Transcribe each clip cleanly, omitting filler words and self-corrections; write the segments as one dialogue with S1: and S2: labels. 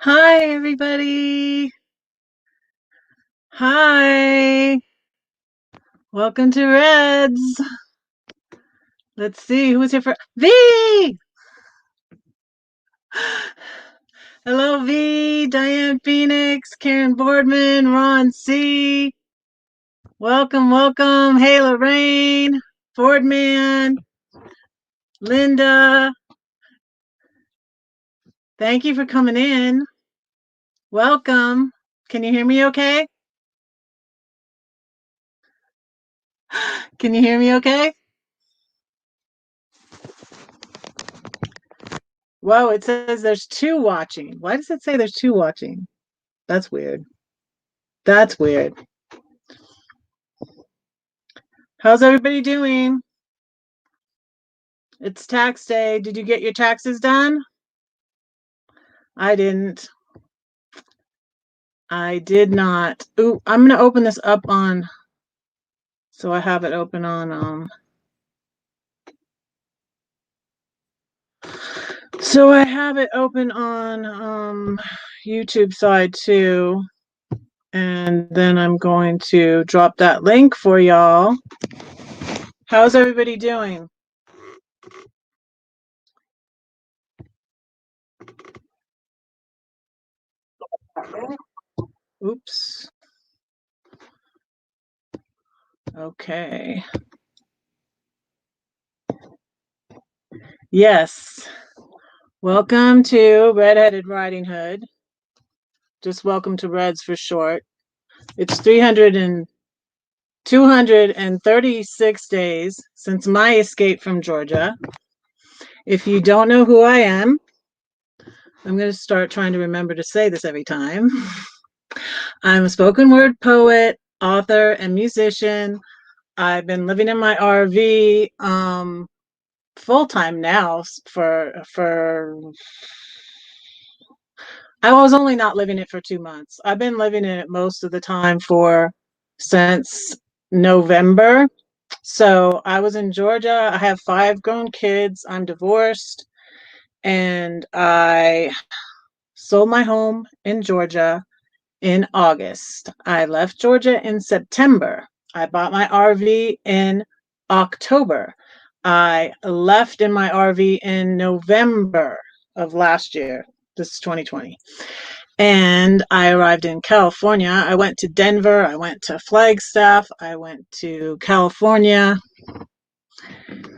S1: Hi, everybody. Hi. Welcome to Reds. Let's see who's here for V. Hello, V, Diane Phoenix, Karen Boardman, Ron C. Welcome, welcome. Hey, Lorraine, Fordman, Linda. Thank you for coming in. Welcome. Can you hear me okay? Can you hear me okay? Whoa, it says there's two watching. Why does it say there's two watching? That's weird. That's weird. How's everybody doing? It's tax day. Did you get your taxes done? I didn't. I did not. Ooh, I'm gonna open this up on, so I have it open on so I have it open on YouTube side too. And then I'm going to drop that link for y'all. How's everybody doing? Oops. Okay. Yes. Welcome to Redheaded Riding Hood. Just welcome to Reds for short. It's 236 days since my escape from Georgia. If you don't know who I am, I'm going to start trying to remember to say this every time. I'm a spoken word poet, author, and musician. I've been living in my RV full time now for I was only not living it for 2 months. I've been living in it most of the time since November. So I was in Georgia. I have 5 grown kids. I'm divorced, and I sold my home in Georgia in August. I left Georgia in September. I bought my RV in October. I left in my RV in November of last year. This is 2020. And I arrived in California. I went to Denver. I went to Flagstaff. I went to California.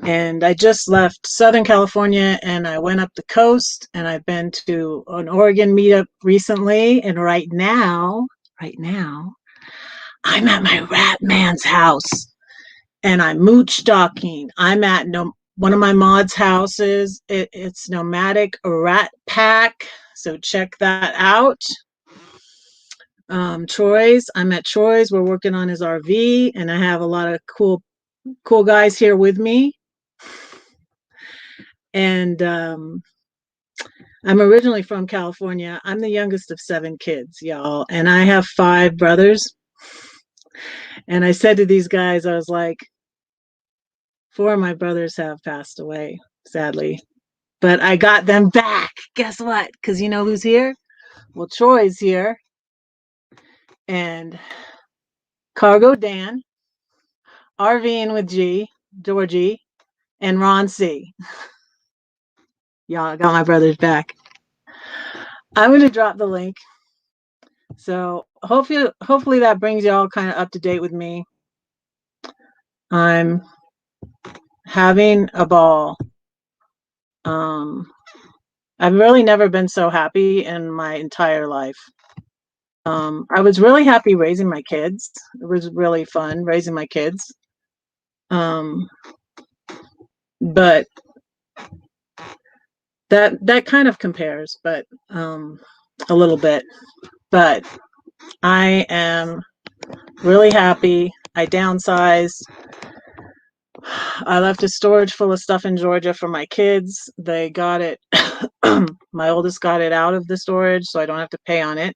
S1: And I just left Southern California and I went up the coast, and I've been to an Oregon meetup recently. And right now, I'm at my rat man's house and I'm mooch stalking. I'm at one of my mods' houses. It's Nomadic Ratpack. So check that out. I'm at Troy's. We're working on his RV, and I have a lot of cool guys here with me. And I'm originally from California. I'm the youngest of 7 kids, y'all, and I have 5 brothers. And I said to these guys, I was like, 4 of my brothers have passed away, sadly, but I got them back. Guess what? Because you know who's here? Well, Troy's here, and Cargo Dan, RVing with Georgie, and Ron C. Y'all, I got my brothers back. I'm going to drop the link. So hopefully that brings y'all kind of up to date with me. I'm having a ball. I've really never been so happy in my entire life. I was really happy raising my kids. It was really fun raising my kids. But that kind of compares, but a little bit. But I am really happy. I downsized. I left a storage full of stuff in Georgia for my kids. They got it. My oldest got it out of the storage, so I don't have to pay on it.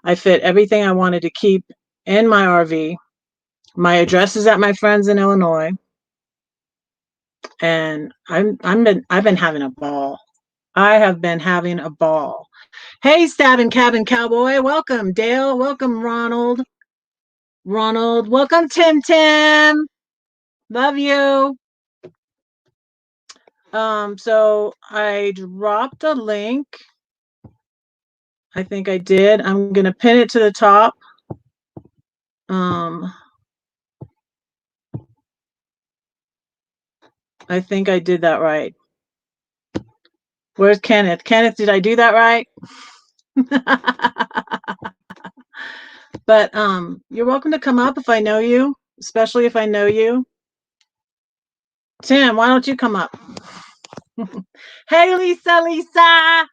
S1: I fit everything I wanted to keep in my RV. My address is at my friends in Illinois, and I've been having a ball. I have been having a ball. Hey, Stabbing Cabin Cowboy. Welcome, Dale. Welcome, Ronald. Ronald. Welcome, Tim Tim. Love you. So I dropped a link. I think I did. I'm gonna pin it to the top. I think I did that right. Where's Kenneth? Kenneth, did I do that right? But you're welcome to come up if I know you, especially if I know you. Tim, why don't you come up? Hey, Lisa.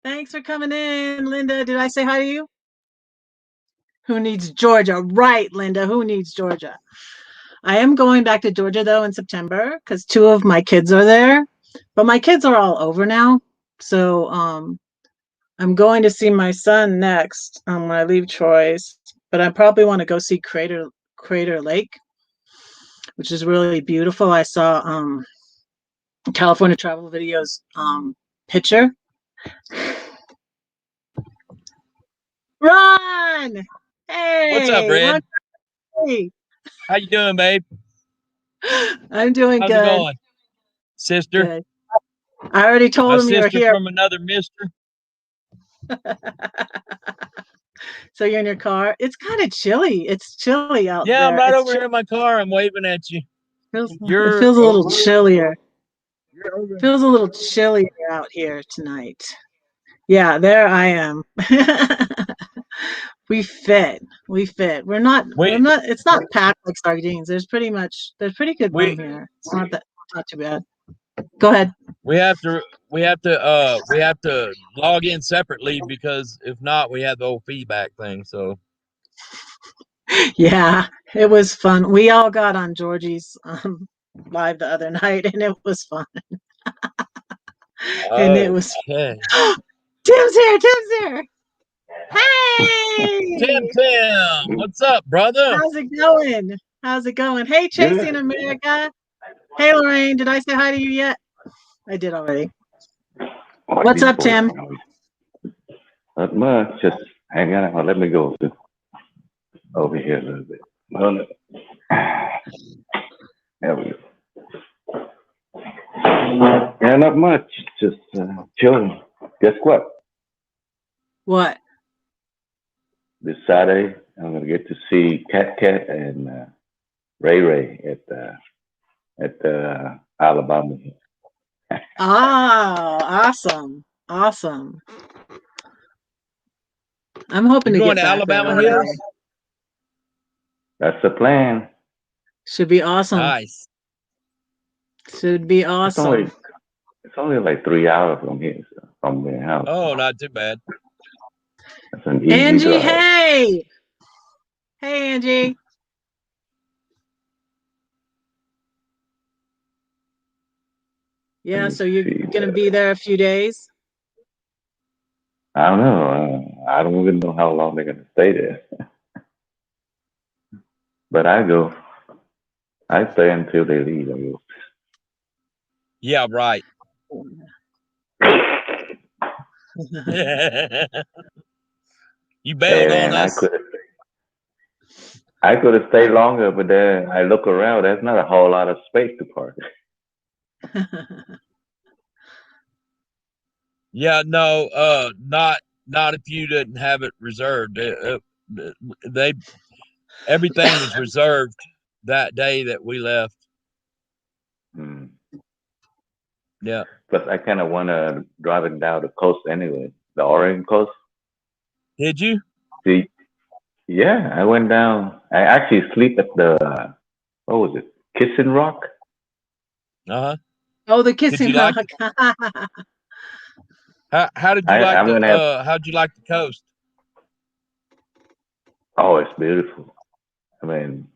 S1: Thanks for coming in, Linda. Did I say hi to you? Who needs Georgia? Right, Linda. Who needs Georgia? I am going back to Georgia, though, in September because 2 of my kids are there. But my kids are all over now. So I'm going to see my son next when I leave Troy's. But I probably want to go see Crater Lake, which is really beautiful. I saw California Travel Videos picture. Ron! Hey!
S2: What's up, Red?
S1: Hey.
S2: How you doing, babe?
S1: I'm doing good.
S2: How's it going? Sister?
S1: Good. I already told him you're here.
S2: From another mister.
S1: So you're in your car? It's kind of chilly. It's chilly out there.
S2: Yeah, I'm right over here in my car. I'm waving at you.
S1: It feels a little chillier. It feels a little chillier out here tonight. Yeah, there I am. We fit. We're not it's not packed like sardines. There's pretty good room here. It's not too bad. Go ahead.
S2: We have to log in separately because if not, we have the whole feedback thing. So
S1: yeah, it was fun. We all got on Georgie's live the other night, and it was fun. And it was.
S2: Okay.
S1: Tim's here. Hey,
S2: Tim, what's up, brother?
S1: How's it going? Hey, Chasey in America. Hey, Lorraine, did I say hi to you yet? I did already. What's up, Tim?
S3: Not much. Just hang out. Let me go over here a little bit. There we go. Yeah, not much. Just chilling. Guess what?
S1: What?
S3: This Saturday, I'm gonna get to see Cat and Ray at Alabama.
S1: Oh, awesome. I'm hoping to get
S2: to Alabama Hills.
S3: That's the plan.
S1: Should be awesome.
S2: Nice.
S1: Should be awesome.
S3: It's only like 3 hours from here, so from their house.
S2: Oh, not too bad.
S3: That's an easy
S1: Angie,
S3: drive.
S1: hey, Angie. Yeah, so you're gonna be there a few days?
S3: I don't know. I don't even know how long they're gonna stay there. But I stay until they leave. I go.
S2: Yeah, right. You bailed on us.
S3: I could have stayed longer, but then I look around. There's not a whole lot of space to park.
S2: Yeah, no, not if you didn't have it reserved. Everything was reserved that day that we left. Yeah.
S3: Plus, I kind of want to drive it down the coast anyway, the Oregon coast.
S2: Did you?
S3: See, yeah, I went down. I actually sleep at the what was it, Kissing Rock?
S2: Uh-huh.
S1: Oh, the Kissing Rock.
S2: How did you how'd you like the coast?
S3: Oh, it's beautiful. I mean,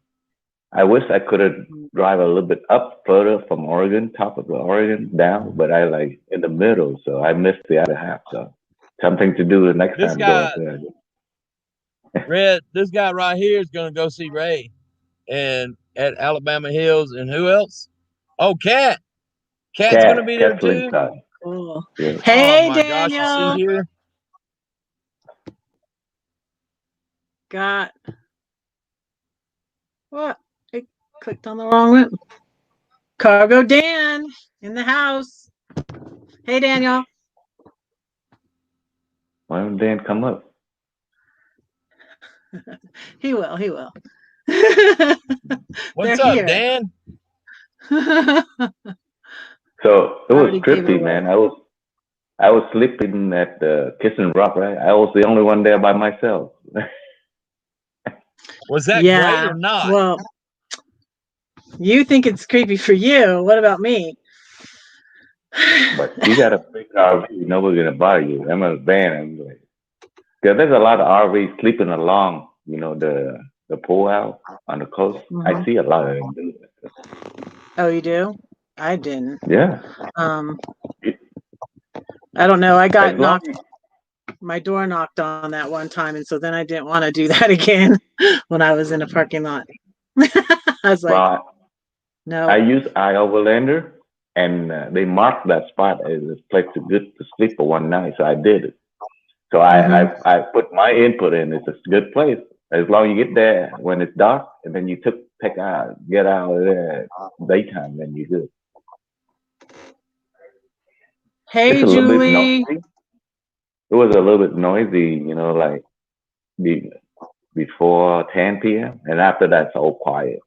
S3: I wish I could have drive a little bit up further from Oregon, top of the Oregon down, but I like in the middle, so I missed the other half. So something to do the next time. Go up there.
S2: Red, this guy right here is gonna go see Ray and at Alabama Hills, and who else? Oh, Cat's gonna be there too.
S1: Cool.
S3: Yeah.
S1: Hey,
S2: Oh my gosh, you
S1: Daniel.
S2: see here?
S1: Got what? I clicked on the wrong one. Cargo Dan in the house. Hey, Daniel.
S3: Why don't Dan come up?
S1: He will. He will.
S2: What's
S1: They're
S2: up,
S1: here.
S2: Dan?
S3: So it
S1: I
S3: was
S1: already gave it
S3: trippy,
S1: away.
S3: man. I was sleeping at the Kissing Rock, right? I was the only one there by myself.
S2: Was that
S1: Yeah.
S2: great or not?
S1: Well, you think it's creepy for you. What about me?
S3: But you got a big RV, nobody's gonna bother you. I'm a van. I'm like, because there's a lot of RVs sleeping along, the pool house on the coast. I see a lot of them do that.
S1: Oh, you do? I didn't.
S3: Yeah.
S1: I don't know. I got
S3: As long
S1: knocked. My door knocked on that one time, and so then I didn't want to do that again when I was in a parking lot. I was like,
S3: well,
S1: no.
S3: I use iOverlander, and they marked that spot as a place to sleep for one night. So I did it. So I put my input in. It's a good place as long as you get there when it's dark, and then you get out of there daytime, then you're good.
S1: Hey,
S3: It's a little bit
S1: Julie.
S3: noisy. It was a little bit noisy, like before 10 p.m. and after that it's all quiet.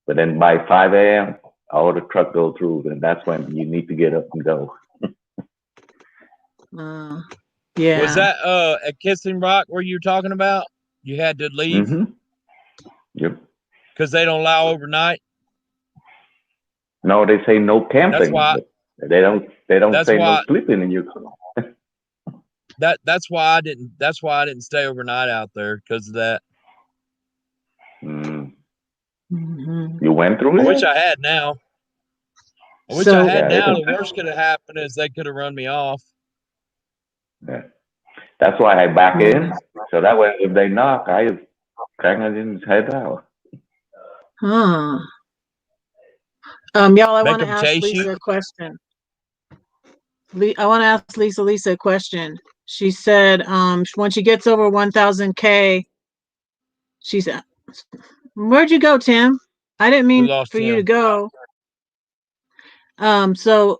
S3: But then by 5 a.m. all the truck go through, and that's when you need to get up and go.
S1: Yeah.
S2: Was that at Kissing Rock where you were talking about? You had to leave?
S3: Mm-hmm. Yep.
S2: Because they don't allow overnight?
S3: No, they say no camping.
S2: That's why.
S3: But they don't say
S2: why,
S3: no sleeping in your car.
S2: That's why I didn't stay overnight out there, because of that.
S3: You went through
S2: I
S3: it?
S2: wish I had now. The worst could have happened is they could have run me off.
S3: Yeah. That's why I back in. So that way if they knock, I just kind of didn't head out.
S1: Y'all, I
S2: Make
S1: want to
S2: them
S1: ask
S2: chase
S1: Lisa
S2: you?
S1: a question. I want to ask Lisa a question. She said when she gets over 1,000K, she said, where'd you go, Tim? I didn't mean for you to go. So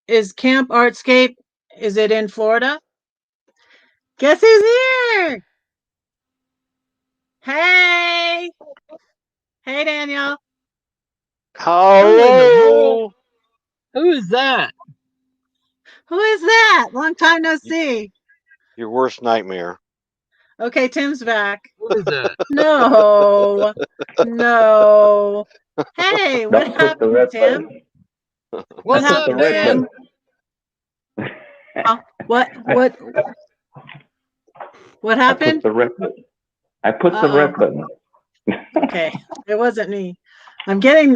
S1: is Camp Artscape, is it in Florida? Guess who's here? Hey. Hey, Daniel.
S4: Hello.
S2: Who is that?
S1: Who is that? Long time no see.
S4: Your worst nightmare.
S1: Okay, Tim's back.
S2: Who is that?
S1: No. No. Hey, what happened, Tim? What happened, Tim? What happened?
S3: I put the red button.
S1: Okay, it wasn't me. I'm getting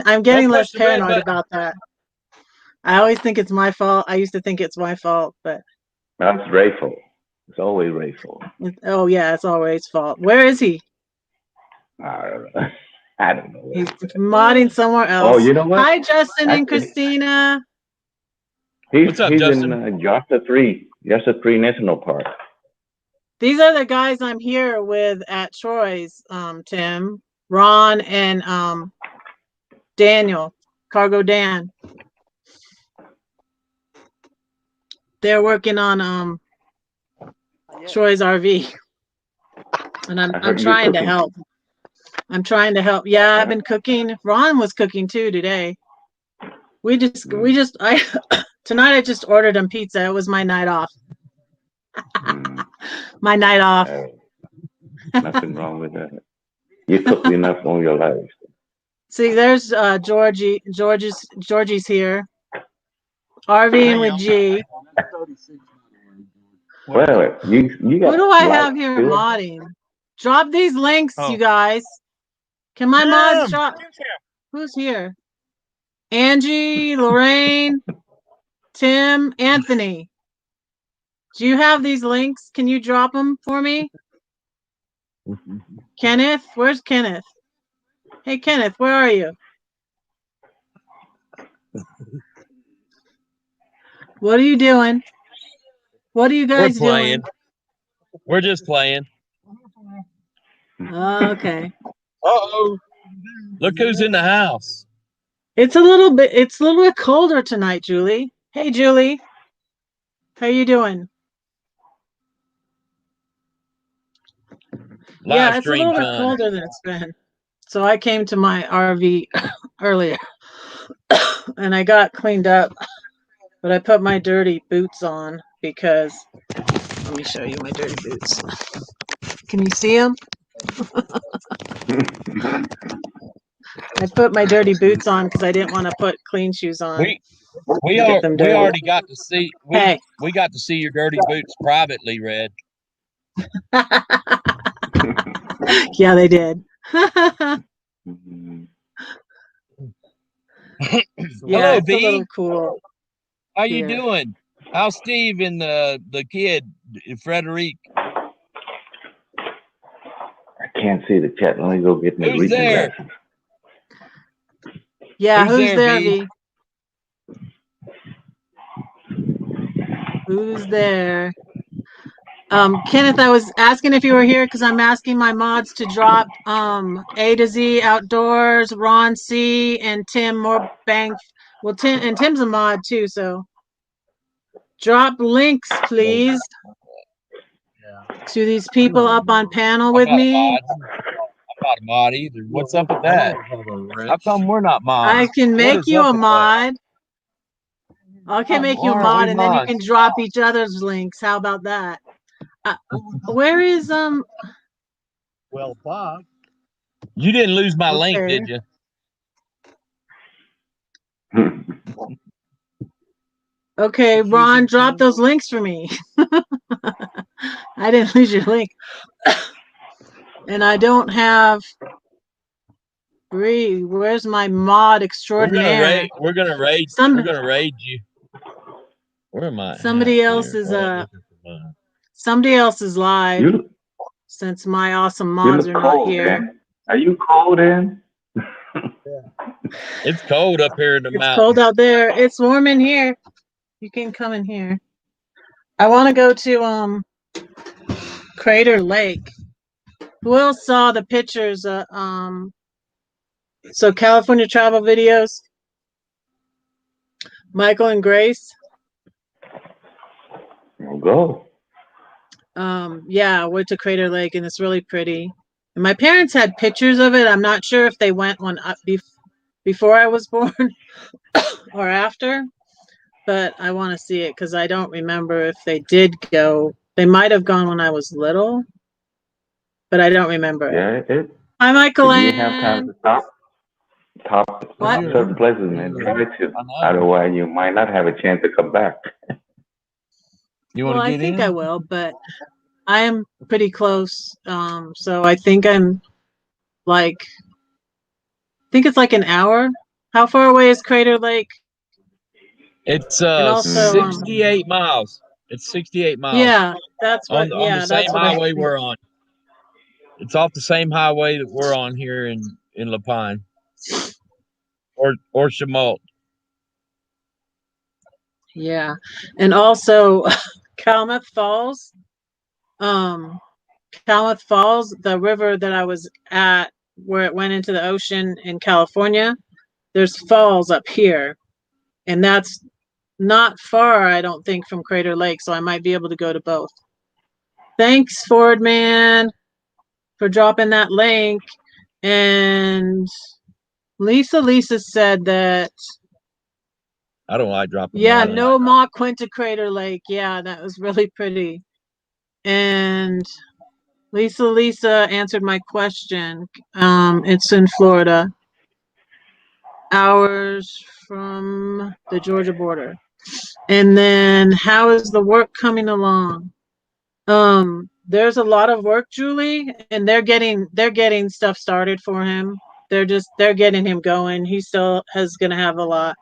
S1: less paranoid about that. I always think it's my fault. I used to think it's my fault, but
S3: that's Ray's fault. It's always Ray's fault.
S1: Oh yeah, it's always fault. Where is he?
S3: I don't know.
S1: He's modding somewhere else.
S3: Oh, you know what?
S1: Hi, Justin and Christina.
S3: What's up, Justin? In Joshua 3 National Park.
S1: These are the guys I'm here with at Troy's, Tim, Ron, and Daniel, Cargo Dan. They're working on Troy's RV, and I'm trying to help. I'm trying to help. Yeah, I've been cooking. Ron was cooking too today. Tonight I just ordered him pizza. It was my night off. My night off.
S3: Nothing wrong with that. You cooked enough on your life.
S1: See, there's Georgie. Georgie's here. RVing with G.
S3: Well, you got.
S1: Who do I have here modding? Drop these links, you guys. Can my mods drop? Who's here? Angie, Lorraine, Tim, Anthony. Do you have these links? Can you drop them for me? Kenneth, where's Kenneth? Hey, Kenneth, where are you? What are you doing? What are you guys
S2: We're playing.
S1: doing?
S2: We're just playing.
S1: Okay.
S2: Uh-oh. Look who's in the house.
S1: It's a little bit colder tonight, Julie. Hey, Julie. How you doing? Yeah, it's a little bit colder than it's been. So I came to my RV earlier and I got cleaned up, but I put my dirty boots on because, let me show you my dirty boots. Can you see them? I put my dirty boots on because I didn't want to put clean shoes on.
S2: We already got to see we got to see your dirty boots privately, Red.
S1: Yeah, they did. Yeah,
S2: Hello,
S1: it's
S2: B.
S1: a little cool.
S2: How you doing? How's Steve and the kid, Frederic?
S3: I can't see the chat. Let me go get my reading glasses.
S1: Yeah, who's there, V? Who's there? Kenneth, I was asking if you were here because I'm asking my mods to drop A2Z Outdoors, Ron C, and Tim MoBang. Well, Tim's a mod too, so drop links, please, to these people up on panel with me.
S2: I'm not a mod either. What's up with that? How come we're not mods?
S1: I can make you a mod. I can make you a mod, and then you can drop each other's links. How about that? Where is
S2: Well, Bob, you didn't lose my link, did you?
S1: Okay, Ron, drop those links for me. I didn't lose your link. And I don't have Bree. Where's my mod extraordinaire?
S2: We're gonna raid you. Where am I?
S1: Somebody else is live since my awesome mods are not here.
S3: Man. Are you cold in?
S2: It's cold up here in the mountains.
S1: It's cold out there. It's warm in here. You can come in here. I want to go to Crater Lake. Who else saw the pictures? So California travel videos. Michael and Grace.
S3: I'll go.
S1: Yeah, I went to Crater Lake and it's really pretty. And my parents had pictures of it. I'm not sure if they went one up before I was born or after, but I want to see it because I don't remember if they did go. They might have gone when I was little, but I don't remember it. Hi, Michael.
S3: You have time to stop certain places, man. Otherwise, you might not have a chance to come back.
S2: You want to get in?
S1: I think I will, but I am pretty close. So I think I'm like, it's like an hour. How far away is Crater Lake?
S2: It's 68 miles. It's 68 miles.
S1: Yeah, that's what.
S2: On the same highway we're on. It's off the same highway that we're on here in La Pine or Chamalt.
S1: Yeah, and also Calumet Falls. Calumet Falls, the river that I was at, where it went into the ocean in California. There's falls up here, and that's not far, I don't think, from Crater Lake, so I might be able to go to both. Thanks, Fordman, for dropping that link. And Lisa said that.
S2: I don't like dropping.
S1: Yeah, no mock went to Crater Lake. Yeah, that was really pretty. And Lisa answered my question. It's in Florida. Hours from the Georgia border. And then how is the work coming along? There's a lot of work, Julie, and they're getting stuff started for him. They're getting him going. He still is gonna have a lot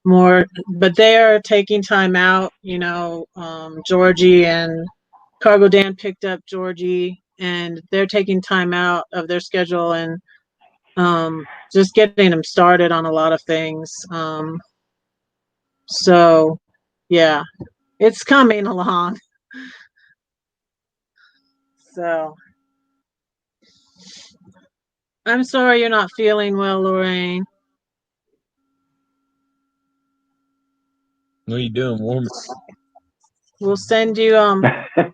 S1: more, but they are taking time out, Georgie and Cargo Dan picked up Georgie, and they're taking time out of their schedule and just getting them started on a lot of things. So Yeah, it's coming along. So I'm sorry you're not feeling well, Lorraine.
S2: What are you doing? Warm?
S1: We'll send you
S2: Are you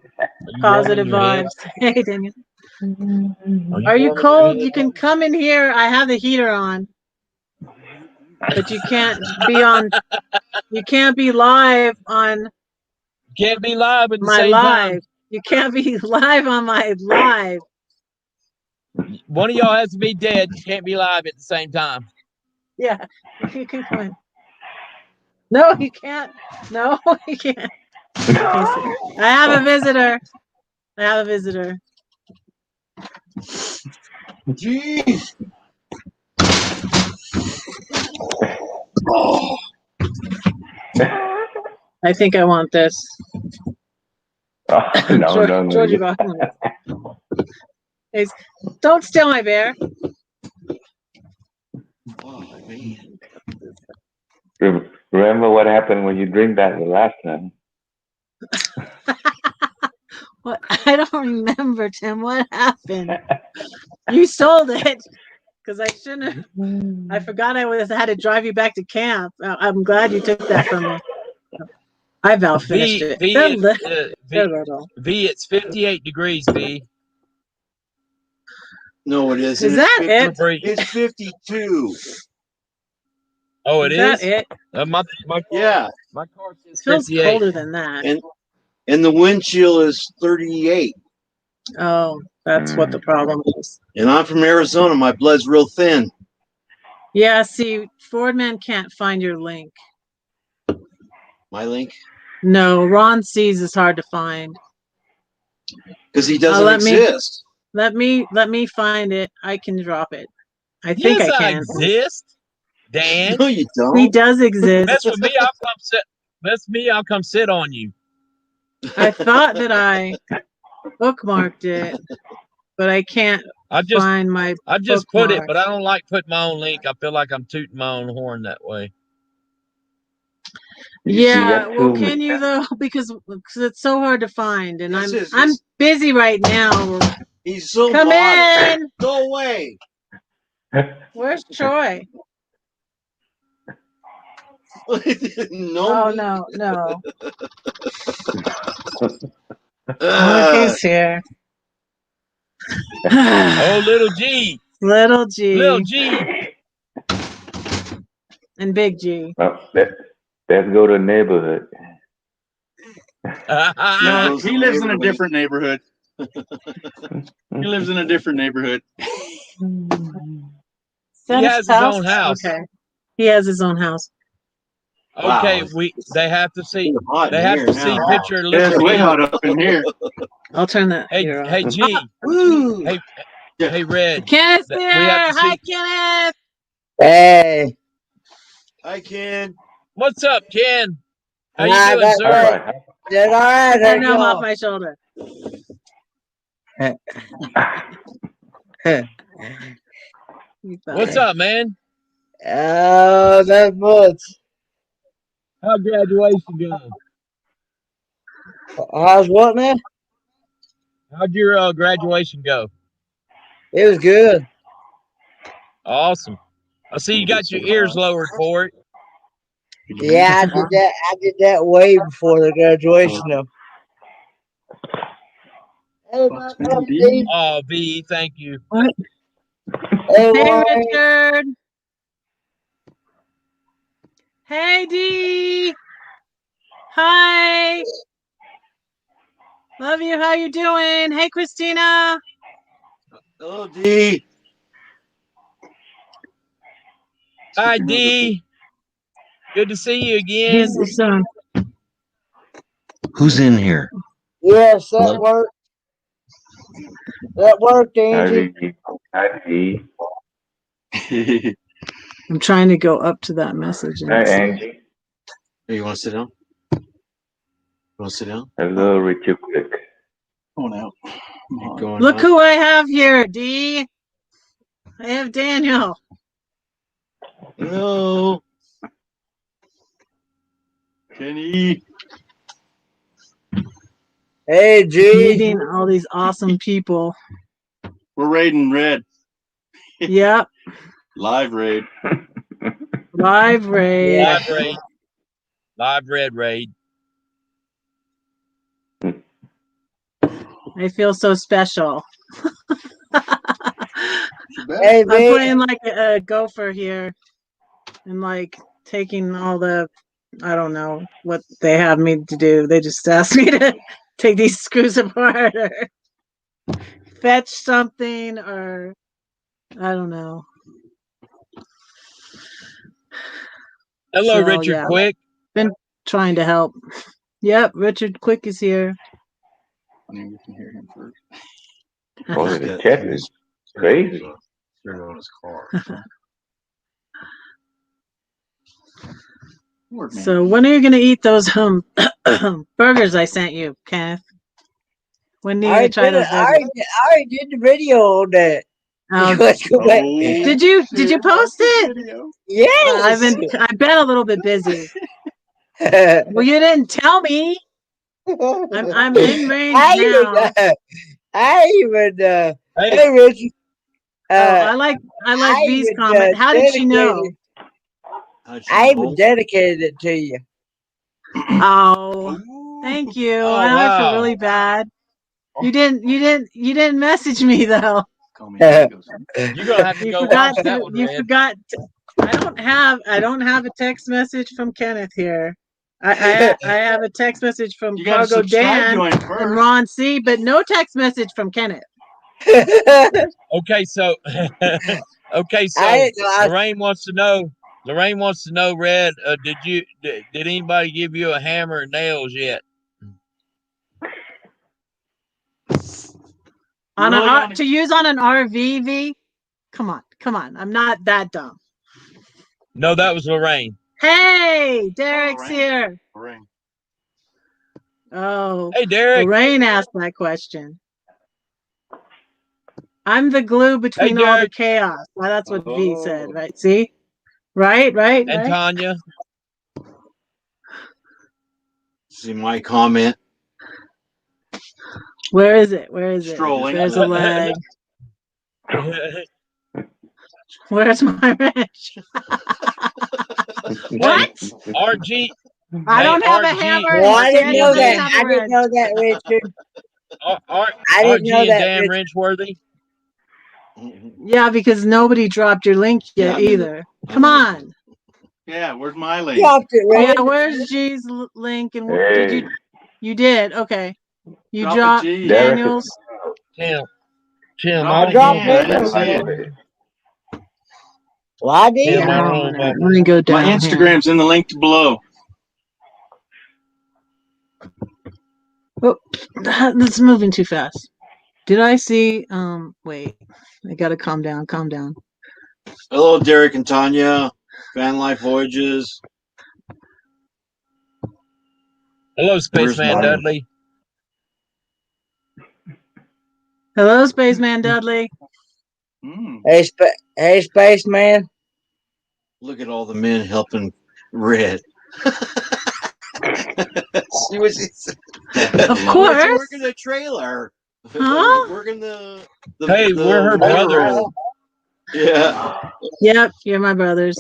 S1: positive
S2: warming your head?
S1: vibes. Hey, Daniel.
S2: Are
S1: You
S2: warming your
S1: cold?
S2: head?
S1: You can come in here. I have the heater on. But you can't be on. You can't be live on
S2: Can't be live at the
S1: my
S2: same
S1: live.
S2: time.
S1: You can't be live on my live.
S2: One of y'all has to be dead. Can't be live at the same time.
S1: Yeah, you can come in. No, you can't. No, you can't. I have a visitor. I have a visitor.
S5: Jeez. Oh.
S1: I think I want this.
S3: No.
S1: Georgie bought one. Hey, don't steal my bear.
S5: Oh, man.
S3: Remember what happened when you drink that the last time?
S1: What? I don't remember, Tim. What happened? You sold it because I shouldn't have. I forgot had to drive you back to camp. I'm glad you took that from me. I've outfinished it.
S2: It's 58 degrees, V.
S5: No, it isn't.
S1: Is that it?
S5: It's 52.
S2: Oh, it is?
S1: That it?
S2: My car says
S1: It feels
S2: 58.
S1: colder than that.
S5: And the wind chill is 38.
S1: Oh, that's what the problem is.
S5: And I'm from Arizona. My blood's real thin.
S1: Yeah, see, Fordman can't find your link.
S5: My link?
S1: No, Ron C's is hard to find.
S5: Because he doesn't exist.
S1: Let me find it. I can drop it. I think I can.
S2: I exist, Dan.
S5: No, you don't.
S1: He does exist.
S2: Mess with me, I'll come sit. Mess with me, I'll come sit on you.
S1: I thought that I bookmarked it, but I can't find my
S2: I just
S1: bookmark.
S2: put it, but I don't like putting my own link. I feel like I'm tooting my own horn that way.
S1: Yeah, well, can you though? Because it's so hard to find, and I'm busy right now.
S5: He's so
S1: come
S5: modest.
S1: in.
S5: Go away.
S1: Where's Troy?
S5: No.
S1: No. He's here.
S2: Oh, little G.
S1: Little G.
S2: Little G.
S1: And Big G.
S3: Well, let's go to the neighborhood.
S6: No, he lives in a different neighborhood. He lives in a different neighborhood.
S2: He has his own house.
S1: Okay. He has his own house.
S2: Okay,
S5: wow.
S2: they have to see.
S5: They have to
S2: see picture.
S6: It's way hot up in here.
S1: I'll turn that.
S2: Hey, G. Hey, Red.
S1: Kenneth's here. Hi, Kenneth.
S7: Hey.
S5: Hi, Ken.
S2: What's up, Ken? How you doing, sir?
S7: Did all right.
S1: I know off my shoulder.
S2: What's up, man?
S7: Not much.
S2: How'd graduation go?
S7: How's what now?
S2: How'd your graduation go?
S7: It was good.
S2: Awesome. I see you got your ears lowered for it.
S7: Yeah, I did that. I did that way before the graduation. Though.
S2: Oh, V, thank you.
S1: What?
S7: Hey,
S1: Richard. Hey, D. Hi. Love you. How you doing? Hey, Christina.
S5: Hello, D.
S2: Hi, D. Good to see you again.
S5: Who's in here?
S7: Yes, that worked. That worked, Angie.
S3: Hi,
S1: I'm trying to go up to that message.
S3: Hi, Angie.
S5: Hey, you want to sit down? You want to sit down?
S3: Hello, Richard Quick.
S6: Going out.
S1: Look who I have here, D. I have Daniel.
S5: Hello.
S6: Kenny.
S7: Hey, G.
S1: Meeting all these awesome people.
S6: We're raiding red.
S1: Yep.
S6: Live raid.
S1: Live raid.
S7: Yeah.
S2: Live raid. Live red raid.
S1: I feel so special.
S7: Hey,
S1: I'm
S7: B.
S1: playing like a gopher here and like taking all the, I don't know what they have me to do. They just asked me to take these screws apart or fetch something or I don't know.
S2: Hello,
S1: So,
S2: Richard
S1: yeah.
S2: Quick.
S1: Been trying to help. Yep, Richard Quick is here.
S6: I mean, we can hear him first.
S3: Oh, the chat is crazy.
S5: On his car.
S1: So when are you gonna eat those burgers I sent you, Kenneth? When do you
S7: I
S1: try those burgers?
S7: already did the video on that.
S1: Oh,
S7: Let's go back.
S1: did you post it?
S7: Yes.
S1: I've been a little bit busy. Well, you didn't tell me. I'm in range now.
S7: Hey, Richard.
S1: I like V's comment. How did she know?
S7: I even dedicated it to you.
S1: Oh, thank you.
S2: Oh,
S1: I feel
S2: wow.
S1: really bad. You didn't message me though.
S2: You're gonna have to
S1: You
S2: go
S1: forgot
S2: watch that
S1: to.
S2: one,
S1: You
S2: Red.
S1: forgot. I don't have a text message from Kenneth here. I have a text message from
S6: You gotta
S1: Cargo
S6: subscribe
S1: Dan
S6: to him
S1: and
S6: first.
S1: Ron C, but no text message from Kenneth.
S2: Okay, so okay, so Lorraine wants to know. Lorraine wants to know, Red. Did anybody give you a hammer and nails yet?
S1: To use on an RV, V? Come on. I'm not that dumb.
S2: No, that was Lorraine.
S1: Hey, Derek's here.
S6: Lorraine.
S1: Oh,
S2: Hey, Derek.
S1: Lorraine asked that question. I'm the glue between all the chaos. Well, that's what V said, right? See? Right?
S2: And Tanya.
S5: See my comment?
S1: Where is it?
S6: Strolling.
S1: There's a leg. Where's my wrench? What?
S2: RG.
S1: I don't have a hammer.
S7: Well, I didn't know
S1: Daniel
S7: that.
S1: doesn't have a
S7: I didn't know that, Richard. I didn't
S2: RG
S7: know
S2: and
S7: that,
S2: Dan
S7: Richard.
S2: Wrenchworthy.
S1: Yeah, because nobody dropped your link yet either. Come on.
S6: Yeah, where's my link?
S7: Dropped it, right?
S1: Yeah, where's G's link? And
S3: Hey.
S1: did you did? Okay. You
S6: Drop
S1: dropped
S6: a G.
S1: Daniel's.
S2: Tim,
S6: Drop
S2: I
S6: it
S2: don't
S6: again.
S2: know
S6: I
S2: about
S6: didn't
S2: that.
S6: see it.
S7: Well, I did.
S2: Tim, I don't know about
S1: Let me go down.
S6: My Instagram's in the link below.
S1: Oh, that's moving too fast. Did I see? Wait. I gotta calm down.
S5: Hello, Derek and Tanya. Van Life Voyages.
S2: Hello,
S5: Where's
S2: Spaceman
S5: mine?
S2: Dudley.
S1: Hello, Spaceman Dudley.
S7: Hey, Spaceman.
S5: Look at all the men helping Red. See what she said?
S1: Of course.
S5: Working the trailer.
S1: Huh?
S5: Working the
S2: Hey, we're her brothers.
S5: Yeah.
S1: Yep, you're my brothers.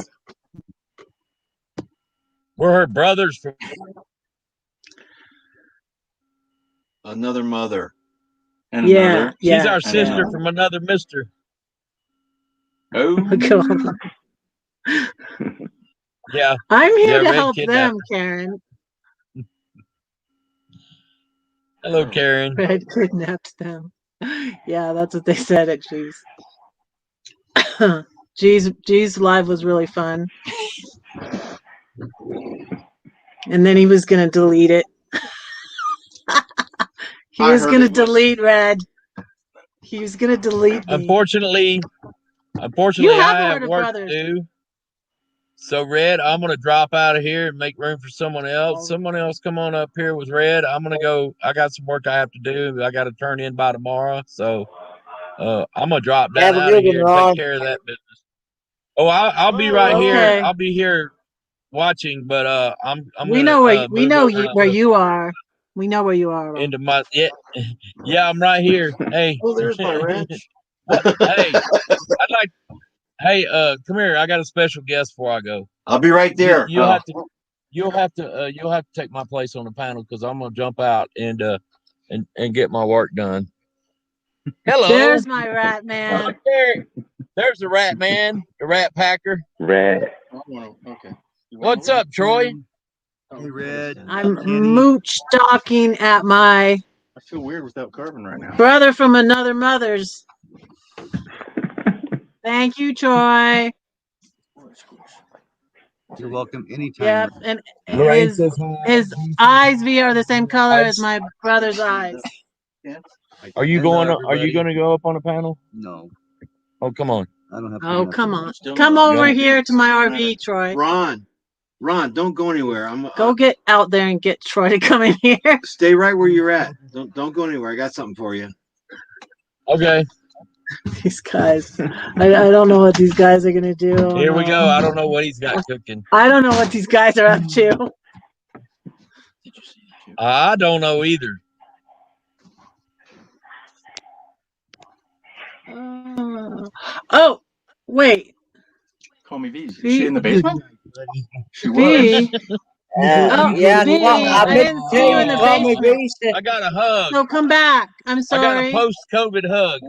S2: We're her brothers from
S5: Another mother.
S6: And
S1: Yeah,
S6: another.
S2: She's our sister from another mister.
S6: Oh.
S2: Yeah.
S1: I'm here to
S2: Red
S1: help
S2: kidnapped
S1: them, Karen.
S2: Hello, Karen.
S1: Red kidnapped them. Yeah, that's what they said at G's. G's live was really fun. And then he was gonna delete it. He was gonna delete Red. He was gonna delete me.
S2: Unfortunately,
S1: You have
S2: I
S1: heard
S2: have
S1: of
S2: work
S1: brothers.
S2: to do. So, Red, I'm going to drop out of here and make room for someone else. Someone else come on up here with Red. I'm going to go. I got some work I have to do. I got to turn in by tomorrow. So, I'm going to drop down out of here and take care of that business. Oh, I'll be right here.
S1: Okay.
S2: I'll be here watching, but I'm
S1: We
S2: gonna
S1: know where where
S2: move
S1: you are. We know where you are. Ron.
S2: into my yeah, I'm right here. Hey,
S5: Oh, there's my wrench.
S2: what? Hey, I'd like. Hey, come here. I got a special guest before I go.
S5: I'll be right there.
S2: You'll have to. You'll have to take my place on the panel because I'm gonna jump out and get my work done. Hello.
S1: There's my rat man.
S2: There's the rat man, the rat packer.
S3: Red.
S6: Okay.
S2: What's up, Troy?
S6: Hey, Red.
S1: I'm mooch stalking at my
S6: I feel weird without Carbon right now.
S1: brother from another mother's. Thank you, Troy.
S8: You're welcome anytime.
S1: Yep, and his eyes are the same color as my brother's eyes.
S2: Are you going? Are you going to go up on the panel?
S8: No.
S2: Oh, come on.
S8: I don't have.
S1: Oh, come on. Come over here to my RV, Troy.
S5: Ron, don't go anywhere.
S1: Go get out there and get Troy to come in here.
S5: Stay right where you're at. Don't go anywhere. I got something for you.
S2: Okay.
S1: These guys. I don't know what these guys are going to do.
S2: Here we go. I don't know what he's got cooking.
S1: I don't know what these guys are up to.
S2: I don't know either.
S1: Oh, wait.
S6: Call me V. Is she in the basement? She
S1: V.
S7: Yeah,
S1: V,
S7: I
S1: didn't see you in the basement.
S2: I got a hug.
S1: No, come back. I'm sorry.
S2: I got a post-COVID hug.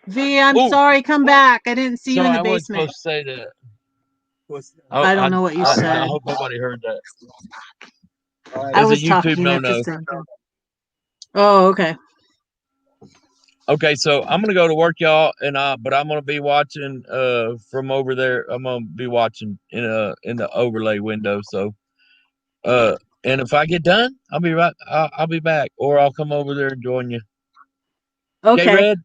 S1: V, I'm sorry. Come back. I didn't see you in the
S2: I wasn't
S1: basement.
S2: supposed to say that.
S1: I don't know what you said.
S2: I hope nobody heard that.
S1: I was
S2: YouTube
S1: talking at the same time. Oh, okay.
S2: Okay, so I'm gonna go to work, y'all, and but I'm gonna be watching from over there. I'm gonna be watching in the overlay window. So, and if I get done, I'll be right. I'll be back, or I'll come over there and join you.
S1: Okay.
S2: Red.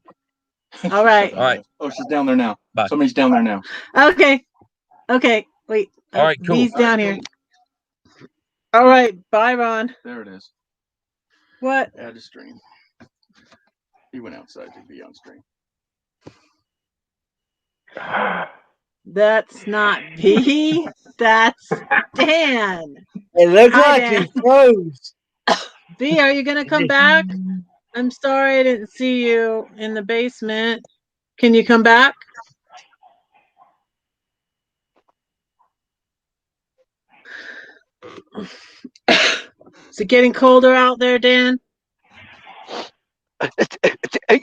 S1: All right.
S2: All right.
S6: Oh, she's down there now.
S2: Bye.
S6: Somebody's down there now.
S1: Okay. Okay. Wait.
S2: All right. Cool.
S1: He's down here. All right. Bye, Ron.
S6: There it is.
S1: What?
S6: Add to stream. He went outside to be on stream.
S1: That's not V. That's Dan.
S7: It looked
S1: Hi,
S7: like
S1: Dan.
S7: he froze.
S1: V, are you gonna come back? I'm sorry I didn't see you in the basement. Can you come back? Is it getting colder out there, Dan?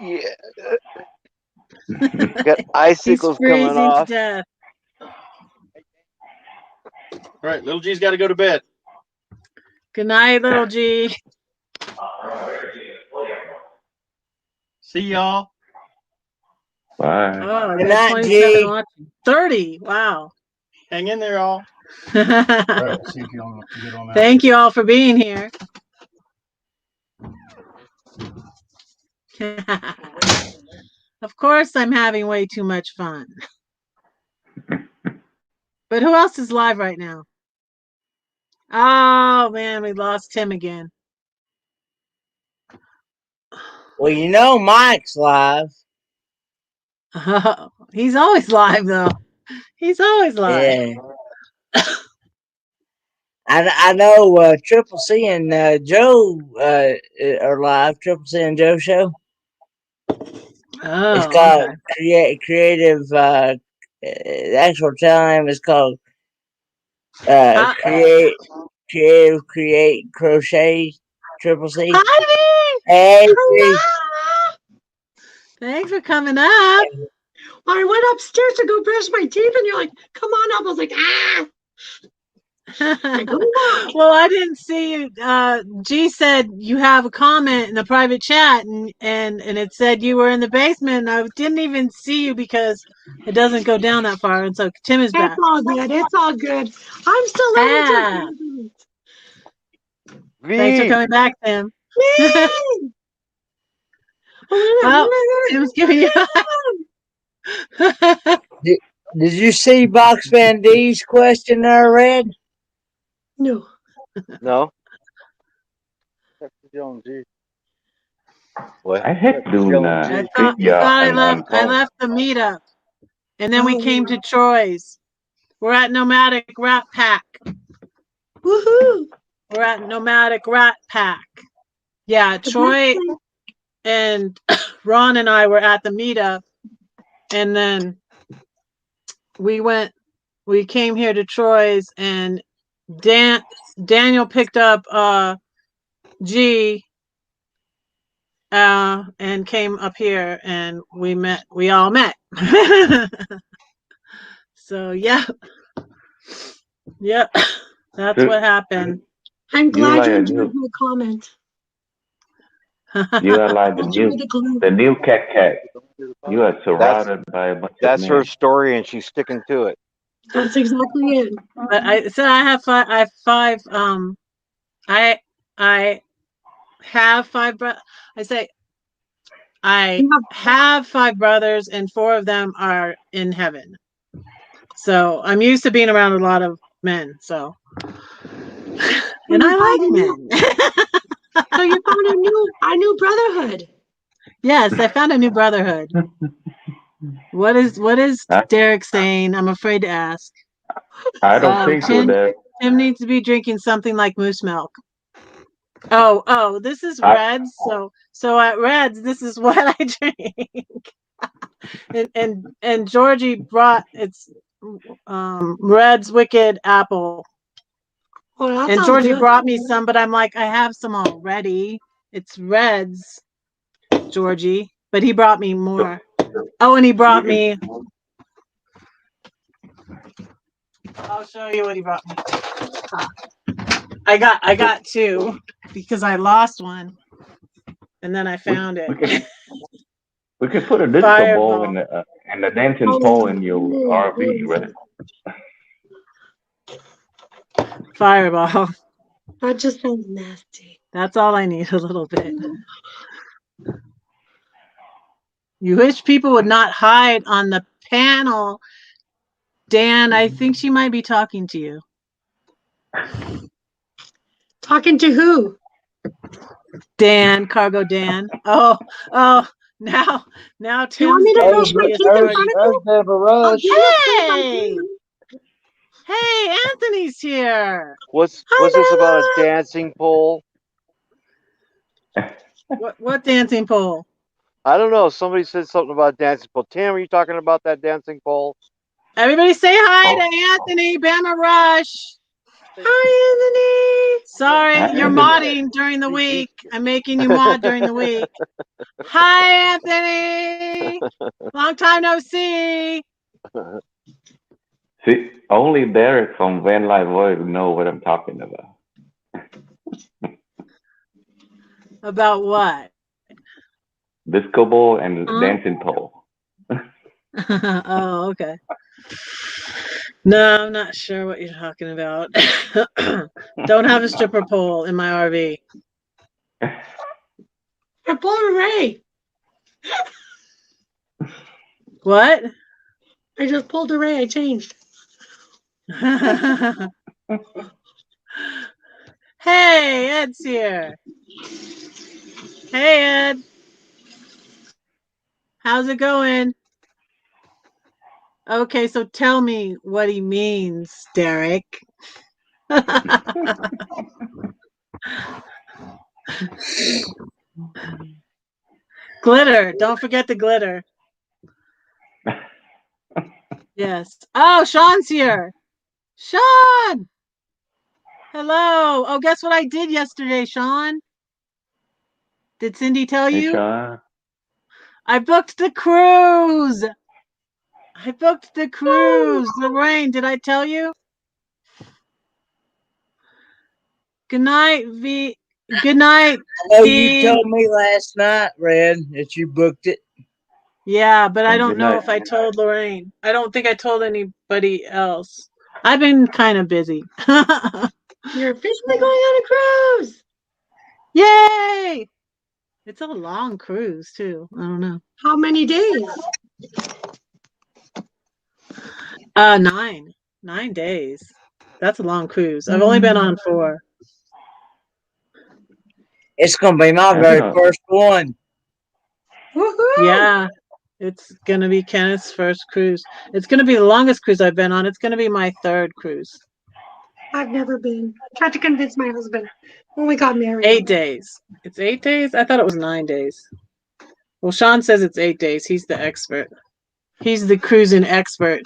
S4: Yeah. Got icicles
S1: He's freezing
S4: coming off.
S1: to death.
S6: All right, little G's got to go to bed.
S1: Good night, little G.
S6: See y'all.
S3: Bye.
S1: Oh,
S7: Good
S1: that's
S7: night,
S1: 27
S7: G.
S1: watching. 30. Wow.
S6: Hang in there, all. All right, see if y'all get on that.
S1: Thank you all for being here. Of course, I'm having way too much fun. But who else is live right now? Oh, man, we lost Tim again.
S7: Well, you know Mike's live.
S1: Oh, he's always live, though. He's always live.
S7: Yeah. I know Triple C and Joe are live. Triple C and Joe show.
S1: Oh,
S7: It's called
S1: okay.
S7: Creative. The actual channel name is called Create Crochet Triple C.
S1: Hi,
S7: Hey,
S1: thanks for coming up.
S9: I went upstairs to go brush my teeth, and you're like, "Come on up." I was like, "Ah."
S1: Well, I didn't see you. G said you have a comment in the private chat, and it said you were in the basement. And I didn't even see you because it doesn't go down that far. And so Tim is back.
S9: It's all good. It's all good. I'm still learning.
S1: Thanks for coming back, Tim. Well, Tim's giving you.
S7: Did you see Boxman D's question there, Red?
S9: No.
S4: No.
S3: I hate doing
S1: I thought I left the meetup, and then we came to Troy's. We're at Nomadic Ratpack.
S9: Woohoo!
S1: We're at Nomadic Ratpack. Yeah, Troy and Ron and I were at the meetup, and then we came here to Troy's, and Daniel picked up G and came up here, and we all met. So yeah. Yep. That's what happened.
S9: I'm glad you enjoyed my comment.
S3: You are like the new cat. You are surrounded by a bunch of
S4: That's
S3: men.
S4: her story, and she's sticking to it.
S9: That's exactly it.
S1: I have five. I have five. I have five brothers, and four of them are in heaven. So I'm used to being around a lot of men. So, and I like men.
S9: So you found a new brotherhood.
S1: Yes, I found a new brotherhood. What is Derek saying? I'm afraid to ask.
S3: I don't think so, Derek.
S1: Tim needs to be drinking something like moose milk. Oh, this is Reds. So at Reds, this is what I drink. and Georgie brought Red's Wicked Apple.
S9: Oh,
S1: and Georgie brought me some, but I'm like, I have some already. It's Red's, Georgie, but he brought me more. Oh, and he brought me. I'll show you what he brought me. I got two because I lost one, and then I found it.
S3: We could put a disco ball and a dancing pole in your RV, right?
S1: Fireball.
S9: That just sounds nasty.
S1: That's all I need, a little bit. You wish people would not hide on the panel. Dan, I think she might be talking to you.
S9: Talking to who?
S1: Dan, Cargo Dan. Oh, now Tim's.
S9: You want me to brush my teeth in front of you?
S1: Hey, Anthony's here.
S4: What's this about a dancing pole?
S1: What dancing pole?
S4: I don't know. Somebody said something about dancing pole. Tam, are you talking about that dancing pole?
S1: Everybody say hi to Anthony, BamaRush.
S9: Hi, Anthony.
S1: Sorry, you're modding during the week. I'm making you mod during the week. Hi, Anthony. Long time no see.
S3: See, only Derek from VanLifeRocks would know what I'm talking about.
S1: About what?
S3: Disco ball and dancing pole.
S1: Oh, okay. No, I'm not sure what you're talking about. Don't have a stripper pole in my RV.
S9: I pulled a Ray.
S1: What?
S9: I just pulled a Ray. I changed.
S1: Hey, Ed's here. Hey, Ed. How's it going? Okay, so tell me what he means, Derek. Glitter. Don't forget the glitter. Yes. Oh, Sean's here. Sean. Hello. Oh, guess what I did yesterday, Sean? Did Cindy tell you?
S3: Hey, Sean.
S1: I booked the cruise. Lorraine, did I tell you? Good night, V. Good night.
S7: I know you told me last night, Red, that you booked it.
S1: Yeah, but I don't know if I told Lorraine. I don't think I told anybody else. I've been kind of busy.
S9: You're officially going on a cruise.
S1: Yay! It's a long cruise, too. I don't know.
S9: How many days?
S1: 9. 9 days. That's a long cruise. I've only been on 4.
S7: It's going to be my very first one.
S9: Woohoo!
S1: Yeah. It's gonna be Kenneth's first cruise. It's gonna be the longest cruise I've been on. It's gonna be my third cruise.
S9: I've never been. Tried to convince my husband when we got married.
S1: 8 days. It's 8 days? I thought it was 9 days. Well, Sean says it's 8 days. He's the expert. He's the cruising expert.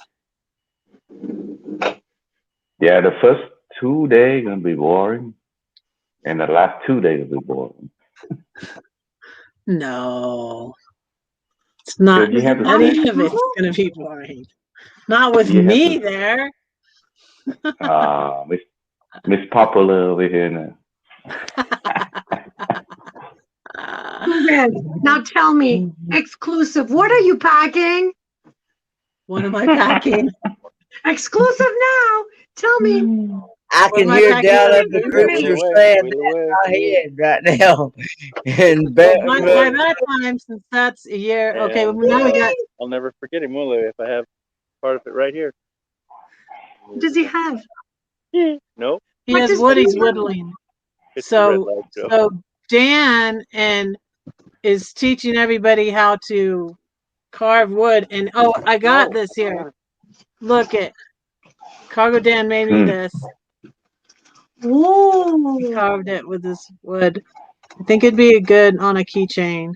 S3: Yeah, the first 2 days gonna be boring, and the last 2 days will be boring.
S1: No. It's not.
S3: You have to
S1: Any
S3: sleep.
S1: of it's gonna be boring. Not with
S3: You have
S1: me
S3: to-
S1: there.
S3: Miss Popular over here now.
S9: Red, now tell me, exclusive, what are you packing?
S1: What am I packing?
S9: Exclusive now. Tell me.
S7: I
S1: What
S7: can
S1: am I
S7: hear
S1: packing
S7: down
S1: for
S7: at the
S1: the
S7: cruiser
S4: cruise?
S7: saying
S4: Wait
S7: that
S4: away,
S7: in my head right now. And
S1: By that time, since that's a year, okay, well, now we got.
S4: I'll never forget him, will I? If I have part of it right here.
S9: What does he have?
S4: No.
S1: He
S9: What
S1: has
S9: does
S1: Woody's
S9: he have?
S1: whittling.
S4: It's the red
S1: So,
S4: light show.
S1: so Dan is teaching everybody how to carve wood. And oh, I got this here. Look it. Cargo Dan made me this. He
S9: Whoa.
S1: carved it with this wood. I think it'd be good on a keychain.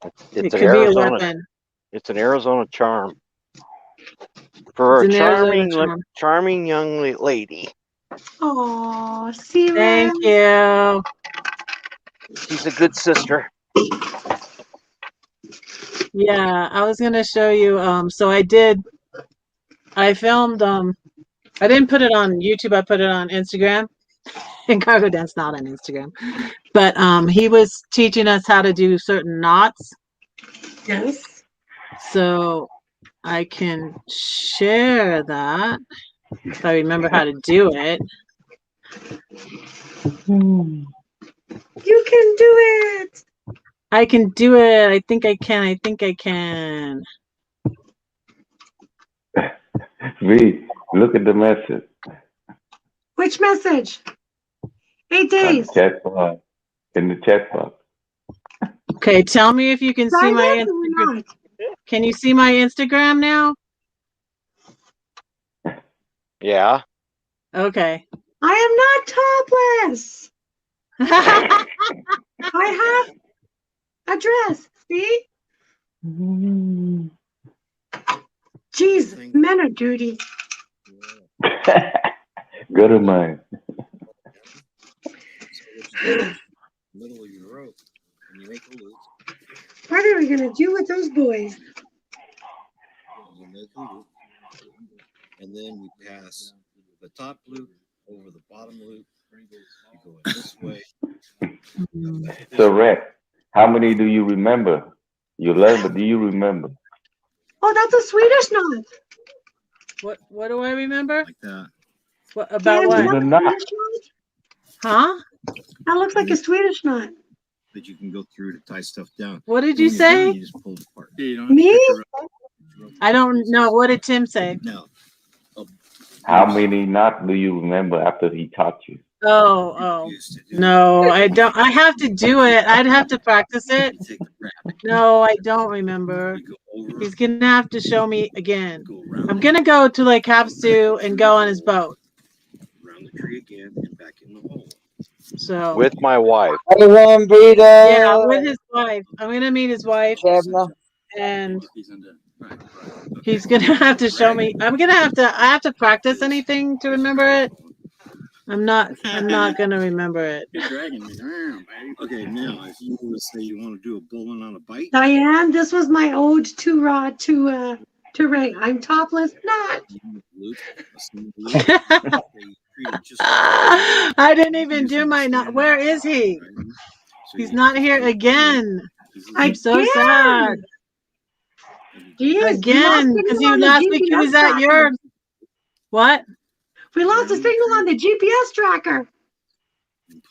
S1: It
S4: It's an
S1: could be a
S4: Arizona.
S1: weapon.
S4: It's an Arizona charm for
S1: It's
S4: a
S1: an Arizona
S4: charming,
S1: charm.
S4: young lady.
S9: Oh, see,
S1: Thank you.
S4: She's a good sister.
S1: Yeah, I was gonna show you. So I filmed. I didn't put it on YouTube. I put it on Instagram. And Cargo Dan's not on Instagram, but he was teaching us how to do certain knots.
S9: Yes.
S1: So I can share that if I remember how to do it.
S9: You can do it.
S1: I can do it. I think I can. I think I can.
S3: V, look at the message.
S9: Which message? 8 days.
S3: In the chat box.
S1: Okay, tell me if you can see my
S9: Silent or
S1: Instagram.
S9: not?
S1: Can you see my Instagram now?
S4: Yeah.
S1: Okay.
S9: I am not topless. I have a dress. See? Jeez, men are dirty.
S3: Go to mine.
S5: Middle of your rope, and you make a loop.
S9: What are we gonna do with those boys?
S5: You make a loop, and then you pass the top loop over the bottom loop. You go in this way.
S3: So, Rex, how many do you remember? You learn, but do you remember?
S9: Oh, that's a Swedish knot.
S1: What do I remember?
S5: Like that.
S1: What about
S9: Dan,
S1: what?
S9: is that a
S3: knot.
S9: Swedish knot?
S1: Huh?
S9: That looks like a Swedish knot.
S5: That you can go through to tie stuff down.
S1: What did
S5: When
S1: you
S5: you're done,
S1: say?
S5: you just pull it apart.
S9: Me?
S1: I don't know. What did Tim say?
S5: Now,
S3: How many knots do you remember after he taught you?
S1: Oh. No, I don't. I have to do it. I'd have to practice it. No, I don't remember. He's gonna have to show me again. I'm gonna go to Lake Havasu and go on his boat.
S5: Around the tree again and back in the hole.
S1: So
S4: With my wife.
S7: Everyone, Brita.
S1: yeah, with his wife. I'm gonna meet his wife,
S7: Shabna.
S1: and he's gonna have to show me. I have to practice anything to remember it. I'm not gonna remember it.
S5: You're dragging me around, baby. Okay, now if you want to say you want to do a bowling on a bike,
S9: Diane, this was my ode to Ray. I'm topless, not.
S5: loop, a single loop,
S1: I didn't even do my knot. Where is he? He's not here again. I'm so sad.
S9: He is.
S1: Again, because last week he was at your. What?
S9: We lost the signal on the GPS tracker.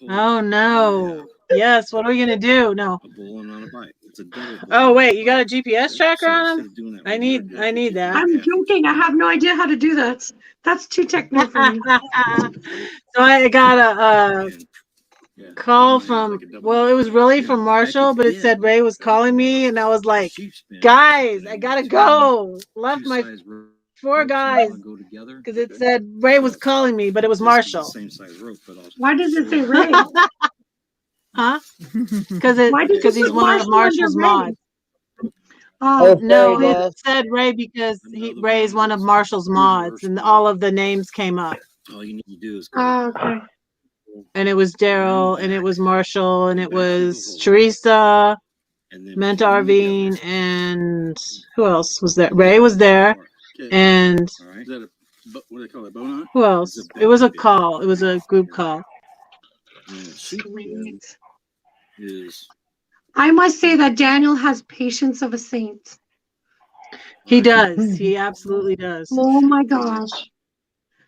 S1: Oh no. Yes, what are we gonna do? No.
S5: A bowling on a bike. It's a double.
S1: Oh wait, you got a GPS tracker on him? I need that.
S9: I'm joking. I have no idea how to do that. That's too technical for me.
S1: So I got call from, well, it was really from Marshall, but it said Ray was calling me, and I was like, guys, I gotta go. Left my 4 guys because it said Ray was calling me, but it was Marshall.
S9: Why does it say Ray?
S1: Huh? Because he's one of
S9: Marshall
S1: Marshall's
S9: under Ray?
S1: mods.
S7: Oh,
S1: No,
S7: Fairy
S1: it
S7: Dust.
S1: said Ray because Ray's one of Marshall's mods, and all of the names came up.
S5: All you need to do is
S9: Okay.
S1: And it was Daryl, and it was Marshall, and it was Teresa, Menta Arvine, and who else was there? Ray was there, and
S6: Is that a, what do they call it, bone
S1: who else? It was a call. It was a group call.
S9: Sweet.
S5: is
S9: I must say that Daniel has patience of a saint.
S1: He does. He absolutely does.
S9: Oh my gosh.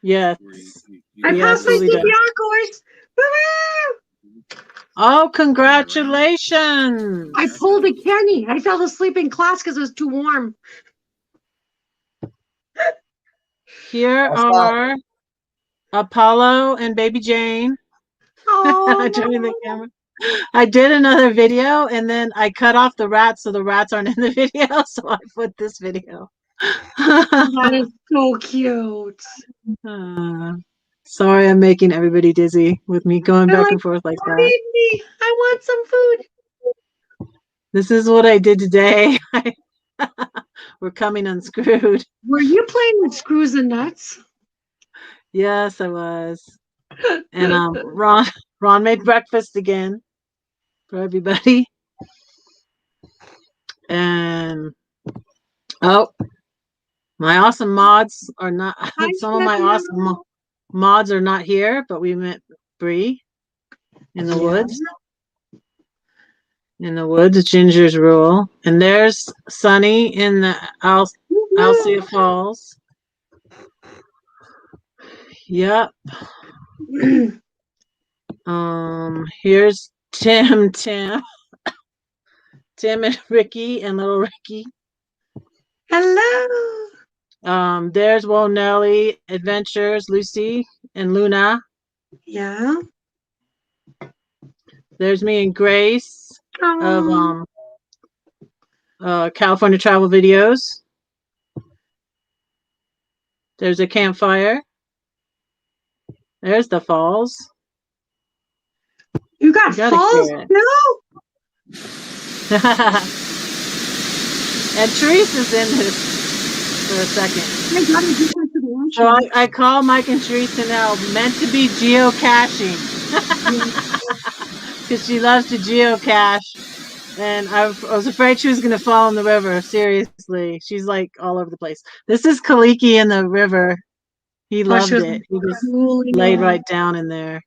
S1: Yes.
S9: I
S1: He
S9: passed my
S1: absolutely does.
S9: CPR course. Woo-hoo!
S1: Oh, congratulations.
S9: I pulled a Kenny. I fell asleep in class because it was too warm.
S1: Here are Apollo and Baby Jane.
S9: Oh,
S1: Turning the camera. I did another video, and then I cut off the rats, so the rats aren't in the video, so I put this video.
S9: that is so cute.
S1: Sorry, I'm making everybody dizzy with me going
S9: They're
S1: back
S9: like,
S1: and forth like that.
S9: feed me. I want some food.
S1: This is what I did today. We're coming unscrewed.
S9: Were you playing with screws and nuts?
S1: Yes, I was. And Ron made breakfast again for everybody. And my awesome mods are not. Some of my awesome mods are not here, but we met Bree in the woods. In the woods, Ginger's Rule. And there's Sunny in the Alcea Falls. Yep. Here's Tim and Ricky and little Ricky.
S9: Hello.
S1: There's Nelly Adventures, Lucy and Luna.
S9: Yeah.
S1: There's me and Grace of California Travel Videos. There's a campfire. There's the falls.
S9: You got falls too?
S1: And Teresa's in this for a second. So I call Mike and Teresa now meant to be geocaching. Because she loves to geocache. And I was afraid she was going to fall in the river. Seriously. She's like all over the place. This is Kaliki in the river. He loved it. He just laid right down in there.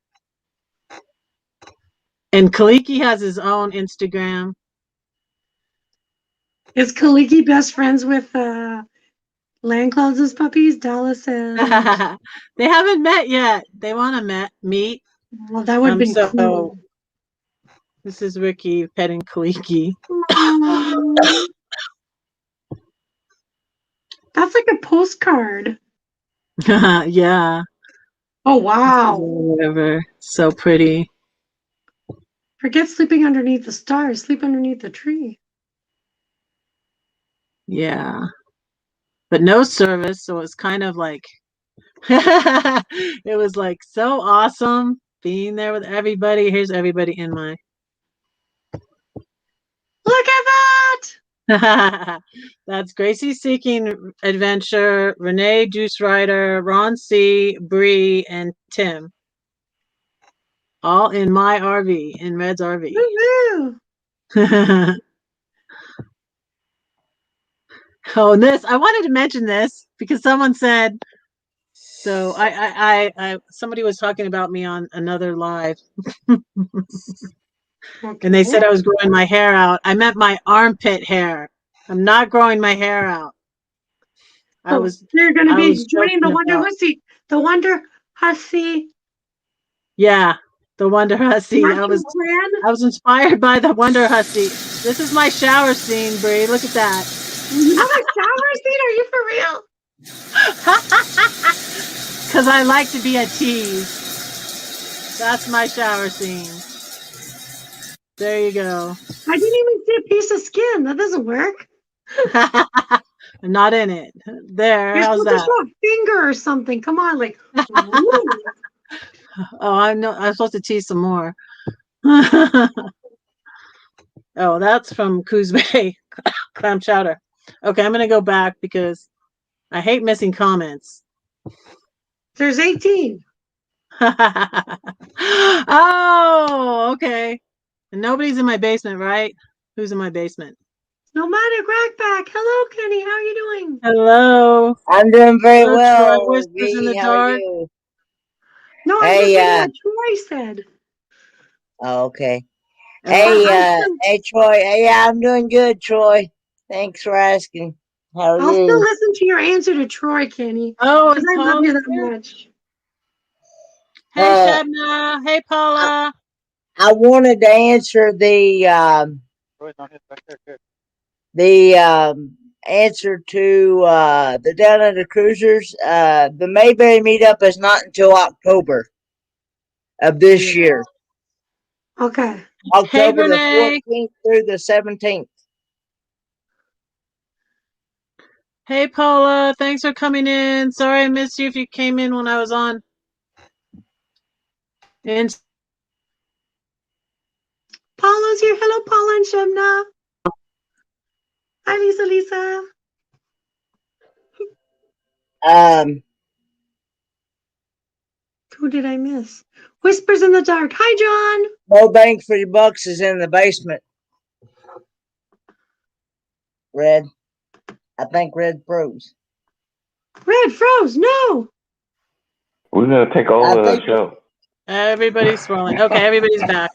S1: And Kaliki has his own Instagram.
S9: Is Kaliki best friends with Land Clouds' puppies? Dallas and...
S1: They haven't met yet. They want to meet.
S9: Well, that would be cool.
S1: This is Ricky petting Kaliki.
S9: That's like a postcard.
S1: Yeah.
S9: Oh, wow.
S1: Whatever. So pretty.
S9: Forget sleeping underneath the stars. Sleep underneath the tree.
S1: Yeah. But no service, so it's kind of like it was like so awesome being there with everybody. Here's everybody in my
S9: Look at that.
S1: That's Gracie Seeking Adventure, Renee Deuce Rider, Ron C, Bree, and Tim. All in my RV, in Red's RV. Oh, and this, I wanted to mention this because someone said, so somebody was talking about me on another live. And they said I was growing my hair out. I meant my armpit hair. I'm not growing my hair out.
S9: You're going to be joining the Wonder Hussy. The Wonder Hussy.
S1: Yeah, the Wonder Hussy. I was inspired by the Wonder Hussy. This is my shower scene, Bree. Look at that.
S9: You have a shower scene? Are you for real?
S1: Because I like to be a tease. That's my shower scene. There you go.
S9: I didn't even see a piece of skin. That doesn't work.
S1: I'm not in it. There.
S9: You're
S1: How's
S9: supposed to
S1: that?
S9: show a finger or something. Come on, like.
S1: Oh, I'm supposed to tease some more. Oh, that's from Coos Bay clam chowder. Okay, I'm gonna go back because I hate missing comments.
S9: There's 18.
S1: Oh, okay. And nobody's in my basement, right? Who's in my basement?
S9: Nomadic Ratpack. Hello, Kenny. How are you doing?
S1: Hello.
S7: I'm doing very
S1: Hello,
S7: well.
S1: Troy. Whispers in
S7: V,
S1: the
S7: how are
S1: dark.
S7: you?
S9: No, I'm just saying what Troy said.
S7: Oh, okay.
S1: Oh.
S7: Hey, Troy. Hey, I'm doing good, Troy. Thanks for asking. How are
S9: I'll still
S7: you?
S9: listen to your answer to Troy, Kenny.
S1: Oh,
S9: Because
S1: and
S9: I love you
S1: Paula's
S9: that
S1: here?
S9: much.
S1: Hey, Shabna. Hey, Paula.
S7: I wanted to answer the answer to the Down Under Cruisers. The Mayberry meetup is not until October of this year.
S9: Okay.
S7: October the
S1: Renee.
S7: 14th through the 17th.
S1: Hey, Paula. Thanks for coming in. Sorry I missed you if you came in when I was on. And
S9: Paula's here. Hello, Paula and Shemna. Hi, Lisa. Who did I miss? Whispers in the dark. Hi, John.
S7: MoBang FoYoBucks is in the basement. Red. I think Red froze.
S9: Red froze. No.
S3: We're gonna take over the show.
S1: everybody's swirling. Okay, everybody's back.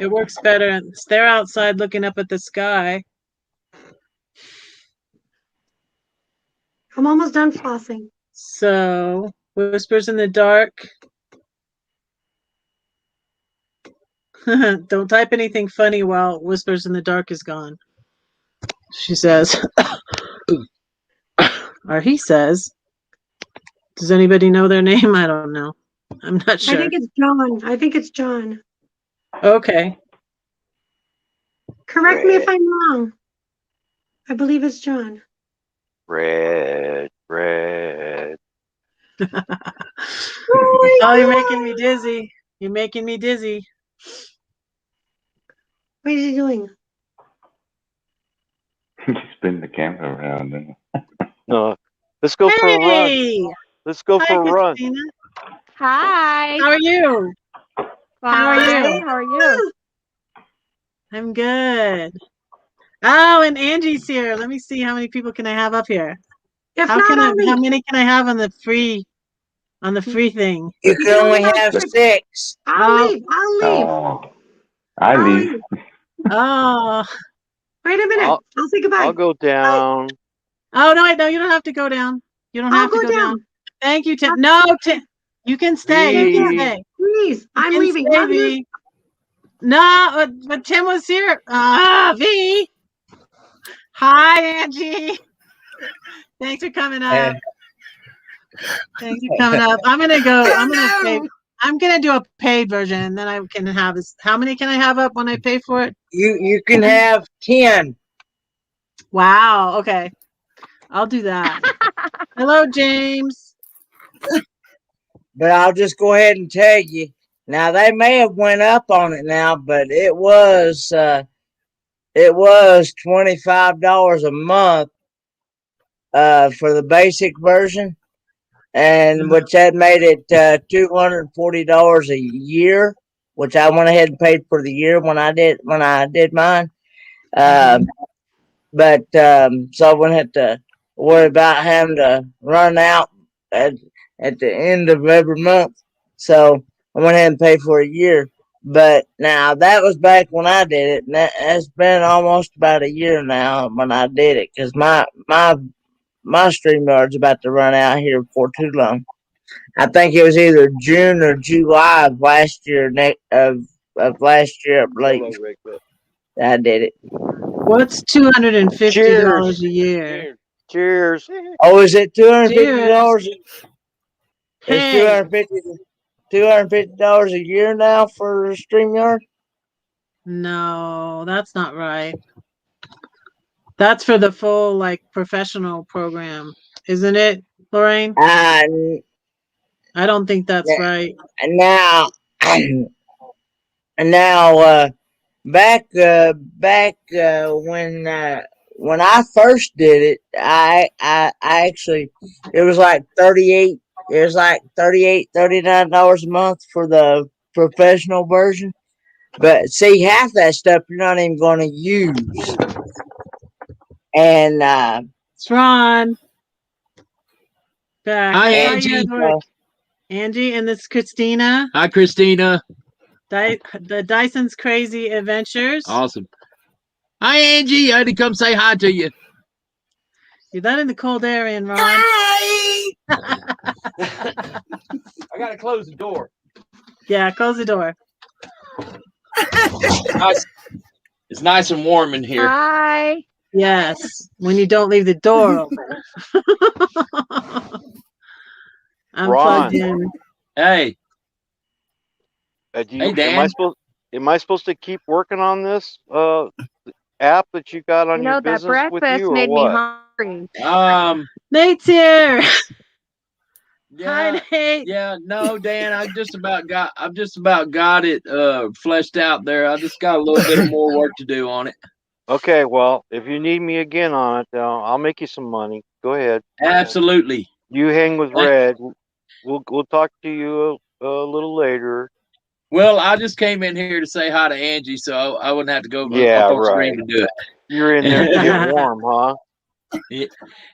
S1: It works better. They're outside looking up at the sky.
S9: I'm almost done flossing.
S1: So, whispers in the dark. Don't type anything funny while whispers in the dark is gone. She says. Or he says. Does anybody know their name? I don't know. I'm not sure.
S9: I think it's John.
S1: Okay.
S9: Correct me if I'm wrong. I believe it's John.
S4: Red.
S1: Oh, you're making me dizzy. You're making me dizzy.
S9: What is he doing?
S3: Spin the camera around.
S4: No. Let's go for a run. Let's go for a run.
S8: Hi.
S1: How are you? How are you?
S8: How are you?
S1: I'm good. Oh, and Angie's here. Let me see how many people can I have up here. How many can I have on the free thing?
S7: You can only have 6.
S9: I'll leave.
S3: I leave.
S1: Oh.
S9: Wait a minute. I'll say goodbye.
S4: I'll go down.
S1: Oh, no, you don't have to go down. You don't have to go down. Thank you, Tim. No, Tim. You can stay. You can stay.
S9: Please. I'm leaving.
S1: V. No, but Tim was here. V. Hi, Angie. Thanks for coming up. Thanks for coming up. I'm gonna do a paid version, and then I can have this. How many can I have up when I pay for it?
S7: You can have 10.
S1: Wow. Okay. I'll do that. Hello, James.
S7: But I'll just go ahead and tell you. Now they may have went up on it now, but it was $25 a month for the basic version, and which that made it $240 a year, which I went ahead and paid for the year when I did mine. But so I wouldn't have to worry about having to run out at the end of every month. So I went ahead and paid for a year. But now that was back when I did it, and that's been almost about a year now when I did it, because my StreamYard's about to run out here before too long. I think it was either June or July of last year. Of last year, I believe. I did it.
S1: What's $250 a year?
S4: Cheers.
S7: Oh, is it $250?
S1: Hey.
S7: It's $250 a year now for StreamYard?
S1: No, that's not right. That's for the full like professional program, isn't it, Lorraine? I don't think that's right.
S7: Now, back when I first did it, I actually, it was like $39 a month for the professional version. But see, half that stuff you're not even going to use. And
S1: it's Ron. Back.
S2: Hi, Angie.
S1: Angie, and this is Christina.
S2: Hi, Christina.
S1: The Dyson's Crazy Adventures.
S2: Awesome. Hi, Angie. I had to come say hi to you.
S1: You're that in the cold air, Ron.
S7: Hi.
S2: I gotta close the door.
S1: Yeah, close the door.
S2: It's nice and warm in here.
S8: Hi.
S1: Yes, when you don't leave the door open. I'm plugged in.
S2: Hey.
S4: Hey, Dan. Am I supposed to keep working on this app that you got on your business
S8: that
S4: with
S8: breakfast
S4: you, or
S8: made
S4: what?
S8: me hungry.
S1: Nate's here.
S2: Yeah,
S1: hi, Nate.
S2: Yeah, no, Dan, I've just about got it fleshed out there. I just got a little bit more work to do on it.
S4: Okay, well, if you need me again on it, I'll make you some money. Go ahead.
S2: Absolutely.
S4: You hang with Red. We'll talk to you a little later.
S2: Well, I just came in here to say hi to Angie, so I wouldn't have to go
S4: Yeah,
S2: up on
S4: right.
S2: screen to do it.
S4: You're in there to get warm, huh?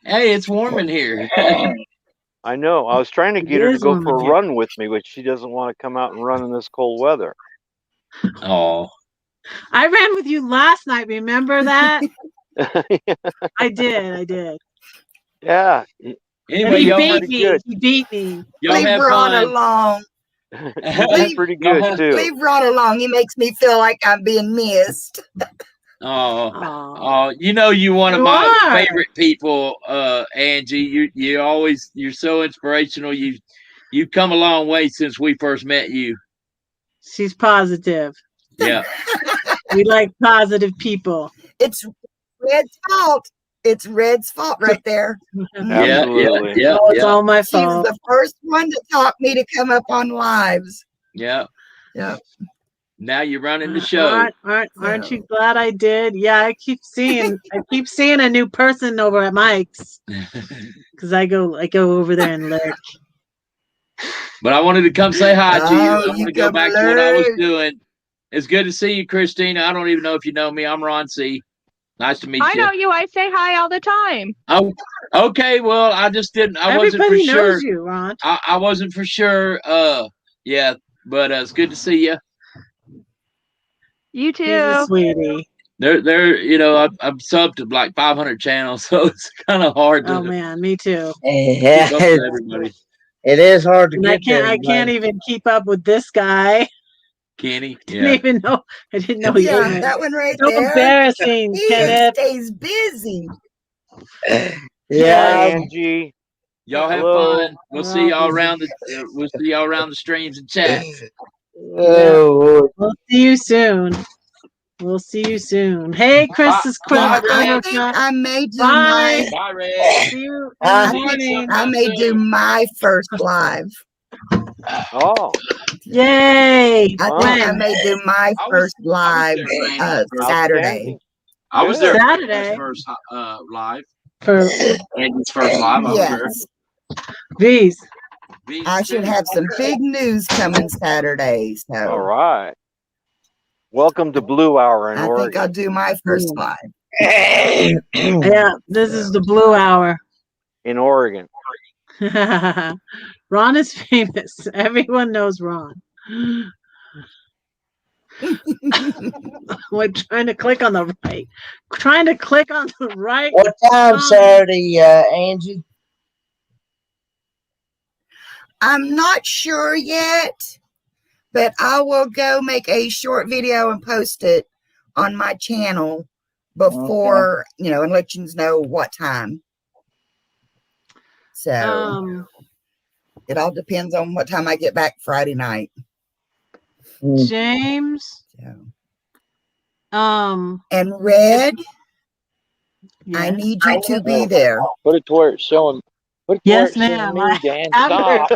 S2: Hey, it's warm in here.
S4: I know. I was trying to get her to go for a run with me, but she doesn't want to come out and run in this cold weather.
S2: Oh.
S1: I ran with you last night. Remember that? I did.
S4: Yeah.
S2: Anyway,
S1: he beat me. He beat me.
S10: Leave Ron alone.
S4: Pretty good too.
S10: Leave Ron alone. He makes me feel like I'm being missed.
S2: Oh, you one of my favorite people, Angie. You're so inspirational. You've come a long way since we first met you.
S1: She's positive.
S2: Yeah.
S1: We like positive people.
S10: It's Red's fault. It's Red's fault right there.
S4: Absolutely.
S2: Yeah.
S1: It's all my
S10: She was
S1: fault.
S10: the first one to taught me to come up on lives.
S2: Yeah.
S10: Yeah.
S2: Now you're running the show.
S1: Aren't you glad I did? Yeah, I keep seeing a new person over at Mike's because I go over there and lurk.
S2: But I wanted to come say hi to you. I want to go
S10: come
S2: back to what I was doing. It's good to see you, Christina. I don't even know if you know me. I'm Ron C. Nice to meet you.
S8: I know you. I say hi all the time.
S2: Oh, okay. Well, I just didn't. I wasn't for sure.
S1: Everybody knows you, Ron.
S2: I wasn't for sure. Yeah, but it's good to see you.
S8: You too.
S1: He's a sweetie.
S2: I'm subbed to like 500 channels, so it's kind of hard to.
S1: Oh man, me too.
S7: Yeah,
S2: keep up with everybody.
S7: It is hard to
S1: And
S7: get
S1: I can't even keep up with this guy.
S2: Kenny,
S1: I didn't know he
S10: Yeah, that one right
S1: so
S10: there.
S1: embarrassing,
S10: He
S1: Kenneth.
S10: stays busy.
S7: Yeah,
S4: Angie.
S2: Y'all have fun. We'll see y'all around the streams and chat.
S7: Oh,
S1: We'll see you soon. Hey, Chris is quick.
S10: I think I may do
S1: Bye.
S2: Bye, Red.
S1: See you in the morning.
S10: I may do my first live.
S4: Oh.
S1: Yay.
S10: I think I may do my first live Saturday.
S2: I was there
S1: Saturday.
S2: first live.
S1: For
S2: Andy's first live. I was there.
S1: Bees.
S10: I should have some big news coming Saturday. So.
S4: All right. Welcome to Blue Hour in Oregon.
S10: I think I'll do my first live.
S1: Yeah, this is the Blue Hour.
S4: In Oregon.
S1: Ron is famous. Everyone knows Ron. We're trying to click on the right.
S7: What time Saturday, Angie?
S10: I'm not sure yet, but I will go make a short video and post it on my channel before, and let you know what time. So it all depends on what time I get back Friday night.
S1: James.
S10: And Red, I need you to be there.
S4: Put it to where it's showing. Put it to where
S1: Yes,
S4: it's seeing
S1: ma'am.
S4: me, Dan.
S1: I have
S4: Stop.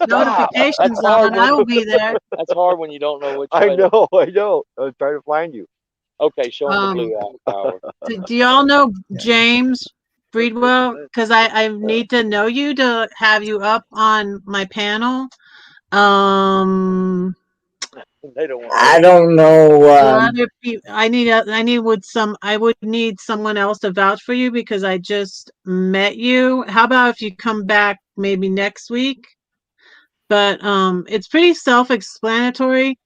S1: notifications
S4: That's hard.
S1: on. I will be there.
S4: That's hard when you don't know which way. I know. I was trying to find you. Okay, show him the blue hour.
S1: Do y'all know James Breedwell? Because I need to know you to have you up on my panel.
S4: They don't want
S7: I don't know.
S1: I would need someone else to vouch for you because I just met you. How about if you come back maybe next week? But it's pretty self-explanatory.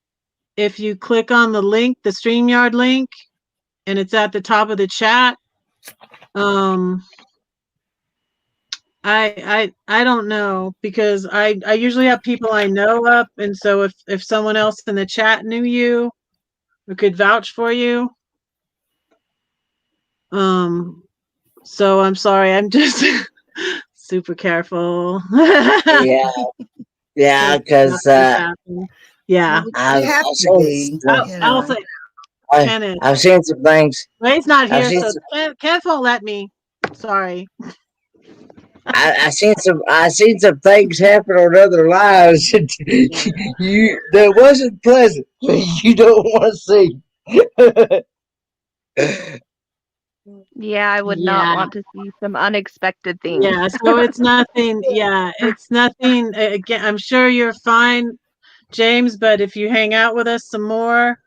S1: If you click on the link, the StreamYard link, and it's at the top of the chat. I don't know because I usually have people I know up, and so if someone else in the chat knew you or could vouch for you, so I'm sorry, I'm just super careful.
S7: Yeah, because
S1: yeah,
S7: I'll
S1: say Kenneth.
S7: I've seen some things.
S1: Ray's not here, so Kenneth won't let me. Sorry.
S7: I seen some things happen on other lives that wasn't pleasant. You don't want to see.
S8: Yeah, I would not want to see some unexpected things.
S1: Yeah, so it's nothing. Yeah, it's nothing. Again, I'm sure you're fine, James. But if you hang out with us some more,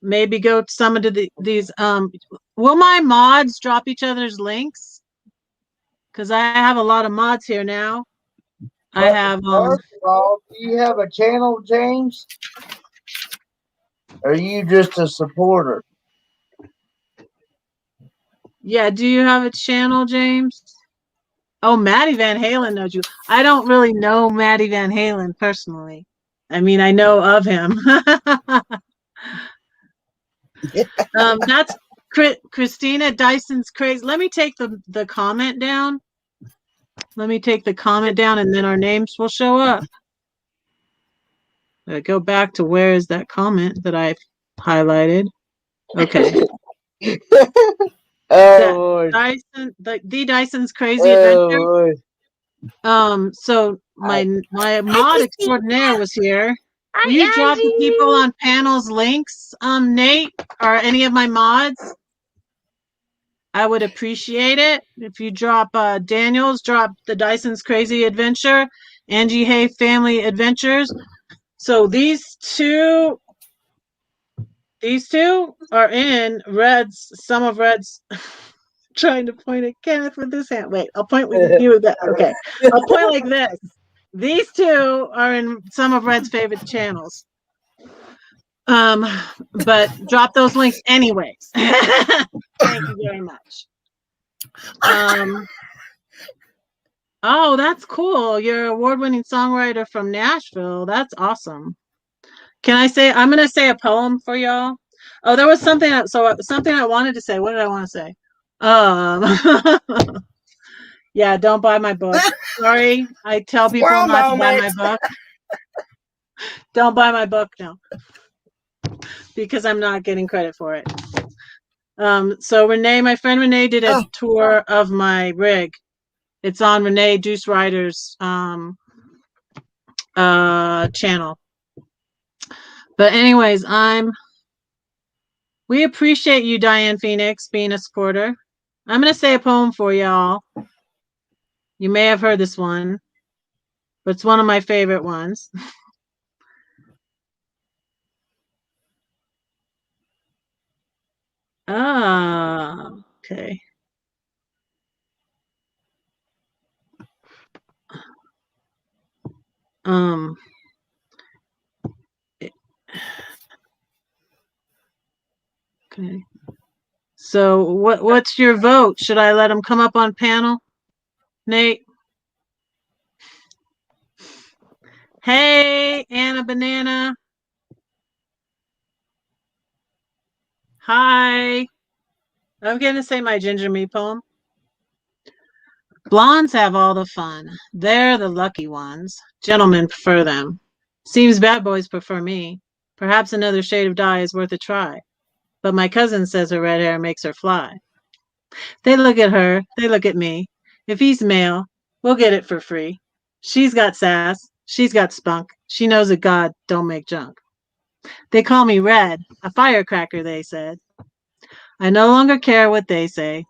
S1: maybe go to some of these. Will my mods drop each other's links? Because I have a lot of mods here now. I have.
S7: First of all, do you have a channel, James? Or are you just a supporter?
S1: Yeah, do you have a channel, James? Oh, Maddie Van Halen knows you. I don't really know Maddie Van Halen personally. I mean, I know of him. That's Christina Dyson's crazy. Let me take the comment down. Let me take the comment down, and then our names will show up. Go back to where is that comment that I've highlighted? Okay. Dyson, the Dyson's crazy adventure. So my mod extraordinaire was here. Will you drop the people on panels links, Nate, or any of my mods? I would appreciate it if you drop Daniel's, drop the Dyson's Crazy Adventure, Angie Hay Family Adventures. So these two are in Red's. Some of Red's. Trying to point at Kenneth with this hand. Wait, I'll point with you with that. Okay, I'll point like this. These two are in some of Red's favorite channels. But drop those links anyways. Thank you very much. Oh, that's cool. You're an award-winning songwriter from Nashville. That's awesome. Can I say? I'm gonna say a poem for y'all. Oh, there was something. Something I wanted to say. What did I want to say? Yeah, don't buy my book. Sorry, I tell people not to buy my book. Don't buy my book now, because I'm not getting credit for it. So Renee, my friend Renee did a tour of my rig. It's on Renee Juice Rider's channel. But anyways, we appreciate you, Diane Phoenix, being a supporter. I'm gonna say a poem for y'all. You may have heard this one, but it's one of my favorite ones. Okay. Okay. So what's your vote? Should I let him come up on panel? Nate? Hey, Anna Banana. Hi. I'm going to say my Ginger Me poem. Blondes have all the fun. They're the lucky ones. Gentlemen prefer them. Seems bad boys prefer me. Perhaps another shade of dye is worth a try. but my cousin says her red hair makes her fly. They look at her, they look at me. If he's male, we'll get it for free. She's got sass, she's got spunk, she knows that God don't make junk. They call me Red, a firecracker, they said. I no longer care what they say.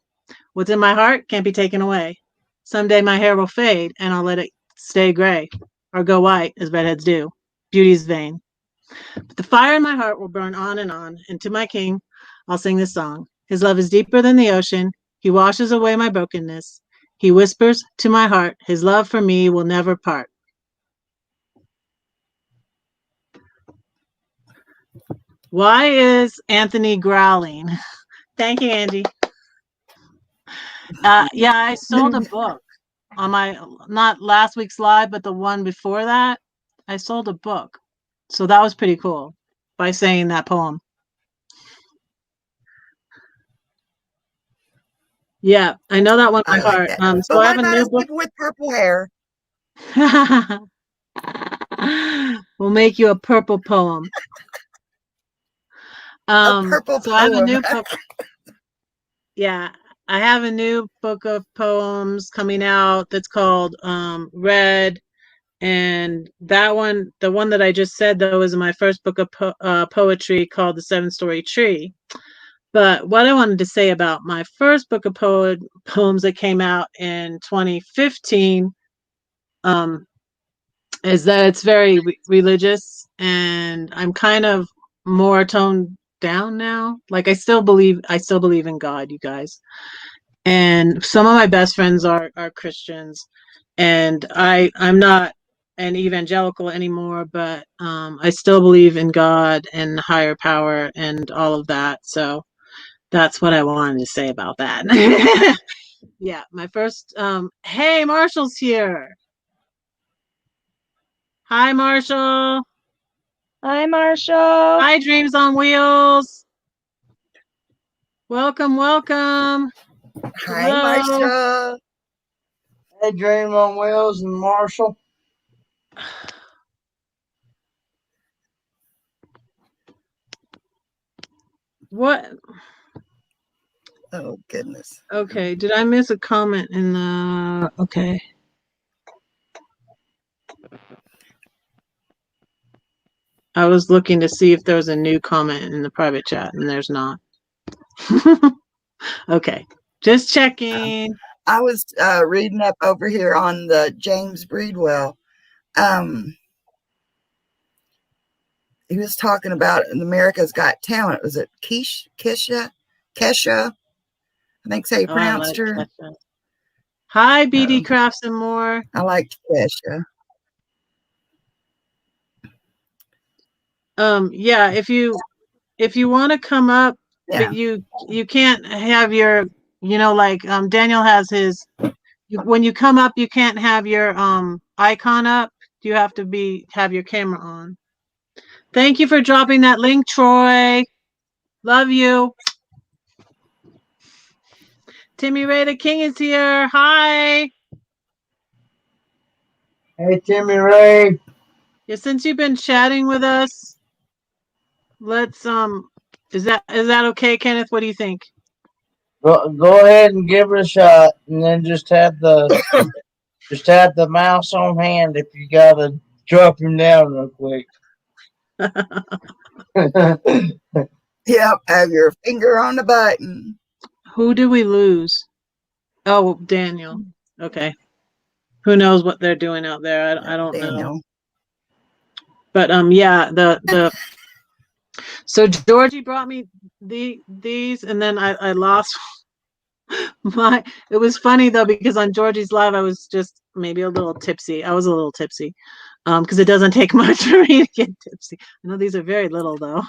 S1: What's in my heart can't be taken away. Someday my hair will fade, and I'll let it stay gray, or go white, as redheads do. Beauty's vain. But the fire in my heart will burn on, and to my king I'll sing this song. His love is deeper than the ocean. He washes away my brokenness. He whispers to my heart, his love for me will never part. Why is Anthony growling? Thank you, Angie. Yeah, I sold a book on my, not last week's live, but the one before that. I sold a book. So that was pretty cool by saying that poem. Yeah, I know that one by heart.
S10: That.
S1: So I have a new book
S10: with purple hair.
S1: We'll make you a purple poem.
S10: A purple
S1: so
S10: poem.
S1: I have a new book. Yeah, I have a new book of poems coming out that's called Red. And that one, the one that I just said, though, is my first book of poetry called The 7-Story Tree. But what I wanted to say about my first book of poems that came out in 2015 is that it's very religious, and I'm kind of more toned down now. Like I still believe in God, you guys. And some of my best friends are Christians, and I'm not an evangelical anymore, but I still believe in God and higher power and all of that. So that's what I wanted to say about that. Yeah, my first hey, Marshall's here. Hi, Marshall.
S8: Hi, Marshall.
S1: Hi, Dreams on Wheels. Welcome.
S10: Hi,
S1: Hello.
S10: Marshall.
S7: Hey, Dream on Wheels and Marshall.
S1: What?
S10: Oh, goodness.
S1: Okay, did I miss a comment in the... Okay. I was looking to see if there was a new comment in the private chat, and there's not. Okay, just checking.
S10: I was reading up over here on the James Breedwell. He was talking about America's Got Talent. Was it Kesha? I think so you pronounced her.
S1: Kesha. Hi, BD Crafts and More.
S10: I liked Kesha.
S1: Yeah, if you want to come up,
S10: yeah.
S1: but you can't have your, like Daniel has his. When you come up, you can't have your icon up. You have to have your camera on. Thank you for dropping that link, Troy. Love you. Timmy Ray the King is here. Hi.
S7: Hey, Timmy Ray.
S1: Yeah, since you've been chatting with us, let's is that okay, Kenneth? What do you think?
S7: Go ahead and give it a shot, and then just have the mouse on hand if you gotta drop him down real quick.
S10: Yep, have your finger on the button.
S1: Who did we lose? Oh, Daniel. Okay. Who knows what they're doing out there? I don't know. But yeah, so Georgie brought me these, and then I lost it was funny though, because on Georgie's live I was just maybe a little tipsy. I was a little tipsy. Because it doesn't take much for me to get tipsy. I know these are very little though.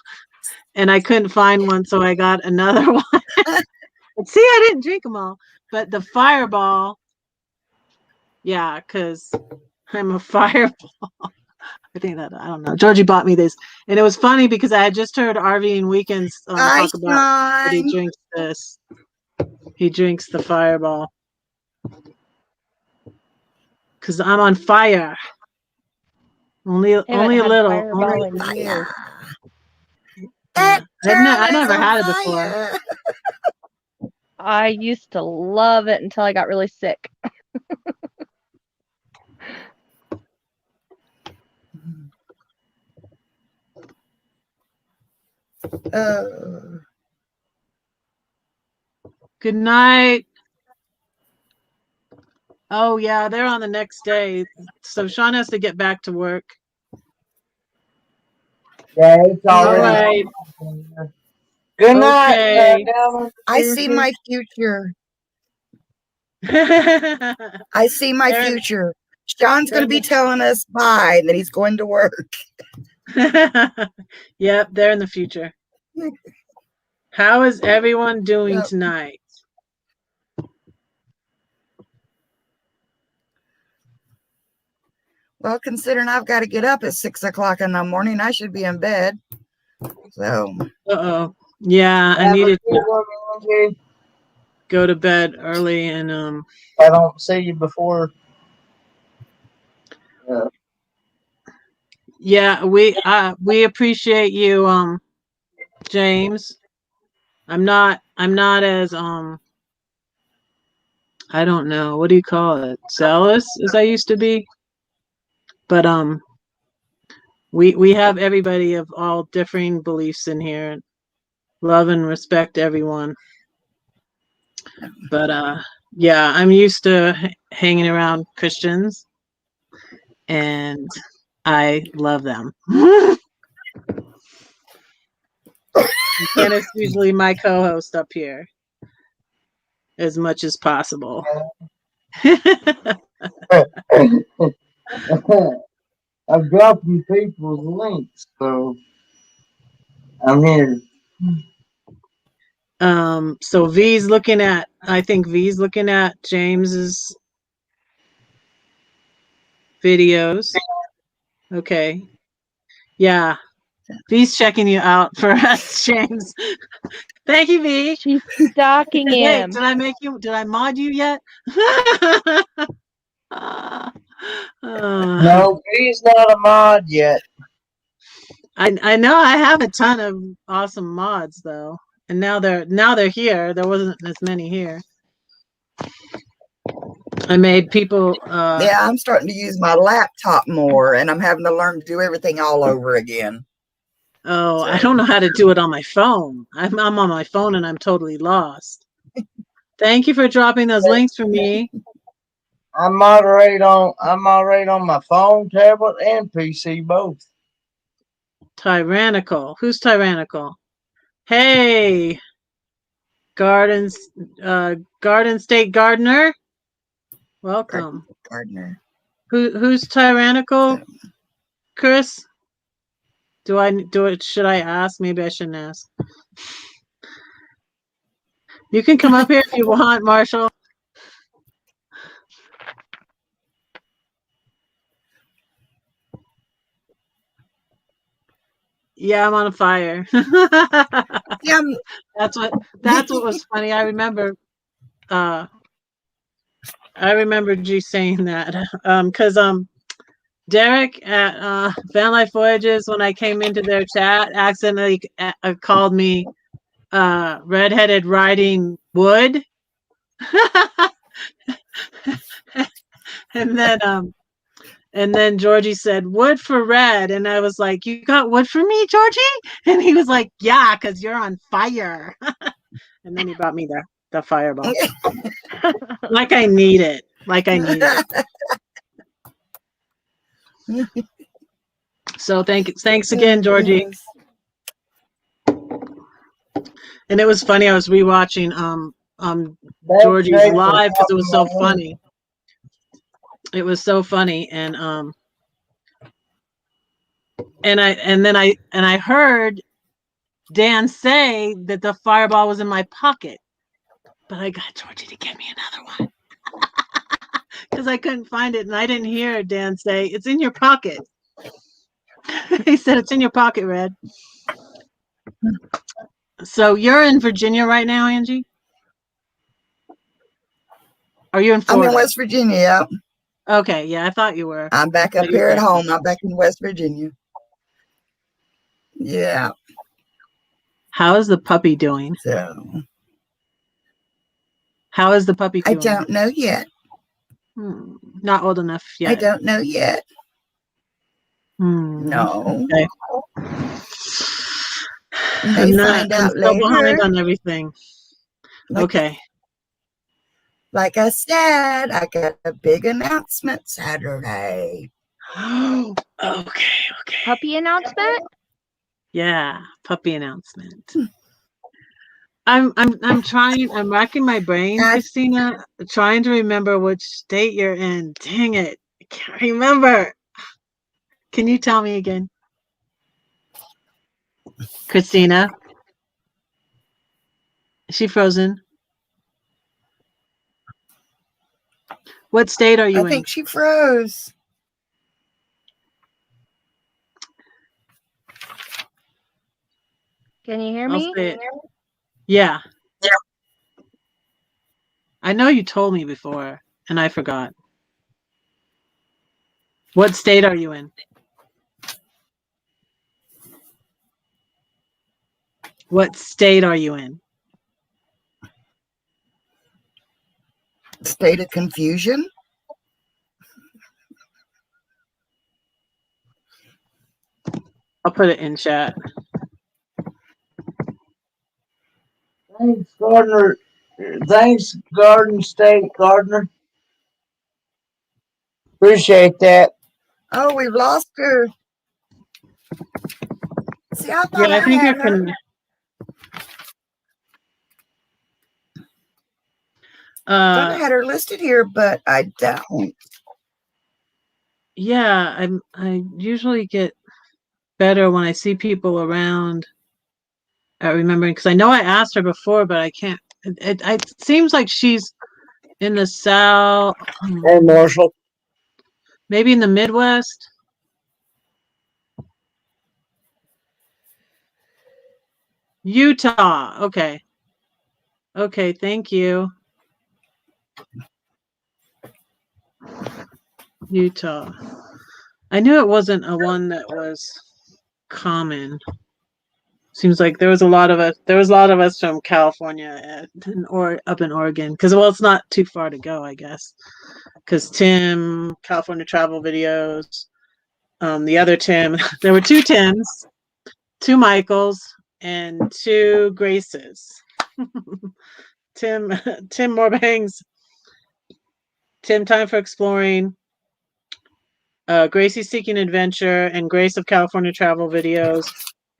S1: And I couldn't find one, so I got another one. But see, I didn't drink them all. But the Fireball, yeah, because I'm a fireball. I think that, I don't know. Georgie bought me this. And it was funny because I had just heard RV and Weekends talk about that he drinks this. He drinks the Fireball. Because I'm on fire. Only a little.
S8: Fireball in years.
S1: Yeah.
S10: Trail
S1: I
S10: is
S1: never
S10: on
S1: had it before.
S10: fire.
S8: I used to love it until I got really sick.
S1: Good night. Oh yeah, they're on the next day. So Sean has to get back to work.
S7: Yeah, it's
S1: All
S7: already.
S1: right.
S7: Good night.
S1: Okay.
S10: I see my future. I see my future. Sean's going to be telling us bye, that he's going to work.
S1: Yep, they're in the future. How is everyone doing tonight?
S10: Well, considering I've got to get up at 6 o'clock in the morning, I should be in bed. So.
S1: Uh-oh. Yeah, I needed to go to bed early and
S7: I don't see you before.
S1: Yeah, we appreciate you, James. I'm not as I don't know, what do you call it? Zealous as I used to be. But we have everybody of all differing beliefs in here. Love and respect everyone. But yeah, I'm used to hanging around Christians and I love them. Kenneth's usually my co-host up here as much as possible.
S7: I've dropped you people's links, so I'm here.
S1: So V's looking at, I think V's looking at James's videos. Okay. Yeah. V's checking you out for us, James. Thank you, V.
S8: She's stalking him.
S1: Wait, did I mod you yet?
S7: No, he's not a mod yet.
S1: I know I have a ton of awesome mods though. And now they're here. There wasn't as many here. I made people
S10: yeah, I'm starting to use my laptop more and I'm having to learn to do everything all over again.
S1: Oh, so. I don't know how to do it on my phone. I'm on my phone and I'm totally lost. Thank you for dropping those links for me.
S7: I'm moderate on my phone, tablet, and PC both.
S1: Tyrannical. Who's tyrannical? Hey, Garden State Gardener. Welcome.
S10: Gardener.
S1: Who's tyrannical? Chris? Do I do it? Should I ask? Maybe I shouldn't ask. You can come up here if you want, Marshall. Yeah, I'm on a fire.
S10: Yeah,
S1: that's what was funny. I remember G saying that. Because Derek at Van Life Voyages, when I came into their chat, accidentally called me redheaded riding wood. And then Georgie said, wood for red. And I was like, you got wood for me, Georgie? And he was like, yeah, because you're on fire. And then he brought me the fireball. Like I need it. So thanks again, Georgie. And it was funny. I was rewatching Georgie's live because it was so funny. It was so funny, and I heard Dan say that the fireball was in my pocket, but I got Georgie to get me another one because I couldn't find it, and I didn't hear Dan say it's in your pocket. He said it's in your pocket, Red. So you're in Virginia right now, Angie? Are you in Florida?
S10: I'm in West Virginia, yeah.
S1: Okay, yeah, I thought you were.
S10: I'm back up here at home. I'm back in West Virginia. Yeah.
S1: How is the puppy doing?
S10: So
S1: How is the puppy
S10: I
S1: doing?
S10: don't know yet.
S1: Not old enough yet.
S10: I don't know yet. No.
S1: Okay.
S10: May find out
S1: still behind
S10: later.
S1: on everything. Okay.
S10: Like I said, I got a big announcement Saturday.
S1: Okay.
S8: Puppy announcement?
S1: Yeah, puppy announcement. I'm racking my brain, Christina, trying to remember which state you're in. Dang it. I can't remember. Can you tell me again? Christina? Is she frozen? What state are you in?
S10: I think she froze.
S8: Can you hear
S1: I'll
S8: me?
S1: say it. Yeah. I know you told me before, and I forgot. What state are you in? What state are you in?
S10: State of confusion.
S1: I'll put it in chat.
S7: Thanks, Gardner. Thanks, Garden State Gardner. Appreciate that.
S10: Oh, we've lost her. See, I thought
S1: Yeah, I think
S10: had
S1: I can.
S10: Thought I had her listed here, but I don't.
S1: Yeah, I usually get better when I see people around at remembering, because I know I asked her before, but I can't. It seems like she's in the South.
S7: Hey, Marshall.
S1: Maybe in the Midwest. Utah. Okay. Okay, thank you. Utah. I knew it wasn't a one that was common. Seems like there was a lot of us. There was a lot of us from California or up in Oregon, because it's not too far to go, I guess. Because Tim, California travel videos, the other Tim. There were two Tims, two Michaels, and two Graces. Tim Morbangs, Tim Time for Exploring, Gracie Seeking Adventure, and Grace of California Travel Videos,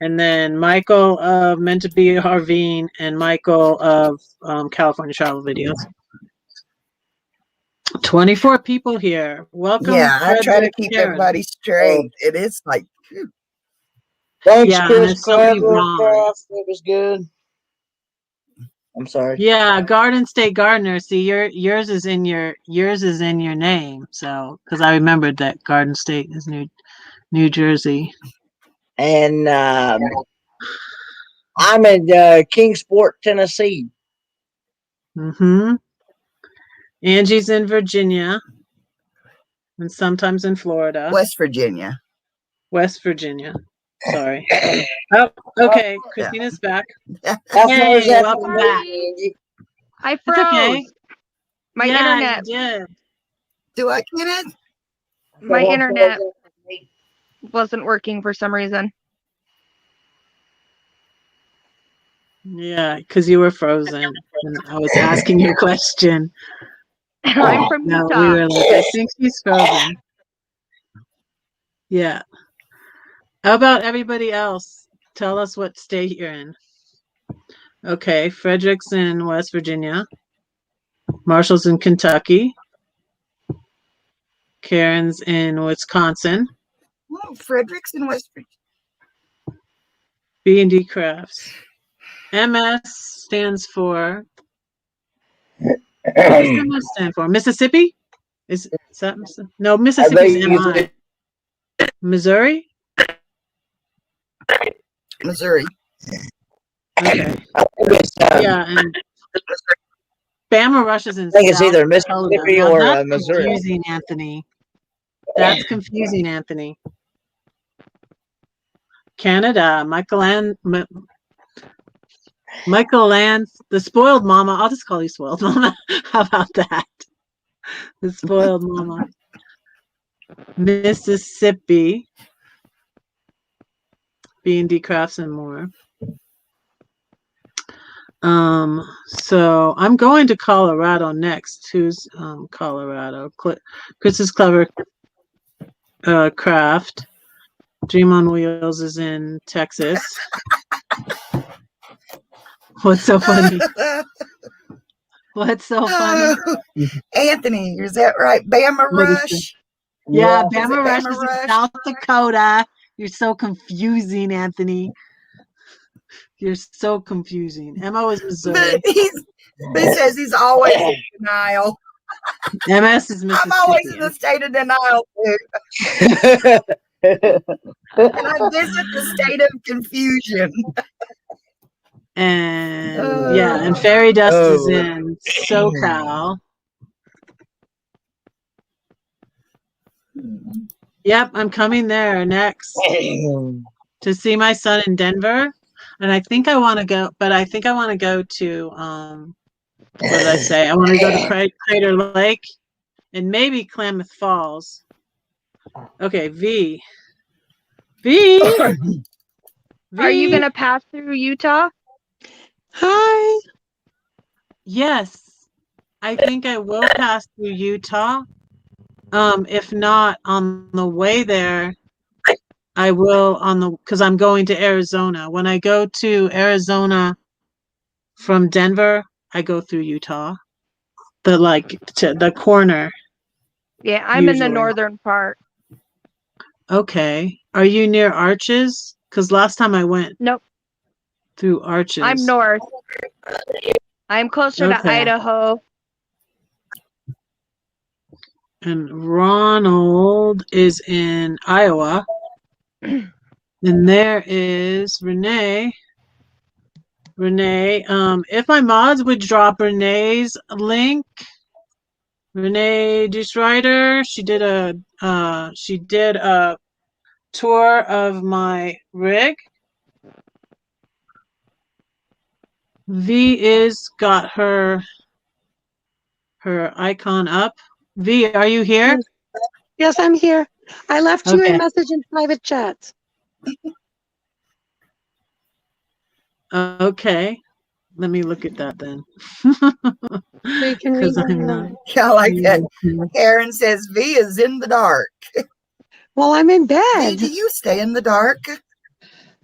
S1: and then Michael of Meant to Be RVing, and Michael of California Travel Videos. 24 people here. Welcome.
S10: Yeah, I try to keep
S1: Karen.
S10: everybody straight. It is like, phew.
S7: Thanks,
S1: Yeah,
S7: Chris.
S1: there's so many wrong.
S7: It was good. I'm sorry.
S1: Yeah, Garden State Gardener. See, yours is in your name. So, because I remembered that Garden State is New Jersey.
S7: And I'm in Kingsport, Tennessee.
S1: Angie's in Virginia, and sometimes in Florida.
S10: West Virginia.
S1: West Virginia. Sorry. Oh, okay. Christina's back.
S7: Hey,
S1: welcome back.
S8: I froze.
S1: It's okay.
S8: My
S1: Yeah,
S8: internet.
S1: you did.
S10: Do I, Kenneth?
S8: My internet wasn't working for some reason.
S1: Yeah, because you were frozen. And I was asking you a question.
S8: I'm from Utah.
S1: We were like, I think she's frozen. Yeah. How about everybody else? Tell us what state you're in. Okay, Frederick's in West Virginia. Marshall's in Kentucky. Karen's in Wisconsin.
S10: Oh, Frederick's in West Virginia.
S1: B&D Crafts. MS stands for. What does MS stand for? Mississippi? Is that Mississippi? No, Mississippi's MI. Missouri?
S10: Missouri.
S1: Okay. Yeah, and BamaRush is in
S7: I think it's
S1: South
S7: either
S1: Dakota.
S7: Mississippi
S1: Now,
S7: or
S1: that's
S7: Missouri.
S1: confusing, Anthony. That's confusing, Anthony. Canada. Michael Lance, the spoiled mama. I'll just call you spoiled mama. How about that? The spoiled mama. Mississippi. B&D Crafts and more. So I'm going to Colorado next. Who's Colorado? Chris's Clever Craft. Dream on Wheels is in Texas. What's so funny? What's so funny?
S10: Anthony, is that right? BamaRush?
S1: Yeah, BamaRush is in South Dakota. You're so confusing, Anthony. You're so confusing. Mo is Missouri.
S10: But he says he's always in denial.
S1: MS is Mississippi.
S10: I'm always in the state of denial, too. And I visit the state of confusion.
S1: And yeah, and Fairy Dust is in SoCal. Yep, I'm coming there next to see my son in Denver. And I think I want to go, but I think I want to go to, what did I say? I want to go to Crater Lake and maybe Klamath Falls. Okay, V.
S8: Are you going to pass through Utah?
S9: Hi.
S1: Yes, I think I will pass through Utah. If not on the way there, I will because I'm going to Arizona. When I go to Arizona from Denver, I go through Utah. To the corner.
S8: Yeah, I'm in the northern part.
S1: Okay. Are you near Arches? Because last time I went.
S8: Nope.
S1: Through Arches.
S8: I'm north. I'm closer to Idaho.
S1: And Ronald is in Iowa. And there is Renee. If my mods would drop Renee's link. Renee Deuce-Rider, she did a tour of my rig. V is got her icon up. V, are you here?
S9: Yes, I'm here. I left you a message in private chat.
S1: Okay. Let me look at that then.
S9: We can read them.
S10: Yeah, I like that. Karen says V is in the dark.
S9: Well, I'm in bed.
S10: V, do you stay in the dark?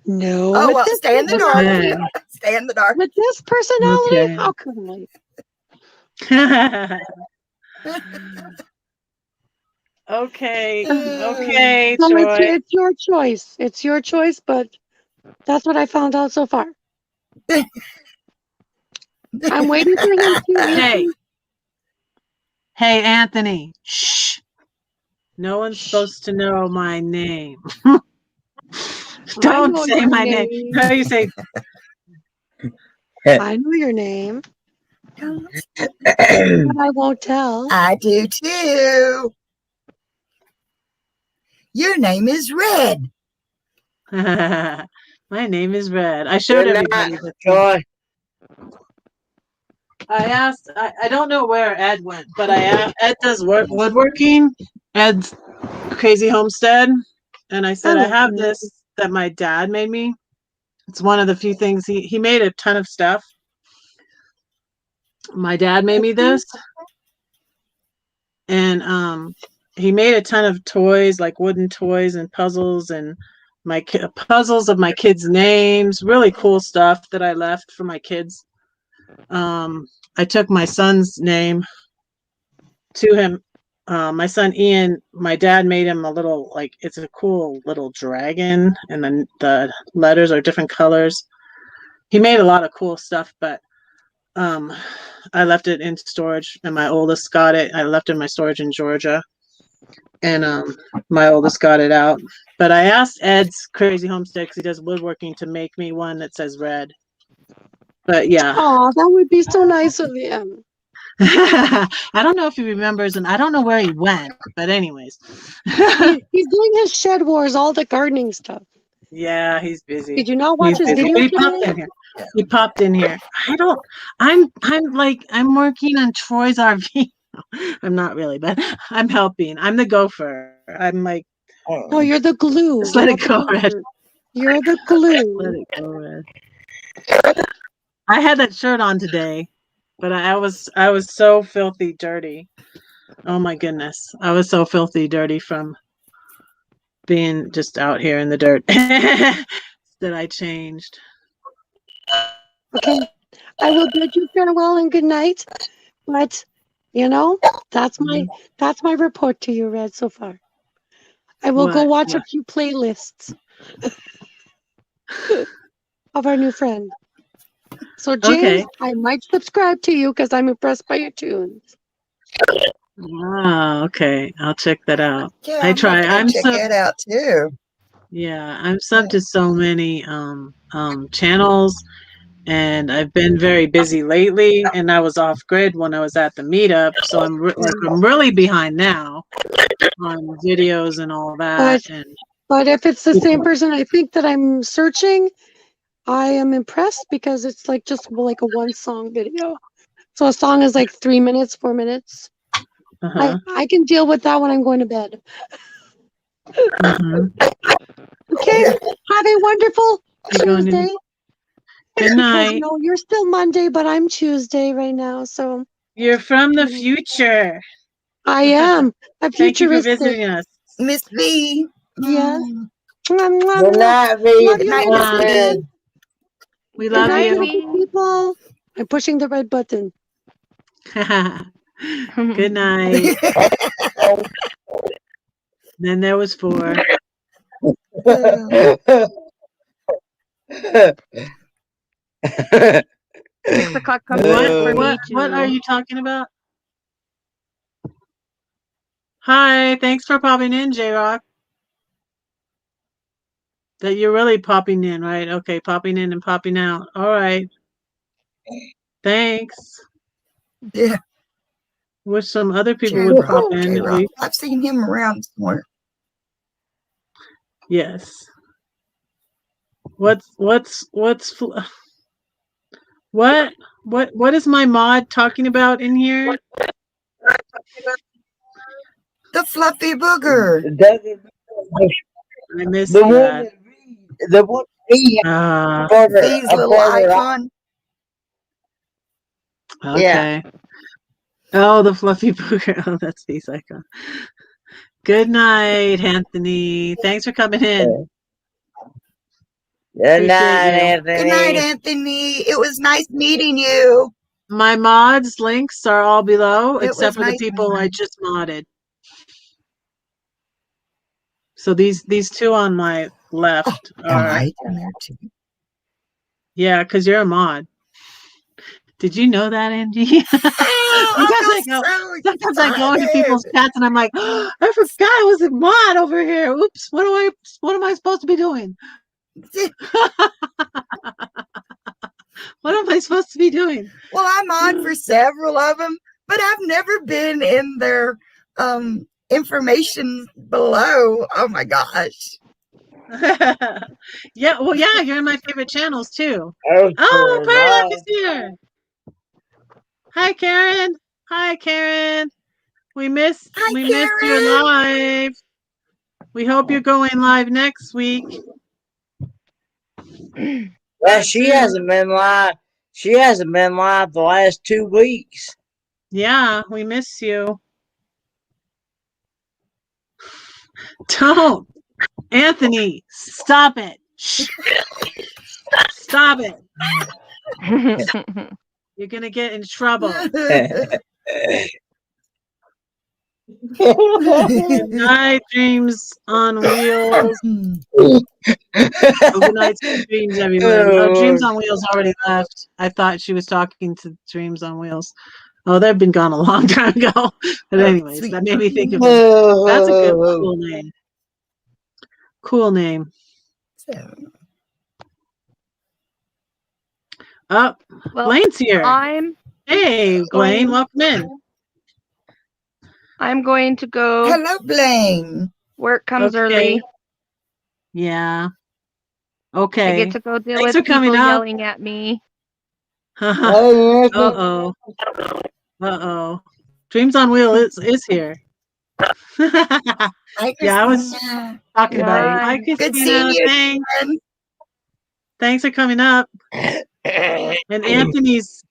S9: No.
S10: Oh, well, stay in the dark. Stay in the dark.
S9: With this personality, how could I?
S1: Okay,
S9: So
S1: Troy.
S9: it's your choice. It's your choice, but that's what I found out so far. I'm waiting for him to.
S1: Hey, Anthony. Shh. No one's supposed to know my name. Don't say my name. No, you say.
S9: I know your name. But I won't tell.
S10: I do too. Your name is Red.
S1: My name is Red. I showed everybody.
S7: Joy.
S1: I asked, I don't know where Ed went, but I asked, Ed does woodworking, Ed's Crazy Homestead. And I said, I have this that my dad made me. It's one of the few things he made a ton of stuff. My dad made me this. And he made a ton of toys, like wooden toys and puzzles and puzzles of my kids' names, really cool stuff that I left for my kids. I took my son's name to him. My son Ian, my dad made him a little, it's a cool little dragon, and then the letters are different colors. He made a lot of cool stuff, but I left it in storage, and my oldest got it. I left it in my storage in Georgia, and my oldest got it out. But I asked Ed's Crazy Homestead, because he does woodworking, to make me one that says Red. But yeah.
S9: Oh, that would be so nice of him.
S1: I don't know if he remembers, and I don't know where he went, but anyways.
S9: He's doing his Shed Wars, all the gardening stuff.
S1: Yeah, he's busy.
S9: Did you not watch
S1: He's
S9: his
S1: busy.
S9: video
S1: But he popped
S9: today?
S1: in here. He popped in here. I'm working on Troy's RV. I'm not really, but I'm helping. I'm the gopher. I'm like,
S9: No, you're the glue.
S1: just let
S9: You're
S1: it
S9: not
S1: go,
S9: the
S1: Red.
S9: gopher. You're the
S1: Let
S9: glue.
S1: it go, Red. I had that shirt on today, but I was so filthy dirty. Oh my goodness. I was so filthy dirty from being just out here in the dirt that I changed.
S9: Okay. I will bid you farewell and good night. But that's my report to you, Red, so far. I will go watch a few playlists of our new friend. So James, I might subscribe to you because I'm impressed by your tunes.
S1: Oh, okay. I'll check that out.
S10: Yeah,
S1: I try. I'm
S10: check it out too.
S1: Yeah, I'm subbed to so many channels, and I've been very busy lately, and I was off grid when I was at the meetup, so I'm really behind now on videos and all that.
S9: But if it's the same person I think that I'm searching, I am impressed because it's like just like a one song video. So a song is like 3 minutes, 4 minutes. I can deal with that when I'm going to bed. Okay. Have a wonderful Tuesday.
S1: Good night.
S9: No, you're still Monday, but I'm Tuesday right now. So
S1: you're from the future.
S9: I am. A
S1: Thank you for
S9: futuristic.
S1: visiting us,
S10: Miss V.
S9: Yes.
S7: Good night, V.
S9: Love you, Miss V.
S1: We love you.
S9: People. I'm pushing the red button.
S1: Good night. Then there was 4. What are you talking about? Hi, thanks for popping in, J-Rock. That you're really popping in, right? Okay, popping in and popping out. All right. Thanks.
S10: Yeah.
S1: Wish some other people would pop in.
S10: J-Rock. I've seen him around somewhere.
S1: Yes. What is my mod talking about in here?
S10: The fluffy booger.
S1: I missed that.
S7: The one he
S10: V's little icon.
S1: Okay. Yeah. Oh, the fluffy booger. Oh, that's V's icon. Good night, Anthony. Thanks for coming in.
S7: Good night, Anthony.
S10: Good night, Anthony. It was nice meeting you.
S1: My mods links are all below, except for
S10: nice
S1: the people I just modded. So these 2 on my left are. Yeah, because you're a mod. Did you know that, Angie? Sometimes I go into people's chats and I'm like, oh, I forgot I was a mod over here. Oops, what am I supposed to be doing? What am I supposed to be doing?
S10: Well, I'm on for several of them, but I've never been in their information below. Oh my gosh.
S1: Yeah, well, yeah, you're in my favorite channels too. Oh, Prairie Life is here. Hi, Karen. Hi, Karen. We missed your live. We hope you're going live next week.
S7: Well, she hasn't been live. She hasn't been live the last 2 weeks.
S1: Yeah, we miss you. Don't, Anthony, stop it. Stop it. You're gonna get in trouble. Good night, Dreams on Wheels. Good night, Dreams, everyone. Oh, Dreams on Wheels already left. I thought she was talking to Dreams on Wheels. Oh, they've been gone a long time ago. But anyways, that made me think of it. That's a good, cool name. Cool name. Oh, Blaine's here. Hey, Blaine, welcome in.
S8: I'm going to go.
S10: Hello, Blaine.
S8: Work comes early.
S1: Yeah. Okay.
S8: I get to go deal
S1: Thanks
S8: with
S1: for coming
S8: people
S1: up.
S8: yelling at me.
S1: Uh-oh. Uh-oh. Dreams on Wheel is here.
S10: Hi,
S1: Yeah, I was
S10: Christina.
S1: talking about it. Hi,
S8: Hi.
S10: Good
S1: Christina.
S10: seeing you.
S1: Thanks.
S10: again.
S1: Thanks for coming up. And Anthony's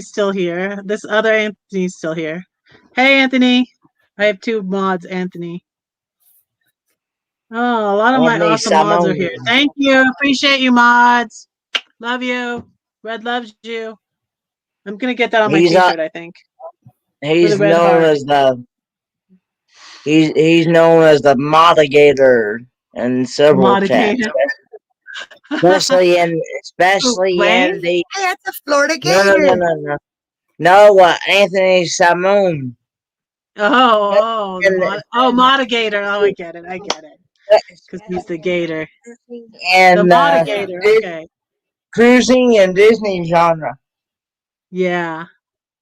S1: still here. This other Anthony's still here. Hey, Anthony. I have 2 mods, Anthony. Oh, a lot of my
S7: Anthony
S1: awesome mods are
S7: Simone.
S1: here. Thank you. Appreciate you, mods. Love you. Red loves you. I'm gonna get that on my t-shirt, I think.
S7: He's
S1: red
S7: known
S1: heart.
S7: as the he's known as the Modigator in several chats.
S1: Modigator.
S7: Especially in
S1: Wayne?
S7: the
S10: Hey, that's a Florida
S7: no
S10: gator.
S7: Anthony Simone.
S1: Oh, Modigator. Oh, I
S7: And
S1: get it. Because he's the gator.
S7: and
S1: The Modigator. Okay.
S7: cruising and Disney genre.
S1: Yeah.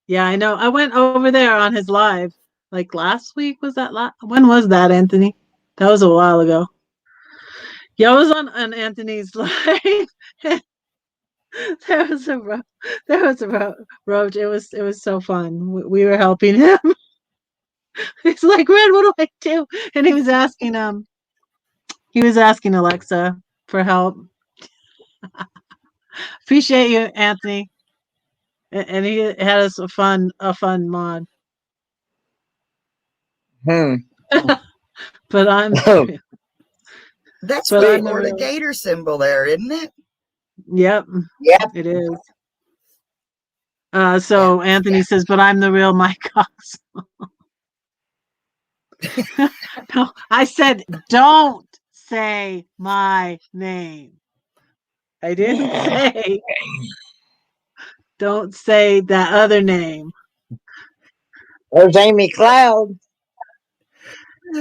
S1: Yeah, I know. I went over there on his live like last week. Was that when was that, Anthony? That was a while ago. Yeah, I was on Anthony's live. There was a roach. It was so fun. We were helping him. He's like, Red, what do I do? And he was asking Alexa for help. Appreciate you, Anthony. And he had us a fun mod. But I'm
S10: That's the Florida gator symbol there, isn't it?
S1: Yep. It is. So Anthony says, but I'm the real Mike Cox. No, I said, don't say my name. I didn't say, don't say that other name.
S7: There's Amy Cloud.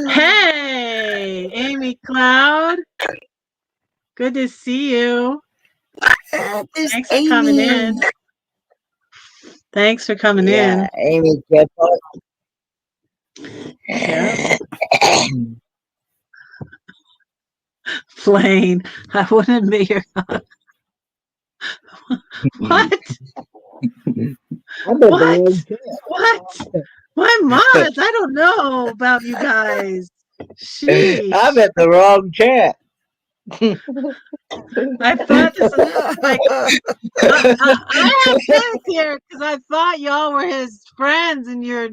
S1: Hey, Amy Cloud. Good to see you. Thanks for coming in. Thanks for coming in.
S7: Amy kept up.
S1: Yeah. Plain. I wouldn't admit your What? What? My mods? I don't know about you guys. Sheesh.
S7: I'm at the wrong chat.
S1: I thought this was like I have Kenneth here because I thought y'all were his friends and you're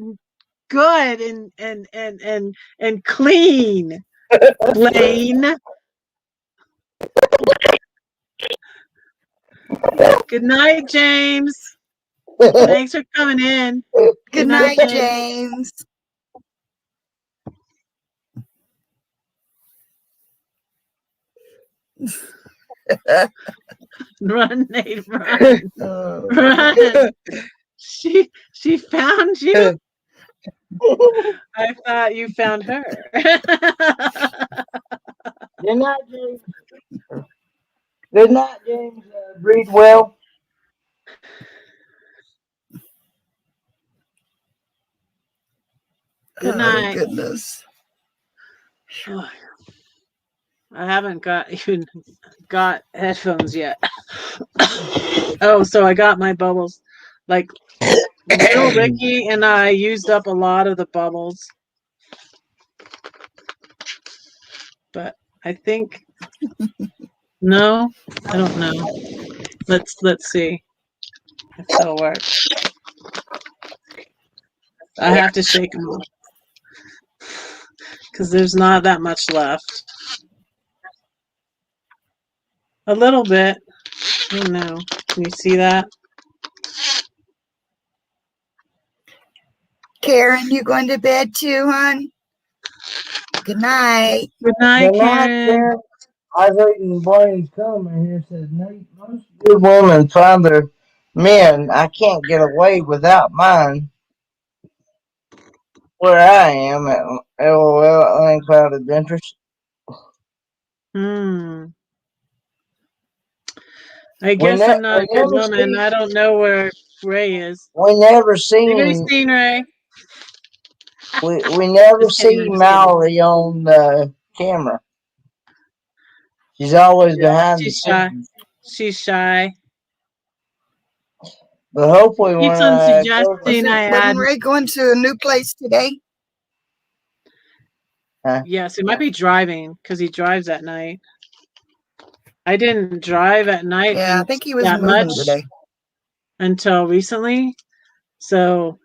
S1: good and clean. Blaine. Good night, James. Thanks for coming in.
S10: Good night, James.
S1: Run, Nate, run. Run. She found you? I thought you found her.
S7: Good night, James. Good night, James. Breathe well.
S1: Good night.
S10: Oh, goodness.
S1: Oh, I haven't even got headphones yet. Oh, so I got my bubbles. Like little Ricky and I used up a lot of the bubbles. But I think no, I don't know. Let's see if that'll work. I have to shake them off because there's not that much left. A little bit. Oh no. Can you see that?
S10: Karen, you going to bed too, hon? Good night.
S1: Good night, Karen.
S7: I was reading Blaine's comment here. Says Nate, most good women find their men. I can't get away without mine. Where I am at LOL Unclouded Adventures.
S1: I guess I'm not a good woman. I don't know where Ray is.
S7: We never seen
S1: Ray.
S7: We never see Mallory on the camera. She's always behind the
S1: She's shy.
S7: scenes.
S1: She's shy.
S7: But hopefully when
S1: Keeps on
S7: go
S1: suggesting I
S10: Wasn't
S1: add.
S10: Ray going to a new place today?
S1: Yes, he might be driving because he drives at night. I didn't drive at night
S10: Yeah, I think he was
S1: that
S10: moving
S1: much
S10: today
S1: until recently. So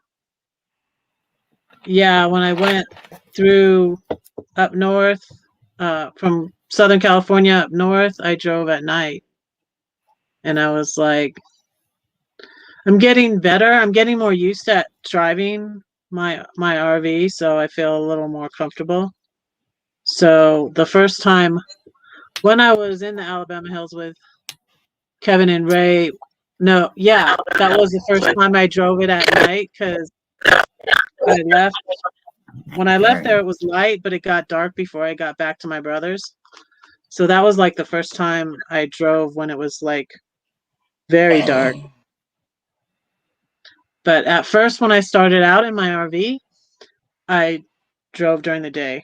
S1: yeah, when I went through up north, from Southern California up north, I drove at night. And I was like, I'm getting better. I'm getting more used to driving my RV, so I feel a little more comfortable. So the first time when I was in the Alabama Hills with Kevin and Ray, that was the first time I drove it at night because I left. When I left there, it was light, but it got dark before I got back to my brother's. So that was like the first time I drove when it was like very dark. But at first, when I started out in my RV, I drove during the day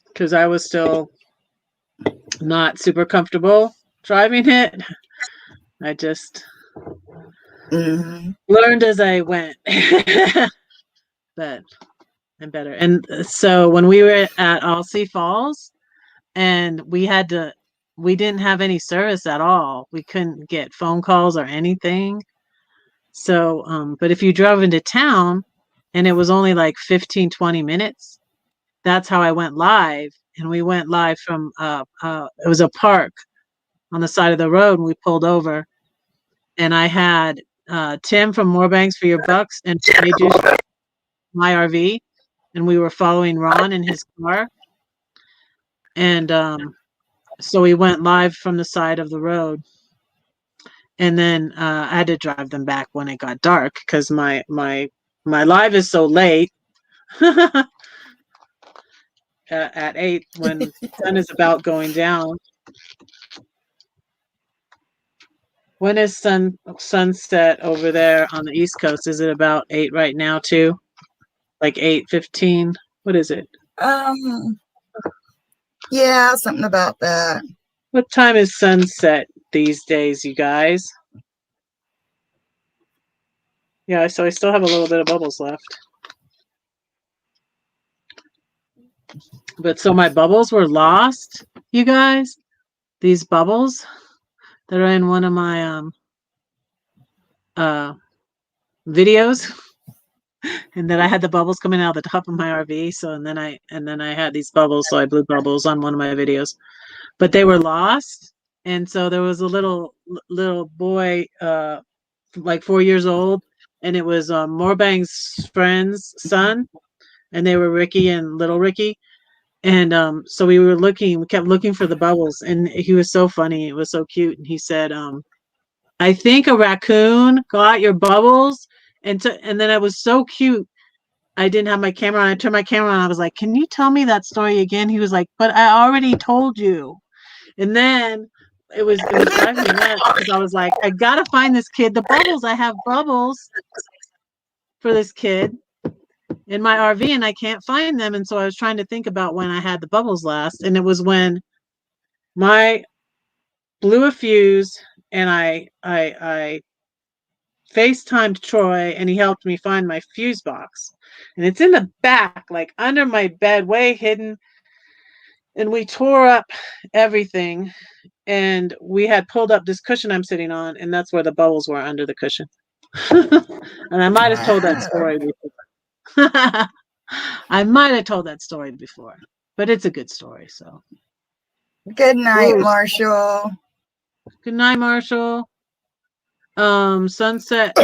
S1: because I was still not super comfortable driving it. I just learned as I went. But I'm better. And so when we were at Alsea Falls and we didn't have any service at all. We couldn't get phone calls or anything. So, but if you drove into town and it was only like 15, 20 minutes, that's how I went live. And we went live from, it was a park on the side of the road, and we pulled over. And I had Tim from MoBang FoYoBucks and they do my RV, and we were following Ron in his car. And so we went live from the side of the road. And then I had to drive them back when it got dark because my live is so late. At 8 when the sun is about going down. When is sunset over there on the East Coast? Is it about 8 right now too? Like 8:15? What is it?
S10: Yeah, something about that.
S1: What time is sunset these days, you guys? Yeah, so I still have a little bit of bubbles left. But so my bubbles were lost, you guys. These bubbles that are in one of my videos. And then I had the bubbles coming out the top of my RV. So and then I had these bubbles, so I blew bubbles on one of my videos. But they were lost. And so there was a little boy like 4 years old, and it was Morbang's friend's son, and they were Ricky and little Ricky. And so we kept looking for the bubbles, and he was so funny. It was so cute. And he said, I think a raccoon got your bubbles. And then it was so cute. I didn't have my camera on. I turned my camera on. I was like, can you tell me that story again? He was like, but I already told you. And then it was driving me nuts because I was like, I gotta find this kid the bubbles. I have bubbles for this kid in my RV and I can't find them. And so I was trying to think about when I had the bubbles last. And it was when my blew a fuse and I FaceTimed Troy and he helped me find my fuse box. And it's in the back, like under my bed, way hidden. And we tore up everything. And we had pulled up this cushion I'm sitting on, and that's where the bubbles were, under the cushion. And I might have told that story before. I might have told that story before, but it's a good story. So
S10: good night, Marshall.
S1: Good night, Marshall. Sunset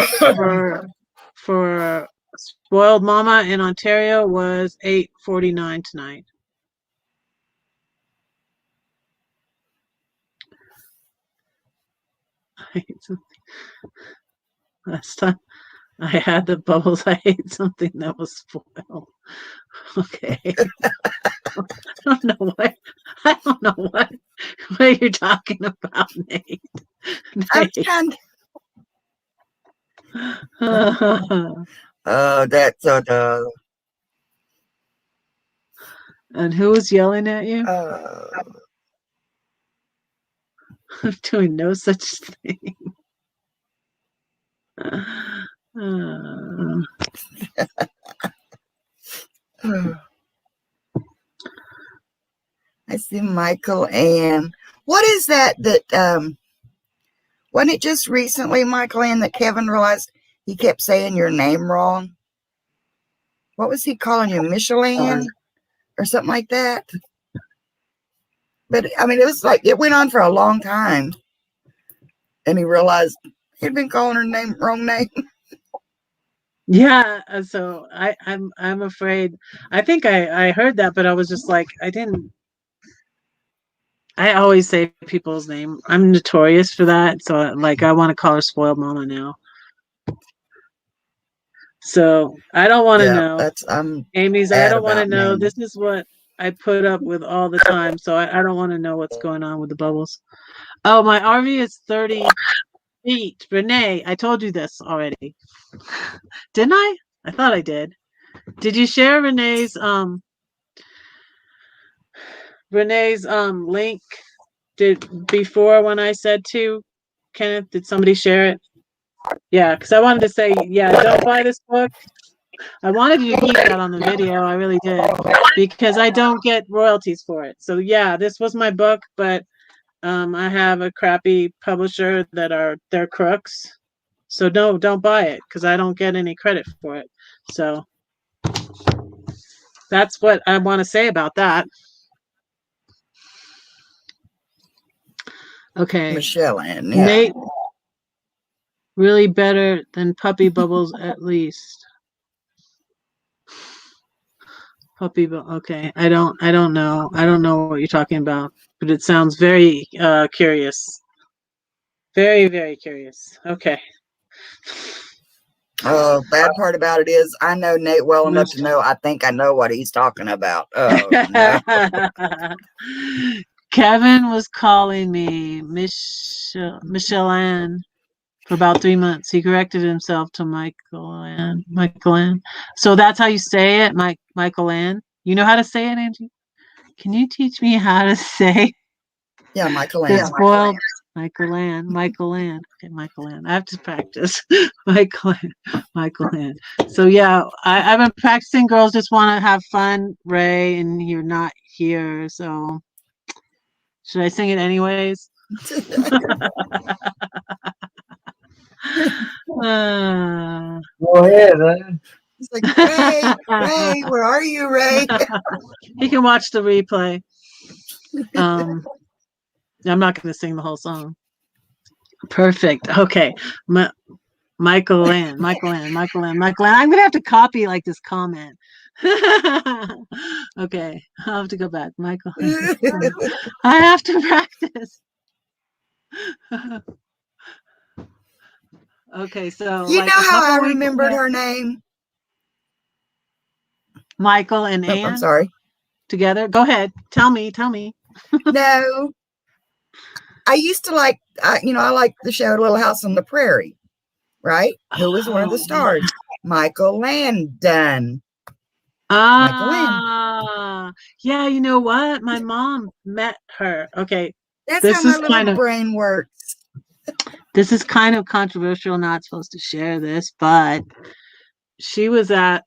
S1: for Spoiled Mama in Ontario was 8:49 tonight. Last time I had the bubbles, I ate something that was spoiled. Okay. I don't know what you're talking about, Nate.
S10: I'm trying oh, that's so dull.
S1: And who was yelling at you? I'm doing no such thing.
S10: I see Michael Ann. What is that wasn't it just recently, Michael Ann, that Kevin realized he kept saying your name wrong? What was he calling you, Michelin or something like that? But I mean, it was like it went on for a long time, and he realized he'd been calling her wrong name.
S1: Yeah, so I'm afraid. I think I heard that, but I was just like, I always say people's name. I'm notorious for that. So like I want to call her spoiled mama now. So I don't want to know. Amy's, I don't want to know.
S10: Names.
S1: This is what I put up with all the time. So I don't want to know what's going on with the bubbles. Oh, my RV is 30 feet. Renee, I told you this already. Didn't I? I thought I did. Did you share Renee's link before when I said to Kenneth? Did somebody share it? Yeah, because I wanted to say, yeah, don't buy this book. I wanted you to keep that on the video. I really did, because I don't get royalties for it. So yeah, this was my book, but I have a crappy publisher they're crooks. So no, don't buy it because I don't get any credit for it. So that's what I want to say about that. Okay.
S10: Michelle Ann, yeah.
S1: Nate, really better than Puppy Bubbles at least. Okay. I don't know. I don't know what you're talking about, but it sounds very curious. Very, very curious. Okay.
S10: Oh, bad part about it is I know Nate well enough to know I think I know what he's talking about. Oh, no.
S1: Kevin was calling me Michelle Ann for about 3 months. He corrected himself to Michael Ann. So that's how you say it, Michael Ann. You know how to say it, Angie? Can you teach me how to say?
S10: Yeah, Michael Ann.
S1: Spoiled. Michael Ann. Okay, Michael Ann. I have to practice. Michael Ann. So yeah, I've been practicing. Girls just want to have fun, Ray, and you're not here. So should I sing it anyways?
S7: Go ahead, man.
S10: It's like, Ray, where are you, Ray?
S1: He can watch the replay. I'm not going to sing the whole song. Perfect. Okay. Michael Ann. I'm going to have to copy like this comment. Okay. I'll have to go back. Michael Ann. I have to practice. Okay. So
S10: you know how I remembered her name?
S1: Michael and Ann.
S10: I'm sorry.
S1: Together. Go ahead. Tell me.
S10: No. I used to like, I like the show Little House on the Prairie, right? Who was one of the stars? Michael Landon.
S1: Yeah, you know what? My mom met her. Okay.
S10: That's how my little brain works.
S1: This is kind of controversial, not supposed to share this, but my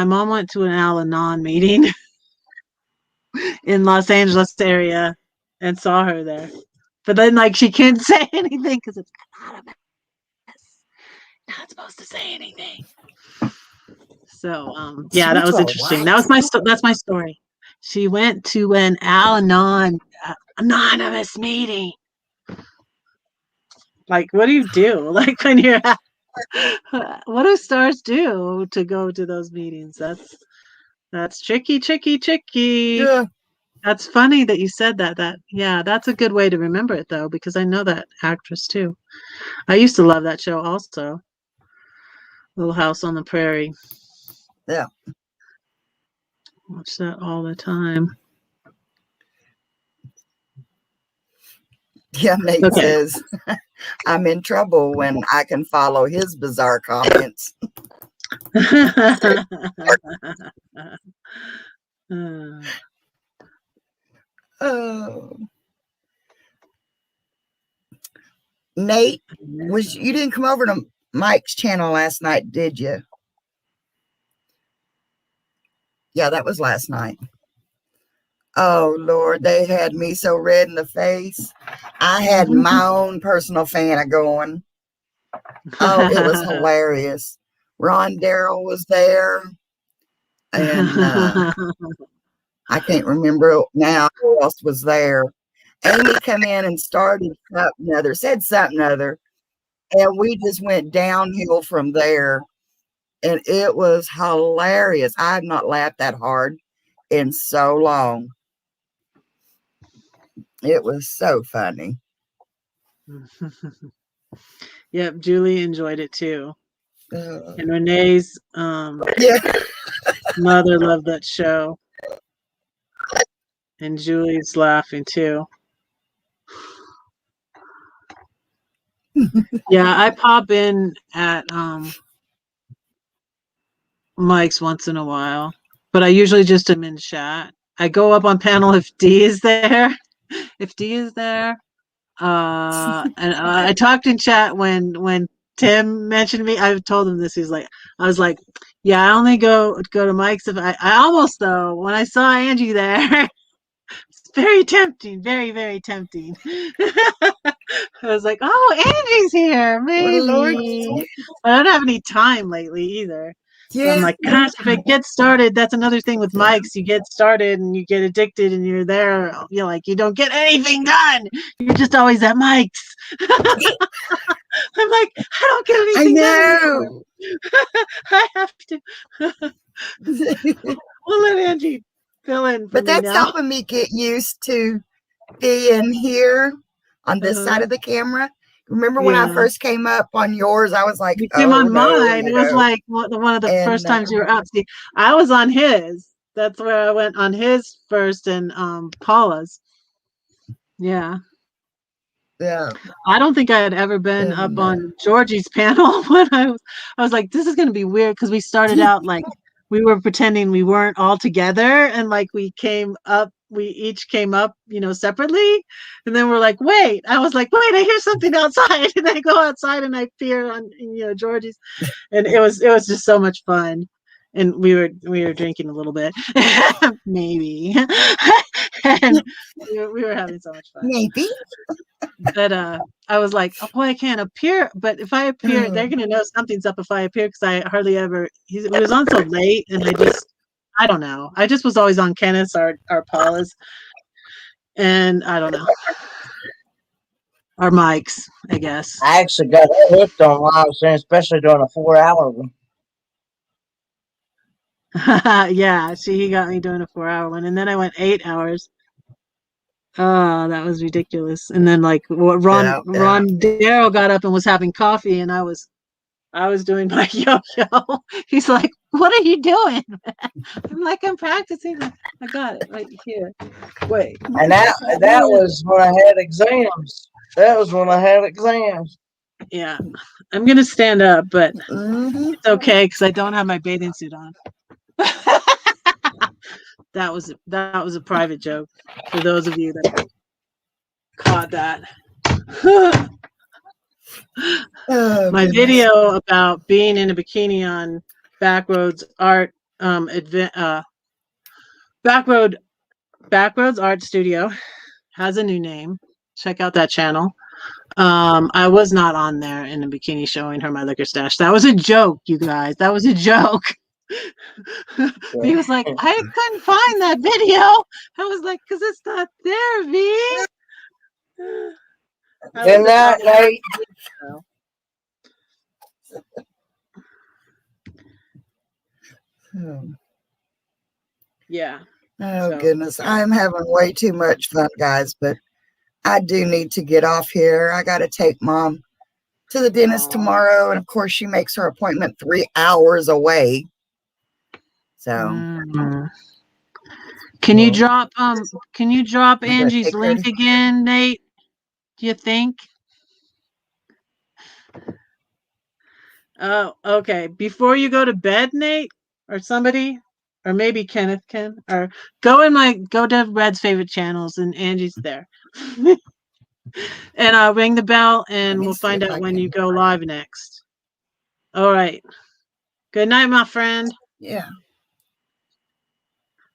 S1: mom went to an Al-Anon meeting in Los Angeles area and saw her there. But then like she couldn't say anything because it's not supposed to say anything. So yeah, that was interesting. That's my story. She went to an Al-Anon anonymous meeting. Like, what do you do? Like when you're what do stars do to go to those meetings? That's tricky.
S10: Yeah.
S1: That's funny that you said that. Yeah, that's a good way to remember it though, because I know that actress too. I used to love that show also. Little House on the Prairie.
S10: Yeah.
S1: Watch that all the time.
S10: Yeah, Nate says, I'm in trouble when I can follow his bizarre comments. Oh, Nate, you didn't come over to Mike's channel last night, did you? Yeah, that was last night. Oh Lord, they had me so red in the face. I had my own personal fan going. Oh, it was hilarious. Ron Darrell was there, and I can't remember now who else was there. Amy come in and started something other, said something other, and we just went downhill from there. And it was hilarious. I have not laughed that hard in so long. It was so funny.
S1: Yep, Julie enjoyed it too. And Renee's mother loved that show. And Julie's laughing too. Yeah, I pop in at Mike's once in a while, but I usually just am in chat. I go up on panel if D is there. If D is there. And I talked in chat when Tim mentioned me. I told him this. I was like, yeah, I only go to Mike's if I almost though when I saw Angie there. It's very tempting, very, very tempting. I was like, oh, Angie's here, maybe. I don't have any time lately either. So I'm like, gosh, if it gets started, that's another thing with Mike's. You get started and you get addicted and you're there. You're like, you don't get anything done. You're just always at Mike's. I'm like, I don't get anything done. I have to. We'll let Angie fill in for
S10: but
S1: me
S10: that's
S1: now.
S10: helping me get used to being here on this side of the camera. Remember when I first came up on yours, I was like,
S1: you came on mine. It was like one of the first times you were up. See, I was on his. That's where I went on his first and Paula's. Yeah.
S10: Yeah.
S1: I don't think I had ever been up on Georgie's panel when I was like, this is gonna be weird because we started out like we were pretending we weren't all together and like we each came up, separately. And then we're like, wait, I was like, wait, I hear something outside. And I go outside and I appear on, Georgie's. And it was just so much fun. And we were drinking a little bit, maybe. And we were having so much fun.
S10: Maybe.
S1: But I was like, oh boy, I can't appear. But if I appear, they're gonna know something's up if I appear because I hardly ever. He was on so late, and I don't know. I just was always on Kenneth's or Paula's, and I don't know. Or Mike's, I guess.
S7: I actually got hooked on live stream, especially during a 4-hour one.
S1: Yeah, he got me doing a 4-hour one, and then I went 8 hours. Oh, that was ridiculous. And then like Ron Darrell got up and was having coffee, and I was doing my yo-yo. He's like, what are you doing? I'm like, I'm practicing. I got it right here. Wait.
S7: And that was when I had exams. That was when I had exams.
S1: Yeah. I'm going to stand up, but it's okay because I don't have my bathing suit on. That was a private joke for those of you that caught that. My video about being in a bikini on Backroads Art Backroads Art Studio has a new name. Check out that channel. I was not on there in a bikini showing her my liquor stash. That was a joke, you guys. That was a joke. He was like, I couldn't find that video. I was like, because it's not there, V.
S7: Good night, Nate.
S1: Yeah.
S10: Oh, goodness. I'm having way too much fun, guys, but I do need to get off here. I got to take Mom to the dentist tomorrow. And of course, she makes her appointment 3 hours away. So.
S1: Can you drop Angie's link again, Nate? Do you think? Oh, okay. Before you go to bed, Nate, or somebody, or maybe Kenneth can, or go to Red's favorite channels, and Angie's there. And ring the bell, and we'll find out when you go live next. All right. Good night, my friend.
S10: Yeah.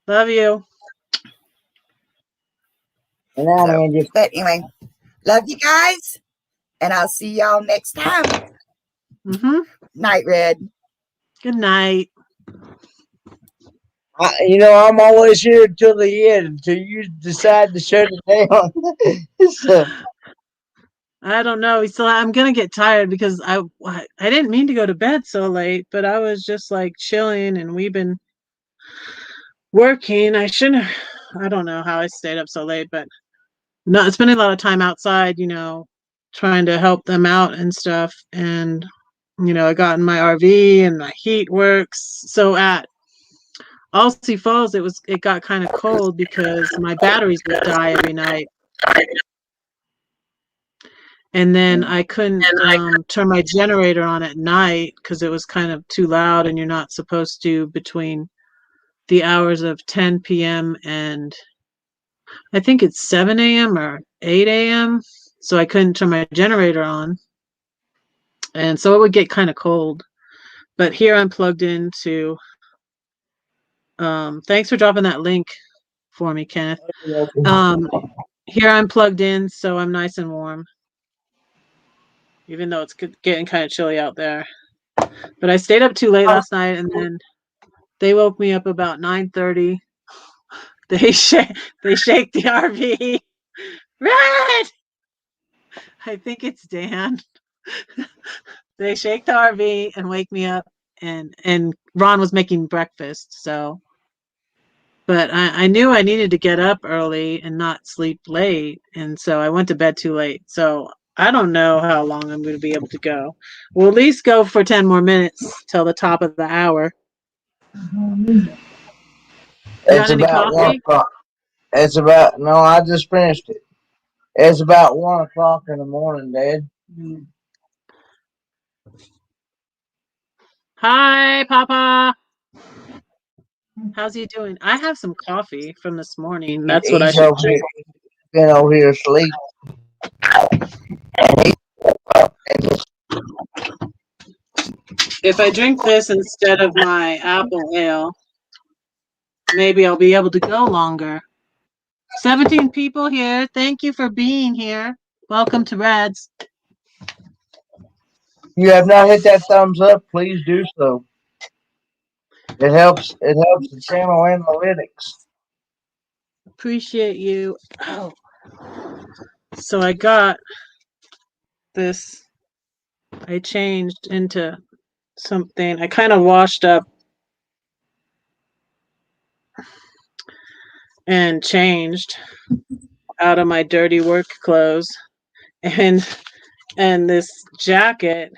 S1: Love you.
S7: Good night, Angie.
S10: But anyway, love you guys, and I'll see y'all next time. Night, Red.
S1: Good night.
S7: I'm always here until the end, until you decide to shut it down. So,
S1: I don't know. So I'm gonna get tired because I didn't mean to go to bed so late, but I was just like chilling, and we've been working. I shouldn't have. I don't know how I stayed up so late, but no, spending a lot of time outside, trying to help them out and stuff. And I got in my RV, and my heat works. So at Alsea Falls, it got kind of cold because my batteries would die every night. And then I couldn't turn my generator on at night because it was kind of too loud, and you're not supposed to between the hours of 10 p.m. and I think it's 7 a.m. or 8 a.m. So I couldn't turn my generator on. And so it would get kind of cold. But here I'm plugged into... thanks for dropping that link for me, Kenneth. Here I'm plugged in, so I'm nice and warm. Even though it's getting kind of chilly out there. But I stayed up too late last night, and then they woke me up about 9:30. They shake the RV. Red! I think it's Dan. They shake the RV and wake me up, and Ron was making breakfast, so. But I knew I needed to get up early and not sleep late, and so I went to bed too late. So I don't know how long I'm going to be able to go. We'll at least go for 10 more minutes till the top of the hour.
S7: It's about 1 o'clock. No, I just finished it. It's about 1 o'clock in the morning, Dad.
S1: Hi, Papa. How's he doing? I have some coffee from this morning. That's what I should drink.
S7: Been over here asleep.
S1: If I drink this instead of my apple ale, maybe I'll be able to go longer. 17 people here. Thank you for being here. Welcome to Rad's.
S7: You have not hit that thumbs up, please do so. It helps the channel analytics.
S1: Appreciate you. Oh. So I got this. I changed into something. I kind of washed up and changed out of my dirty work clothes, and this jacket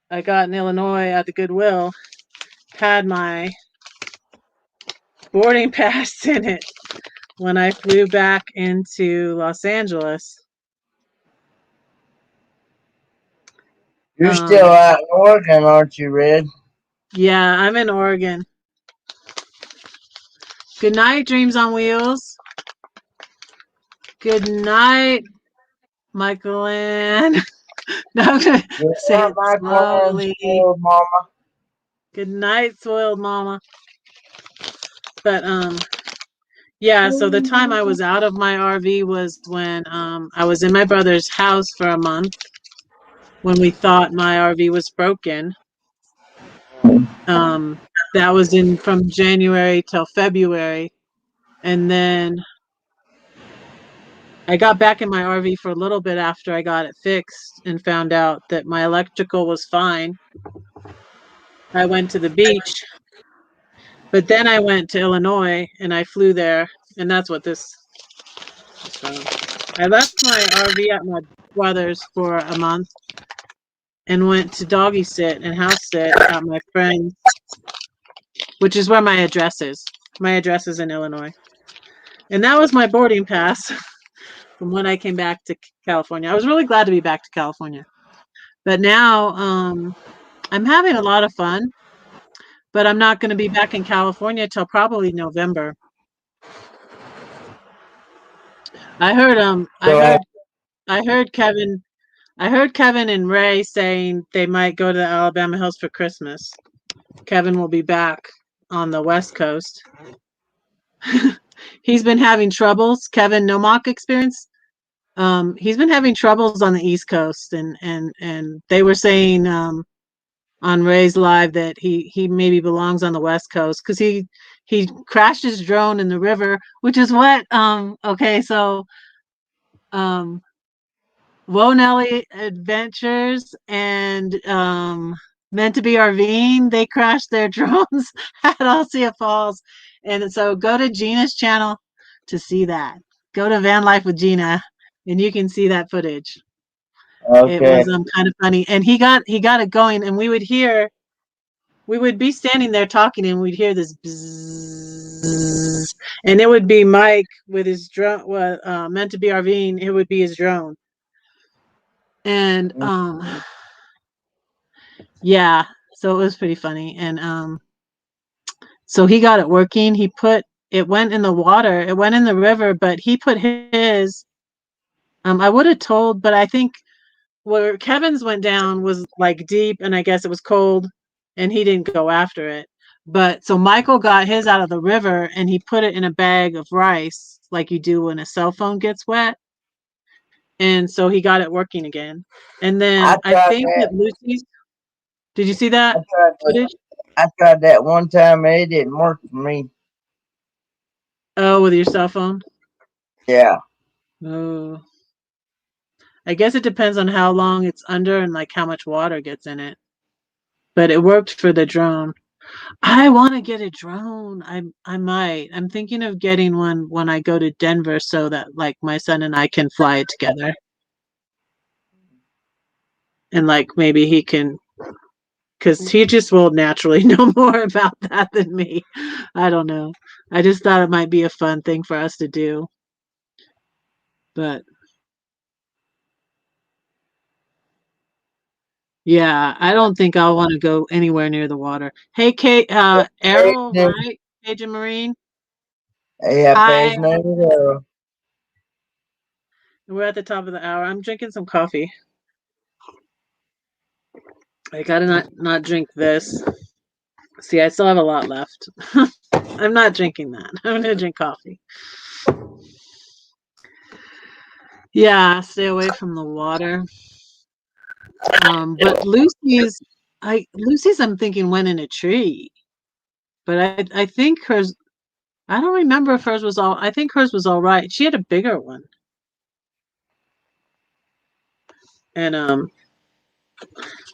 S1: I got in Illinois at the Goodwill had my boarding pass in it when I flew back into Los Angeles.
S7: You're still out in Oregon, aren't you, Red?
S1: Yeah, I'm in Oregon. Good night, Dreams on Wheels. Good night, Michael Ann. No, I'm gonna say it slowly.
S7: Mama.
S1: Good night, Soiled Mama. But yeah, so the time I was out of my RV was when I was in my brother's house for a month when we thought my RV was broken. That was from January till February, and then I got back in my RV for a little bit after I got it fixed and found out that my electrical was fine. I went to the beach, but then I went to Illinois and I flew there, and that's what this is from. I left my RV at my brother's for a month and went to doggy sit and house sit at my friend's, which is where my address is. My address is in Illinois. And that was my boarding pass from when I came back to California. I was really glad to be back to California. But now I'm having a lot of fun. but I'm not going to be back in California till probably November. I heard Kevin and Ray saying they might go to the Alabama Hills for Christmas. Kevin will be back on the West Coast. He's been having troubles. Kevin, no mock experience. He's been having troubles on the East Coast, and they were saying on Ray's live that he maybe belongs on the West Coast because he crashed his drone in the river, which is what okay, so Whoa Nelly Adventures and Meant to Be RVing, they crashed their drones at Alcia Falls. And so go to Gina's channel to see that. Go to Van Life with Gina and you can see that footage.
S7: Okay.
S1: It was kind of funny. And he got it going, and we would be standing there talking and we'd hear this bzzz, and it would be Mike with his drone, Meant to Be RVing, it would be his drone. And yeah, so it was pretty funny. And so he got it working. It went in the water, it went in the river, but he put his I would have told, but I think where Kevin's went down was like deep, and I guess it was cold and he didn't go after it. But so Michael got his out of the river and he put it in a bag of rice like you do when a cell phone gets wet. And so he got it working again. And then I think that Lucy's, did you see that footage?
S7: I tried that one time and it didn't work for me.
S1: Oh, with your cell phone?
S7: Yeah.
S1: Oh. I guess it depends on how long it's under and like how much water gets in it. But it worked for the drone. I want to get a drone. I might. I'm thinking of getting one when I go to Denver so that like my son and I can fly it together. And like maybe he can, because he just will naturally know more about that than me. I don't know. I just thought it might be a fun thing for us to do. But yeah, I don't think I'll want to go anywhere near the water. Hey, Kate, Errol, right? Cajun Marine.
S7: Yeah,
S1: Hi.
S7: Errol.
S1: We're at the top of the hour. I'm drinking some coffee. I gotta not drink this. See, I still have a lot left. I'm not drinking that. I'm gonna drink coffee. Yeah, stay away from the water. But Lucy's I'm thinking went in a tree. But I think hers, I don't remember if hers was I think hers was all right. She had a bigger one. And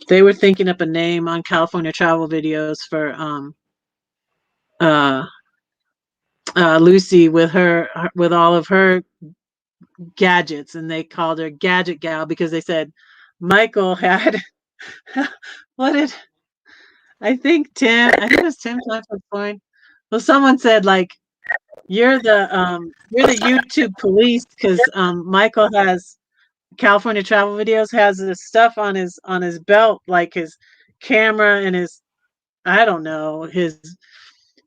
S1: they were thinking up a name on California travel videos for Lucy with all of her gadgets, and they called her Gadget Gal because they said Michael had I think it was Tim Point. Well, someone said like you're the YouTube police because Michael has California travel videos, has this stuff on his belt, like his camera and his, I don't know, his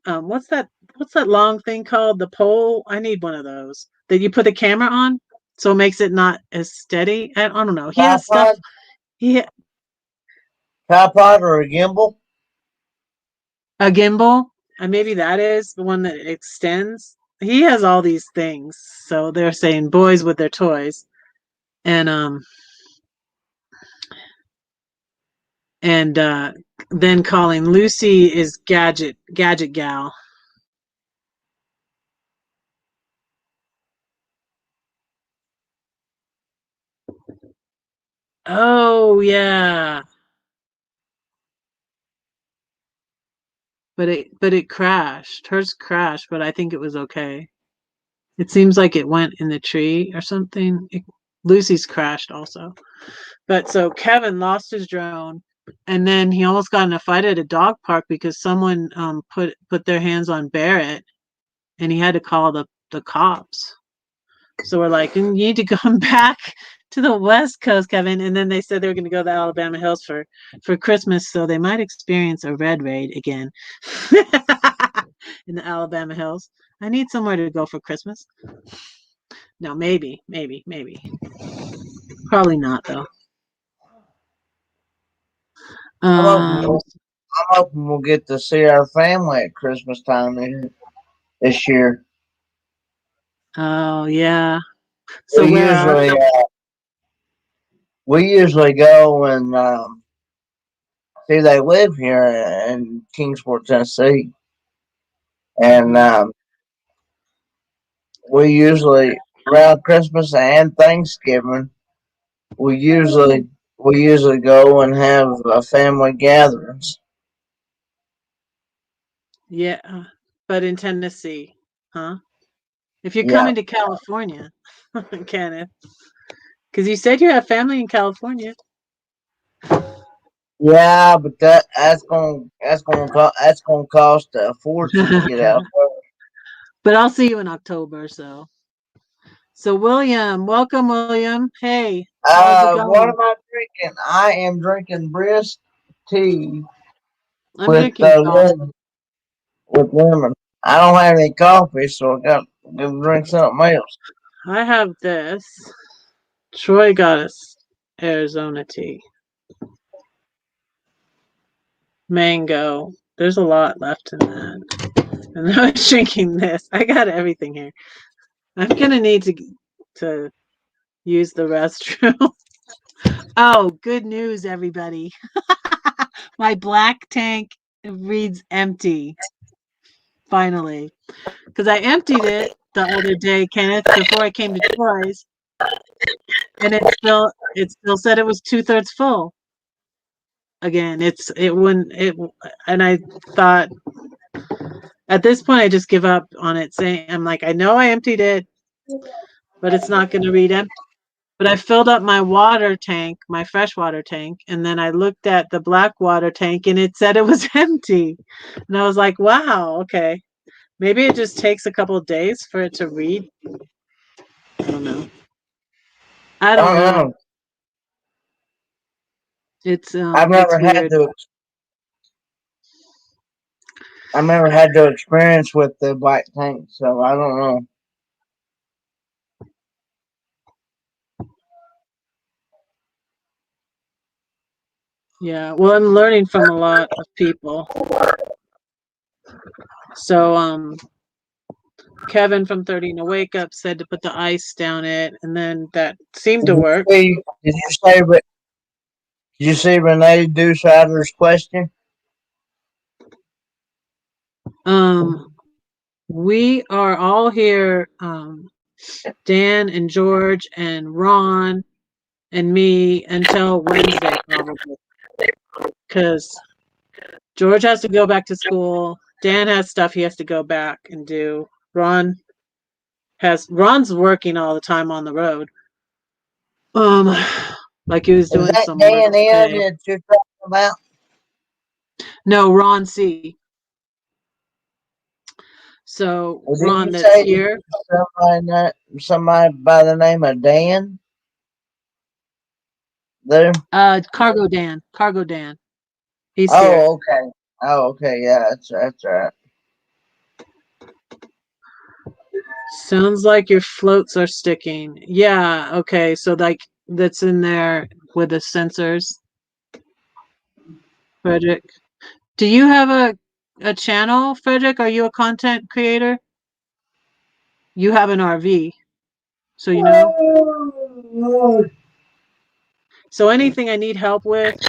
S1: what's that long thing called, the pole? I need one of those that you put the camera on so it makes it not as steady. I don't know. He has stuff.
S7: Tripod or a gimbal?
S1: A gimbal. Maybe that is the one that extends. He has all these things. So they're saying boys with their toys. And then calling Lucy is Gadget Gal. Oh yeah. But it crashed. Hers crashed, but I think it was okay. It seems like it went in the tree or something. Lucy's crashed also. But so Kevin lost his drone, and then he almost got in a fight at a dog park because someone put their hands on Barrett, and he had to call the cops. So we're like, you need to come back to the West Coast, Kevin. And then they said they were going to go to the Alabama Hills for Christmas, so they might experience a red raid again in the Alabama Hills. I need somewhere to go for Christmas. No, maybe. Probably not, though.
S7: I'm hoping we'll get to see our family at Christmas time this year.
S1: Oh, yeah. So
S7: we usually go and see, they live here in Kingsport, Tennessee. And we usually, around Christmas and Thanksgiving, we usually go and have family gatherings.
S1: Yeah, but in Tennessee, huh? If you're coming to California, Kenneth, because you said you have family in California.
S7: Yeah, but that's gonna cost a fortune to get out there.
S1: But I'll see you in October. So William, welcome, William. Hey, how's it going?
S7: What am I drinking? I am drinking brisk tea
S1: with lemon.
S7: I don't have any coffee, so I got to drink something else.
S1: I have this. Troy got us Arizona tea. Mango. There's a lot left in that. And I was drinking this. I got everything here. I'm gonna need to use the restroom. Oh, good news, everybody. My black tank reads empty. Finally. Because I emptied it the other day, Kenneth, before I came to Troy's. And it still said it was 2/3 full. Again, and I thought at this point I just give up on it, saying I'm like, I know I emptied it, but it's not gonna read empty. But I filled up my water tank, my freshwater tank, and then I looked at the black water tank and it said it was empty. And I was like, wow, okay. Maybe it just takes a couple of days for it to read. I don't know. It's
S7: I've never had to experience with the black tank, so I don't know.
S1: Yeah, well, I'm learning from a lot of people. So, Kevin from 30 to Wake Up said to put the ice down it, and then that seemed to work.
S7: Did you see Renee Dewsider's question?
S1: We are all here, Dan and George and Ron and me until Wednesday probably, because George has to go back to school. Dan has stuff he has to go back and do. Ron's working all the time on the road. Like he was doing some work today.
S7: that you're talking about?
S1: No, Ron C. So Ron that's here.
S7: Somebody by the name of Dan. There.
S1: Cargo Dan. He's here.
S7: Okay. Oh, okay. Yeah, that's right.
S1: Sounds like your floats are sticking. Yeah. Okay. So like that's in there with the sensors. Frederick, do you have a channel, Frederick? Are you a content creator? You have an RV, so you know. So anything I need help with,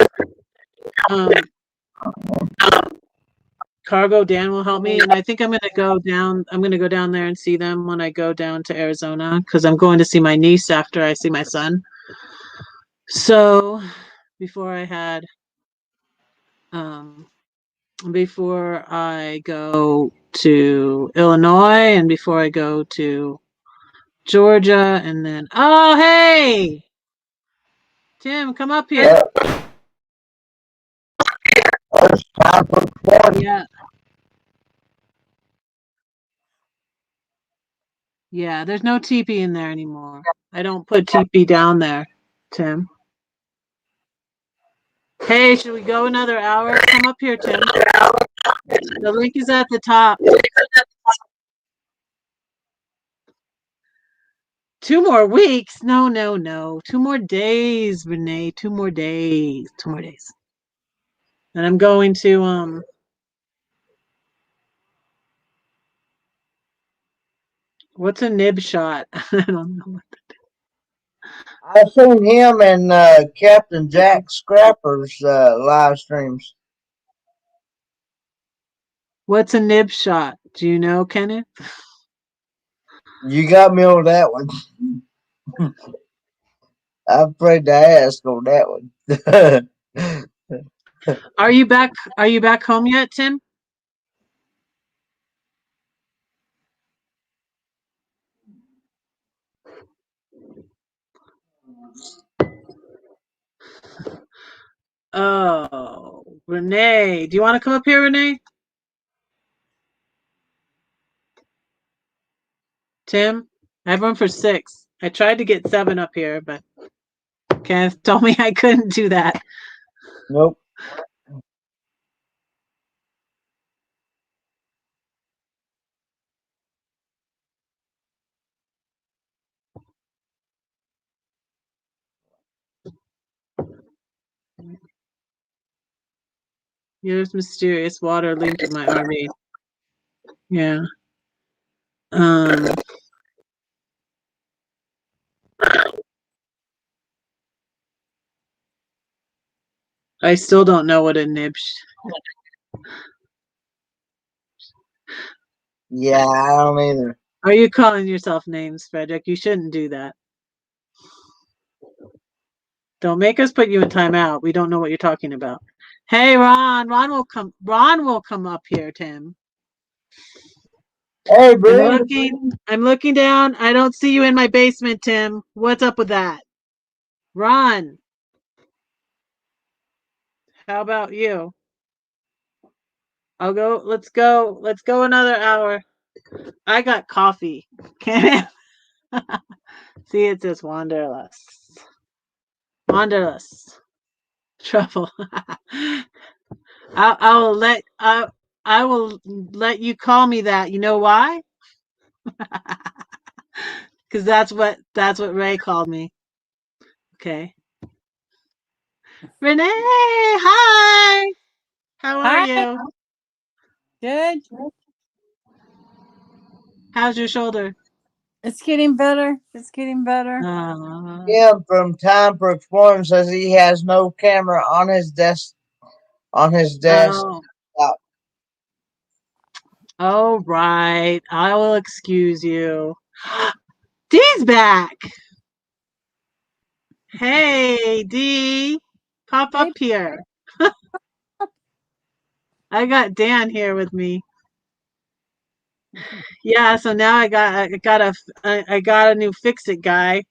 S1: Cargo Dan will help me, and I think I'm gonna go down there and see them when I go down to Arizona, because I'm going to see my niece after I see my son. So before I go to Illinois and before I go to Georgia, and then hey, Tim, come up here. Yeah. Yeah, there's no teepee in there anymore. I don't put teepee down there, Tim. Hey, should we go another hour? Come up here, Tim. The link is at the top. 2 more weeks? No. 2 more days, Renee. 2 more days. 2 more days. And I'm going to what's a nib shot? I don't know.
S7: I've seen him in Captain Jack Scrapper's live streams.
S1: What's a nib shot? Do you know, Kenneth?
S7: You got me on that one. I'm afraid to ask on that one.
S1: Are you back home yet, Tim? Oh, Renee. Do you want to come up here, Renee? Tim? I have room for 6. I tried to get 7 up here, but Kenneth told me I couldn't do that.
S7: Nope.
S1: There's mysterious water linked to my RV. Yeah. I still don't know what a nib.
S7: Yeah, I don't either.
S1: Are you calling yourself names, Frederick? You shouldn't do that. Don't make us put you in timeout. We don't know what you're talking about. Hey, Ron. Ron will come up here, Tim.
S7: Hey, bro.
S1: I'm looking down. I don't see you in my basement, Tim. What's up with that? Ron. How about you? Let's go another hour. I got coffee. Can see it says wanderlust. Wanderlust. Trouble. I will let you call me that. You know why? Because that's what Ray called me. Okay. Renee, hi. How are you?
S11: Good.
S1: How's your shoulder?
S11: It's getting better. It's getting better.
S7: Yeah, from Time for Exploring says he has no camera on his desk.
S1: Oh, right. I will excuse you. Dee's back. Hey, Dee. Pop up here. I got Dan here with me. Yeah, so now I got a new Fix-It guy.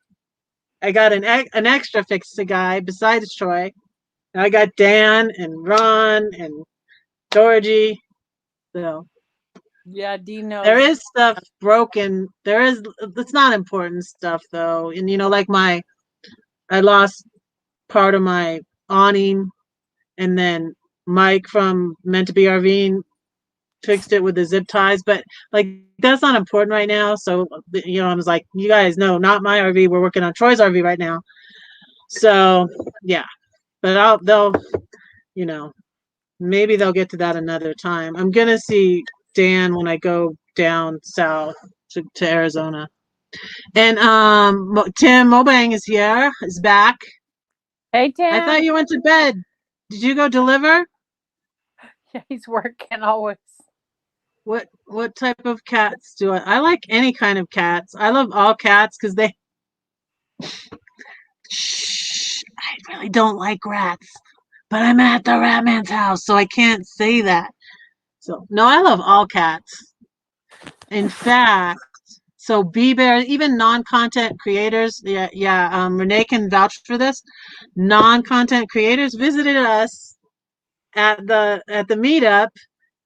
S1: I got an extra Fix-It guy besides Troy. I got Dan and Ron and Georgie. So
S11: yeah, Dee knows.
S1: There is stuff broken. It's not important stuff though. And like I lost part of my awning, and then Mike from Meant to Be RVing fixed it with the zip ties, but that's not important right now. So I was like, you guys know, not my RV. We're working on Troy's RV right now. So yeah, but they'll maybe they'll get to that another time. I'm gonna see Dan when I go down south to Arizona. And Tim MoBang is back.
S11: Hey, Tim.
S1: I thought you went to bed. Did you go deliver?
S11: Yeah, he's working always.
S1: What type of cats do I like? Any kind of cats. I love all cats because they. Shh! I really don't like rats, but I'm at the rat man's house, so I can't say that. So no, I love all cats. In fact, so bear, even non-content creators, Renee can vouch for this. Non-content creators visited us at the meetup,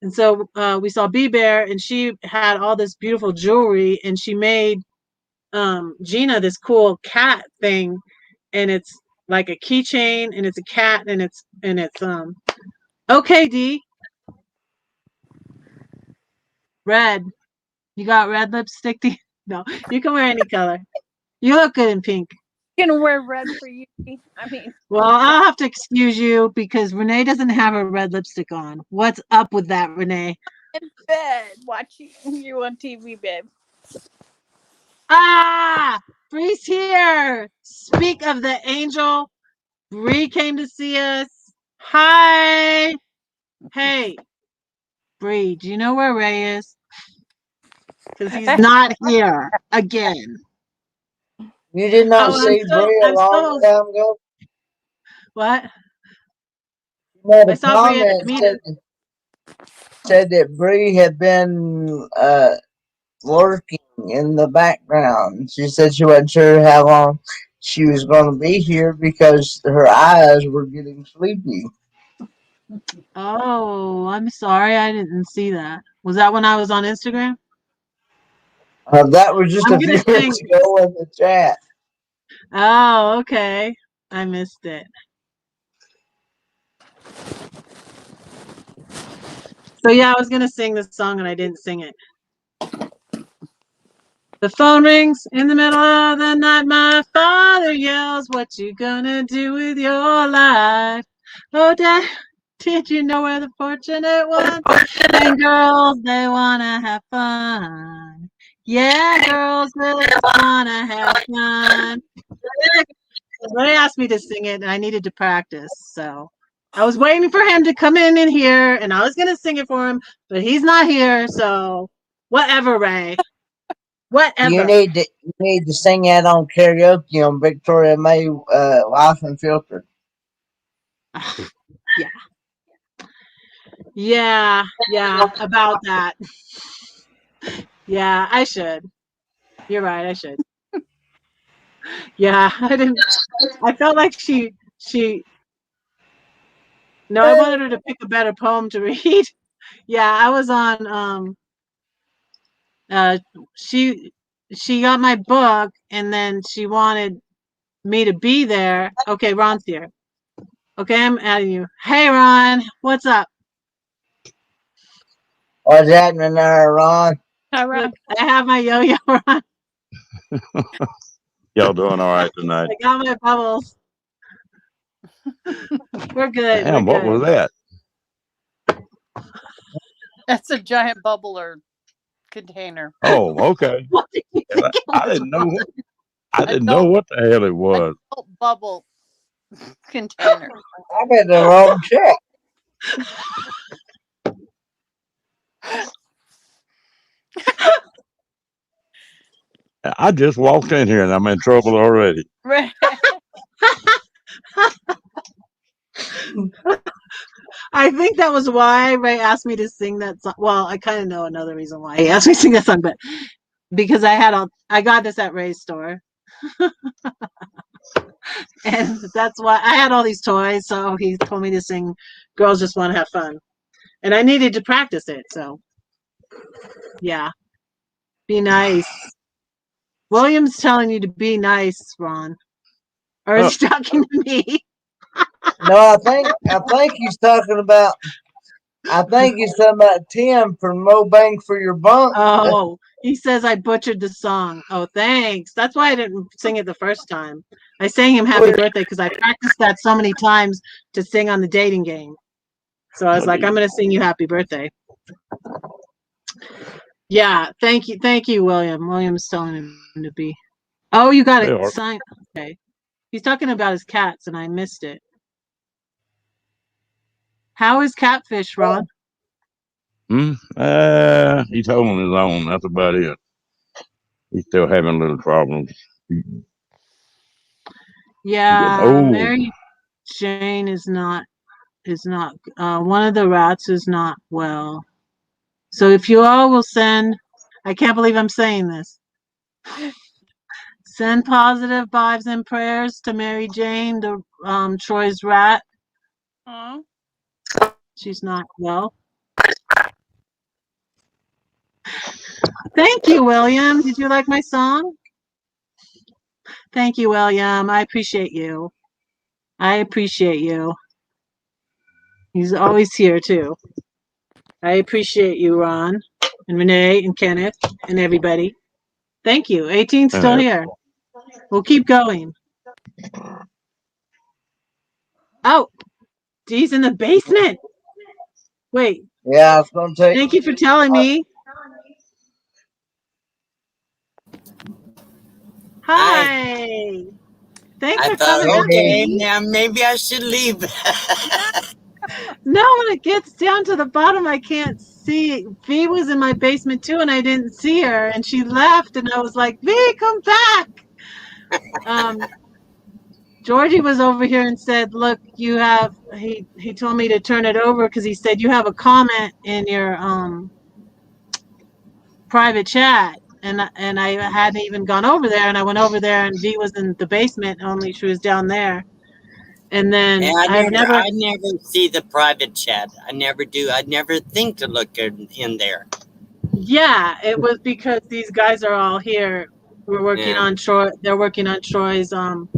S1: And so we saw B Bear, and she had all this beautiful jewelry, and she made Gina this cool cat thing, and it's like a keychain, and it's a cat, and it's okay, D. Red. You got red lipstick, D? No, you can wear any color. You look good in pink.
S11: Gonna wear red for you. I mean,
S1: well, I'll have to excuse you because Renee doesn't have a red lipstick on. What's up with that, Renee?
S11: in bed watching you on TV, babe.
S1: Ah, Bree's here. Speak of the angel. Bree came to see us. Hi. Hey, Bree, do you know where Ray is? Because he's not here again.
S7: You did not see Bree a long time ago?
S1: What?
S7: I saw Bree at the meetup. Said that Bree had been lurking in the background. She said she wasn't sure how long she was going to be here because her eyes were getting sleepy.
S1: Oh, I'm sorry. I didn't see that. Was that when I was on Instagram?
S7: That was just a few minutes ago in the chat.
S1: Oh, okay. I missed it. So yeah, I was going to sing this song and I didn't sing it. The phone rings in the middle of the night. My father yells, "What you gonna do with your life?" Oh, Dad, did you know we're the fortunate ones? And girls, they wanna have fun. Yeah, girls really wanna have fun. They asked me to sing it, and I needed to practice, so I was waiting for him to come in here, and I was gonna sing it for him, but he's not here, so whatever, Ray. Whatever.
S7: You need to sing that on karaoke on Victoria May Life Unfiltered.
S1: Yeah, about that. Yeah, I should. You're right, I should. Yeah, I felt like no, I wanted her to pick a better poem to read. Yeah, I was on she got my book and then she wanted me to be there. Okay, Ron's here. Okay, I'm adding you. Hey Ron, what's up?
S7: What's happening there, Ron?
S11: Hi, Ron.
S1: Look, I have my yo-yo, Ron.
S12: Y'all doing all right tonight?
S1: I got my bubbles. We're good.
S12: Damn, what was that?
S11: That's a giant bubbler container.
S12: Oh, okay. I didn't know. I didn't know what the hell it was.
S11: Bubble container.
S7: I'm in the wrong check.
S12: I just walked in here and I'm in trouble already.
S11: Right.
S1: I think that was why Ray asked me to sing that song. Well, I kind of know another reason why he asked me to sing that song, but because I got this at Ray's store. And that's why I had all these toys, so he told me to sing Girls Just Want to Have Fun. And I needed to practice it, so yeah. Be nice. William's telling you to be nice, Ron. Or is he talking to me?
S7: No, I think he's talking about Tim from MoBang FoYoBucks.
S1: Oh, he says I butchered the song. Oh, thanks. That's why I didn't sing it the first time. I sang him happy birthday because I practiced that so many times to sing on the dating game. So I was like, I'm going to sing you happy birthday. Yeah, thank you, William. William's telling him to be. Oh, you got it. Sign. Okay. He's talking about his cats, and I missed it. How is Catfish, Ron?
S12: He's holding his own. That's about it. He's still having little problems.
S1: Yeah, Mary Jane is not one of the rats is not well. So if you all will send, I can't believe I'm saying this. Send positive vibes and prayers to Mary Jane, the Troy's rat. She's not well. Thank you, William. Did you like my song? Thank you, William. I appreciate you. I appreciate you. He's always here too. I appreciate you, Ron, and Renee, and Kenneth, and everybody. Thank you. 18's still here. We'll keep going. Oh, Dee's in the basement. Wait.
S7: Yeah, I was gonna take.
S1: Thank you for telling me. Hi. Thanks for coming.
S13: Okay, now maybe I should leave.
S1: No, when it gets down to the bottom, I can't see. V was in my basement too, and I didn't see her, and she left, and I was like, V, come back. Georgie was over here and said, look, you have, he told me to turn it over because he said you have a comment in your private chat. And I hadn't even gone over there, and I went over there, and V was in the basement, only she was down there. And then
S13: Yeah, I never see the private chat. I never do. I never think to look in there.
S1: Yeah, it was because these guys are all here. We're working on Troy. They're working on Troy's RV.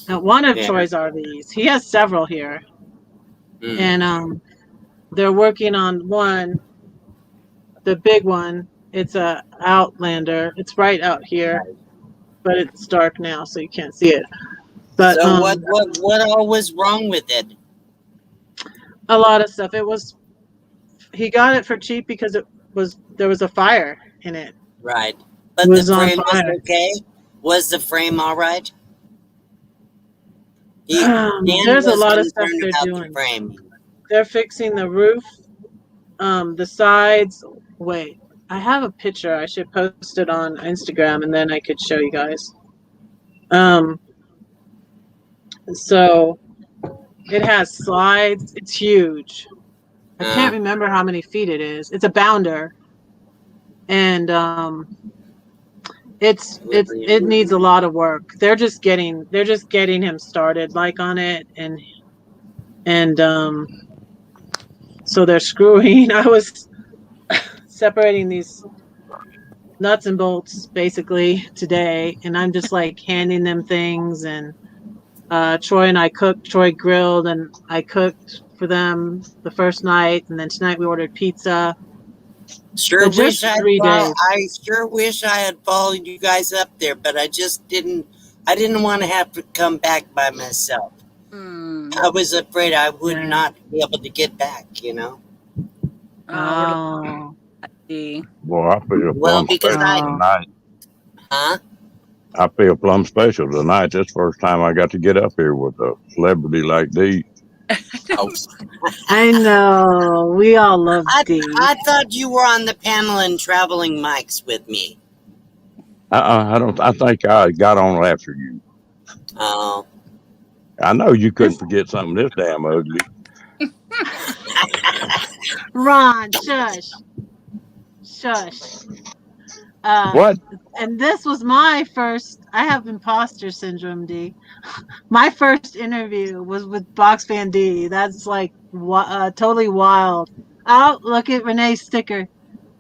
S1: One of Troy's RVs. He has several here, and they're working on one. The big one, it's a Outlander. It's right out here, but it's dark now, so you can't see it. But
S13: so what all was wrong with it?
S1: A lot of stuff. He got it for cheap because there was a fire in it.
S13: Right, but the frame was okay. Was the frame all right?
S1: There's a lot of stuff they're doing. They're fixing the roof, the sides. Wait, I have a picture. I should post it on Instagram, and then I could show you guys. So it has slides. It's huge. I can't remember how many feet it is. It's a bounder, and it needs a lot of work. They're just getting him started, like, on it, and so they're screwing. I was separating these nuts and bolts basically today, and I'm just like handing them things, and Troy and I cooked. Troy grilled, and I cooked for them the first night, and then tonight we ordered pizza.
S13: Sure wish I sure wish I had followed you guys up there, but I just didn't. I didn't want to have to come back by myself. I was afraid I would not be able to get back, you know.
S11: Oh.
S12: Boy, I feel plumb special tonight.
S13: Huh?
S12: I feel plumb special tonight. This first time I got to get up here with a celebrity like these.
S1: I know. We all love Dee.
S13: I thought you were on the panel and traveling mics with me.
S12: I don't. I think I got on after you.
S13: Oh.
S12: I know you couldn't forget something this damn ugly.
S1: Ron, shush.
S12: What?
S1: And this was my first. I have imposter syndrome, D. My first interview was with Box Fan D. That's like totally wild. Oh, look at Renee's sticker.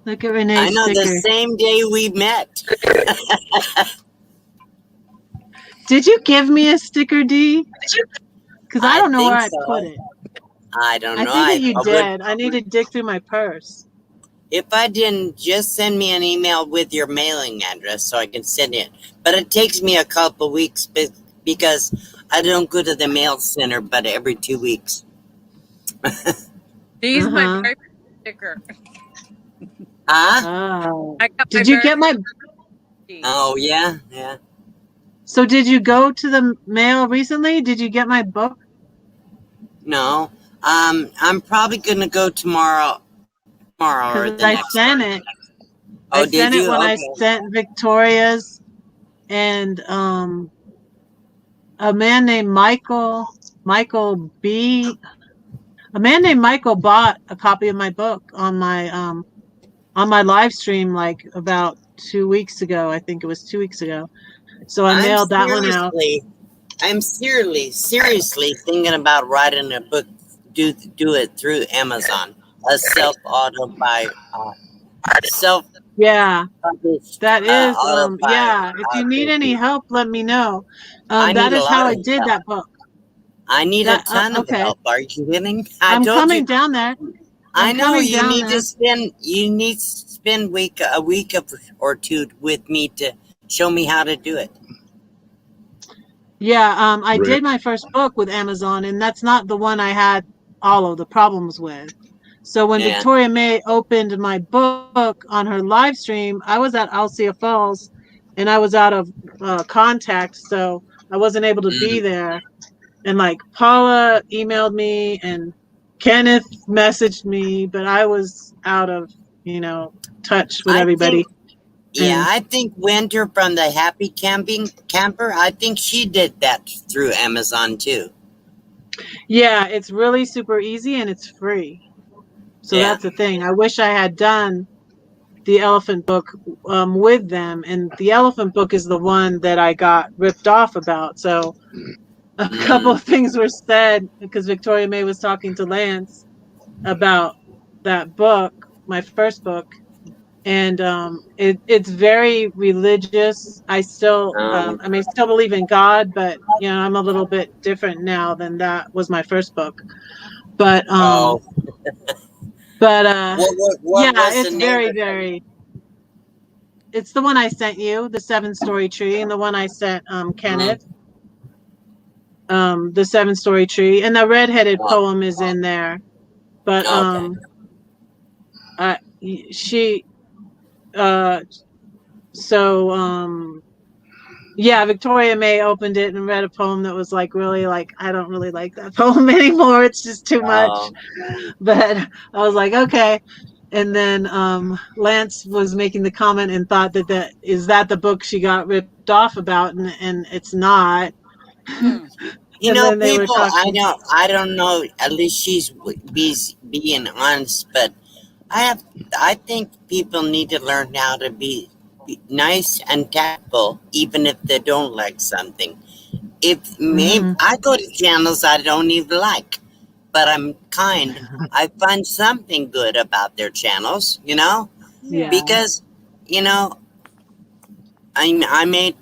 S1: Look at Renee's sticker.
S13: I know, the same day we met.
S1: Did you give me a sticker, D? Because I don't know where I put it.
S13: I don't know.
S1: I think that you did. I need to dig through my purse.
S13: If I didn't, just send me an email with your mailing address so I can send it. But it takes me a couple weeks because I don't go to the mail center but every 2 weeks.
S11: These my favorite sticker.
S13: Huh?
S1: Oh. Did you get my...
S13: Oh, yeah, yeah.
S1: So did you go to the mail recently? Did you get my book?
S13: No. I'm probably going to go tomorrow or the next
S1: sent
S13: one.
S1: it.
S13: Oh,
S1: I sent it when I sent Victoria's, and a man named Michael B. A man named Michael bought a copy of my book on my live stream like about 2 weeks ago. I think it was 2 weeks ago. So I mailed that one out.
S13: I'm seriously thinking about writing a book. Do it through Amazon. a self
S1: Yeah,
S13: published
S1: that is yeah. If you need any
S13: autobiography.
S1: help, let me know.
S13: I
S1: That
S13: need a
S1: is how
S13: lot
S1: I
S13: of
S1: did
S13: help.
S1: that book.
S13: I need a
S1: That
S13: ton of
S1: okay.
S13: help. Are you kidding? I
S1: I'm
S13: told you.
S1: coming down there.
S13: I
S1: I'm
S13: know
S1: coming
S13: you
S1: down
S13: need
S1: there.
S13: to spend. You need to spend a week or two with me to show me how to do it.
S1: Yeah, I did my first book with Amazon, and that's not the one I had all of the problems with. So when
S13: Yeah.
S1: Victoria May opened my book on her live stream, I was at Alcia Falls, and I was out of contact, so I wasn't able to be there. And like Paula emailed me, and Kenneth messaged me, but I was out of touch with
S13: I
S1: everybody.
S13: think. Yeah, I think Winter from the Happy Camper. I think she did that through Amazon too.
S1: Yeah, it's really super easy and it's free. So
S13: Yeah.
S1: that's the thing. I wish I had done the elephant book with them, and the elephant book is the one that I got ripped off about. So a couple of things were said because Victoria May was talking to Lance about that book, my first book, and it's very religious. I still I mean, still believe in God, but I'm a little bit different now than that was my first book. But but
S13: what
S1: yeah,
S13: was the
S1: it's
S13: name
S1: very
S13: of it?
S1: very. It's the one I sent you, the 7-story tree, and the one I sent Kenneth, the 7-story tree, and the redheaded poem is in there. But she so yeah, Victoria May opened it and read a poem that was like really like, I don't really like that poem anymore. It's just too much. But I was like, okay. And then Lance was making the comment and thought that is that the book she got ripped off about, and it's not.
S13: You
S1: And
S13: know,
S1: then they were
S13: people.
S1: talking.
S13: I don't know. At least she's being honest, but I think people need to learn how to be nice and tactful, even if they don't like something. If maybe I go to channels I don't even like, but I'm kind. I find something good about their channels,
S1: Yeah.
S13: because I may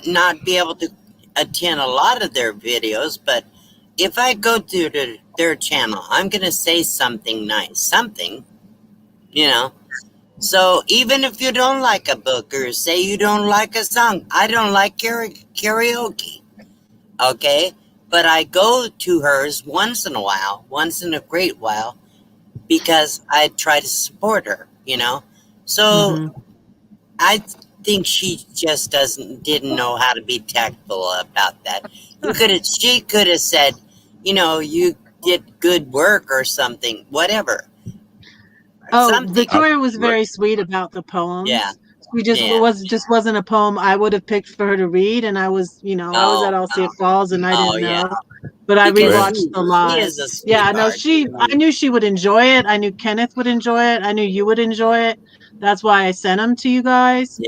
S13: not be able to attend a lot of their videos, but if I go to their channel, I'm gonna say something nice, So even if you don't like a book or say you don't like a song, I don't like karaoke, okay? But I go to hers once in a great while, because I try to support her, So I think she just didn't know how to be tactful about that. She could have said, you did good work or something, whatever.
S1: Oh, Victoria was very sweet about the poems.
S13: Yeah.
S1: We just wasn't a poem I would have picked for her to read, and I was I was at Alcia Falls and I didn't know. But I rewatched the live. Yeah, no, I knew she would enjoy it. I knew Kenneth would enjoy it. I knew you would enjoy it. That's why I sent them to you guys.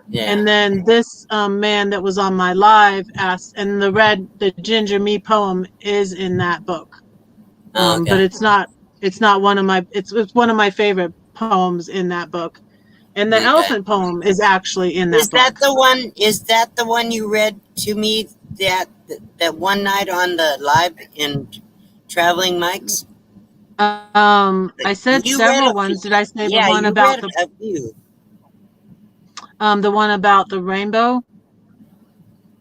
S13: Yeah.
S1: And then this man that was on my live asked, and the Ginger Me poem is in that book. But it's not one of my it's one of my favorite poems in that book. And the elephant poem is actually in that book.
S13: Is that the one you read to me that one night on the live in Traveling Mics?
S1: I said several ones. Did I say the one about
S13: a few.
S1: The one about the rainbow?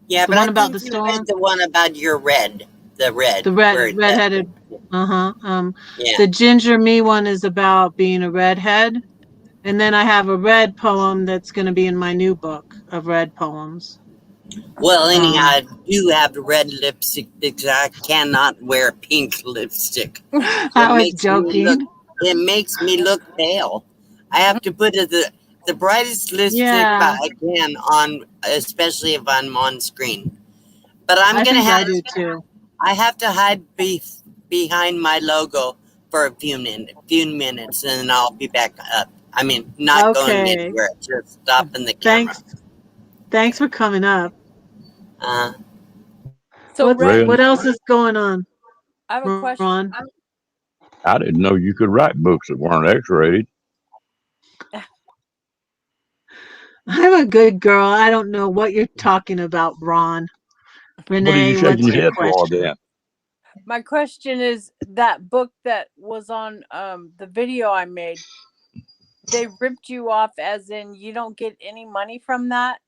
S13: Yeah,
S1: the
S13: but
S1: one
S13: I
S1: about
S13: think
S1: the
S13: you
S1: storm?
S13: read the one about your red. The
S1: redheaded.
S13: Yeah.
S1: The Ginger Me one is about being a redhead. And then I have a red poem that's going to be in my new book of red poems.
S13: Well, anyhow, I do have red lipstick because I cannot wear pink lipstick.
S1: I was joking.
S13: It makes me look pale. I have to put the brightest lipstick I can on, especially if I'm on screen. But I
S1: do too.
S13: I have to hide behind my logo for a few minutes, and then I'll be back up. I mean, not going anywhere, just stopping the camera.
S1: Thanks for coming up.
S11: So
S1: what else is going on?
S11: I have a question.
S12: I didn't know you could write books that weren't X-rated.
S1: I'm a good girl. I don't know what you're talking about, Ron.
S12: What are you
S1: Renee,
S12: shaking
S1: what's
S12: your
S1: your
S12: head for
S1: question?
S12: then?
S11: My question is that book that was on the video I made, they ripped you off as in you don't get any money from that?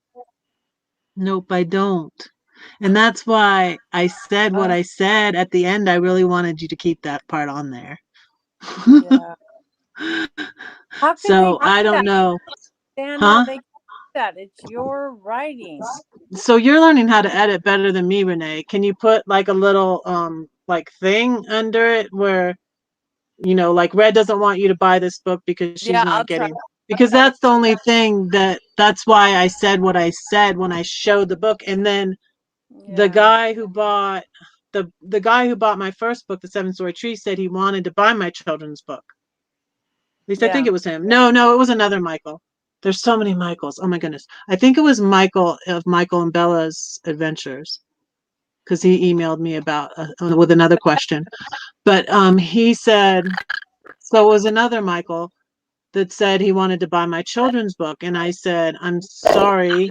S1: Nope, I don't. And that's why I said what I said at the end. I really wanted you to keep that part on there.
S11: Yeah. How can
S1: So
S11: they do
S1: I don't
S11: that?
S1: know.
S11: Understand
S1: Huh?
S11: how they do that? It's your writing.
S1: So you're learning how to edit better than me, Renee. Can you put like a little like thing under it where, you know, like Red doesn't want you to buy this book because she's
S11: Yeah,
S1: not getting, because that's the only thing that's why I said what I said when I showed the book. And then the guy who bought the guy who bought my first book, The Seven Story Tree, said he wanted to buy my children's book. At least I think it was him. No, it was another Michael. There's so many Michaels. Oh my goodness. I think it was Michael of Michael and Bella's Adventures, because he emailed me about with another question. But he said, so it was another Michael that said he wanted to buy my children's book. And I said, I'm sorry,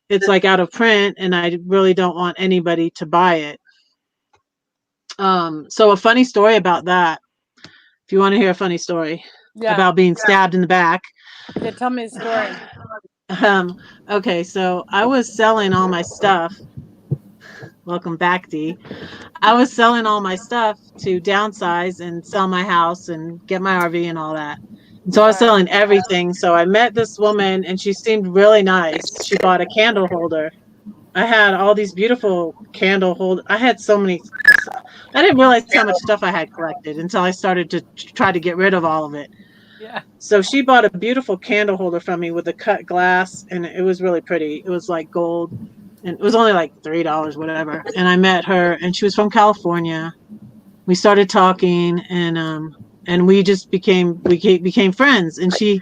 S1: it's like out of print and I really don't want anybody to buy it. So a funny story about that, if you want to hear a funny story about being stabbed in the back.
S11: Yeah, tell me the story.
S1: Okay, so I was selling all my stuff. Welcome back, Dee. I was selling all my stuff to downsize and sell my house and get my RV and all that. And so I was selling everything. So I met this woman and she seemed really nice. She bought a candle holder. I had all these beautiful candle holders. I had so many. I didn't realize how much stuff I had collected until I started to try to get rid of all of it.
S11: Yeah.
S1: So she bought a beautiful candle holder from me with a cut glass, and it was really pretty. It was like gold, and it was only like $3, whatever. And I met her, and she was from California. We started talking, and we just became friends. And she,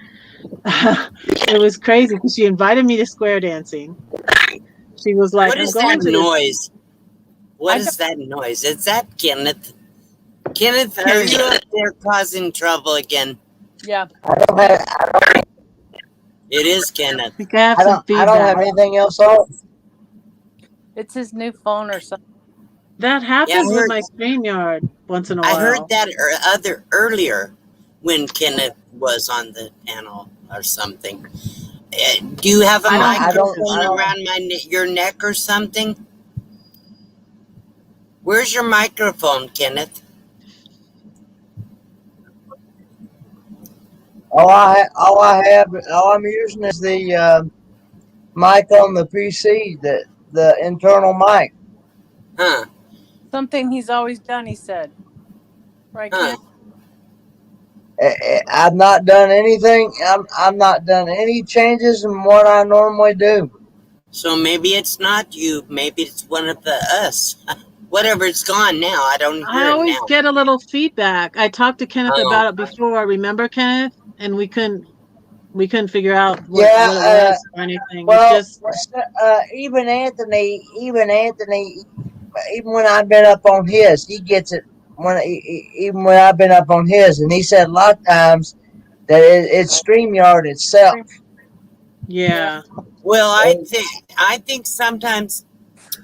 S1: it was crazy because she invited me to square dancing. She was like,
S13: "What
S1: "I'm
S13: is
S1: going
S13: that
S1: to
S13: noise? What is that noise? Is that Kenneth? Kenneth, are you up there causing trouble again?"
S11: Yeah.
S13: It is Kenneth.
S7: I don't have anything else on.
S11: It's his new phone or something.
S1: That happens with my StreamYard once in a while.
S13: I heard that earlier when Kenneth was on the panel or something. Do you have a microphone around your neck or something? Where's your microphone, Kenneth?
S7: All I'm using is the mic on the PC, the internal mic.
S13: Huh.
S11: Something he's always done, he said. Right, Ken?
S7: I've not done anything. I'm not done any changes in what I normally do.
S13: So maybe it's not you. Maybe it's one of us. Whatever, it's gone now. I don't hear
S1: I
S13: it
S1: always
S13: now.
S1: get a little feedback. I talked to Kenneth about it before. Remember, Kenneth? And we couldn't figure out what it was or anything.
S7: Well,
S1: It's just
S7: even Anthony, even when I've been up on his, he gets it. Even when I've been up on his, and he said a lot of times that it's StreamYard itself.
S1: Yeah.
S13: Well, I think sometimes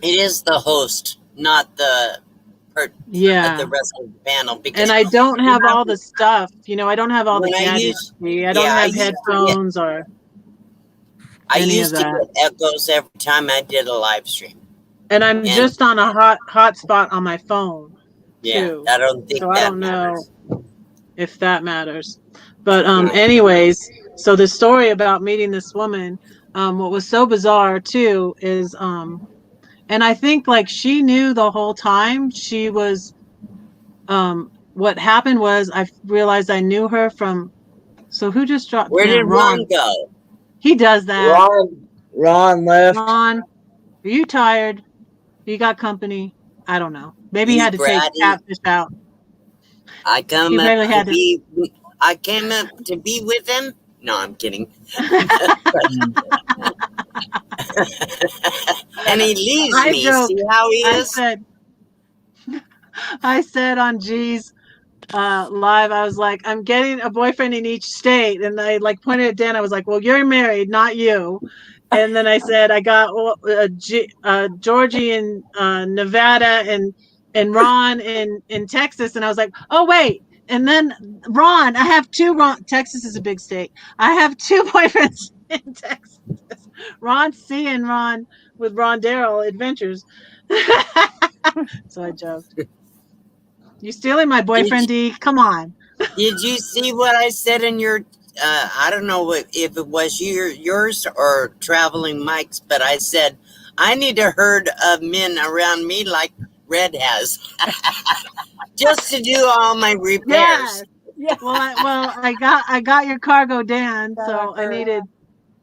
S13: it is the host, not the the rest of the panel. Because
S1: and I don't have all the stuff. You know, I don't have all the gadgets. I don't have headphones or
S13: I
S1: any of
S13: used to
S1: that.
S13: get echoes every time I did a live stream.
S1: And I'm just on a hotspot on my phone too.
S13: I don't think
S1: so
S13: that
S1: I don't
S13: matters.
S1: know if that matters. But anyways, so the story about meeting this woman, what was so bizarre too is and I think like she knew the whole time. She was what happened was I realized I knew her from, so who just dropped
S13: Where
S1: down?
S13: did Ron go?
S1: He does that.
S7: Ron left.
S1: Ron, are you tired? You got company? I don't know. Maybe he had to take Catfish out.
S13: I came up to be with him. No, I'm kidding. And he leaves me. See how he is?
S1: I said on G's, live, I was like, I'm getting a boyfriend in each state, and I like pointed at Dan. I was like, well, you're married, not you. And then I said I got Georgie in Nevada and Ron in Texas, and I was like, oh wait. And then Ron, I have two. Ron, Texas is a big state. I have two boyfriends in Texas. Ron C and Ron with Ron Darrell Adventures. So I joked. You stealing my boyfriend, D? Come on.
S13: Did you see what I said in your? I don't know if it was yours or Traveling Mike's, but I said I need a herd of men around me like Red has, just to do all my repairs.
S1: Yeah. Well, I got your cargo, Dan. So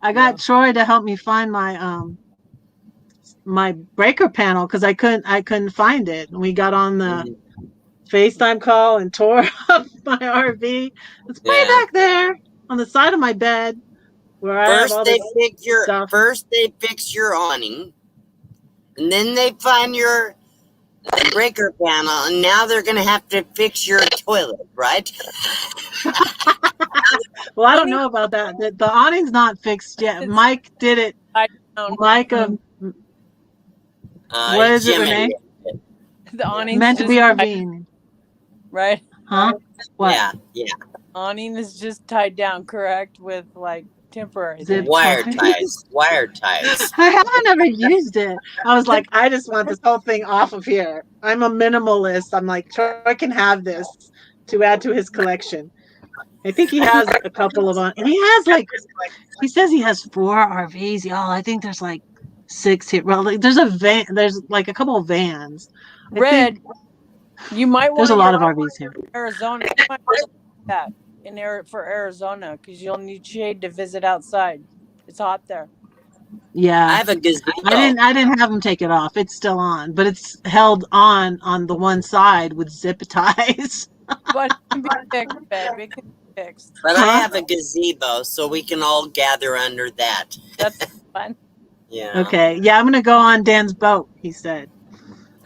S1: I got Troy to help me find my my breaker panel because I couldn't find it. And we got on the FaceTime call and tore up my RV. It's way back there on the side of my bed where I have all this stuff.
S13: First they fix your awning, and then they find your breaker panel, and now they're gonna have to fix your toilet, right?
S1: Well, I don't know about that. The awning's not fixed yet. Mike did it. Mike what is it, Renee?
S11: The awning
S1: meant to be RVing.
S11: Right?
S1: Huh? What?
S13: Yeah.
S11: Awning is just tied down, correct? With like temporary
S13: wire ties. Wire ties.
S1: I haven't ever used it. I was like, I just want this whole thing off of here. I'm a minimalist. I'm like, Troy can have this to add to his collection. I think he has a couple of and he has like, he says he has 4 RVs, y'all. I think there's like 6 here. Well, like, there's a van. There's like a couple of vans.
S11: Red. You might want.
S1: There's a lot of RVs here.
S11: Arizona. You might want that for Arizona because you'll need shade to visit outside. It's hot there.
S1: Yeah,
S13: I have a gazebo.
S1: I didn't have him take it off. It's still on, but it's held on the one side with zip ties.
S11: But it can be fixed, babe. It can be fixed.
S13: But I have a gazebo, so we can all gather under that.
S11: That's fun.
S13: Yeah.
S1: Okay. Yeah, I'm gonna go on Dan's boat. He said.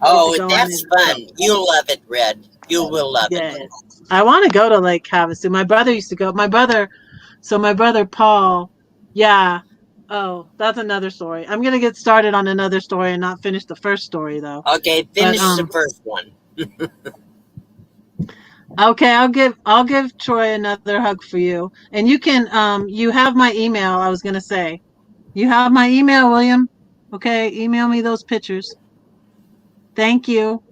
S13: Oh, that's fun. You'll love it, Red. You will love it.
S1: I want to go to Lake Havasu. My brother used to go. My brother Paul. Yeah. Oh, that's another story. I'm gonna get started on another story and not finish the first story though.
S13: Okay, finish the first one.
S1: Okay, I'll give Troy another hug for you. And you can you have my email, I was gonna say. You have my email, William. Okay, email me those pictures. Thank you.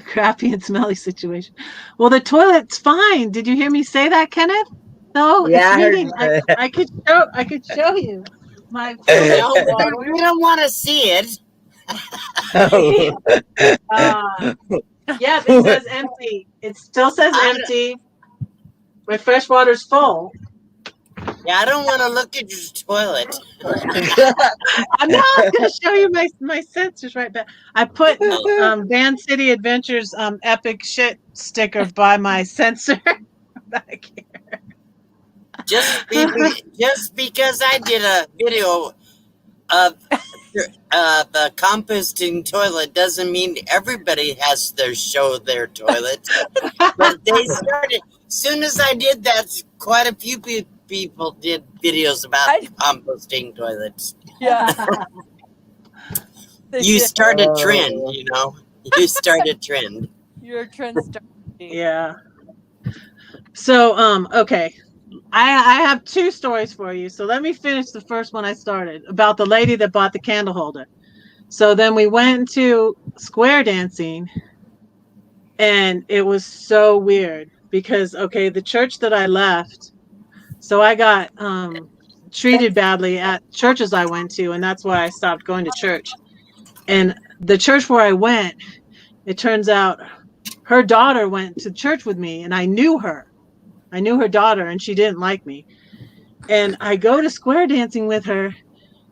S1: Crappy and smelly situation. Well, the toilet's fine. Did you hear me say that, Kenneth? No,
S7: yeah,
S1: I could show you. My
S13: we don't want to see it.
S1: Yeah, it says empty. It still says empty. My fresh water's full.
S13: Yeah, I don't want to look at your toilet.
S1: I'm not going to show you my sensors right back. I put VANCITY Adventures epic shit sticker by my sensor back here.
S13: Just because I did a video of a composting toilet doesn't mean everybody has show their toilet. But they started, as soon as I did that, quite a few people did videos about composting toilets.
S11: Yeah.
S13: You start a trend, you know. You start a trend.
S11: You're a trend starter.
S1: Yeah. So, okay. I have 2 stories for you. So let me finish the first one I started about the lady that bought the candle holder. So then we went to square dancing, and it was so weird because, okay, the church that I left, so I got treated badly at churches I went to, and that's why I stopped going to church. And the church where I went, it turns out her daughter went to church with me, and I knew her. I knew her daughter, and she didn't like me. And I go to square dancing with her,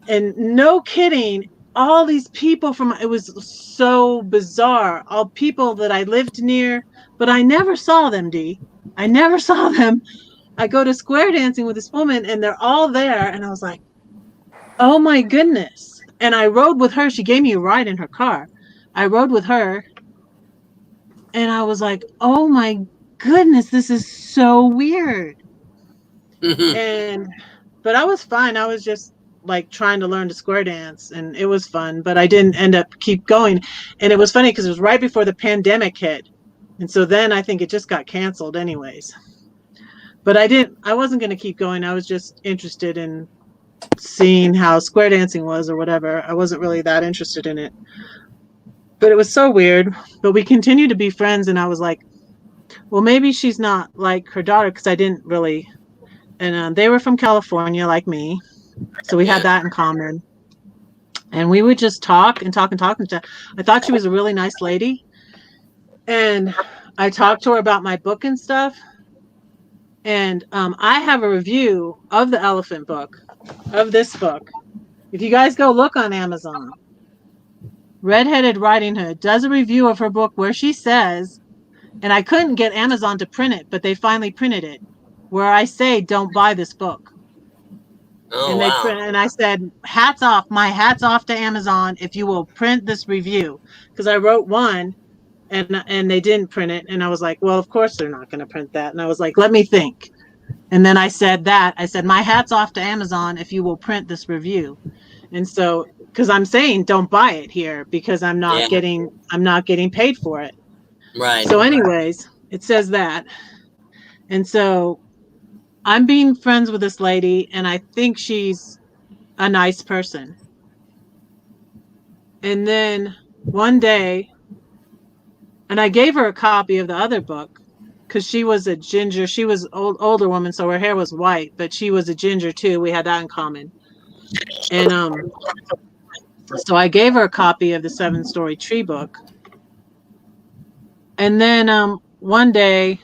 S1: and no kidding, all these people it was so bizarre. All people that I lived near, but I never saw them, D. I never saw them. I go to square dancing with this woman, and they're all there, and I was like, Oh my goodness. And I rode with her. She gave me a ride in her car. I rode with her and I was like, oh my goodness, this is so weird. And but I was fine. I was just like trying to learn to square dance and it was fun, but I didn't end up keep going. And it was funny because it was right before the pandemic hit. And so then I think it just got canceled anyways. But I wasn't going to keep going. I was just interested in seeing how square dancing was or whatever. I wasn't really that interested in it. But it was so weird. But we continued to be friends and I was like, well, maybe she's not like her daughter because I didn't really. And they were from California like me. So we had that in common. And we would just talk and talk and talk. And I thought she was a really nice lady. And I talked to her about my book and stuff. And I have a review of the elephant book, of this book. If you guys go look on Amazon, Redheaded Riding Hood does a review of her book where she says, and I couldn't get Amazon to print it, but they finally printed it, where I say, don't buy this book.
S13: Oh,
S1: and they print, and I said, hats off, my hats off to Amazon if you will print this review. Because I wrote one and they didn't print it. And I was like, well, of course they're not going to print that. And I was like, let me think. And then I said, my hat's off to Amazon if you will print this review. And so, because I'm saying don't buy it here because I'm not getting paid for it.
S13: Right.
S1: So anyways, it says that. And so I'm being friends with this lady and I think she's a nice person. And then one day, and I gave her a copy of the other book because she was a ginger. She was older woman, so her hair was white, but she was a ginger too. We had that in common. And so I gave her a copy of the 7-Story Tree book. And then one day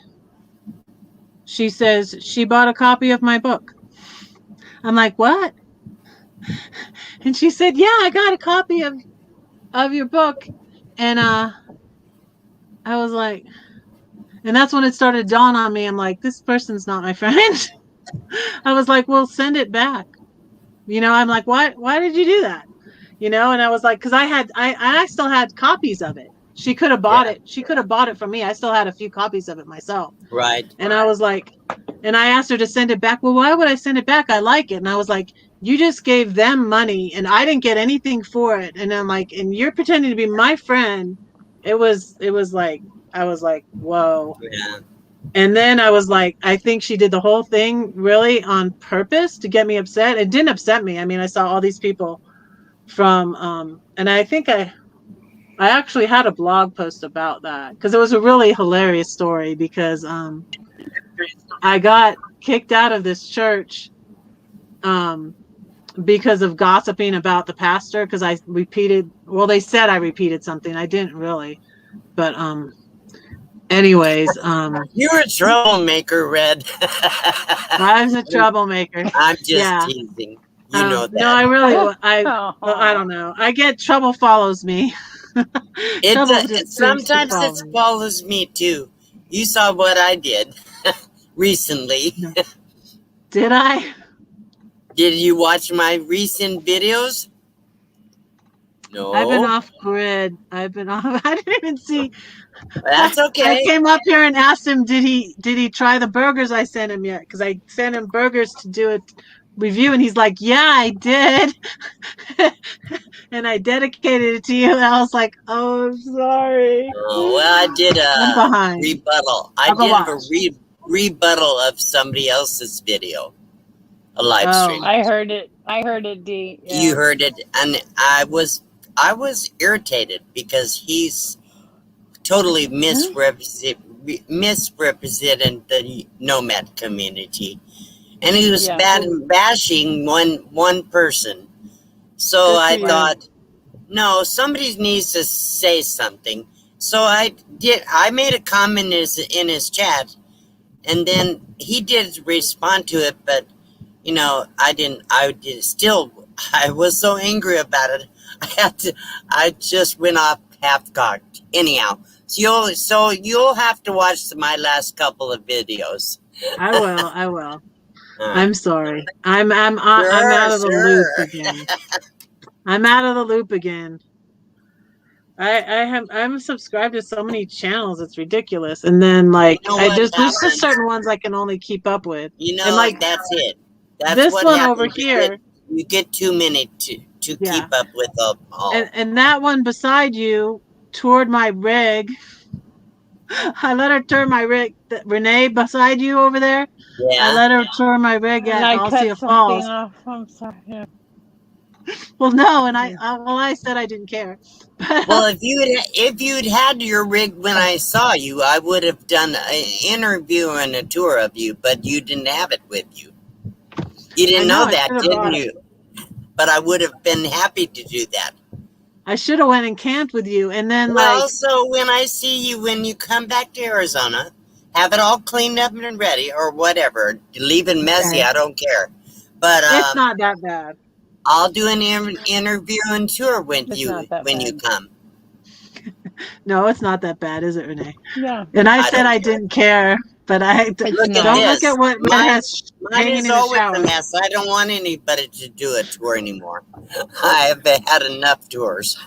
S1: she says she bought a copy of my book. I'm like, what? And she said, yeah, I got a copy of your book. And I was like, and that's when it started to dawn on me. I'm like, this person's not my friend. I was like, well, send it back. I'm like, why did you do that? And I was like, because I still had copies of it. She could have bought it. She could have bought it from me. I still had a few copies of it myself.
S13: Right.
S1: And I was like, and I asked her to send it back. Well, why would I send it back? I like it. And I was like, you just gave them money and I didn't get anything for it. And I'm like, and you're pretending to be my friend. It was like, I was like, whoa.
S13: Yeah.
S1: And then I was like, I think she did the whole thing really on purpose to get me upset. It didn't upset me. I mean, I saw all these people from, and I think I actually had a blog post about that because it was a really hilarious story because I got kicked out of this church because of gossiping about the pastor because I repeated, well, they said I repeated something. I didn't really, but anyways,
S13: you're a troublemaker, Red.
S1: I was a troublemaker.
S13: I'm just teasing. You know that.
S1: No, I really, I don't know. I get trouble follows me.
S13: Sometimes it follows me too. You saw what I did recently.
S1: Did I?
S13: Did you watch my recent videos? No.
S1: I've been off grid. I didn't even see.
S13: That's okay.
S1: I came up here and asked him, did he try the burgers I sent him yet? Because I sent him burgers to do a review, and he's like, yeah, I did. And I dedicated it to you. And I was like, oh, I'm sorry.
S13: Oh, well, I did a rebuttal. I did a rebuttal of somebody else's video. A live stream.
S11: I heard it, D. Yeah.
S13: You heard it, and I was irritated because he's totally misrepresenting the nomad community, and he was bashing one person. So I thought, no, somebody needs to say something. So I made a comment in his chat, and then he did respond to it, but I was so angry about it. I just went off half-cocked. Anyhow, so you'll have to watch my last couple of videos.
S1: I will. I'm sorry. I'm out of the loop again. I'm out of the loop again. I'm subscribed to so many channels, it's ridiculous. And then like
S13: You know what
S1: there's just
S13: happens?
S1: certain ones I can only keep up with.
S13: You know,
S1: and like
S13: that's it. That's
S1: this
S13: what
S1: one
S13: happens.
S1: over here.
S13: You get too many to keep up with them all.
S1: And that one beside you toured my rig. I let her tour my rig. Renee beside you over there.
S13: Yeah.
S1: I let her tour my rig
S11: And
S1: at
S11: I cut
S1: Alcia
S11: something
S1: Falls.
S11: off. I'm sorry. Yeah.
S1: Well, no, and I said I didn't care.
S13: Well, if you'd had your rig when I saw you, I would have done an interview and a tour of you, but you didn't have it with you. You didn't know that, didn't you? But I would have been happy to do that.
S1: I should have went and camped with you, and then
S13: well, so when I see you, when you come back to Arizona, have it all cleaned up and ready, or whatever. Leave it messy, I don't care. But
S1: it's not that bad.
S13: I'll do an interview and tour with you when you come.
S1: No, it's not that bad, is it, Renee?
S11: Yeah.
S1: And I said I didn't care, but don't look at what Red has hanging in
S13: is
S1: the
S13: always
S1: shower.
S13: a mess. I don't want anybody to do a tour anymore. I've had enough tours.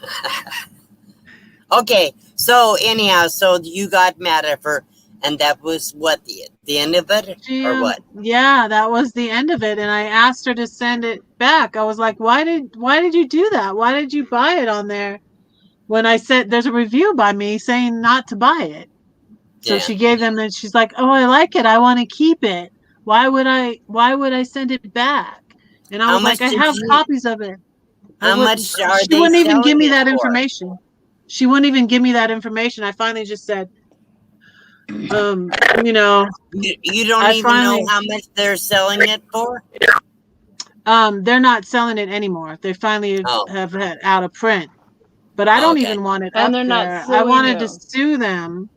S13: Okay, so anyhow, so you got mad at her, and that was what, the end of it, or what?
S1: Yeah, that was the end of it, and I asked her to send it back. I was like, why did you do that? Why did you buy it on there? When I said there's a review by me saying not to buy it. So she gave them, and she's like, oh, I like it. I want to keep it. Why would I send it back? And I was like, I have copies of it.
S13: How much are
S1: she
S13: they
S1: wouldn't even give
S13: selling
S1: me
S13: it
S1: that
S13: for?
S1: information. She wouldn't even give me that information. I finally just said, you know,
S13: you don't even know how much they're selling it for?
S1: They're not selling it anymore. They finally have had out of print. But I don't even want it up
S11: And they're not
S1: there. I
S11: suing
S1: wanted
S11: you.
S1: to sue them.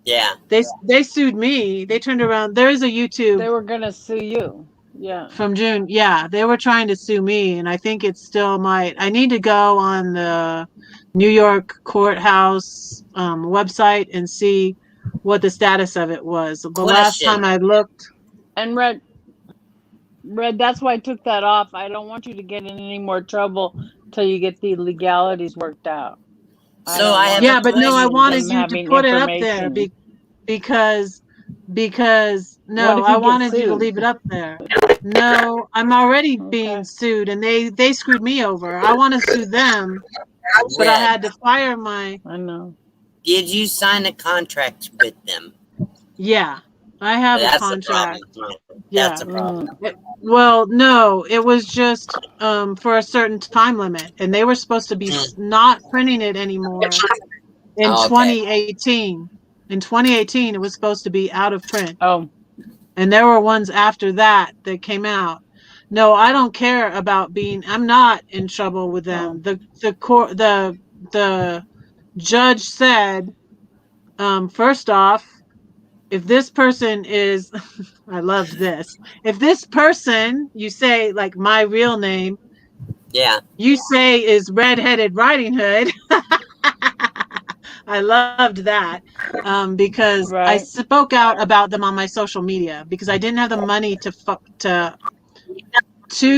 S13: Yeah.
S1: They sued me. They turned around. There is a YouTube.
S11: They were gonna sue you. Yeah.
S1: From June. Yeah, they were trying to sue me, and I think it still might. I need to go on the New York courthouse website and see what the status of it was. The last time I looked.
S11: And Red, that's why I took that off. I don't want you to get in any more trouble till you get the legalities worked out.
S13: So I have
S1: but no, I wanted you to put it up there because no, I wanted you to leave it up there. No, I'm already being sued, and they screwed me over. I want to sue them, but I had to fire my.
S11: I know.
S13: Did you sign a contract with them?
S1: Yeah, I have a contract.
S13: That's a problem.
S1: Well, no, it was just for a certain time limit, and they were supposed to be not printing it anymore in 2018. In 2018, it was supposed to be out of print.
S11: Oh.
S1: And there were ones after that came out. No, I don't care about I'm not in trouble with them. The judge said, first off, if this person is, I loved this. If this person, you say like my real name, you say is Redheaded Riding Hood. I loved that because I spoke out about them on my social media because I didn't have the money to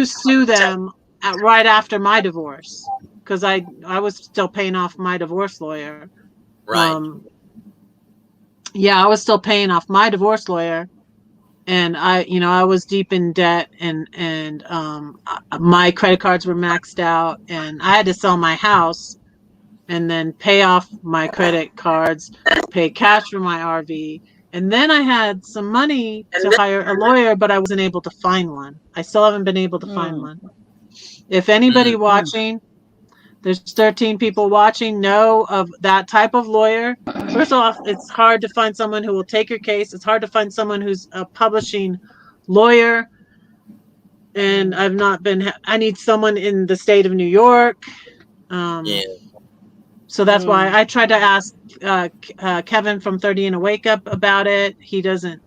S1: sue them right after my divorce because I was still paying off my divorce lawyer.
S13: Right.
S1: I was still paying off my divorce lawyer, and I was deep in debt, and my credit cards were maxed out, and I had to sell my house and then pay off my credit cards, pay cash for my RV. And then I had some money to hire a lawyer, but I wasn't able to find one. I still haven't been able to find one. If anybody watching, there's 13 people watching, know of that type of lawyer. First off, it's hard to find someone who will take your case. It's hard to find someone who's a publishing lawyer. And I need someone in the state of New York. So that's why I tried to ask Kevin from 30 and a Wake Up about it. He doesn't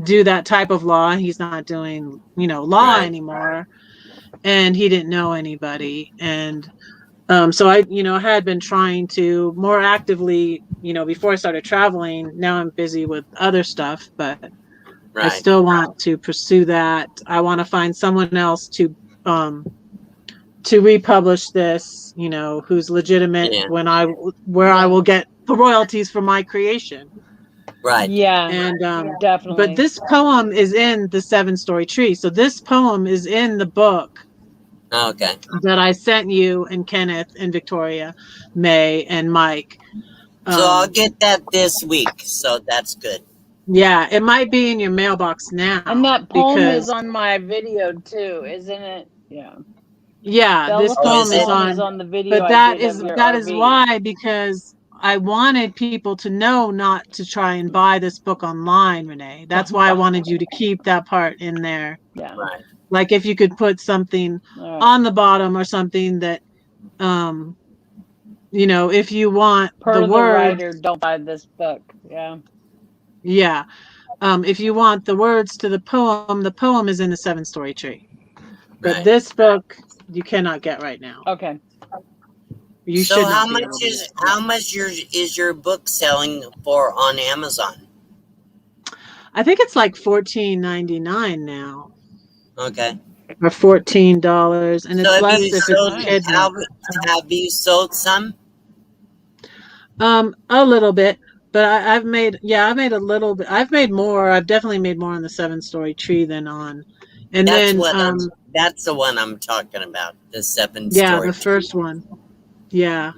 S1: do that type of law. He's not doing, law anymore. And he didn't know anybody. And so I had been trying to more actively, before I started traveling. Now I'm busy with other stuff, but I still want to pursue that. I want to find someone else to republish this, you know, who's legitimate where I will get the royalties for my creation.
S13: Right.
S11: Yeah.
S1: And
S11: definitely.
S1: but this poem is in the 7-Story Tree. So this poem is in the book.
S13: Okay.
S1: That I sent you and Kenneth and Victoria, May and Mike.
S13: So I'll get that this week. So that's good.
S1: Yeah, it might be in your mailbox now.
S11: And that poem is on my video too, isn't it? Yeah.
S1: Yeah, this poem is on
S11: the video.
S1: But that is why, because I wanted people to know not to try and buy this book online, Renee. That's why I wanted you to keep that part in there.
S11: Yeah.
S13: Right.
S1: Like if you could put something on the bottom or something that you know, if you want
S11: Per
S1: the word
S11: writer, don't buy this book. Yeah.
S1: Yeah. If you want the words to the poem is in the 7-Story Tree. But this book you cannot get right now.
S11: Okay.
S1: You
S13: so
S1: should
S13: how
S1: not
S13: much is your book selling for on Amazon?
S1: I think it's like $14.99 now.
S13: Okay.
S1: Or $14, and it's less if it's kid.
S13: Have you sold some?
S1: A little bit, but I've made a little bit. I've made more. I've definitely made more on the 7-Story Tree than on. And
S13: that's
S1: then
S13: that's the one I'm talking about. The 7-Story.
S1: Yeah, the first one. Yeah.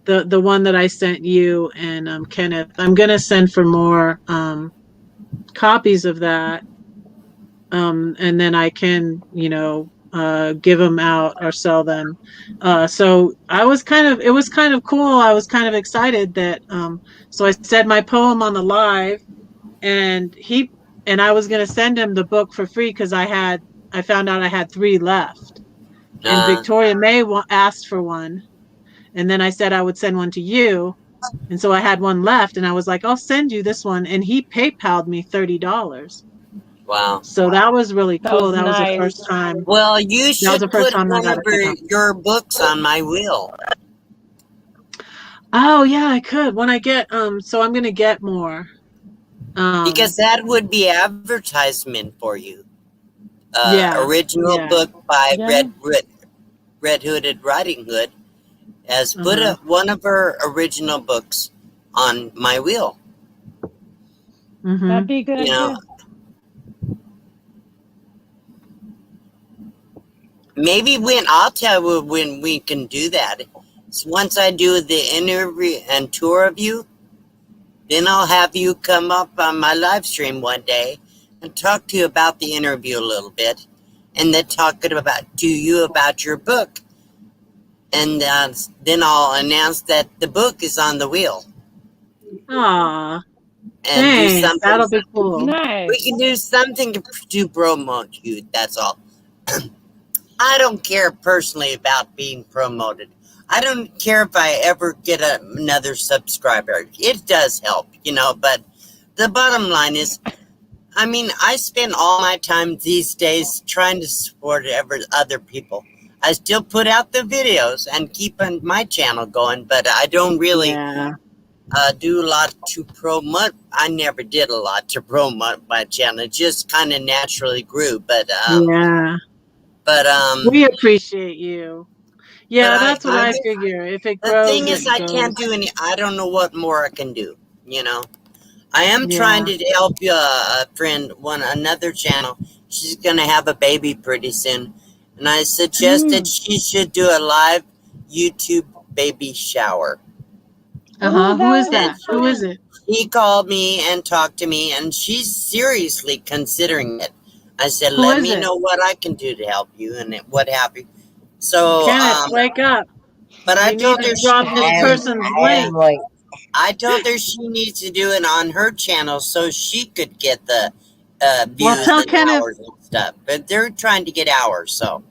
S1: The one that I sent you and Kenneth. I'm gonna send for more copies of that. And then I can, you know, give them out or sell them. So it was kind of cool. I was kind of excited that, so I said my poem on the live and I was going to send him the book for free because I found out I had 3 left. And Victoria May asked for one. And then I said I would send one to you. And so I had one left and I was like, I'll send you this one. And he PayPal'd me $30.
S13: Wow.
S1: So that was really cool.
S11: That was
S1: the first time.
S13: Well, you should put one of
S1: your
S13: books on my wheel.
S1: Oh yeah, I could when I get so I'm gonna get more.
S13: Because that would be advertisement for you. Original book by Red Hooded Riding Hood has put one of her original books on my wheel.
S11: That'd be good.
S13: You know, maybe I'll tell you when we can do that. So once I do the interview and tour of you, then I'll have you come up on my live stream one day and talk to you about the interview a little bit, and then talking to you about your book. And then I'll announce that the book is on the wheel.
S1: Aww.
S13: And
S1: thanks.
S13: do something.
S1: That'll be cool.
S11: Nice.
S13: We can do something to promote you. That's all. I don't care personally about being promoted. I don't care if I ever get another subscriber. It does help, you know, but the bottom line is, I mean, I spend all my time these days trying to support other people. I still put out the videos and keep my channel going, but I don't really do a lot to promote. I never did a lot to promote my channel. It just kind of naturally grew, but
S1: we appreciate you. Yeah, that's what I figure. If it grows,
S13: the thing is, I can't do any. I don't know what more I can do. You know, I am trying to help a friend, another channel. She's gonna have a baby pretty soon, and I suggested she should do a live YouTube baby shower.
S1: Who is that? Who is it?
S13: He called me and talked to me, and she's seriously considering it. I said, let me know what I can do to help you and what have you. So,
S1: Kenneth, wake up.
S13: But I told her I told her she needs to do it on her channel so she could get the views and hours and stuff. But they're trying to get hours, so.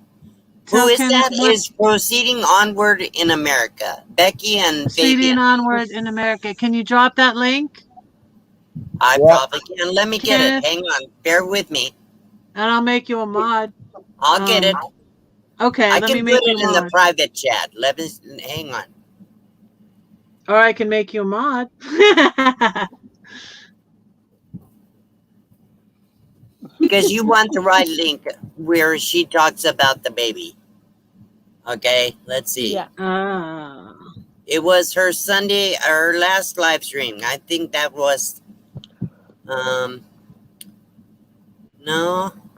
S13: Who is that? Is Proceeding Onward in America. Becky and
S1: Proceeding Onward in America. Can you drop that link?
S13: I probably can. Let me get it. Hang on. Bear with me.
S1: And I'll make you a mod.
S13: I'll get it.
S1: Okay,
S13: I can put it in the private chat. Let me hang on.
S1: Or I can make you a mod.
S13: because you want the right link where she talks about the baby. Okay, let's see.
S11: Yeah.
S13: It was her Sunday, her last live stream. I think that was, no,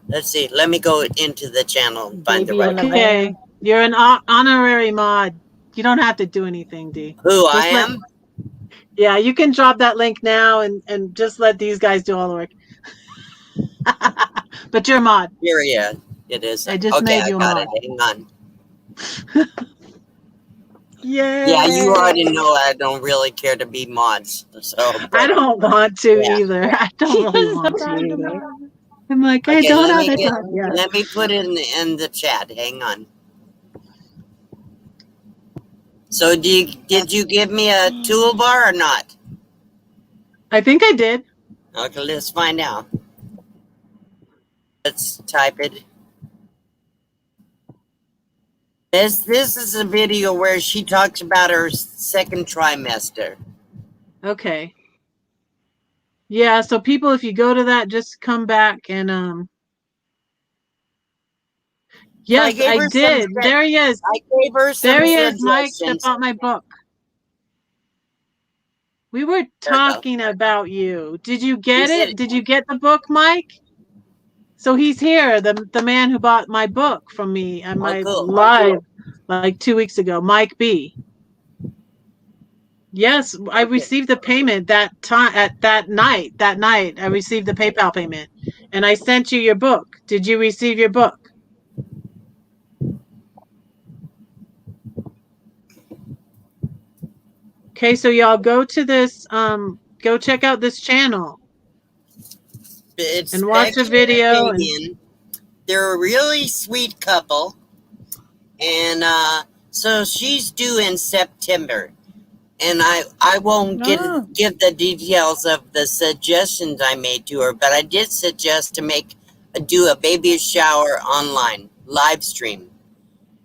S13: let's see. Let me go into the channel and find the right.
S1: Okay, you're an honorary mod. You don't have to do anything, D.
S13: Who I am?
S1: Yeah, you can drop that link now and just let these guys do all the work. But you're a mod.
S13: Here, yeah, it is.
S1: I just made you a
S13: got
S1: mod.
S13: it. Hang on.
S1: Yay.
S13: Yeah, you already know I don't really care to be mods. So
S1: I don't want to either. I don't really want to either. I'm like, I don't have the time. Yeah.
S13: Let me put it in the chat. Hang on. So did you give me a toolbar or not?
S1: I think I did.
S13: Okay, let's find out. Let's type it. This is a video where she talks about her second trimester.
S1: Okay. Yeah, so people, if you go to that, just come back and yes,
S13: So
S1: I did. There he is.
S13: I gave her some
S1: there he is, Mike,
S13: suggestions.
S1: about my book. We were talking about you. Did you get it? Did you get the book, Mike? So he's here, the man who bought my book from me at my live like 2 weeks ago, Mike B. Yes, I received the payment that night. That night, I received the PayPal payment, and I sent you your book. Did you receive your book? Okay, so y'all go to this, go check out this channel and watch a video. And
S13: they're a really sweet couple, and so she's due in September. And I won't give the details of the suggestions I made to her, but I did suggest to do a baby shower online live stream,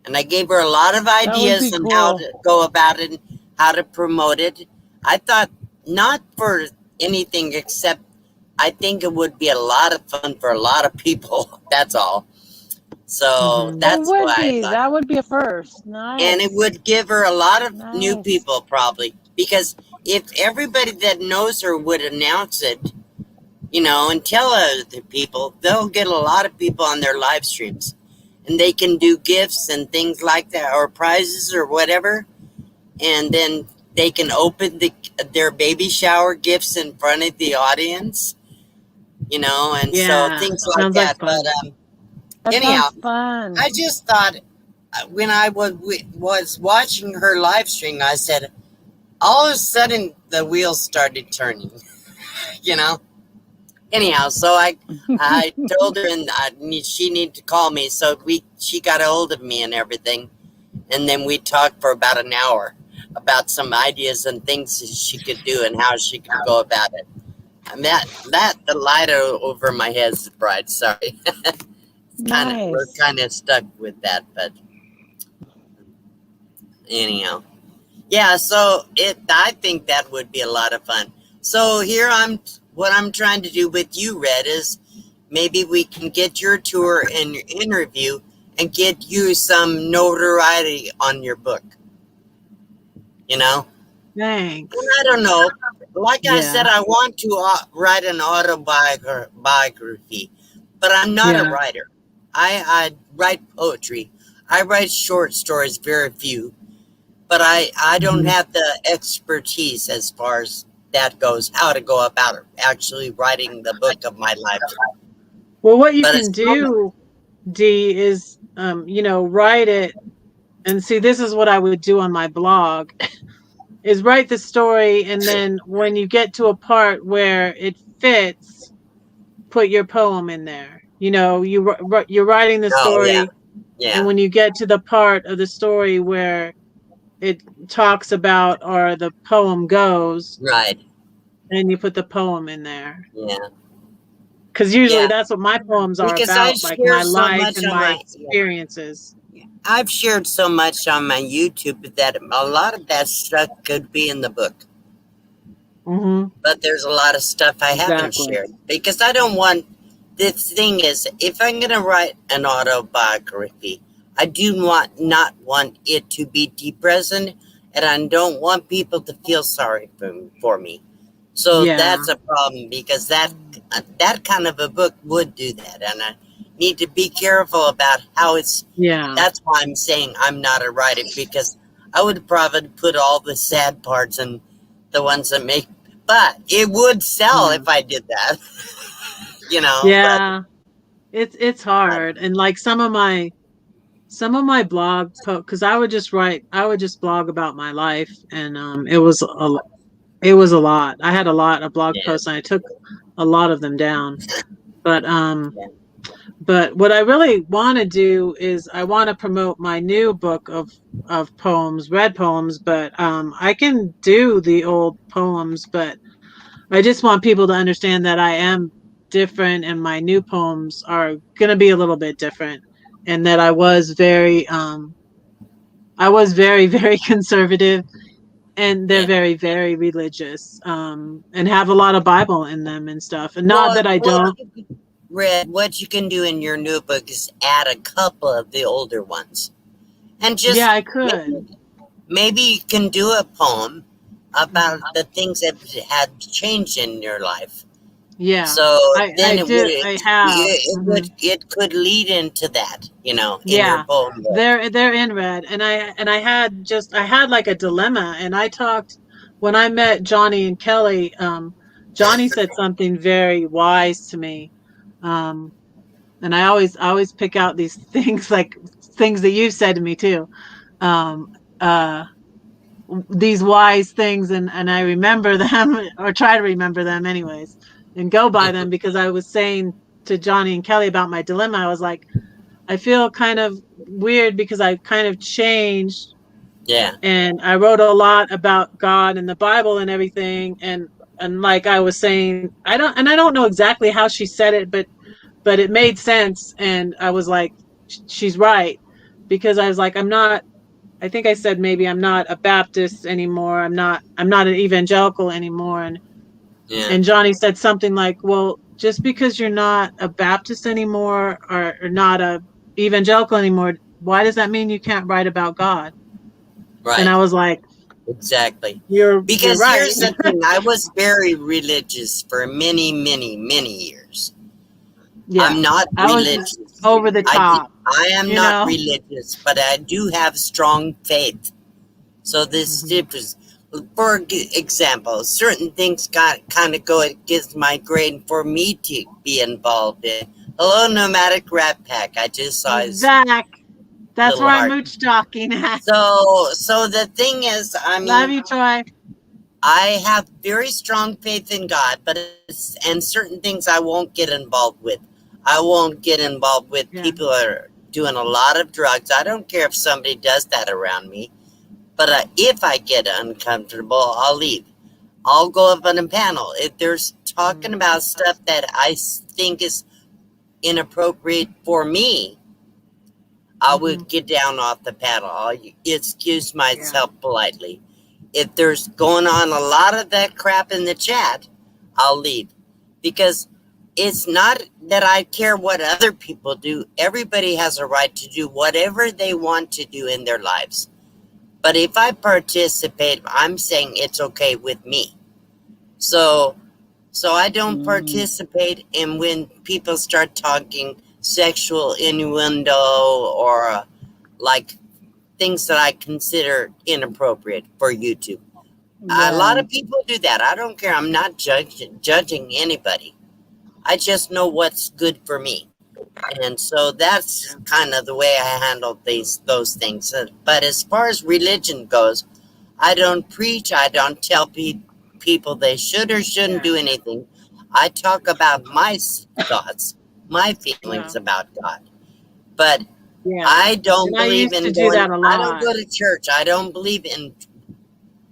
S13: and I gave her a lot of ideas on how to go about it, and how to promote it. I thought not for anything except I think it would be a lot of fun for a lot of people. That's all. So that's why I thought.
S11: That would be a first. Nice.
S13: And it would give her a lot of new people probably, because if everybody that knows her would announce it, you know, and tell other people, they'll get a lot of people on their live streams, and they can do gifts and things like that, or prizes or whatever, and then they can open their baby shower gifts in front of the audience, you know, and so things like that. But anyhow, I just thought when I was watching her live stream, I said, all of a sudden the wheels started turning, you know. Anyhow, so I told her, and she needed to call me, so she got a hold of me and everything, and then we talked for about an hour about some ideas and things that she could do and how she could go about it. And the light over my head is bright. Sorry. We're kind of stuck with that, but anyhow, yeah. So I think that would be a lot of fun. So here what I'm trying to do with you, Red, is maybe we can get your tour and your interview and get you some notoriety on your book. You know.
S1: Thanks.
S13: And I don't know. Like I said, I want to write an autobiography, but I'm not a writer. I write poetry. I write short stories, very few, but I don't have the expertise as far as that goes, how to go about it, actually writing the book of my life.
S1: Well, what you can do, D, is, you know, write it. And see, this is what I would do on my blog, is write the story. And then when you get to a part where it fits, put your poem in there. You know, you're writing the story. And when you get to the part of the story where it talks about, or the poem goes,
S13: right,
S1: and you put the poem in there.
S13: Yeah.
S1: Because usually that's what my poems are
S13: Because
S1: about,
S13: I
S1: like
S13: share
S1: my
S13: so
S1: life
S13: much
S1: and
S13: on
S1: my
S13: my-
S1: experiences.
S13: I've shared so much on my YouTube that a lot of that stuff could be in the book.
S1: Mm-hmm.
S13: But there's a lot of stuff I haven't shared because I don't want the thing is, if I'm going to write an autobiography, I do not want it to be depressing, and I don't want people to feel sorry for me. So that's a problem, because that kind of a book would do that, and I need to be careful about how it's. That's why I'm saying I'm not a writer, because I would probably put all the sad parts and the ones that make, but it would sell if I did that. You know.
S1: Yeah, it's hard, and like some of my blog posts, because I would just blog about my life, and it was a lot. I had a lot of blog posts, and I took a lot of them down. But what I really want to do is I want to promote my new book of poems, read poems, but I can do the old poems, but I just want people to understand that I am different, and my new poems are going to be a little bit different, and that I was very, very conservative, and they're very, very religious, and have a lot of Bible in them and stuff. And not that I don't.
S13: Red, what you can do in your new book is add a couple of the older ones, and just
S1: I could.
S13: Maybe you can do a poem about the things that had changed in your life.
S1: Yeah.
S13: So then
S1: it
S13: could lead into that, in your poem book.
S1: They're in red, and I had like a dilemma, and I talked when I met Johnny and Kelly. Johnny said something very wise to me, and I always pick out these things, like things that you've said to me too. These wise things, and I remember them, or try to remember them anyways, and go by them, because I was saying to Johnny and Kelly about my dilemma. I was like, I feel kind of weird because I kind of changed.
S13: Yeah.
S1: And I wrote a lot about God and the Bible and everything, and like I was saying, I don't know exactly how she said it, but it made sense, and I was like, she's right, because I was like, I think I said maybe I'm not a Baptist anymore. I'm not an evangelical anymore. And Johnny said something like, well, just because you're not a Baptist anymore, or not a evangelical anymore, why does that mean you can't write about God?
S13: Right.
S1: And I was like,
S13: exactly.
S1: Because
S13: you're
S1: right.
S13: Here's the thing. I was very religious for many, many, many years. Yeah. I'm not religious.
S1: Over the top.
S13: I am not religious, but I do have strong faith. So this difference. For example, certain things kind of go against my grain for me to be involved in. Hello, Nomadic Ratpack. I just saw his
S1: Zach. That's where I'm
S13: heart.
S1: mooch talking at.
S13: So the thing is, I mean,
S1: love you, Troy.
S13: I have very strong faith in God, and certain things I won't get involved with. I won't get involved with people that are doing a lot of drugs. I don't care if somebody does that around me. But if I get uncomfortable, I'll leave. I'll go up on a panel. If there's talking about stuff that I think is inappropriate for me, I would get down off the panel. I'll excuse myself politely. If there's going on a lot of that crap in the chat, I'll leave. Because it's not that I care what other people do. Everybody has a right to do whatever they want to do in their lives. But if I participate, I'm saying it's okay with me. So I don't participate in when people start talking sexual innuendo or like things that I consider inappropriate for YouTube. A lot of people do that. I don't care. I'm not judging anybody. I just know what's good for me. And so that's kind of the way I handle those things. But as far as religion goes, I don't preach. I don't tell people they should or shouldn't do anything. I talk about my thoughts, my feelings about God. But I don't believe in going. I don't go to church. I don't believe in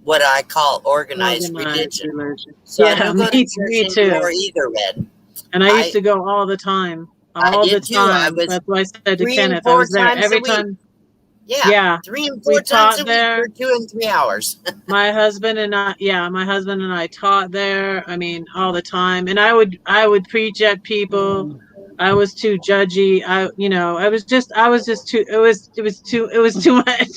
S13: what I call organized religion. So I don't go to church anymore either, Red.
S1: And I used to go all the time. All the time. That's why I said to Kenneth, I was there every time.
S13: Yeah. 3 and 4 times a week for 2 and 3 hours.
S1: my husband and I taught there. I mean, all the time. And I would preach at people. I was too judgy. I was just too. It was too much.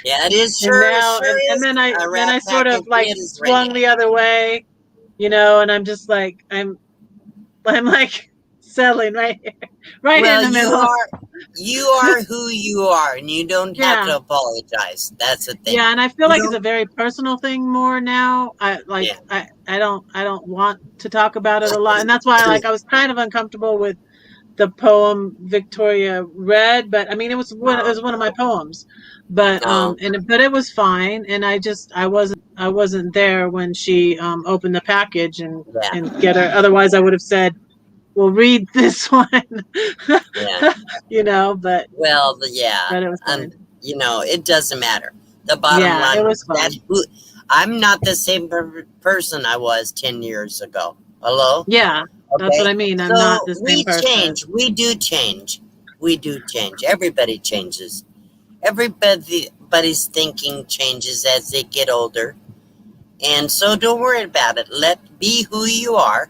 S13: Yeah, it is
S1: And now,
S13: sure
S1: and
S13: is
S1: then
S13: a
S1: I
S13: rat
S1: sort
S13: pack
S1: of
S13: of
S1: like
S13: kids,
S1: swung
S13: Renee.
S1: the other way, and I'm just like I'm like selling right here, right in
S13: Well,
S1: the middle.
S13: you are who you are, and you don't have to apologize. That's the thing.
S1: Yeah, and I feel like it's a very personal thing more now. I don't want to talk about it a lot, and that's why I was kind of uncomfortable with the poem Victoria read, but I mean it was one of my poems, but but it was fine, and I wasn't there when she opened the package and get her. Otherwise, I would have said, "Well, read this one," But
S13: well, yeah,
S1: but it was fine.
S13: It doesn't matter. The bottom line
S1: it was
S13: is that I'm not the same person I was 10 years ago. Hello?
S1: Yeah, that's what I mean. I'm not the same person.
S13: Change. We do change. We do change. Everybody changes. Everybody's thinking changes as they get older. And so don't worry about it. Be who you are,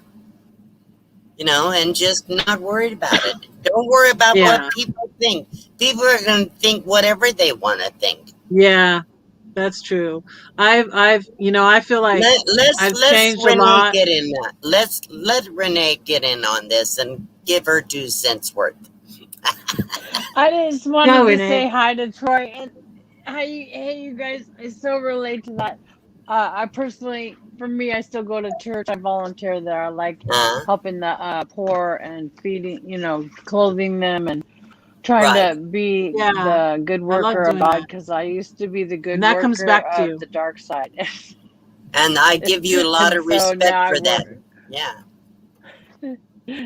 S13: and just not worry about it. Don't worry about what people think. People are going to think whatever they want to think.
S1: Yeah, that's true. I feel like I've changed a lot.
S13: Get in that. Let Renee get in on this and give her 2 cents worth.
S11: I just wanted to say hi to Troy, and hey, you guys, I so relate to that. I personally, for me, I still go to church. I volunteer there. I like helping the poor and feeding, clothing them and trying to be the good worker of God, because I used to be the good worker
S1: comes back to
S11: of the dark side.
S13: And I give you a lot of respect for that. Yeah.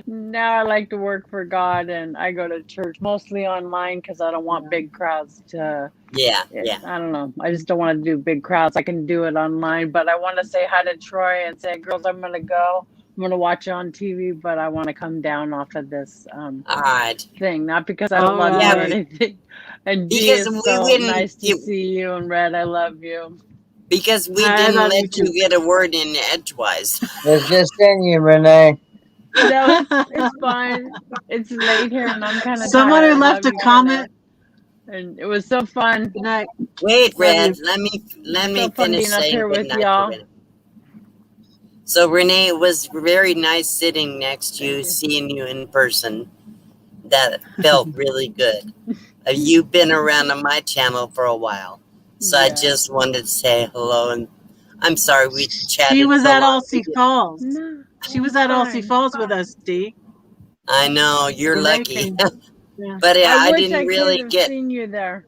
S11: Now I like to work for God, and I go to church mostly online because I don't want big crowds to. I don't know. I just don't want to do big crowds. I can do it online, but I want to say hi to Troy and say, girls, I'm going to go. I'm going to watch it on TV, but I want to come down off of this thing. Not because I don't love you or anything. And G, it's so nice to see you. And Red, I love you.
S13: Because we didn't let you get a word in edgewise.
S7: It's just in you, Renee.
S11: No, it's fine. It's late here, and I'm kind of
S1: Someone
S11: tired.
S1: who left a comment,
S11: and it was so fun.
S1: Good night.
S13: Wait, Red, let me finish saying good night to Renee. So Renee, it was very nice sitting next to you, seeing you in person. That felt really good. You've been around on my channel for a while, so I just wanted to say hello. And I'm sorry we chatted.
S1: She was at Aussie Falls. No, she was at Aussie Falls with us, Dee.
S13: I know, you're lucky. But I didn't really get
S11: seen you there.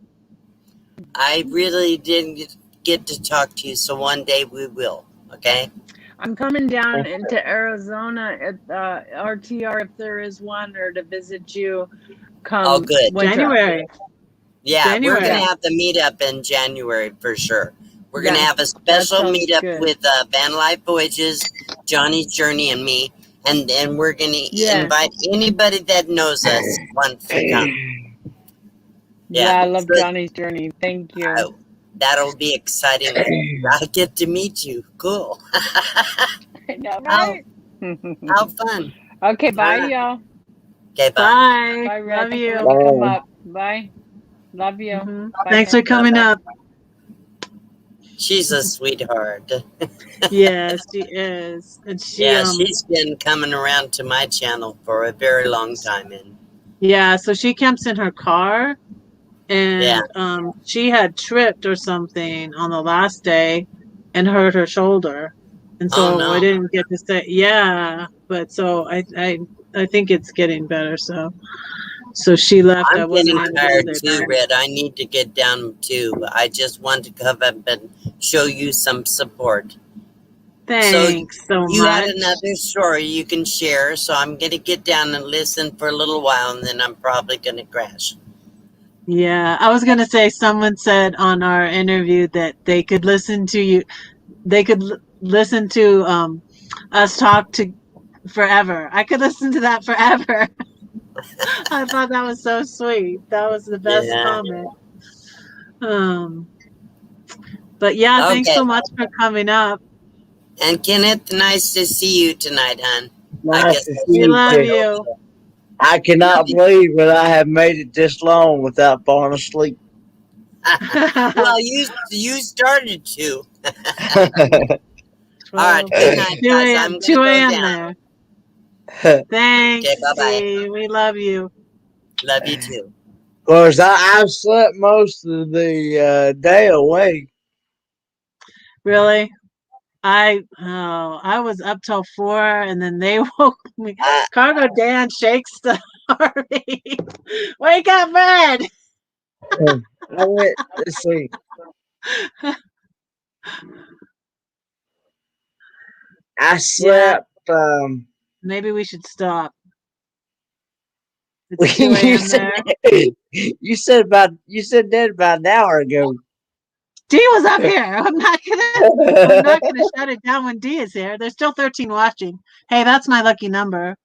S13: I really didn't get to talk to you, so one day we will. Okay.
S11: I'm coming down into Arizona at RTR if there is one, or to visit you.
S13: Oh, good.
S1: January.
S13: Yeah, we're gonna have the meetup in January for sure. We're gonna have a special meetup with Van Life Voyages, Johnny's Journey, and me, and then we're gonna invite anybody that knows us wants to come.
S11: Yeah, I love Johnny's Journey. Thank you.
S13: That'll be exciting. I get to meet you. Cool.
S11: I know, right?
S13: How fun.
S11: Okay, bye, y'all.
S13: Okay,
S1: bye.
S11: Bye, Red.
S1: Love you.
S11: Come up. Bye. Love you. Bye,
S1: Thanks for coming up.
S13: She's a sweetheart.
S1: Yes, she is. And
S13: she's been coming around to my channel for a very long time.
S1: So she camps in her car, and she had tripped or something on the last day and hurt her shoulder. And so I didn't get to say, but so I think it's getting better. So she left.
S13: I'm getting tired too, Red. I need to get down too. I just want to come up and show you some support.
S1: Thanks so much.
S13: You had another story you can share, so I'm going to get down and listen for a little while, and then I'm probably going to crash.
S1: Yeah, I was going to say, someone said on our interview that they could listen to you. They could listen to us talk to forever. I could listen to that forever. I thought that was so sweet. That was the best comment. But thanks so much for coming up.
S13: And Kenneth, nice to see you tonight, hon.
S7: Nice to see
S1: we
S7: you.
S1: love you.
S7: I cannot believe that I have made it this long without falling asleep.
S13: Well, you started to. All right, good night, guys. I'm
S1: 2
S13: gonna go
S1: a.m.
S13: down.
S1: there. Thanks,
S13: Okay, bye-bye.
S1: Steve. We love you.
S13: Love you too.
S7: Of course, I've slept most of the day away.
S1: Really? I was up till 4 and then they woke me. Cargo Dan shakes the RV. Wake up, Fred!
S7: I went, let's see. I slept.
S1: Maybe we should stop. It's 2 a.m. there.
S7: You said that about an hour ago.
S1: D was up here. I'm not gonna shut it down when D is here. There's still 13 watching. Hey, that's my lucky number.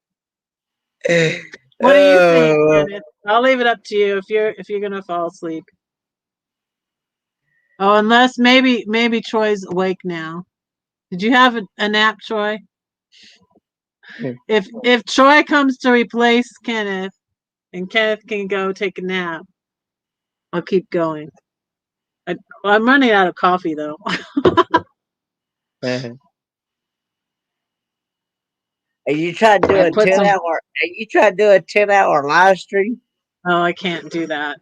S1: What do you think, Kenneth? I'll leave it up to you if you're gonna fall asleep. Oh, unless maybe Troy's awake now. Did you have a nap, Troy? If Troy comes to replace Kenneth and Kenneth can go take a nap, I'll keep going. I'm running out of coffee though.
S7: You tried to do a 10-hour. You tried to do a 10-hour live stream.
S1: Oh, I can't do that.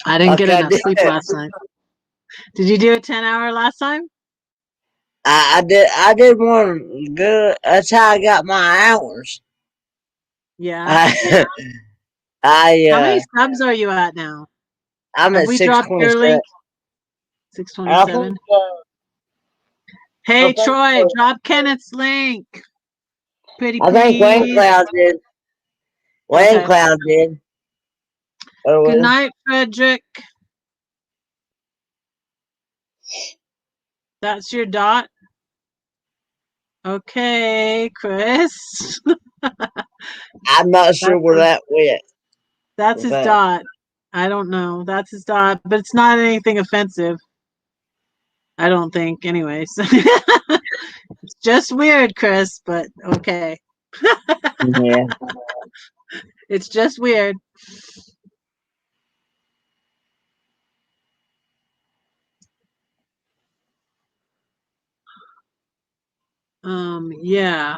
S1: I didn't get enough sleep last night. Did you do a 10-hour last time?
S7: I did one good. That's how I got my hours.
S1: Yeah. How many subs are you at now?
S7: I'm at 627.
S1: 627. Hey, Troy, drop Kenneth's link. Pretty please.
S7: I think Wayne Cloud did. Wayne Cloud did.
S1: Good night, Frederick. That's your dot. Okay, Chris.
S7: I'm not sure where that went.
S1: That's his dot. I don't know. That's his dot, but it's not anything offensive. I don't think, anyways. It's just weird, Chris, but okay.
S7: Yeah.
S1: It's just weird. Yeah.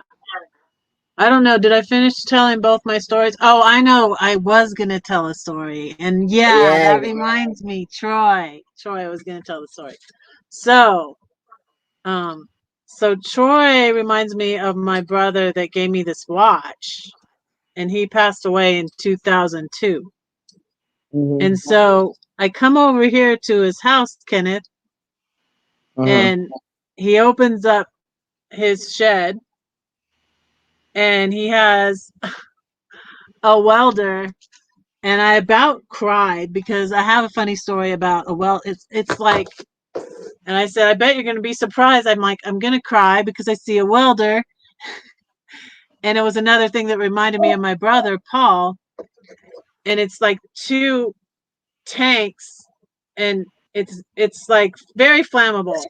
S1: I don't know. Did I finish telling both my stories? Oh, I know. I was going to tell a story. And that reminds me, Troy. Troy was going to tell the story. So Troy reminds me of my brother that gave me this watch. And he passed away in 2002. Mm-hmm. And so I come over here to his house, Kenneth, and he opens up his shed and he has a welder, and I about cried because I have a funny story about a it's like, and I said, I bet you're going to be surprised. I'm like, I'm going to cry because I see a welder. And it was another thing that reminded me of my brother, Paul. And it's like 2 tanks and it's like very flammable.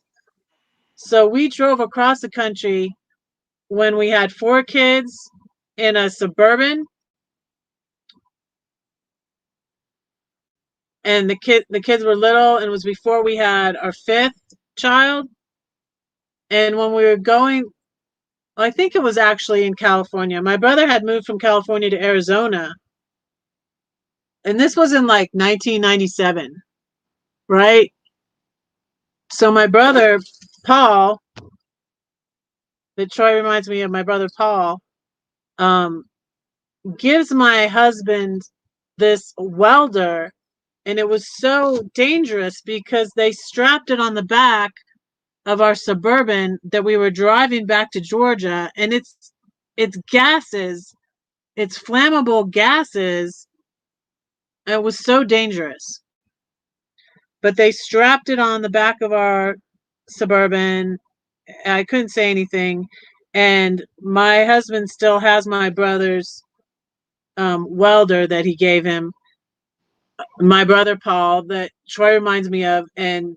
S1: So we drove across the country when we had 4 kids in a Suburban, and the kids were little, and it was before we had our 5th child. And when we were going, I think it was actually in California. My brother had moved from California to Arizona, and this was in like 1997, right? So my brother Paul, that Troy reminds me of my brother Paul, gives my husband this welder, and it was so dangerous because they strapped it on the back of our Suburban that we were driving back to Georgia, and it's gases, it's flammable gases. It was so dangerous. But they strapped it on the back of our Suburban. I couldn't say anything, and my husband still has my brother's welder that he gave him, my brother Paul, that Troy reminds me of, and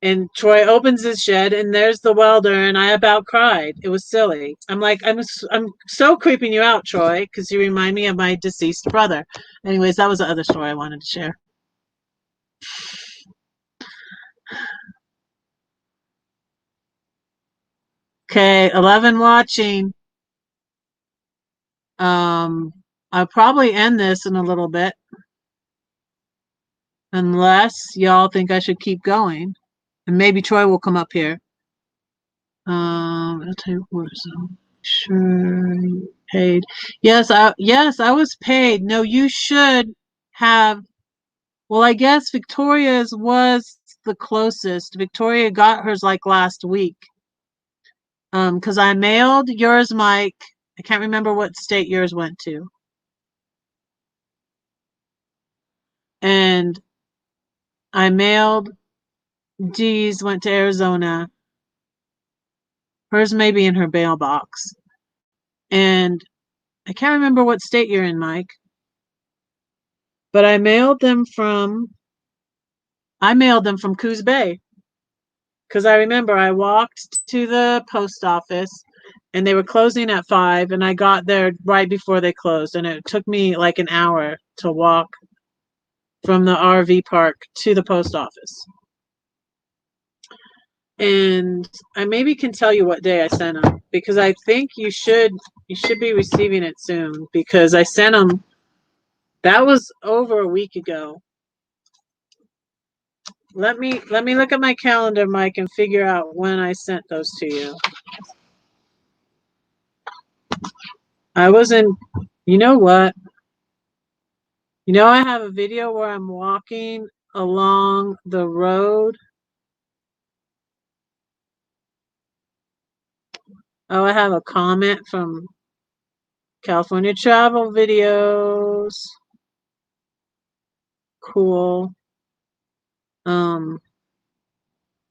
S1: And Troy opens his shed, and there's the welder, and I about cried. It was silly. I'm like, I'm so creeping you out, Troy, because you remind me of my deceased brother. Anyways, that was the other story I wanted to share. Okay, 11 watching. I'll probably end this in a little bit, unless y'all think I should keep going, and maybe Troy will come up here. I'll tell you what. Sure, you paid. Yes, I was paid. No, you should have. Well, I guess Victoria's was the closest. Victoria got hers like last week. Because I mailed yours, Mike. I can't remember what state yours went to. And I mailed Dee's went to Arizona. Hers may be in her mailbox. And I can't remember what state you're in, Mike. But I mailed them from Coos Bay. Because I remember I walked to the post office and they were closing at 5, and I got there right before they closed, and it took me like an hour to walk from the RV park to the post office. And I maybe can tell you what day I sent them, because I think you should be receiving it soon, because I sent them. That was over a week ago. Let me look at my calendar, Mike, and figure out when I sent those to you. I wasn't, you know what? You know, I have a video where I'm walking along the road. Oh, I have a comment from California Travel Videos. Cool.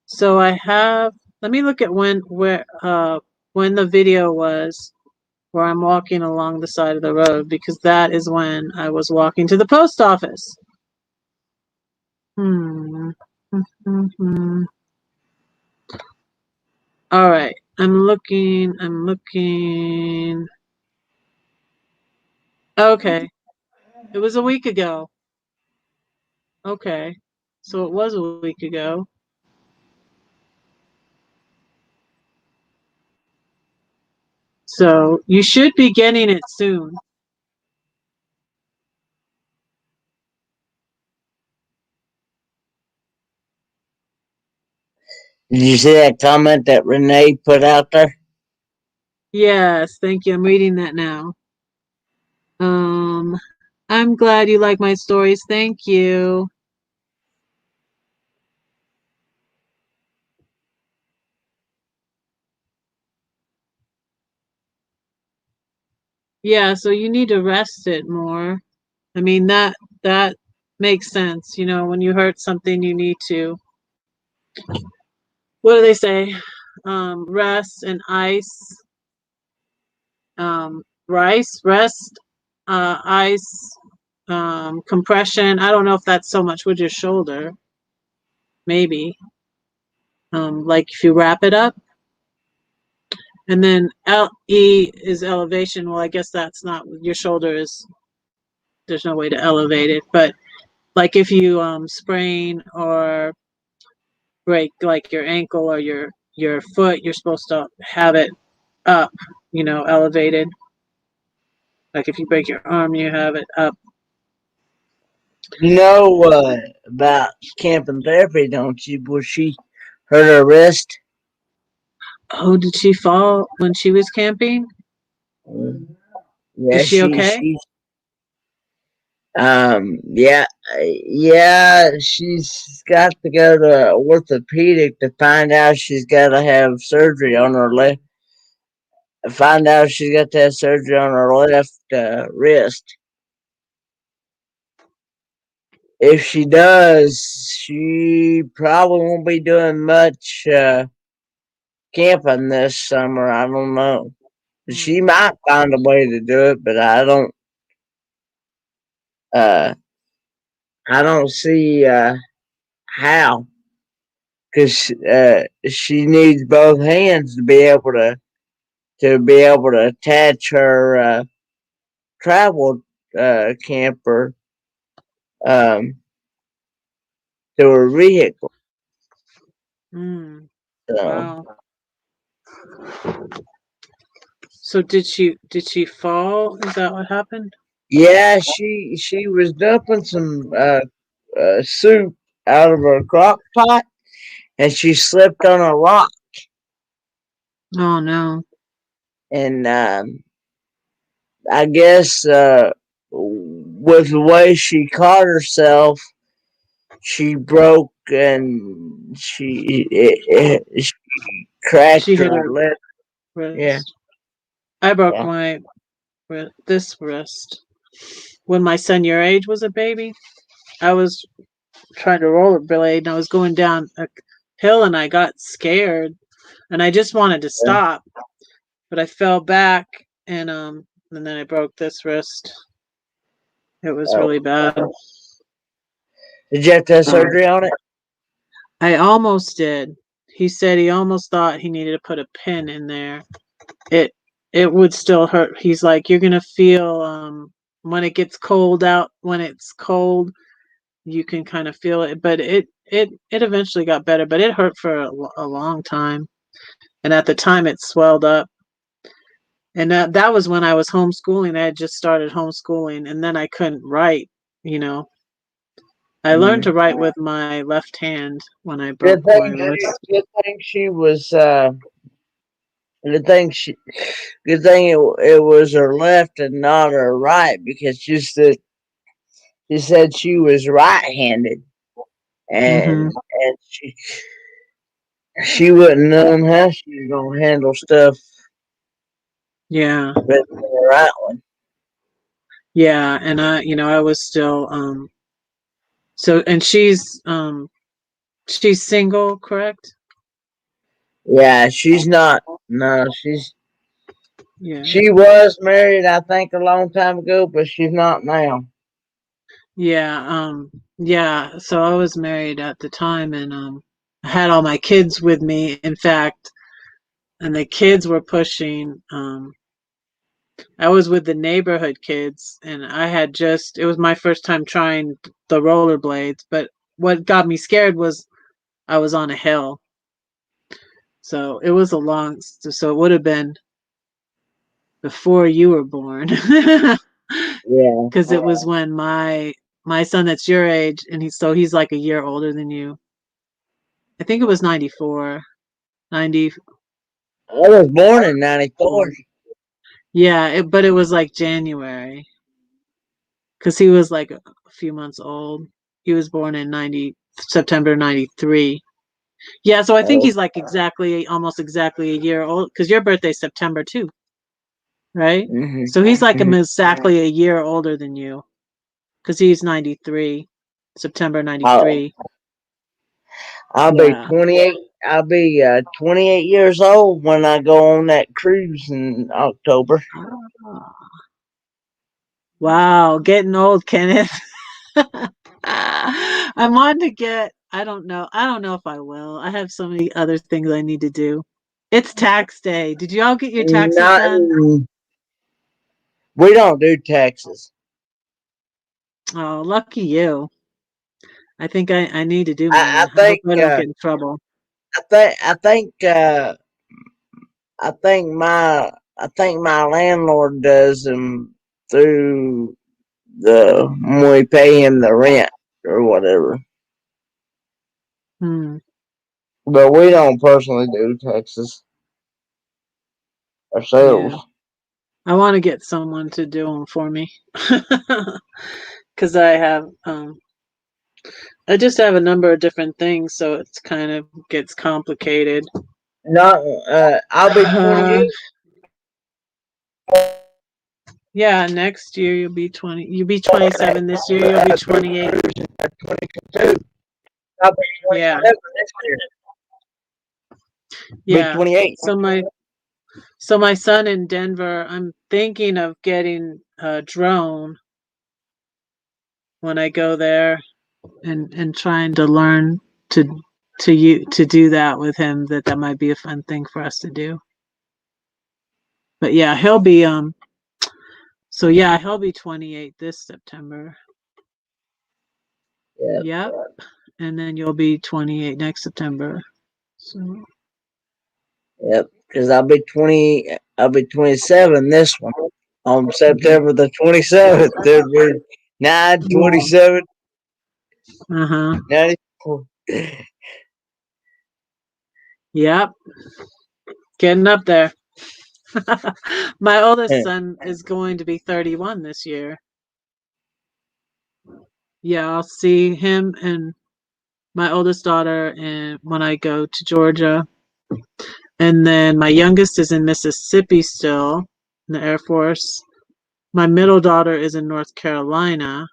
S1: So I have, let me look at when the video was where I'm walking along the side of the road, because that is when I was walking to the post office. All right. I'm looking. Okay. It was a week ago. Okay. So it was a week ago. So you should be getting it soon.
S7: Did you see that comment that Renee put out there?
S1: Yes, thank you. I'm reading that now. I'm glad you like my stories. Thank you. Yeah, so you need to rest it more. I mean, that makes sense. You know, when you hurt something, you need to, what do they say? Rest and ice. Rest, ice, compression. I don't know if that's so much with your shoulder. Maybe. Like if you wrap it up. And then LE is elevation. Well, I guess that's not, your shoulder is, there's no way to elevate it. But like if you sprain or break like your ankle or your foot, you're supposed to have it up, you know, elevated. Like if you break your arm, you have it up.
S7: You know about camping therapy, don't you? Was she hurt her wrist?
S1: Oh, did she fall when she was camping?
S7: Yeah,
S1: is she okay?
S7: She's got to go to orthopedic to find out she's got to have surgery on her left. Find out she's got to have surgery on her left wrist. If she does, she probably won't be doing much camping this summer. I don't know. She might find a way to do it, but I don't see how. because she needs both hands to be able to attach her travel camper to her vehicle.
S1: Mm.
S7: So,
S1: Wow. So did she fall? Is that what happened?
S7: yeah, she was dumping some soup out of her crock pot, and she slipped on a rock.
S1: Oh no.
S7: And I guess with the way she caught herself, she broke and she cracked
S1: She hit
S7: her
S1: her
S7: lip.
S1: wrist.
S7: Yeah.
S1: I broke
S7: Yeah.
S1: this wrist when my son your age was a baby. I was trying to rollerblade and I was going down a hill and I got scared and I just wanted to stop, but I fell back and then I broke this wrist. It was really bad.
S7: Did you have to have surgery on it?
S1: I almost did. He said he almost thought he needed to put a pin in there. It would still hurt. He's like, you're gonna feel when it gets cold out. When it's cold, you can kind of feel it. But it eventually got better. But it hurt for a long time. And at the time, it swelled up. And that was when I was homeschooling. I had just started homeschooling, and then I couldn't write. You know, I learned to write with my left hand when I broke my wrist.
S7: Good thing she was. Good thing it was her left and not her right, because she said she was right-handed, and she wouldn't know how she was gonna handle stuff.
S1: Yeah.
S7: With the right one.
S1: Yeah, and I was still so and she's single, correct?
S7: Yeah, she's not. No,
S1: Yeah.
S7: she was married, I think, a long time ago, but she's not now.
S1: Yeah, so I was married at the time and I had all my kids with me, in fact, and the kids were pushing I was with the neighborhood kids and it was my first time trying the rollerblades, but what got me scared was I was on a hill. So it was so it would have been before you were born.
S7: Yeah.
S1: Because it was when my son that's your age, and he's like a year older than you. I think it was 94. 90.
S7: I was born in 94.
S1: Yeah, but it was like January. Because he was like a few months old. He was born in September 93. Yeah, so I think he's like almost exactly a year old, because your birthday's September too, right?
S7: Mm-hmm.
S1: So he's like exactly a year older than you, because he's 93, September 93.
S7: I'll be 28. I'll be 28 years old when I go on that cruise in October.
S1: Wow, getting old, Kenneth. I wanted to get. I don't know if I will. I have so many other things I need to do. It's tax day. Did you all get your taxes done?
S7: We don't do taxes.
S1: Oh, lucky you. I think I need to do mine.
S7: I
S1: hope I don't get in trouble.
S7: I think my landlord does them through when we pay him the rent or whatever. But we don't personally do taxes ourselves.
S1: Yeah. I want to get someone to do them for me. Because I just have a number of different things, so it's kind of gets complicated.
S7: No, I'll be 28.
S1: Yeah, next year you'll be 20. You'll be 27 this year. You'll be 28.
S7: 22. I'll be 27 this year.
S1: Yeah.
S7: Be 28.
S1: So my son in Denver, I'm thinking of getting a drone when I go there and trying to learn to to do that with him, that might be a fun thing for us to do. But yeah, he'll be he'll be 28 this September. Yep. And then you'll be 28 next September. So
S7: yep, because I'll be 27 this one on September the 27th. There'll be 9/27. 94.
S1: Yep. Getting up there. My oldest son is going to be 31 this year. Yeah, I'll see him and my oldest daughter and when I go to Georgia. And then my youngest is in Mississippi still, in the Air Force. My middle daughter is in North Carolina.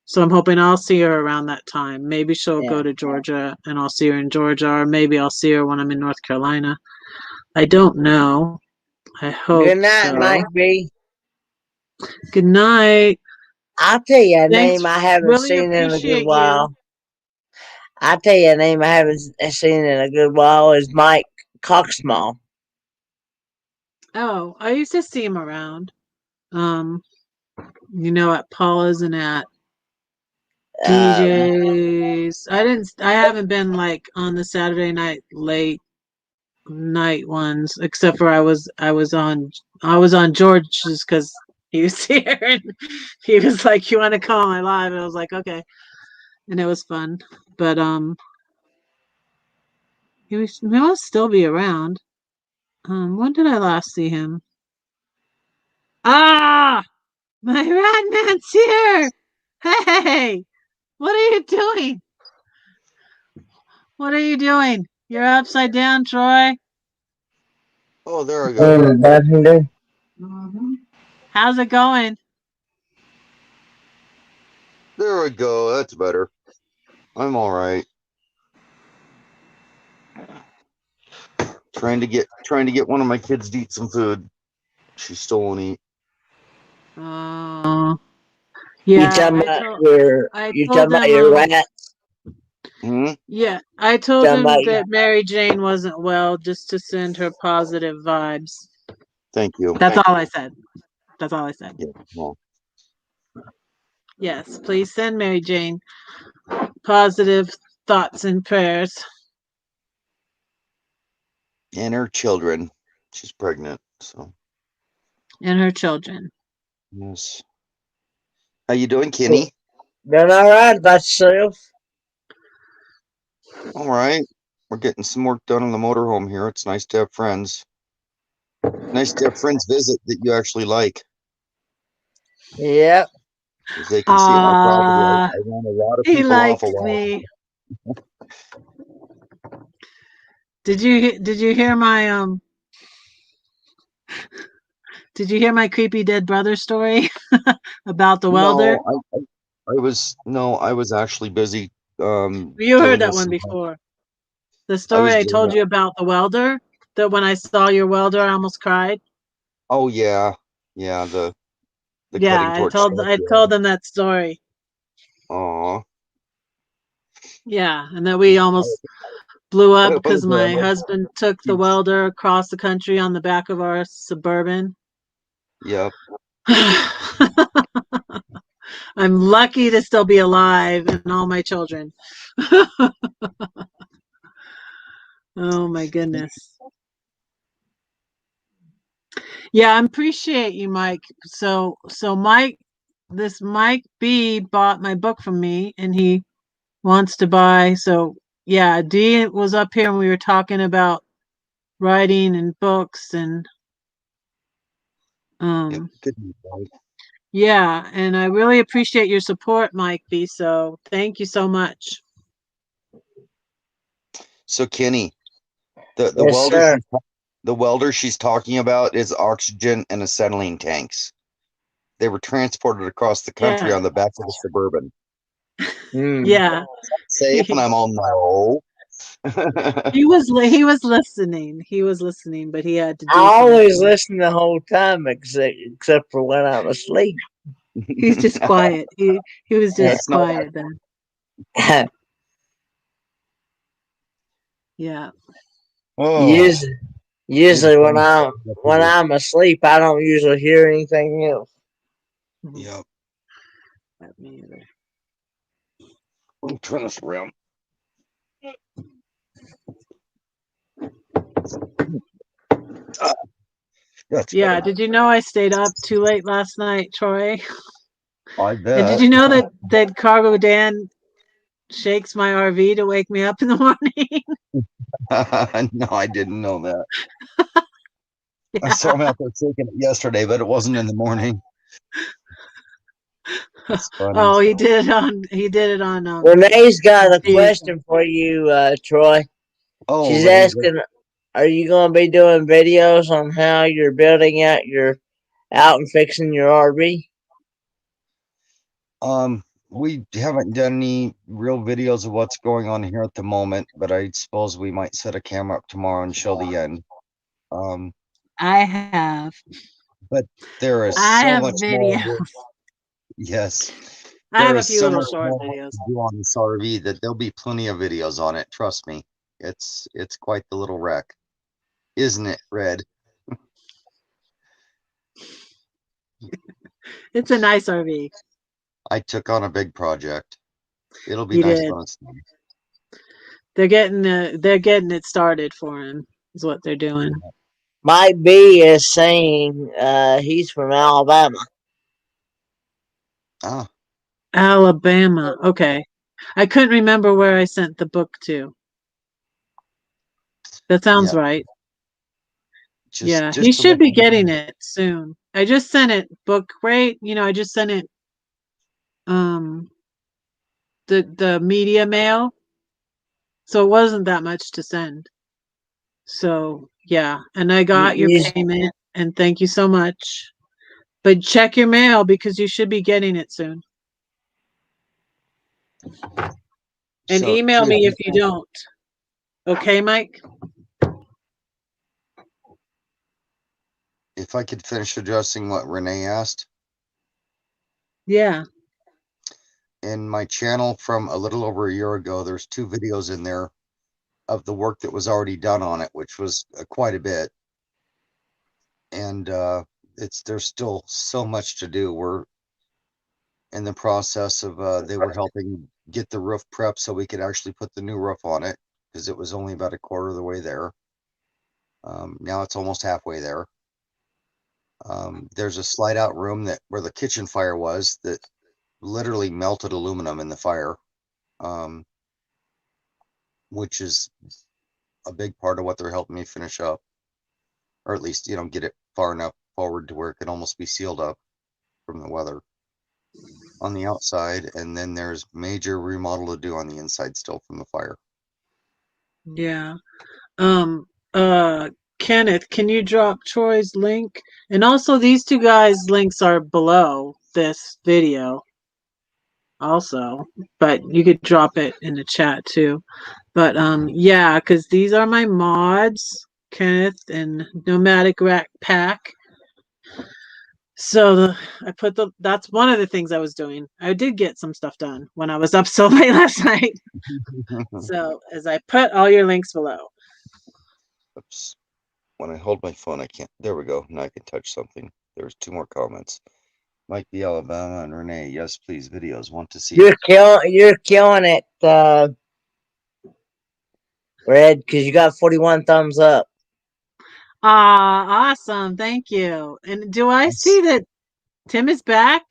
S1: So I'm hoping I'll see her around that time. Maybe she'll go to Georgia and I'll see her in Georgia, or maybe I'll see her when I'm in North Carolina. I don't know. I hope.
S7: Good night,
S1: so.
S7: Mike B.
S1: Good night.
S7: I'll tell you a
S1: Thanks.
S7: name I haven't
S1: Really
S7: seen in a good
S1: appreciate
S7: while. I'll tell you a name I haven't seen in a good while is Mike Coxmall.
S1: Oh, I used to see him around. At Paula's and at DJs. I haven't been like on the Saturday night late night ones, except for I was on George's because he was here and he was like, "You want to come on my live?" And I was like, "Okay," and it was fun. But he must still be around. When did I last see him? Ah, my rat man's here. Hey, what are you doing? What are you doing? You're upside down, Troy.
S14: Oh, there I go.
S1: How's it going?
S14: There we go. That's better. I'm all right. Trying to get one of my kids to eat some food. She still won't eat.
S1: Yeah.
S7: You talking about your rat?
S14: Hmm?
S1: Yeah, I told him that Mary Jane wasn't well, just to send her positive vibes.
S14: Thank you.
S1: That's all I said. That's all I said.
S14: Yeah, well.
S1: Yes, please send Mary Jane positive thoughts and prayers.
S14: And her children. She's pregnant, so.
S1: And her children.
S14: Yes. How you doing, Kenny?
S7: Doing all right about yourself?
S14: All right. We're getting some work done on the motorhome here. It's nice to have friends. Nice to have friends visit that you actually like.
S7: Yep.
S14: As they can see at my property, I run a lot of people off a lot.
S1: Me. Did you hear my Did you hear my creepy dead brother story about the welder?
S14: No, I was actually busy.
S1: You heard that one before. The story I told you about the welder, that when I saw your welder, I almost cried.
S14: Oh yeah, yeah. The
S1: yeah,
S14: cutting torch.
S1: I told them that story.
S14: Aw.
S1: Yeah, and that we almost blew up because my husband took the welder across the country on the back of our Suburban.
S14: Yep.
S1: I'm lucky to still be alive and all my children. Oh my goodness. Yeah, I appreciate you, Mike. So Mike B bought my book from me and he wants to buy. So yeah, Dee was up here and we were talking about writing and books and yeah, and I really appreciate your support, Mike B. So thank you so much.
S14: So Kenny, the
S7: yes,
S14: welder she's talking about is oxygen and acetylene tanks. They were transported across the country on the back of the Suburban.
S1: Yeah.
S14: Safe, and I'm all no.
S1: He was listening. He was listening, but he had to do
S7: I always listen the whole time except for when I'm asleep.
S1: He's just quiet. He was just quiet then. Yeah.
S12: Oh,
S7: Usually when I'm asleep, I don't usually hear anything else.
S14: Yep.
S1: Let me either.
S14: Let me turn this around.
S1: Yeah. Did you know I stayed up too late last night, Troy?
S14: I bet.
S1: And did you know that Cargo Dan shakes my RV to wake me up in the morning?
S14: No, I didn't know that.
S1: Yeah.
S14: I saw him out there shaking it yesterday, but it wasn't in the morning. That's funny.
S1: Oh, he did it on.
S7: Renee's got a question for you, Troy.
S14: Oh,
S7: she's
S14: Renee,
S7: asking, are you going to be doing videos on how you're building out and fixing your RV?
S14: We haven't done any real videos of what's going on here at the moment, but I suppose we might set a camera up tomorrow and show the end.
S1: I have.
S14: But there is so much more. Yes.
S1: I have
S14: There
S1: a
S14: is
S1: few
S14: so
S1: little
S14: much
S1: short
S14: more
S1: videos
S14: to do on this RV that there'll be plenty of videos on it. Trust me. It's quite the little wreck. Isn't it, Red?
S1: It's a nice RV.
S14: I took on a big project. It'll be
S1: You
S14: nice
S1: did.
S14: when it's done.
S1: They're getting it started for him. Is what they're doing.
S7: Mike B is saying he's from Alabama.
S14: Ah.
S1: Alabama. Okay. I couldn't remember where I sent the book to. That sounds right. He should be getting it soon. I just sent it book rate. I just sent it the media mail. So it wasn't that much to send. So yeah. And I got your payment and thank you so much. But check your mail because you should be getting it soon. And email me if you don't. Okay, Mike?
S14: If I could finish addressing what Renee asked.
S1: Yeah.
S14: In my channel from a little over a year ago, there's 2 videos in there of the work that was already done on it, which was quite a bit. And there's still so much to do. We're in the process of they were helping get the roof prepped so we could actually put the new roof on it because it was only about a quarter of the way there. Now it's almost halfway there. There's a slide out room where the kitchen fire was that literally melted aluminum in the fire, which is a big part of what they're helping me finish up, or at least get it far enough forward to where it can almost be sealed up from the weather on the outside. And then there's major remodel to do on the inside still from the fire.
S1: Yeah. Kenneth, can you drop Troy's link? And also these 2 guys' links are below this video also, but you could drop it in the chat too. But yeah, because these are my mods, Kenneth and Nomadic Ratpack. So that's one of the things I was doing. I did get some stuff done when I was up so late last night. So as I put all your links below.
S14: Oops. When I hold my phone, I can't. There we go. Now I can touch something. There's 2 more comments. Mike B, Alabama, and Renee. Yes, please. Videos. Want to see.
S7: You're killing it, Red, because you got 41 thumbs up.
S1: Awesome. Thank you. And do I see that Tim is back?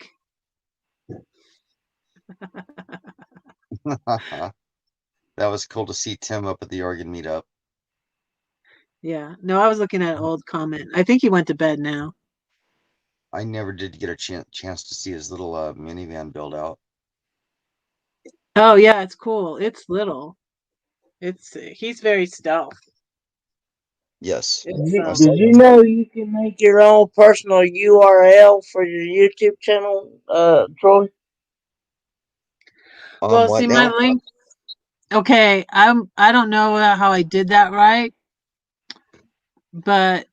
S14: That was cool to see Tim up at the Oregon meetup.
S1: Yeah. No, I was looking at an old comment. I think he went to bed now.
S14: I never did get a chance to see his little minivan build out.
S1: Oh yeah, it's cool. It's little. He's very stealth.
S14: Yes.
S7: Did you know you can make your own personal URL for your YouTube channel, Troy?
S1: Well, see my link. Okay, I don't know how I did that right, but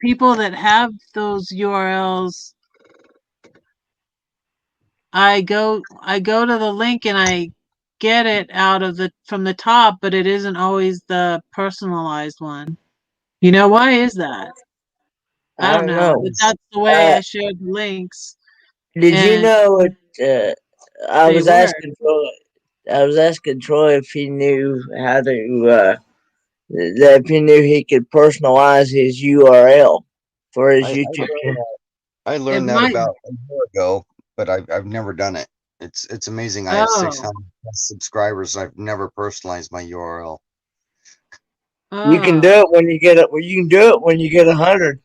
S1: people that have those URLs, I go to the link and I get it out of from the top, but it isn't always the personalized one. You know, why is that? I don't know. But that's the way I shared the links.
S7: Did you know it? I
S1: they
S7: was
S1: work.
S7: asking Troy if he knew how to that if he knew he could personalize his URL for his YouTube channel.
S14: I learned that about a year ago, but I've never done it. It's amazing. I have 600 subscribers. I've never personalized my URL.
S7: You can do it when you get it. Well, you can do it when you get 100.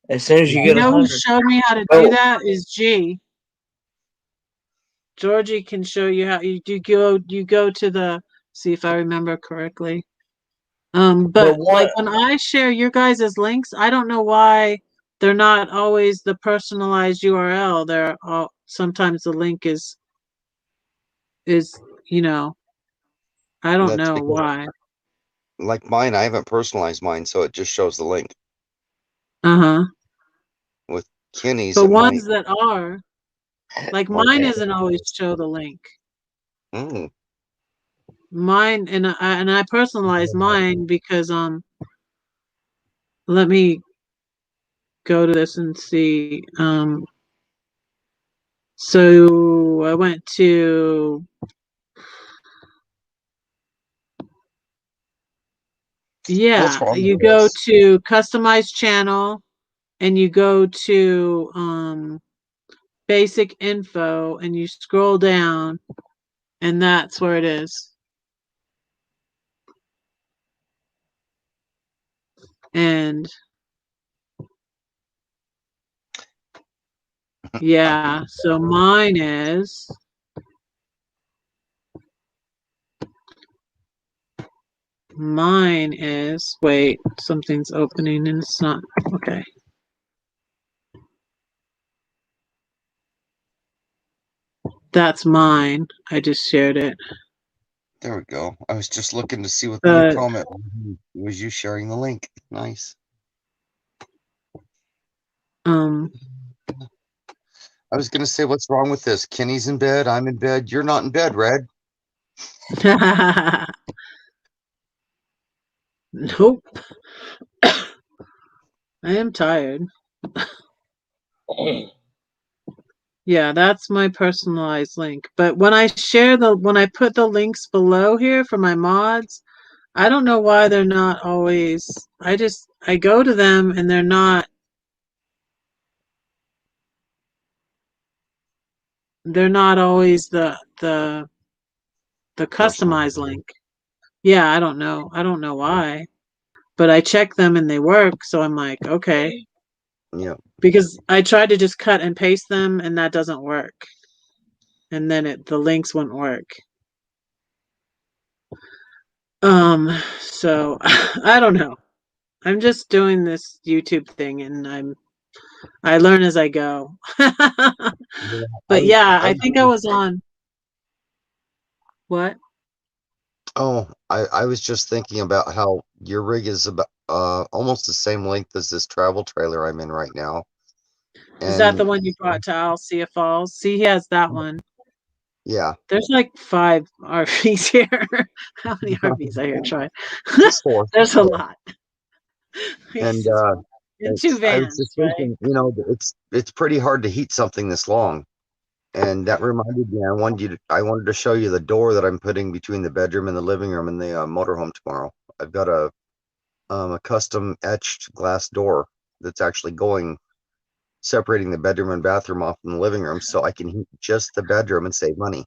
S7: As soon as you get 100.
S1: Who showed me how to do that is G. Georgie can show you how you go to the, see if I remember correctly. But like when I share your guys' links, I don't know why they're not always the personalized URL. They're all, sometimes the link is you know, I don't know why.
S14: Like mine, I haven't personalized mine, so it just shows the link. With Kenny's,
S1: the ones that are like mine isn't always show the link. Mine and I personalize mine because let me go to this and see. So I went to you go to customize channel and you go to basic info and you scroll down and that's where it is. And yeah, so mine is wait, something's opening and it's not okay. That's mine. I just shared it.
S14: There we go. I was just looking to see what the new comment was. You sharing the link? Nice. I was gonna say, what's wrong with this? Kenny's in bed. I'm in bed. You're not in bed, Red.
S1: Nope. I am tired. Yeah, that's my personalized link. But when I put the links below here for my mods, I don't know why they're not always, I go to them and they're not always the customized link. Yeah, I don't know. I don't know why. But I check them and they work, so I'm like, okay.
S14: Yeah.
S1: Because I tried to just cut and paste them and that doesn't work. And then the links wouldn't work. So I don't know. I'm just doing this YouTube thing and I learn as I go. But yeah, I think I was on what?
S14: Oh, I was just thinking about how your rig is about almost the same length as this travel trailer I'm in right now.
S1: Is that the one you brought to Alcea Falls? See, he has that one.
S14: Yeah.
S1: There's like 5 RVs here. How many RVs are here, Troy? There's a lot.
S14: And
S1: 2 vans,
S14: I was just thinking, you know, it's pretty hard to heat something this long. And that reminded me, I wanted to show you the door that I'm putting between the bedroom and the living room and the motorhome tomorrow. I've got a custom etched glass door that's actually separating the bedroom and bathroom off from the living room, so I can heat just the bedroom and save money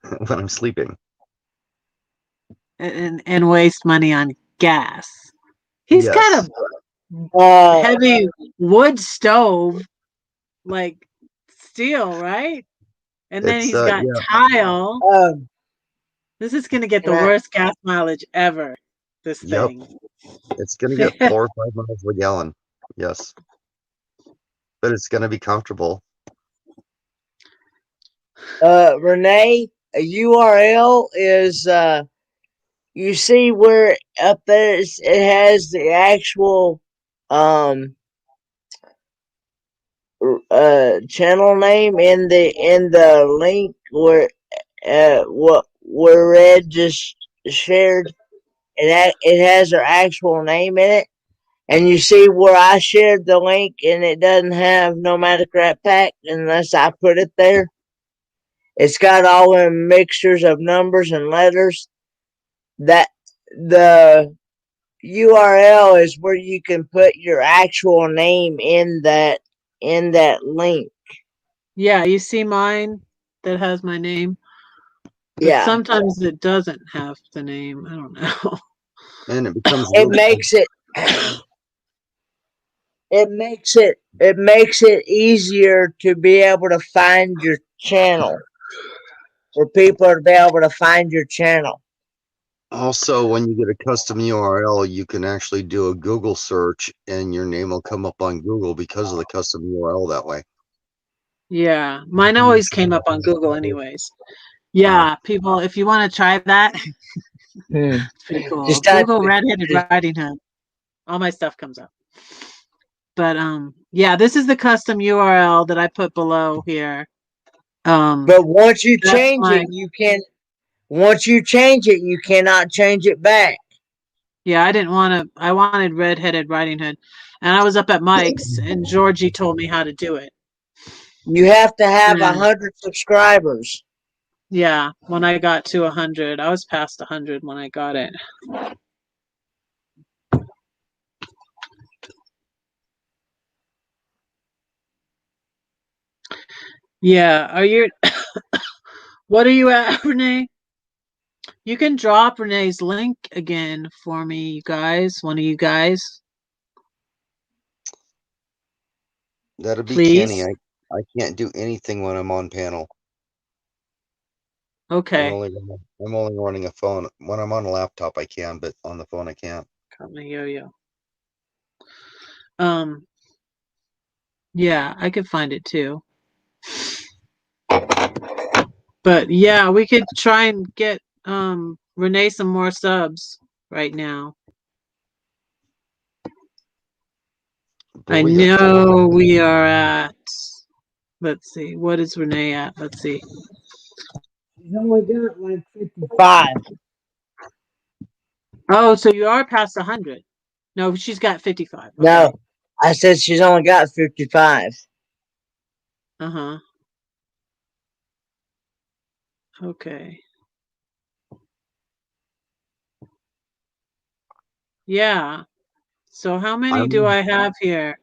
S14: when I'm sleeping.
S1: And waste money on gas. He's got a heavy wood stove, like steel, right? And then he's got tile. This is going to get the worst gas mileage ever, this thing.
S14: It's going to get 4 or 5 miles a gallon. Yes. But it's going to be comfortable.
S7: Renee, a URL is, you see where up there it has the actual, channel name in the link where where Red just shared, it has her actual name in it. And you see where I shared the link and it doesn't have Nomadic Ratpack unless I put it there. It's got all the mixtures of numbers and letters. That the URL is where you can put your actual name in that link.
S1: Yeah, you see mine that has my name. But
S7: yeah.
S1: Sometimes it doesn't have the name. I don't know.
S14: And it becomes
S7: it makes it it makes it easier to be able to find your channel. For people to be able to find your channel.
S14: Also, when you get a custom URL, you can actually do a Google search and your name will come up on Google because of the custom URL that way.
S1: Yeah, mine always came up on Google anyways. Yeah, people, if you want to try that, it's pretty cool.
S7: Just
S1: Google Red-Headed Riding Hood. All my stuff comes up. But yeah, this is the custom URL that I put below here.
S7: But once you change it, you can. Once you change it, you cannot change it back.
S1: Yeah, I didn't want to. I wanted Red-Headed Riding Hood, and I was up at Mike's, and Georgie told me how to do it.
S7: You have to have 100 subscribers.
S1: Yeah, when I got to 100, I was past 100 when I got it. Yeah, are you? What are you at, Renee? You can drop Renee's link again for me, you guys. One of you guys.
S14: That'll be
S1: Please?
S14: Kenny. I can't do anything when I'm on panel.
S1: Okay.
S14: I'm only running a phone. When I'm on a laptop, I can, but on the phone, I can't.
S1: Come on, yo-yo. Yeah, I could find it too. But yeah, we could try and get Renee some more subs right now. I know we are at, let's see, what is Renee at? Let's see.
S7: She's only got like 55.
S1: Oh, so you are past 100. No, she's got 55. Okay.
S7: No, I said she's only got 55.
S1: Uh-huh. Okay. Yeah. So how many do I have here?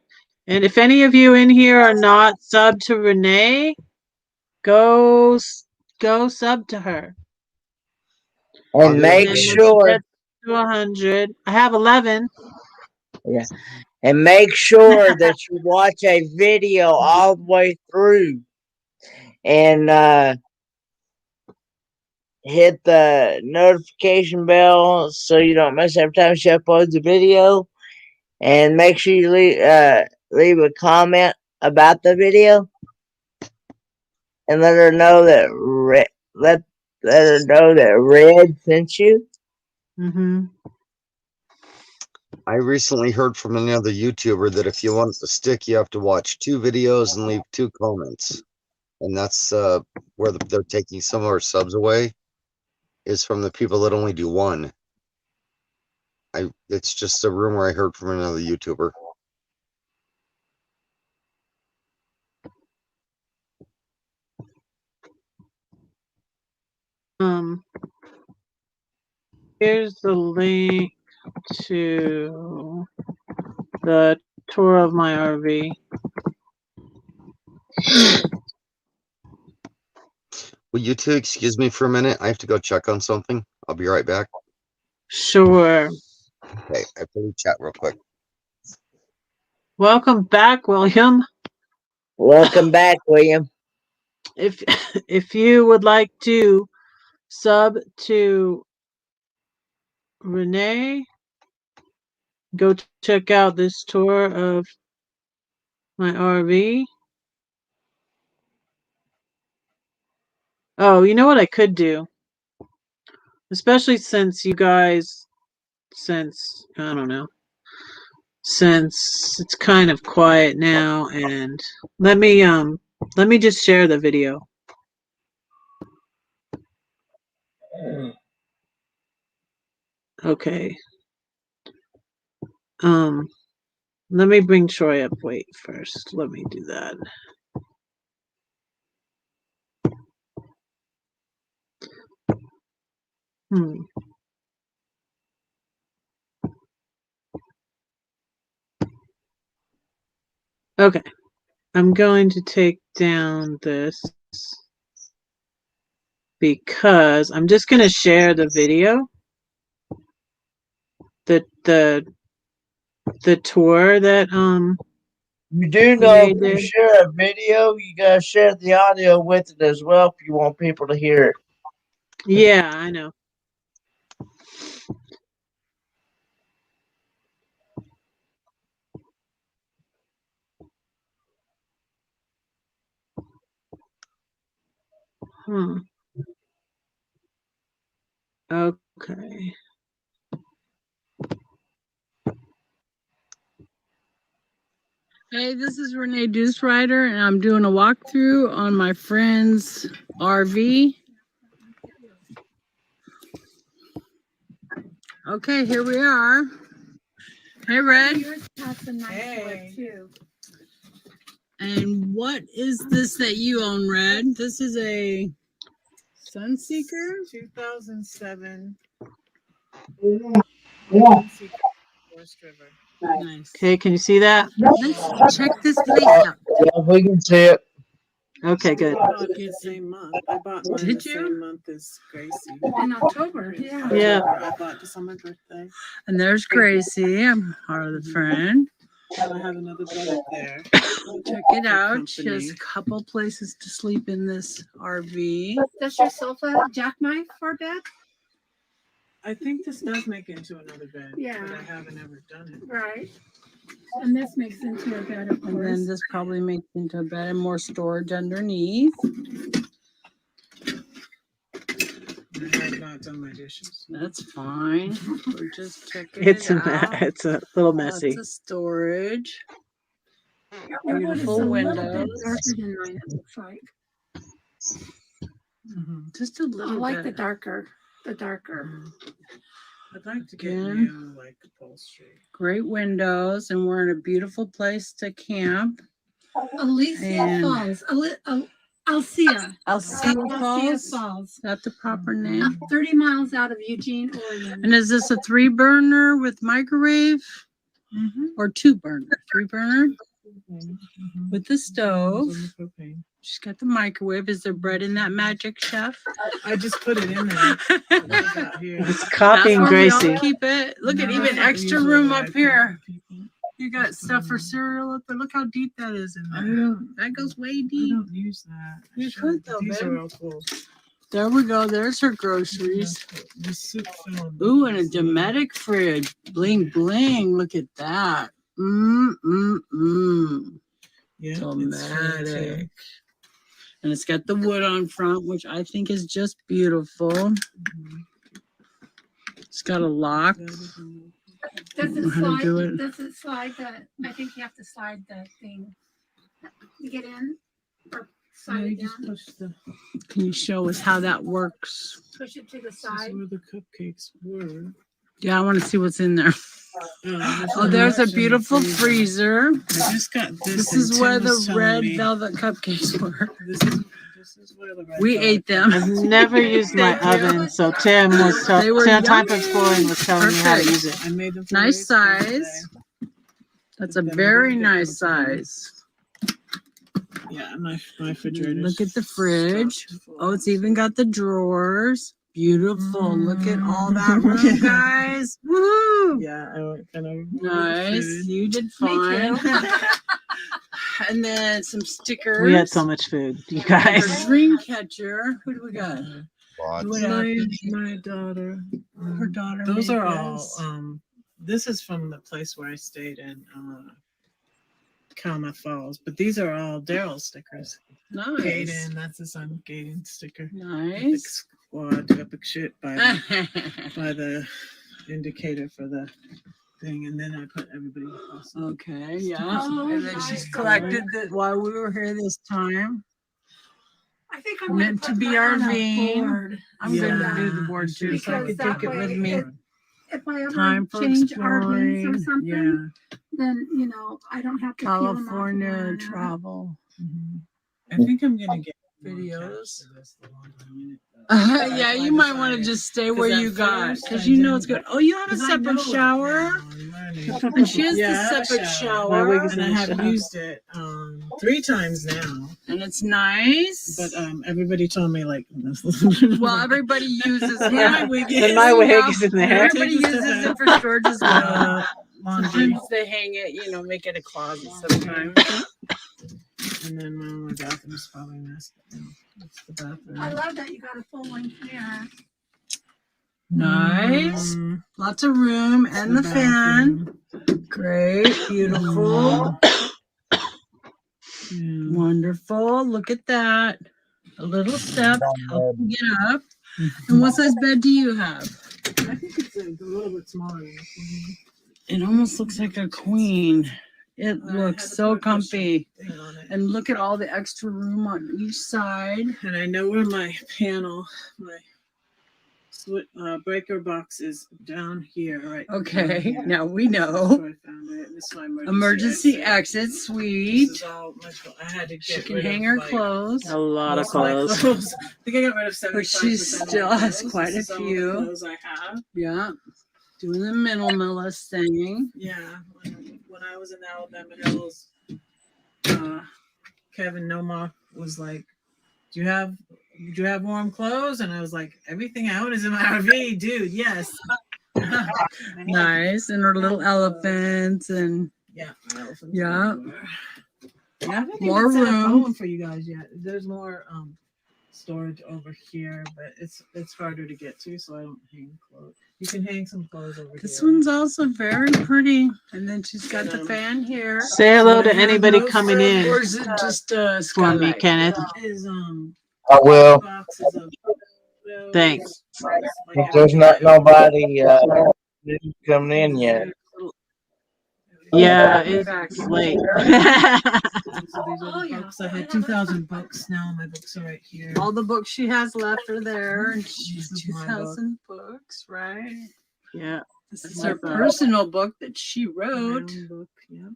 S1: And if any of you in here are not subbed to Renee, go sub to her.
S7: And make sure
S1: to 100. I have 11.
S7: Yeah. And make sure that you watch a video all the way through. And hit the notification bell so you don't miss every time she uploads a video. And make sure you leave a comment about the video. And let her know that let her know that Red sent you.
S1: Mm-hmm.
S14: I recently heard from another YouTuber that if you want it to stick, you have to watch 2 videos and leave 2 comments. And that's where they're taking some of our subs away, is from the people that only do 1. It's just a rumor I heard from another YouTuber.
S1: Here's the link to the tour of my RV.
S14: Will you 2 excuse me for a minute? I have to go check on something. I'll be right back.
S1: Sure.
S14: Okay, I have to chat real quick.
S1: Welcome back, William.
S7: Welcome back, William.
S1: If you would like to sub to Renee, go check out this tour of my RV. Oh, you know what I could do? Especially since you guys, I don't know, since it's kind of quiet now, and let me just share the video. Okay. Let me bring Troy up. Wait, first. Let me do that. Okay. I'm going to take down this because I'm just going to share the video. The tour that
S7: you do know if you share a video, you gotta share the audio with it as well if you want people to hear it.
S1: Yeah, I know. Okay.
S11: Hey, this is Renee Deuce Rider, and I'm doing a walkthrough on my friend's RV. Okay, here we are. Hey, Red.
S1: Hey.
S11: And what is this that you own, Red? This is a Sunseeker?
S1: 2007.
S11: Yeah.
S1: Forest River.
S11: Nice.
S1: Okay, can you see that?
S11: Let's check this place out.
S7: Yeah, we can see it.
S1: Okay, good.
S11: I bought it the same month. I bought mine the same month as Gracie.
S15: In October, yeah.
S1: Yeah.
S11: I bought this on my birthday. And there's Gracie. I'm part of the friend. I have another bed up there. Check it out. She has a couple places to sleep in this RV.
S15: Does your sofa jackknife for bed?
S11: I think this does make it into another bed.
S15: Yeah.
S11: But I haven't ever done it.
S15: Right. And this makes into a bed, of course.
S11: And then this probably makes into a bed and more storage underneath. I have not done my dishes. That's fine. We're just checking
S1: It's
S11: it out.
S1: it's a little messy.
S11: Lots of storage.
S15: Your wood is a
S11: Beautiful
S15: little bit
S11: windows.
S15: darker than mine, it looks like.
S11: Just a little
S15: I like
S11: bit.
S15: the darker. The darker.
S11: I'd like to get new, like upholstery. Great windows, and we're in a beautiful place to camp.
S15: Alicia Falls. Alcea.
S11: Alcea Falls?
S15: Falls.
S11: Is that the proper name?
S15: 30 miles out of Eugene, Oregon.
S11: And is this a 3-burner with microwave? Or 2-burner? 3-burner? With the stove. She's got the microwave. Is there bread in that magic, chef? I just put it in there.
S1: It's copying Gracie.
S11: Keep it. Look at even extra room up here. You got stuff for cereal up there. Look how deep that is in there. That goes way deep. I don't use that. You could though, babe. Are all cool. There we go. There's her groceries. Ooh, and a Dometic fridge. Bling bling. Look at that. Yeah, Dometic. And it's got the wood on front, which I think is just beautiful. It's got a lock.
S15: Does it slide? Does it slide that? I think you have to slide the thing. You get in or slide it down.
S11: Can you show us how that works?
S15: Push it to the side.
S11: Where the cupcakes were. Yeah, I want to see what's in there. Oh, there's a beautiful freezer. I just got this. This is where the red velvet cupcakes were. This is where the red we ate them.
S1: I've never used my oven, so Tim was Time for Exploring was telling me how to use it.
S11: I made them nice size. That's a very nice size. Yeah, my refrigerator. Look at the fridge. Oh, it's even got the drawers. Beautiful. Look at all that room, guys. Woo! Yeah, I went kind of nice. You did fine. And then some stickers.
S1: We had so much food, you guys.
S11: Dream catcher. Who do we got?
S1: My daughter.
S11: Her daughter.
S1: Those are all. This is from the place where I stayed in Calumet Falls, but these are all Daryl stickers.
S11: Nice.
S1: Gaten, that's his son. Gaten sticker.
S11: Nice.
S1: Squad epic shit by the indicator for the thing, and then I put everybody else.
S11: Okay, yeah. And then she's collected that while we were here this time.
S15: I think I'm
S11: meant to be RVing. I'm going to do the board too, so I can take it with me.
S15: if I ever
S11: Time for
S15: change RVs or
S11: exploring.
S15: something,
S11: Yeah.
S15: then you know I don't have to peel them off and
S11: California
S15: run out.
S11: travel.
S1: I think I'm gonna get videos.
S11: Yeah, you might want to just stay where you got, because you know it's good. Oh, you have a separate shower? And she has the separate shower.
S1: And I have used it 3 times now.
S11: And it's nice.
S1: But everybody told me like
S11: well, everybody uses it.
S1: My wig is in there.
S11: Everybody uses it for storage as well. Sometimes they hang it, make it a closet sometimes.
S1: And then my bathroom's probably messed up. That's the bathroom.
S15: I love that you got a full length mirror.
S11: Nice. Lots of room and the fan. Great. Beautiful. Wonderful. Look at that. A little step to help you get up. And what size bed do you have?
S1: I think it's a little bit smaller.
S11: It almost looks like a queen. It looks so comfy. And look at all the extra room on each side.
S1: And I know where my panel, my breaker box is down here, right?
S11: Okay, now we know.
S1: I found it. This is my
S11: Emergency exit suite.
S1: This is all I had to get
S11: She can
S1: rid
S11: hang
S1: of,
S11: her
S1: like,
S11: clothes.
S1: A lot of clothes. I think I got rid of 75%.
S11: But she still has quite a
S1: This is all the
S11: few.
S1: clothes I have.
S11: Yeah. Doing the minimalist thing.
S1: Yeah. When I was in Alabama Hills, Kevin Noma was like, do you have warm clothes? And I was like, everything I own is in my RV, dude. Yes.
S11: Nice. And her little elephants and
S1: yeah.
S11: Yeah.
S1: I haven't
S11: More
S1: even set up
S11: room.
S1: home for you guys yet. There's more storage over here, but it's harder to get to, so I don't hang clothes. You can hang some clothes over
S11: This
S1: here.
S11: one's also very pretty. And then she's got the fan here.
S1: Say hello to anybody coming in.
S11: Or is it just
S1: for me,
S11: skylight?
S1: Kenneth. Is
S7: I will.
S1: boxes of
S7: Thanks. If there's not nobody coming in yet.
S1: Yeah, it's late. So these are the books. I had 2,000 books. Now my books are right here.
S11: All the books she has left are there. And she's
S1: This is my
S11: 2,000 books, right?
S1: Yeah.
S11: This
S1: That's
S11: is
S1: my
S11: her
S1: book.
S11: personal book that she
S1: My
S11: wrote.
S1: own book, yeah.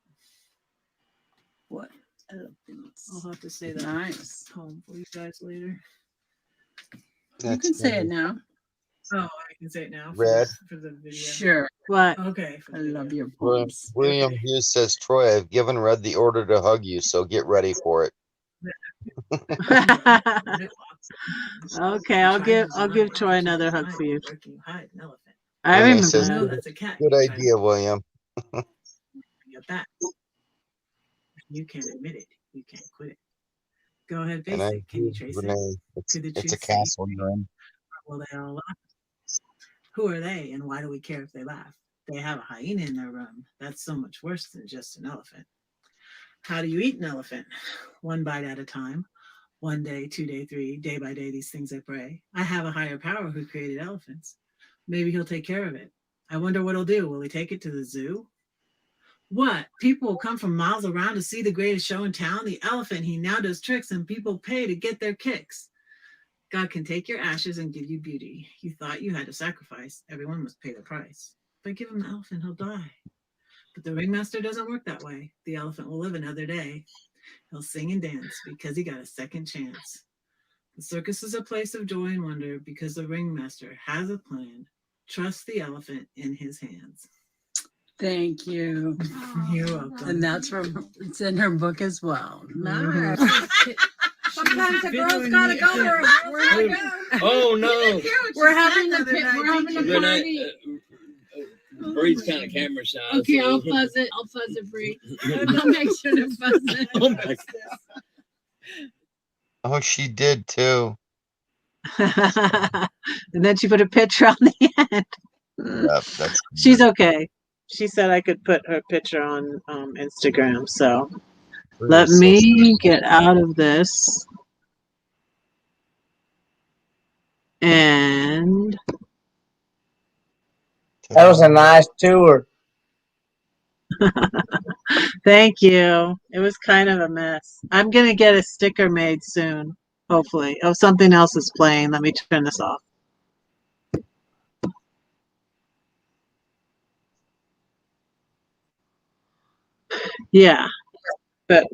S11: What elephants?
S1: I'll have to say that
S11: Nice.
S1: poem for you guys later.
S11: You can say it now.
S1: Oh, I can say it now.
S14: Red.
S1: For the video.
S11: Sure.
S1: What? Okay.
S11: I love your
S14: William,
S11: poems.
S14: William Hughes says, Troy, I've given Red the order to hug you, so get ready for it.
S1: Okay, I'll give Troy another hug for you. I
S14: Renee
S1: remember
S14: says,
S1: that.
S14: good,
S1: That's a cat.
S14: good idea, William.
S1: You're back. You can't admit it. You can't quit it. Go ahead,
S14: And
S1: face
S14: I
S1: it. Can you
S14: agree,
S1: trace
S14: Renee.
S1: it?
S14: It's
S1: Could the
S14: a
S1: truth see?
S14: castle you're in.
S1: Will they all laugh? Who are they, and why do we care if they laugh? They have a hyena in their room. That's so much worse than just an elephant. How do you eat an elephant? One bite at a time. 1 day, 2 day, 3 day by day. These things I pray. I have a higher power who created elephants. Maybe he'll take care of it. I wonder what he'll do. Will he take it to the zoo? What? People will come from miles around to see the greatest show in town. The elephant, he now does tricks and people pay to get their kicks. God can take your ashes and give you beauty. You thought you had to sacrifice. Everyone must pay the price. If I give him the elephant, he'll die. But the ringmaster doesn't work that way. The elephant will live another day. He'll sing and dance because he got a second chance. The circus is a place of joy and wonder because the ringmaster has a plan. Trust the elephant in his hands.
S11: Thank you.
S1: You're welcome.
S11: And that's from, it's in her book as well. Nice.
S15: Sometimes the girls gotta go where they go.
S2: Oh no!
S11: We're having a party.
S2: Bree's kind of camera shy.
S15: Okay,
S2: so-
S15: I'll fuzz it, Bree. I'll make sure to fuzz it.
S2: Oh my
S14: Oh, she did too.
S1: And then she put a picture on the end.
S14: Yep, that's
S1: She's okay. She said I could put her picture on Instagram. So let me get out of this. And
S7: That was a nice tour.
S1: thank you. It was kind of a mess. I'm going to get a sticker made soon, hopefully. Oh, something else is playing. Let me turn this off. Yeah. But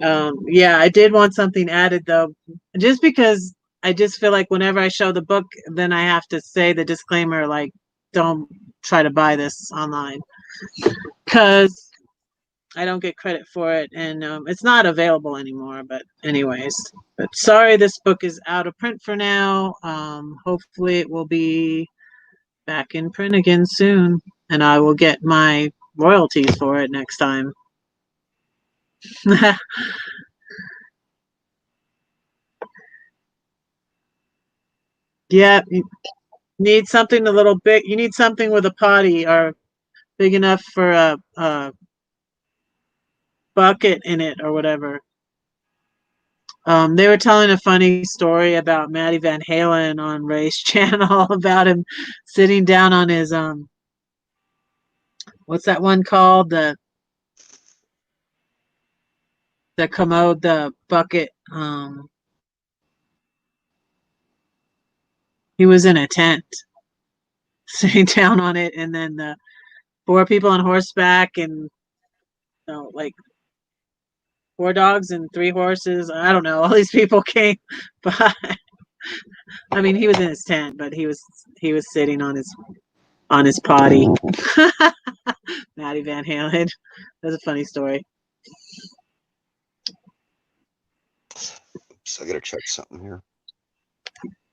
S1: yeah, I did want something added though, just because I just feel like whenever I show the book, then I have to say the disclaimer, like, don't try to buy this online, because I don't get credit for it, and it's not available anymore. But anyways, but sorry, this book is out of print for now. Hopefully it will be back in print again soon, and I will get my royalties for it next time. Yeah, you need something a little big. You need something with a potty or big enough for a bucket in it or whatever. They were telling a funny story about Matty Van Halen on Ray's channel about him sitting down on his what's that one called, the commode, the bucket. He was in a tent sitting down on it, and then the 4 people on horseback, and like 4 dogs and 3 horses. I don't know. All these people came by. I mean, he was in his tent, but he was sitting on his potty. Matty Van Halen. That's a funny story.
S14: So I gotta check something here.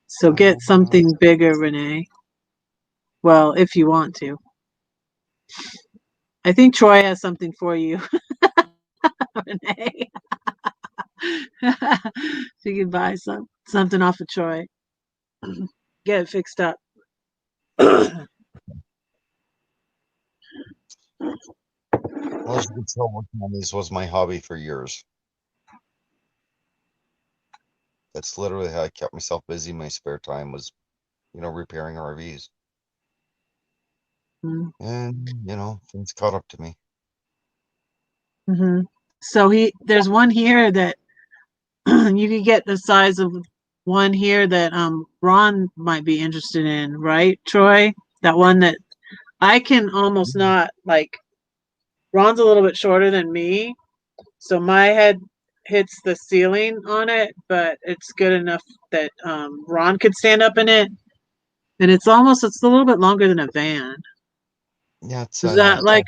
S1: So get something bigger, Renee. Well, if you want to. I think Troy has something for you, Renee. You can buy something off of Troy. Get it fixed up.
S14: Well, as you can tell, working on these was my hobby for years. That's literally how I kept myself busy in my spare time, was, repairing RVs. And, things caught up to me.
S1: Mm-hmm. So there's one here that you can get the size of one here that Ron might be interested in, right, Troy? That one that I can almost not, like, Ron's a little bit shorter than me, so my head hits the ceiling on it, but it's good enough that Ron could stand up in it, and it's a little bit longer than a van.
S14: Yeah,
S1: is that like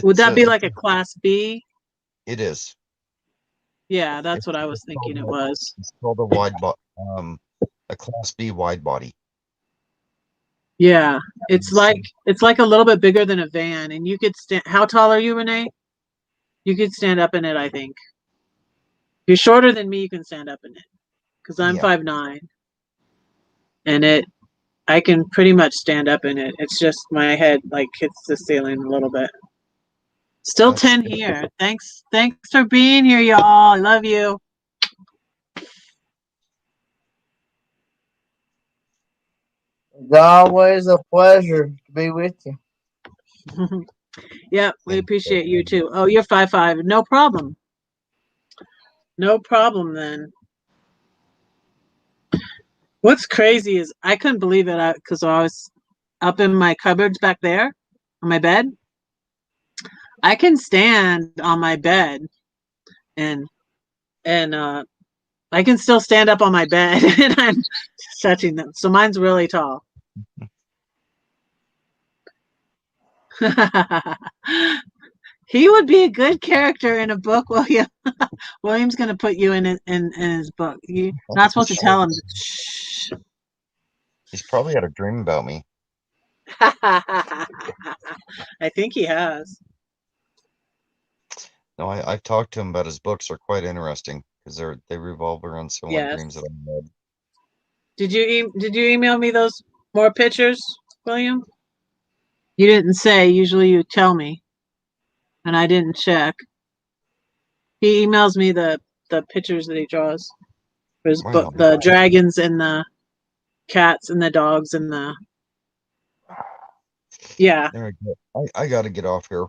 S1: would that be like a Class B?
S14: It is.
S1: Yeah, that's what I was thinking it was.
S14: It's called a Class B wide body.
S1: Yeah, it's like a little bit bigger than a van, and you could stand. How tall are you, Renee? You could stand up in it, I think. If you're shorter than me, you can stand up in it, because I'm 5'9", and I can pretty much stand up in it. It's just my head like hits the ceiling a little bit. Still 10 here. Thanks for being here, y'all. I love you.
S7: It's always a pleasure to be with you.
S1: Yeah, we appreciate you too. Oh, you're 5'5". No problem. No problem then. What's crazy is I couldn't believe it because I was up in my cupboards back there on my bed. I can stand on my bed and I can still stand up on my bed and I'm touching them. So mine's really tall. He would be a good character in a book, William. William's going to put you in his book. You're not supposed to tell him. Shh.
S14: He's probably had a dream about me.
S1: I think he has.
S14: No, I've talked to him about his books. Are quite interesting because they revolve around similar dreams that I've had.
S1: Did you email me those more pictures, William? You didn't say. Usually you tell me, and I didn't check. He emails me the pictures that he draws for his book, the dragons and the cats and the dogs and the. Yeah.
S14: There we go. I got to get off here.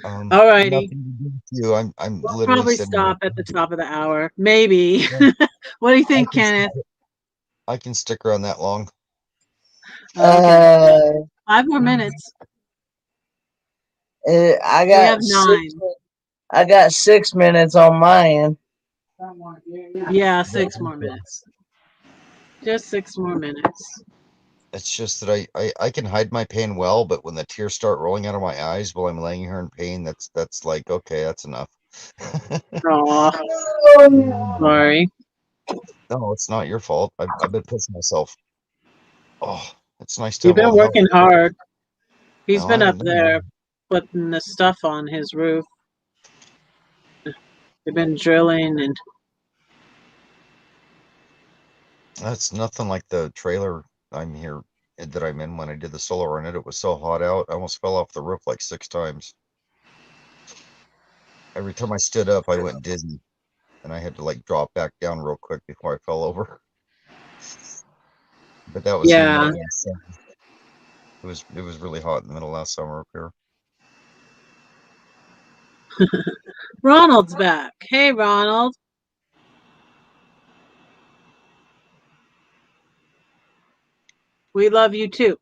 S1: Alrighty.
S14: You, I'm
S1: we'll
S14: literally
S1: probably stop at the top of the hour, maybe. What do you think, Kenneth?
S14: I can stick around that long.
S1: Okay. 5 more minutes.
S7: I
S1: We have
S7: got
S1: 9.
S7: I got 6 minutes on my end.
S1: Yeah, 6 more minutes. Just 6 more minutes.
S14: It's just that I can hide my pain well, but when the tears start rolling out of my eyes while I'm laying here in pain, that's like, okay, that's enough.
S1: Aw. Sorry.
S14: No, it's not your fault. I've been pushing myself. Oh, it's nice to
S1: You've
S14: have all
S1: been
S14: the help.
S1: working hard. He's
S14: No, I
S1: been up
S14: haven't done
S1: there putting the stuff on his roof. They've been drilling and
S14: That's nothing like the trailer I'm in when I did the solar on it. It was so hot out, I almost fell off the roof like 6 times. Every time I stood up, I went dizzy, and I had to like drop back down real quick before I fell over. But that was in the middle of last summer. It was really hot in the middle of last summer up here.
S1: Ronald's back. Hey, Ronald. We love you too.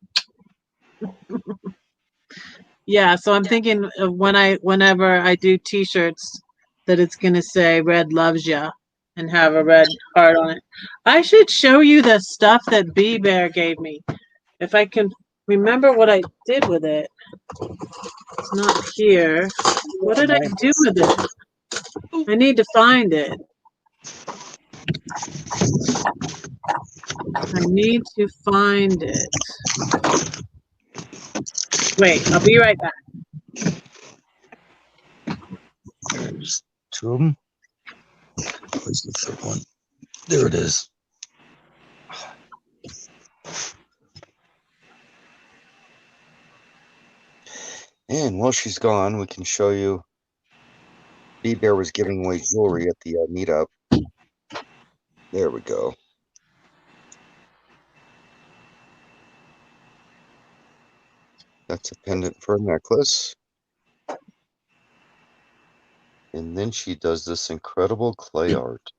S1: Yeah, so I'm thinking of whenever I do t-shirts that it's gonna say Red loves ya and have a red heart on it. I should show you the stuff that B Bear gave me. If I can remember what I did with it. It's not here. What did I do with it? I need to find it. I need to find it. Wait, I'll be right back.
S14: There's 2 of them. Where's the 3rd one? There it is. And while she's gone, we can show you B-Bear was giving away jewelry at the meetup. There we go. That's a pendant for a necklace. And then she does this incredible clay art.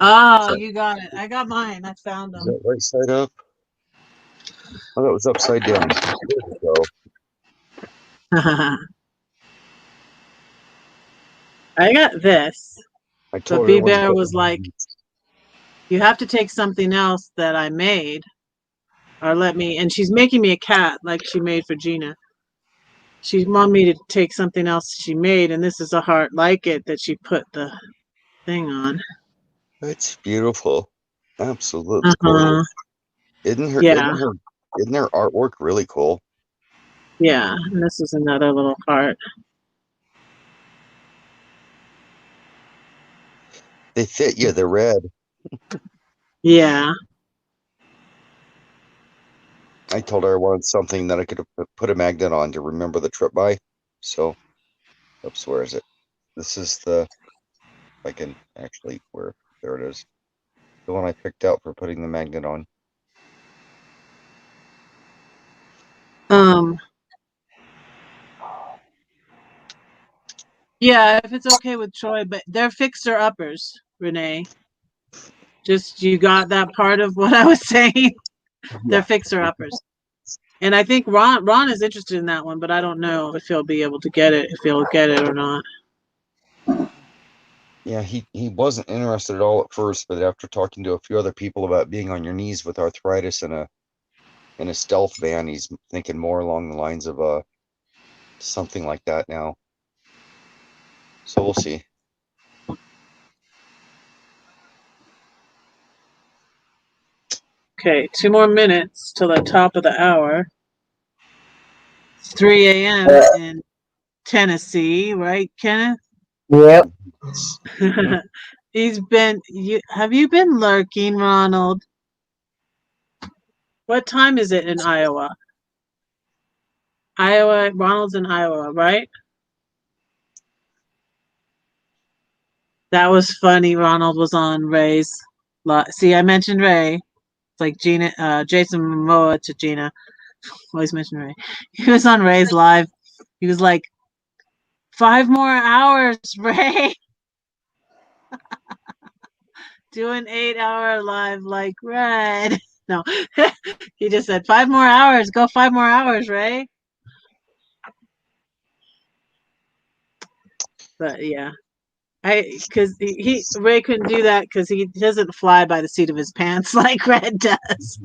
S1: Oh, you got it. I got mine. I found
S14: Is
S1: them.
S14: that right side up? Oh, that was upside down. There we go.
S1: I got this.
S14: I
S1: But
S14: told
S1: B
S14: everyone to
S1: Bear
S14: put
S1: was like, you have to take something else that I made or let me, and she's making me a cat like she made for Gina. She wanted me to take something else she made, and this is a heart like it that she put the thing on.
S14: It's beautiful. Absolutely gorgeous. Isn't her artwork really cool?
S1: Yeah, and this is another little heart.
S14: They fit you, they're red.
S1: Yeah.
S14: I told her I wanted something that I could put a magnet on to remember the trip by. So, oops, where is it? This is the, I can actually, there it is. The one I picked out for putting the magnet on.
S1: Yeah, if it's okay with Troy, but they're fixer-uppers, Renee. Just, you got that part of what I was saying? They're fixer-uppers. And I think Ron is interested in that one, but I don't know if he'll be able to get it, if he'll get it or not.
S14: Yeah, he wasn't interested at all at first, but after talking to a few other people about being on your knees with arthritis in a stealth van, he's thinking more along the lines of something like that now. So we'll see.
S1: Okay, 2 more minutes till the top of the hour. It's 3 a.m. in Tennessee, right, Kenneth?
S7: Yep.
S1: Have you been lurking, Ronald? What time is it in Iowa? Ronald's in Iowa, right? That was funny. Ronald was on Ray's. See, I mentioned Ray. It's like Gina, Jason Momoa to Gina. Always mention Ray. He was on Ray's live. He was like, 5 more hours, Ray. Do an 8-hour live like Red. No, he just said 5 more hours. Go 5 more hours, Ray. But yeah, because Ray couldn't do that because he doesn't fly by the seat of his pants like Red does.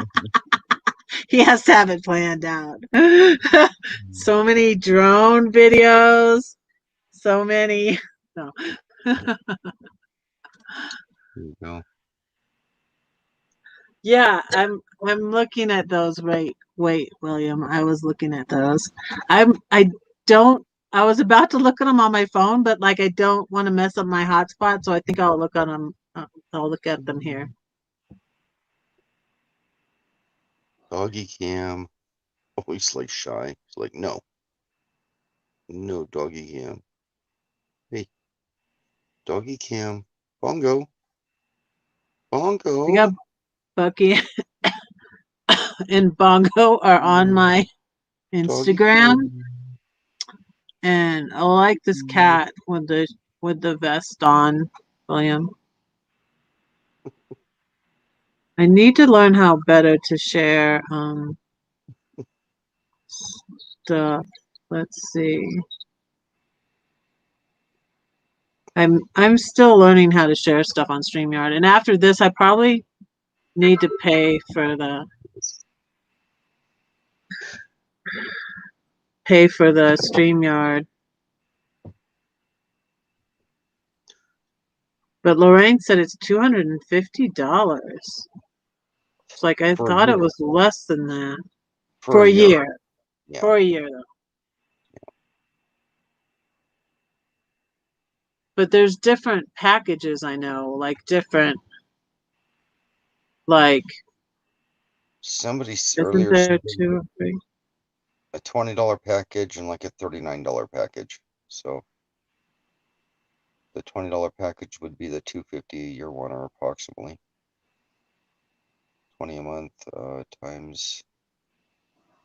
S1: He has to have it planned out. So many drone videos. So many. No.
S14: There you go.
S1: Yeah, I'm looking at those. Wait, William. I was looking at those. I was about to look at them on my phone, but like I don't want to mess up my hotspot, so I think I'll look at them. I'll look at them here.
S14: Doggy cam. Oh, he's like shy. He's like, no. No doggy cam. Hey. Doggy cam. Bongo. Bongo.
S1: We got Bucky and Bongo are on my Instagram. And I like this cat with the vest on, William. I need to learn how better to share stuff. Let's see. I'm still learning how to share stuff on StreamYard, and after this, I probably need to pay for the StreamYard. But Lorraine said it's $250. It's like I thought it was less than that for a year.
S14: Yeah.
S1: For a year though. But there's different packages, I know, like different, like.
S14: Somebody
S1: Isn't
S14: earlier
S1: there
S14: said
S1: two or three?
S14: a $20 package and like a $39 package. So the $20 package would be the $250 a year one, or approximately 20 a month times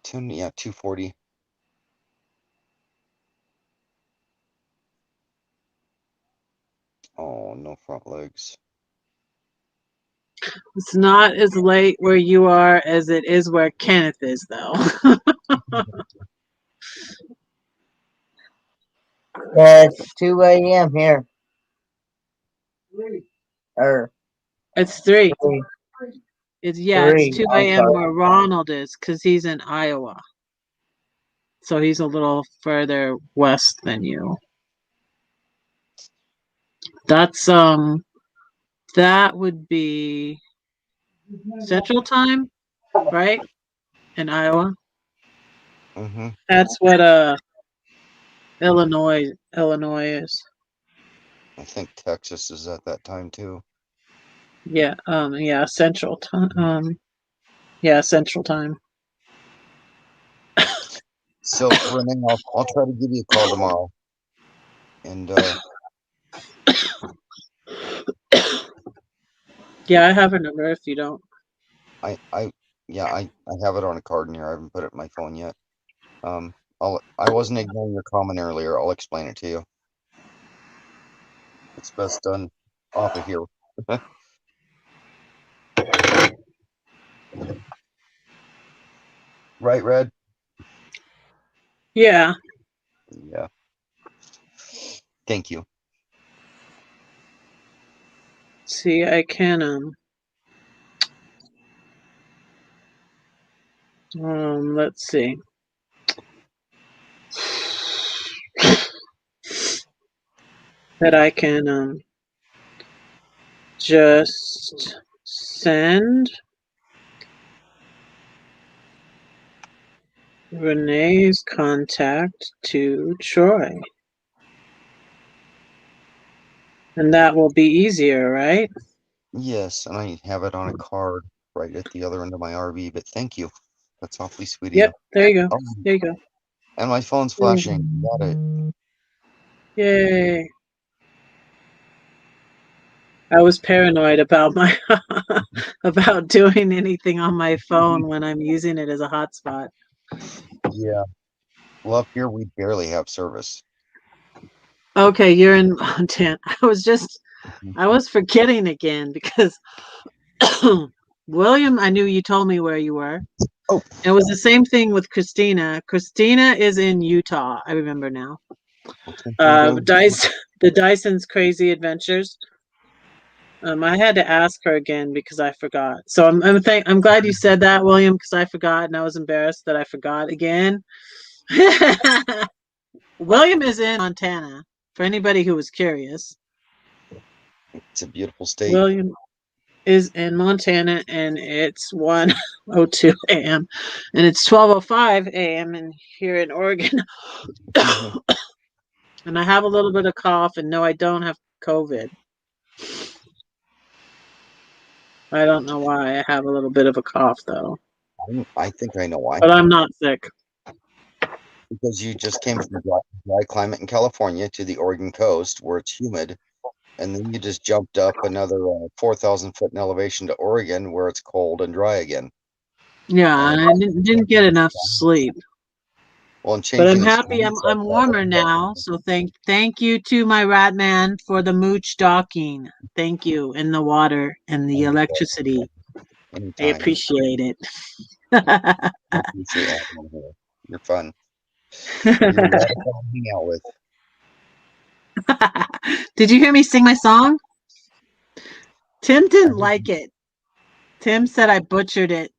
S14: 10. Yeah, $240. Oh, no front legs.
S1: It's not as late where you are as it is where Kenneth is, though.
S7: It's 2 a.m. here.
S1: It's 3. It's 2 a.m.
S7: sorry.
S1: where Ronald is, because he's in Iowa. So he's a little further west than you. That's that would be Central Time, right? In Iowa.
S14: Mm-hmm.
S1: That's what Illinois is.
S14: I think Texas is at that time too.
S1: Yeah, Central Time. Central Time.
S14: So Renee, I'll try to give you a call tomorrow. And
S1: yeah, I have her number if you don't.
S14: I have it on a card in here. I haven't put it in my phone yet. I wasn't ignoring your comment earlier. I'll explain it to you. It's best done off of here. Right, Red?
S1: Yeah.
S14: Yeah. Thank you.
S1: See, I can let's see. That I can just send Renee's contact to Troy. And that will be easier, right?
S14: Yes, and I have it on a card right at the other end of my RV, but thank you. That's awfully sweet of you.
S1: Yep, there you go. There you go.
S14: And my phone's flashing. Got it.
S1: Yay. I was paranoid about about doing anything on my phone when I'm using it as a hotspot.
S14: Yeah. Well, up here we barely have service.
S1: Okay, you're in Montana. I was just I was forgetting again because William, I knew you told me where you were.
S14: Oh.
S1: It was the same thing with Christina. Christina is in Utah. I remember now. The Dyson's Crazy Adventures. I had to ask her again because I forgot. So I'm glad you said that, William, because I forgot and I was embarrassed that I forgot again. William is in Montana. For anybody who was curious,
S14: it's a beautiful state.
S1: William is in Montana, and it's 1:02 a.m. and it's 12:05 a.m. in here in Oregon. And I have a little bit of cough, and no, I don't have COVID. I don't know why I have a little bit of a cough, though.
S14: I think I know why.
S1: But I'm not sick.
S14: Because you just came from dry climate in California to the Oregon coast where it's humid, and then you just jumped up another 4,000 foot in elevation to Oregon where it's cold and dry again.
S1: Yeah, and I didn't get enough sleep.
S14: Well,
S1: but I'm happy. I'm warmer now. So thank you to my rat man for the mooch docking. Thank you, and the water and the electricity.
S14: Anytime.
S1: I appreciate it.
S14: I appreciate having you here. You're fun. You're a lot of fun to hang out with.
S1: Did you hear me sing my song? Tim didn't like it. Tim said I butchered it.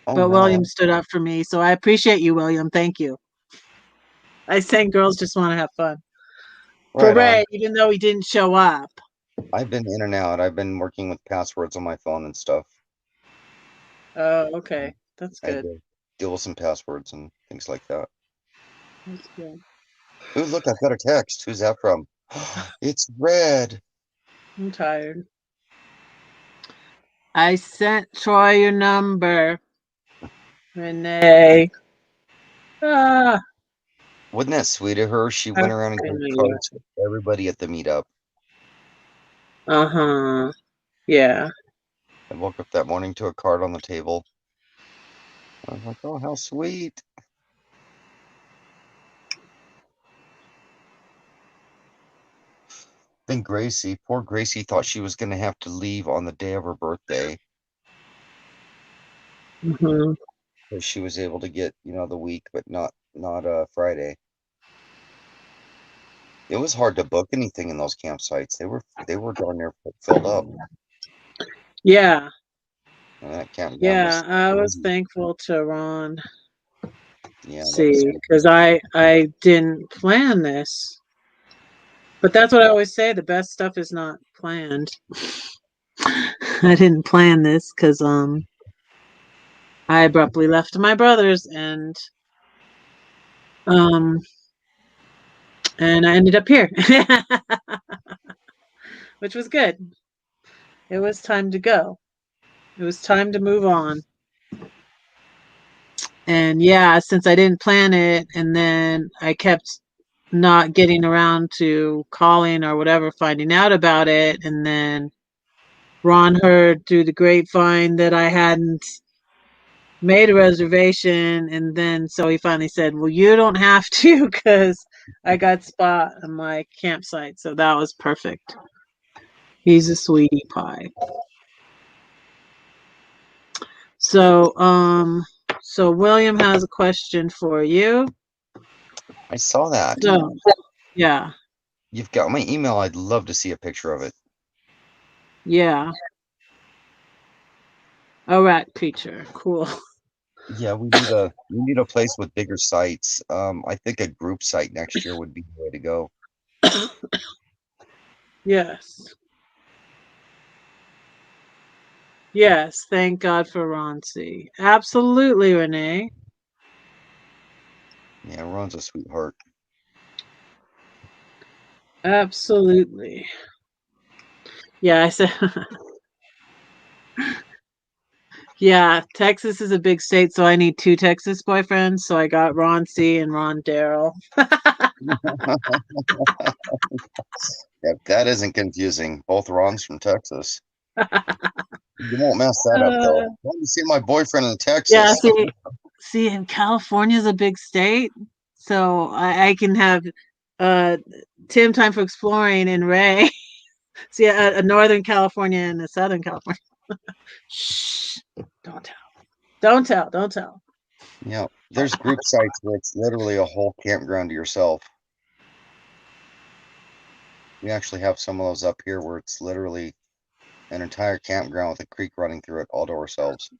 S14: Oh,
S1: but
S14: no.
S1: William stood up for me. So I appreciate you, William. Thank you. I sang Girls Just Want to Have Fun.
S14: Right
S1: For Ray,
S14: on.
S1: even though he didn't show up.
S14: I've been in and out. I've been working with passwords on my phone and stuff.
S1: Oh, okay. That's
S14: I had
S1: good.
S14: to deal with some passwords and things like that.
S1: That's good.
S14: Ooh, look, I've got a text. Who's that from? It's Red.
S1: I'm tired. I sent Troy your number. Renee. Ah.
S14: Wasn't that sweet of her? She went around and gave cards to everybody at the meetup.
S1: Uh-huh. Yeah.
S14: I woke up that morning to a card on the table. I was like, oh, how sweet. Then Gracie, poor Gracie, thought she was going to have to leave on the day of her birthday.
S1: Mm-hmm.
S14: So she was able to get, the week, but not Friday. It was hard to book anything in those campsites. They were darn near filled up.
S1: Yeah.
S14: And that campground
S1: Yeah, I was thankful to Ron.
S14: Yeah.
S1: See, because I didn't plan this. But that's what I always say. The best stuff is not planned. I didn't plan this because I abruptly left my brother's and I ended up here. Which was good. It was time to go. It was time to move on. And yeah, since I didn't plan it and then I kept not getting around to calling or whatever, finding out about it, and then Ron heard through the grapevine that I hadn't made a reservation, and then so he finally said, well, you don't have to because I got spot on my campsite. So that was perfect. He's a sweetie pie. So so William has a question for you.
S14: I saw that.
S1: So yeah.
S14: You've got my email. I'd love to see a picture of it.
S1: Yeah. A rat creature. Cool.
S14: Yeah, we need a place with bigger sites. I think a group site next year would be the way to go.
S1: Yes. Yes, thank God for Ron C. Absolutely, Renee.
S14: Yeah, Ron's a sweetheart.
S1: Absolutely. Yeah, I said yeah, Texas is a big state, so I need 2 Texas boyfriends. So I got Ron C and Ron Daryl.
S14: Yep, that isn't confusing. Both Rons from Texas. You won't mess that up, though. I want to see my boyfriend in Texas.
S1: Yeah, see, and California's a big state, so I can have Tim Time for Exploring and Ray See, a Northern California and a Southern California. Shh! Don't tell. Don't tell. Don't tell.
S14: Yeah, there's group sites where it's literally a whole campground to yourself. We actually have some of those up here where it's literally an entire campground with a creek running through it all to ourselves.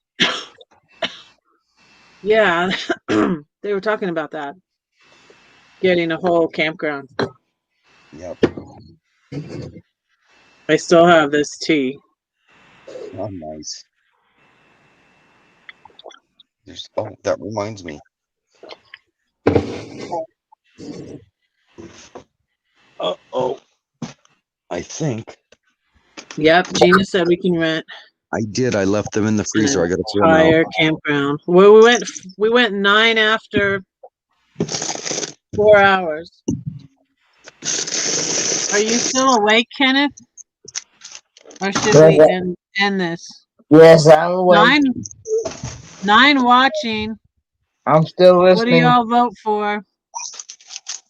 S1: Yeah, they were talking about that. Getting a whole campground.
S14: Yep.
S1: I still have this tea.
S14: Oh, nice. Oh, that reminds me. Uh-oh. I think.
S1: Yep, Gina said we can rent.
S14: I did. I left them in the freezer. I got to throw them
S1: Entire
S14: out.
S1: campground. Well, we went 9 after 4 hours. Are you still awake, Kenneth? Or should we end this?
S7: Yes, I'm awake.
S1: 9 watching.
S7: I'm still listening.
S1: What do y'all vote for?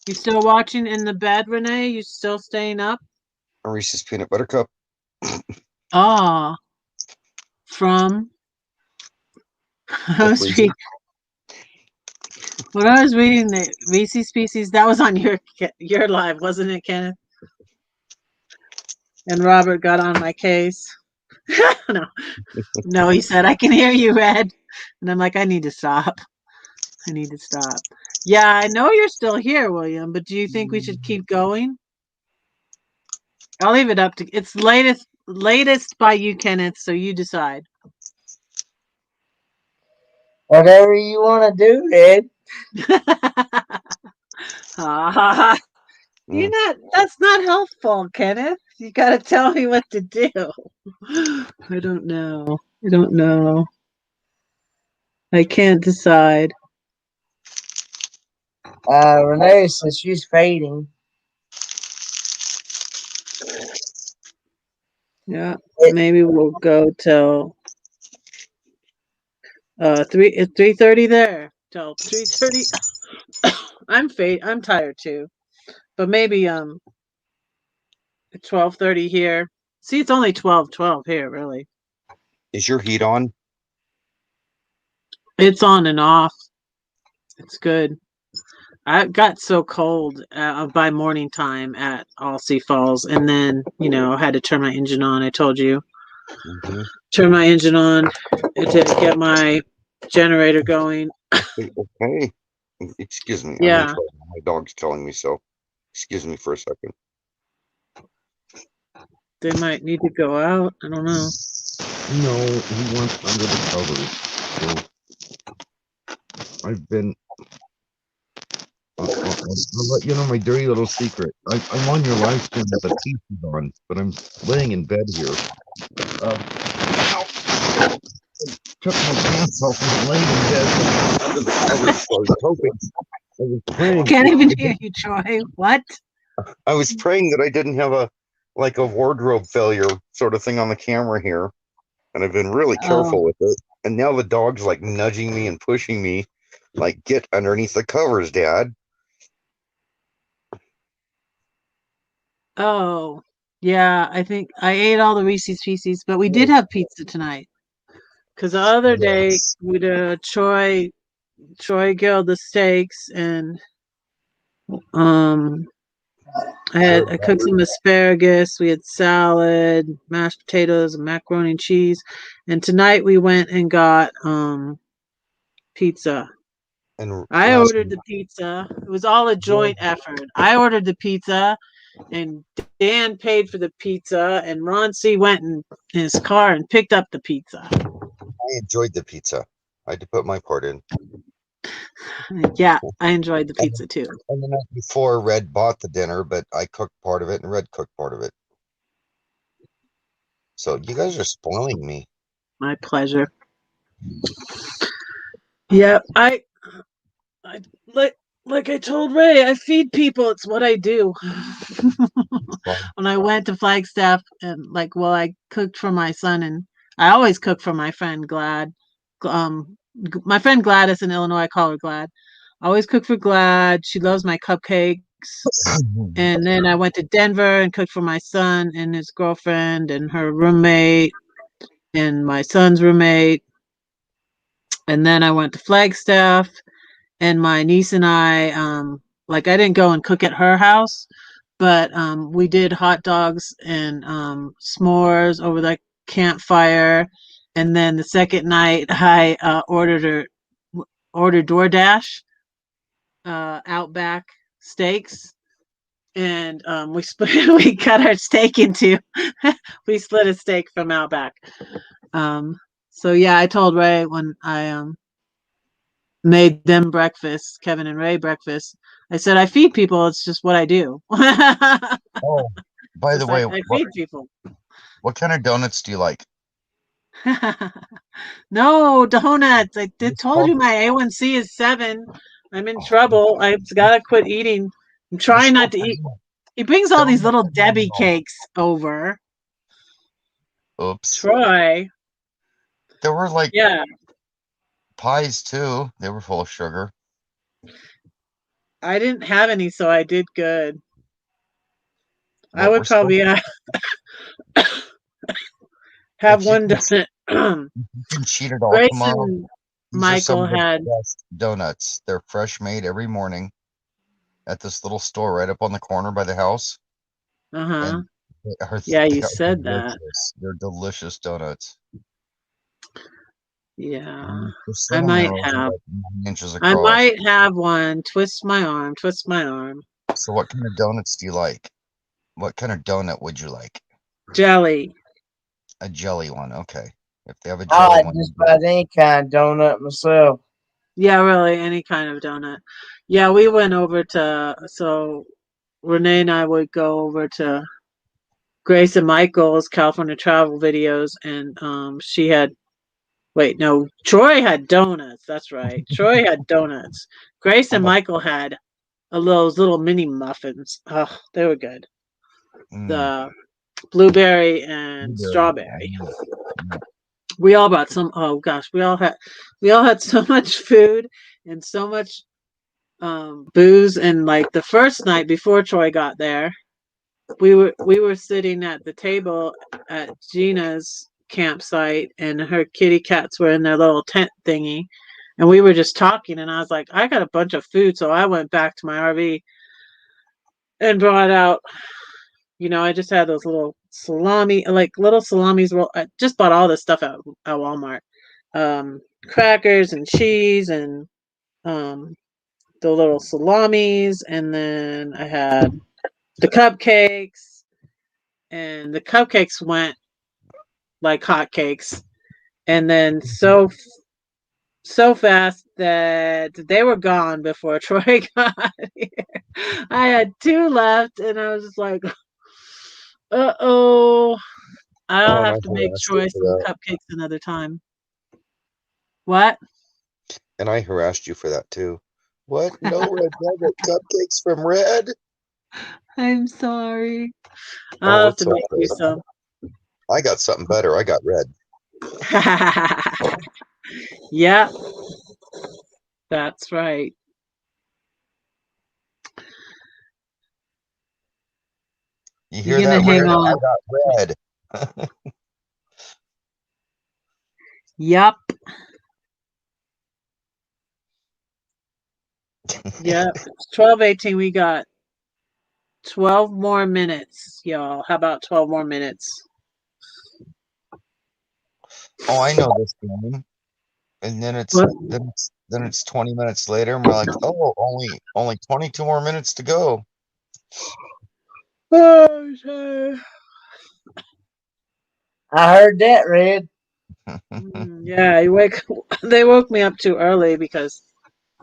S1: You still watching in the bed, Renee? You still staying up?
S14: A Reese's peanut butter cup.
S1: Ah, from when I was reading the Reese's Pieces, that was on your live, wasn't it, Kenneth? And Robert got on my case. No, he said, I can hear you, Red. And I'm like, I need to stop. I need to stop. Yeah, I know you're still here, William, but do you think we should keep going? I'll leave it up to it's latest by you, Kenneth, so you decide.
S7: Whatever you want to do, Ed.
S1: That's not helpful, Kenneth. You gotta tell me what to do. I don't know. I can't decide.
S7: Renee says she's fading.
S1: Yeah, maybe we'll go till 3:30 there. Till 3:30. I'm tired too. But maybe 12:30 here. See, it's only 12:12 here, really.
S14: Is your heat on?
S1: It's on and off. It's good. I got so cold by morning time at Alsea Falls, and then I had to turn my engine on. I told you, turn my engine on to get my generator going.
S14: Okay, excuse me.
S1: Yeah,
S14: my dog's telling me so. Excuse me for a second.
S1: They might need to go out. I don't know.
S12: No, he wants under the covers. So I've been. I'll let you know my dirty little secret. I'm on your live stream with the TV on, but I'm laying in bed here. Took my pants off and laying in bed under the covers. So I was hoping. I was praying.
S1: Can't even hear you, Troy. What?
S14: I was praying that I didn't have a wardrobe failure sort of thing on the camera here, and I've been really careful with it. And now the dog's like nudging me and pushing me, like, get underneath the covers, Dad.
S1: Oh, yeah. I think I ate all the Reese's Pieces, but we did have pizza tonight. Because the other day we did Troy grilled the steaks, and I cooked some asparagus. We had salad, mashed potatoes, and macaroni and cheese. And tonight we went and got pizza.
S14: And
S1: I ordered the pizza. It was all a joint effort. I ordered the pizza, and Dan paid for the pizza, and Ron C. went in his car and picked up the pizza.
S14: I enjoyed the pizza. I had to put my part in.
S1: Yeah, I enjoyed the pizza too.
S14: And the night before, Red bought the dinner, but I cooked part of it and Red cooked part of it. So you guys are spoiling me.
S1: My pleasure. Yeah, I like I told Ray, I feed people. It's what I do. When I went to Flagstaff, and I cooked for my son, and I always cook for my friend Glad. My friend Gladys in Illinois, I call her Glad. I always cook for Glad. She loves my cupcakes. weeks. And then I went to Denver and cooked for my son and his girlfriend and her roommate and my son's roommate. And then I went to Flagstaff, and my niece and I, I didn't go and cook at her house, but we did hot dogs and s'mores over the campfire. And then the second night, I ordered DoorDash Outback steaks, and we split. We cut our steak into. We split a steak from Outback. So yeah, I told Ray when I made them breakfast, Kevin and Ray breakfast. I said I feed people. It's just what I do.
S12: Oh, by the way,
S1: I feed people.
S12: What kind of donuts do you like?
S1: No donuts. I told you my A1C is 7. I'm in trouble. I've got to quit eating. I'm trying not to eat. He brings all these little Debbie cakes over.
S12: Oops.
S1: Troy.
S12: There were pies too. They were full of sugar.
S1: I didn't have any, so I did good. I would probably have one donut.
S12: You can cheat it all
S1: Grace
S12: tomorrow.
S1: and
S12: These are some
S1: Michael
S12: of the
S1: had
S12: best donuts. They're fresh made every morning at this little store right up on the corner by the house. And
S1: yeah, you said that.
S12: They're delicious donuts.
S1: Yeah, I might have. I might have one. Twist my arm. Twist my arm.
S12: So, what kind of donuts do you like? What kind of donut would you like?
S1: Jelly.
S12: A jelly one, okay. If they have a
S7: I
S12: jelly
S7: like
S12: one,
S7: just about any kind of donut myself.
S1: Yeah, really, any kind of donut. Yeah, we went over to, so Renee and I would go over to Grace and Michael's California travel videos, and she had, wait, no, Troy had donuts. That's right. Troy had donuts. Grace and Michael had those little mini muffins. Oh, they were good. The blueberry and strawberry. We all bought some. Oh gosh, we all had so much food and so much booze. And like the first night before Troy got there, we were sitting at the table at Gina's campsite, and her kitty cats were in their little tent thingy, and we were just talking. And I was like, I got a bunch of food, so I went back to my RV and brought out. I just had those little salami, like little salamis. I just bought all this stuff at Walmart. Crackers and cheese and the little salamis. And then I had the cupcakes. And the cupcakes went like hotcakes. And then so fast that they were gone before Troy got here. I had 2 left, and I was just like, uh-oh. I'll have to make Troy some cupcakes another time. What?
S12: And I harassed you for that too. What? No red velvet cupcakes from Red?
S1: I'm sorry. I'll have to make you some.
S12: I got something better. I got Red.
S1: Yeah. That's right.
S12: You hear that, Red? I got Red.
S1: Yep. Yep. It's 12:18. We got 12 more minutes, y'all. How about 12 more minutes?
S12: Oh, I know this game. And then it's 20 minutes later, and we're like, oh, only 22 more minutes to go.
S1: Oh, sorry.
S7: I heard that, Red.
S1: Yeah, they woke me up too early because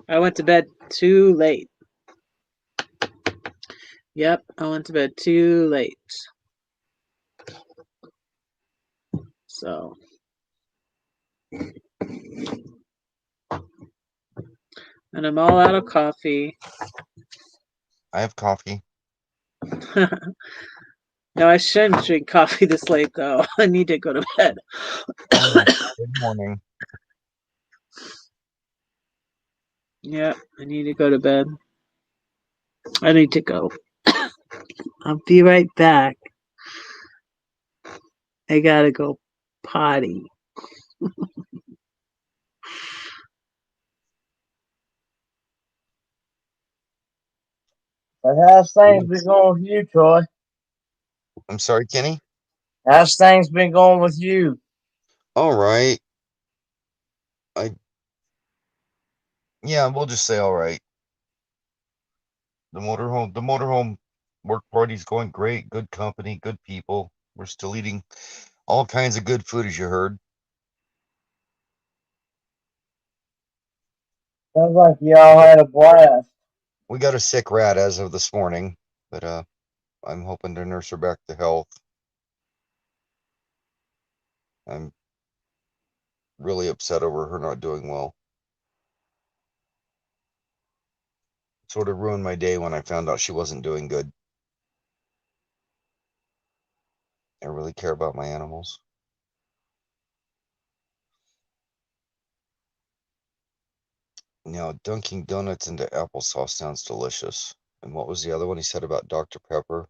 S1: I went to bed too late. Yep, I went to bed too late. So. And I'm all out of coffee.
S12: I have coffee.
S1: No, I shouldn't drink coffee this late, though. I need to go to bed.
S12: Good morning.
S1: Yeah, I need to go to bed. I need to go. I'll be right back. I gotta go potty.
S7: But how's things been going with you, Troy?
S12: I'm sorry, Kenny?
S7: How's things been going with you?
S12: All right. Yeah, we'll just say all right. The motorhome work party's going great. Good company, good people. We're still eating all kinds of good food, as you heard.
S7: Sounds like y'all had a blast.
S12: We got a sick rat as of this morning, but I'm hoping to nurse her back to health. I'm really upset over her not doing well. It sort of ruined my day when I found out she wasn't doing good. I really care about my animals. Now, dunking donuts into applesauce sounds delicious. And what was the other one he said about Dr. Pepper?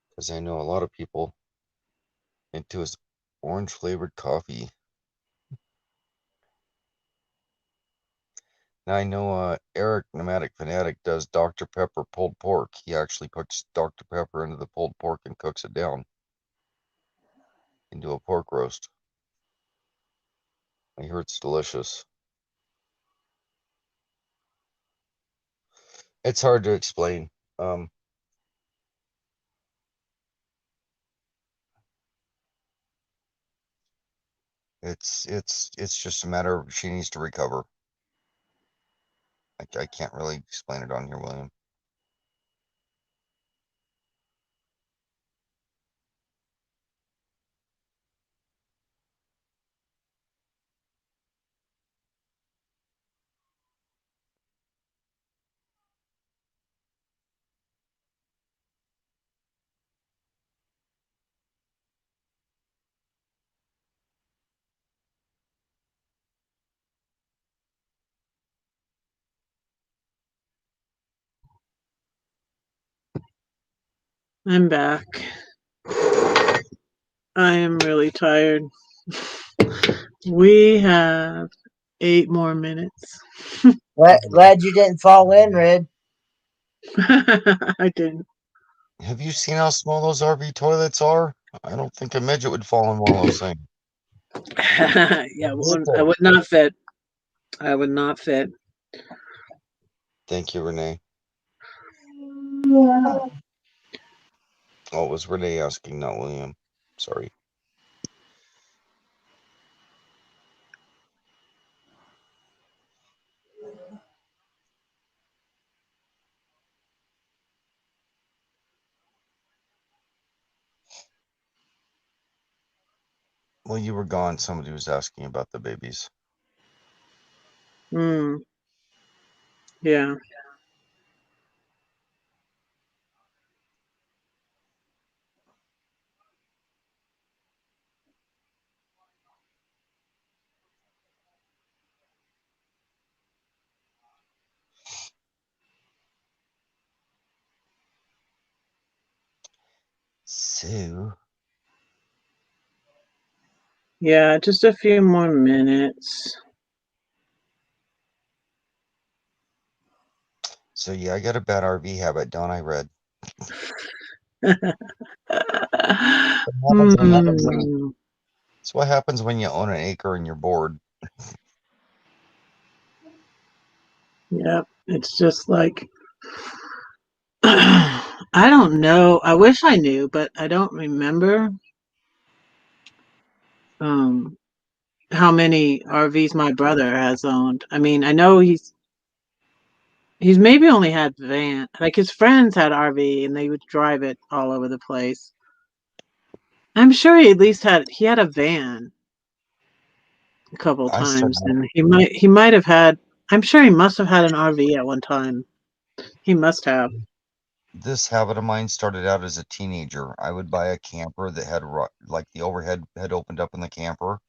S12: Because I know a lot of people into his orange flavored coffee. Now I know Eric, Nomadic Fanatic, does Dr. Pepper pulled pork. He actually puts Dr. Pepper into the pulled pork and cooks it down into a pork roast. I hear it's delicious. It's hard to explain. It's just a matter of she needs to recover. I can't really explain it on here, William.
S1: I'm back. I am really tired. We have 8 more minutes.
S7: Glad you didn't fall in, Red.
S1: I didn't.
S12: Have you seen how small those RV toilets are? I don't think a midget would fall in one of those things.
S1: Yeah, I would not fit. I would not fit.
S12: Thank you, Renee.
S7: Yeah.
S12: Oh, it was Renee asking, not William. Sorry. Well, you were gone. Somebody was asking about the babies.
S1: Yeah.
S12: So.
S1: Yeah, just a few more minutes.
S12: So yeah, I got a bad RV habit, don't I, Red? It's what happens when you own an acre and you're bored.
S1: Yep, it's just like I don't know. I wish I knew, but I don't remember how many RVs my brother has owned. I mean, I know he's maybe only had van. Like his friends had RV and they would drive it all over the place. I'm sure he at least had a van a couple times, and he might have had. I'm sure he must have had an RV at one time. He must have.
S12: This habit of mine started out as a teenager. I would buy a camper that had like the overhead had opened up in the camper.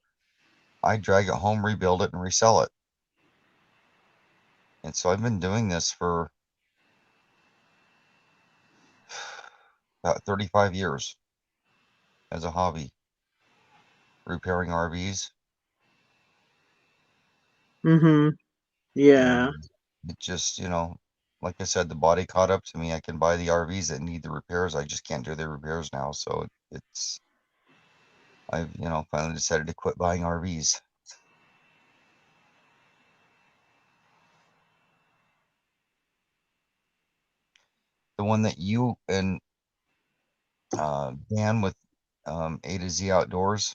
S12: I'd drag it home, rebuild it, and resell it.
S14: And so I've been doing this for about 35 years as a hobby, repairing RVs.
S1: Yeah.
S14: And it just, like I said, the body caught up to me. I can buy the RVs that need the repairs. I just can't do the repairs now. So I've, finally decided to quit buying RVs. The one that you and Dan with A2Z Outdoors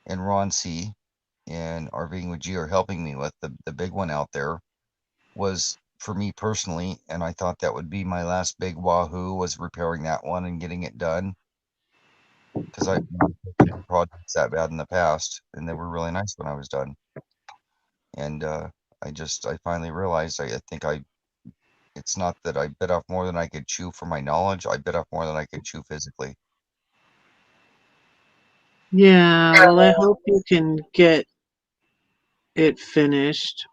S14: and Ron C and RVing with G are helping me with, the big one out there, was for me personally, and I thought that would be my last big wahoo, was repairing that one and getting it done. Because I've done projects that bad in the past, and they were really nice when I was done. And I finally realized, I think it's not that I bit off more than I could chew for my knowledge. I bit off more than I could chew physically.
S1: Yeah, well, I hope you can get it finished.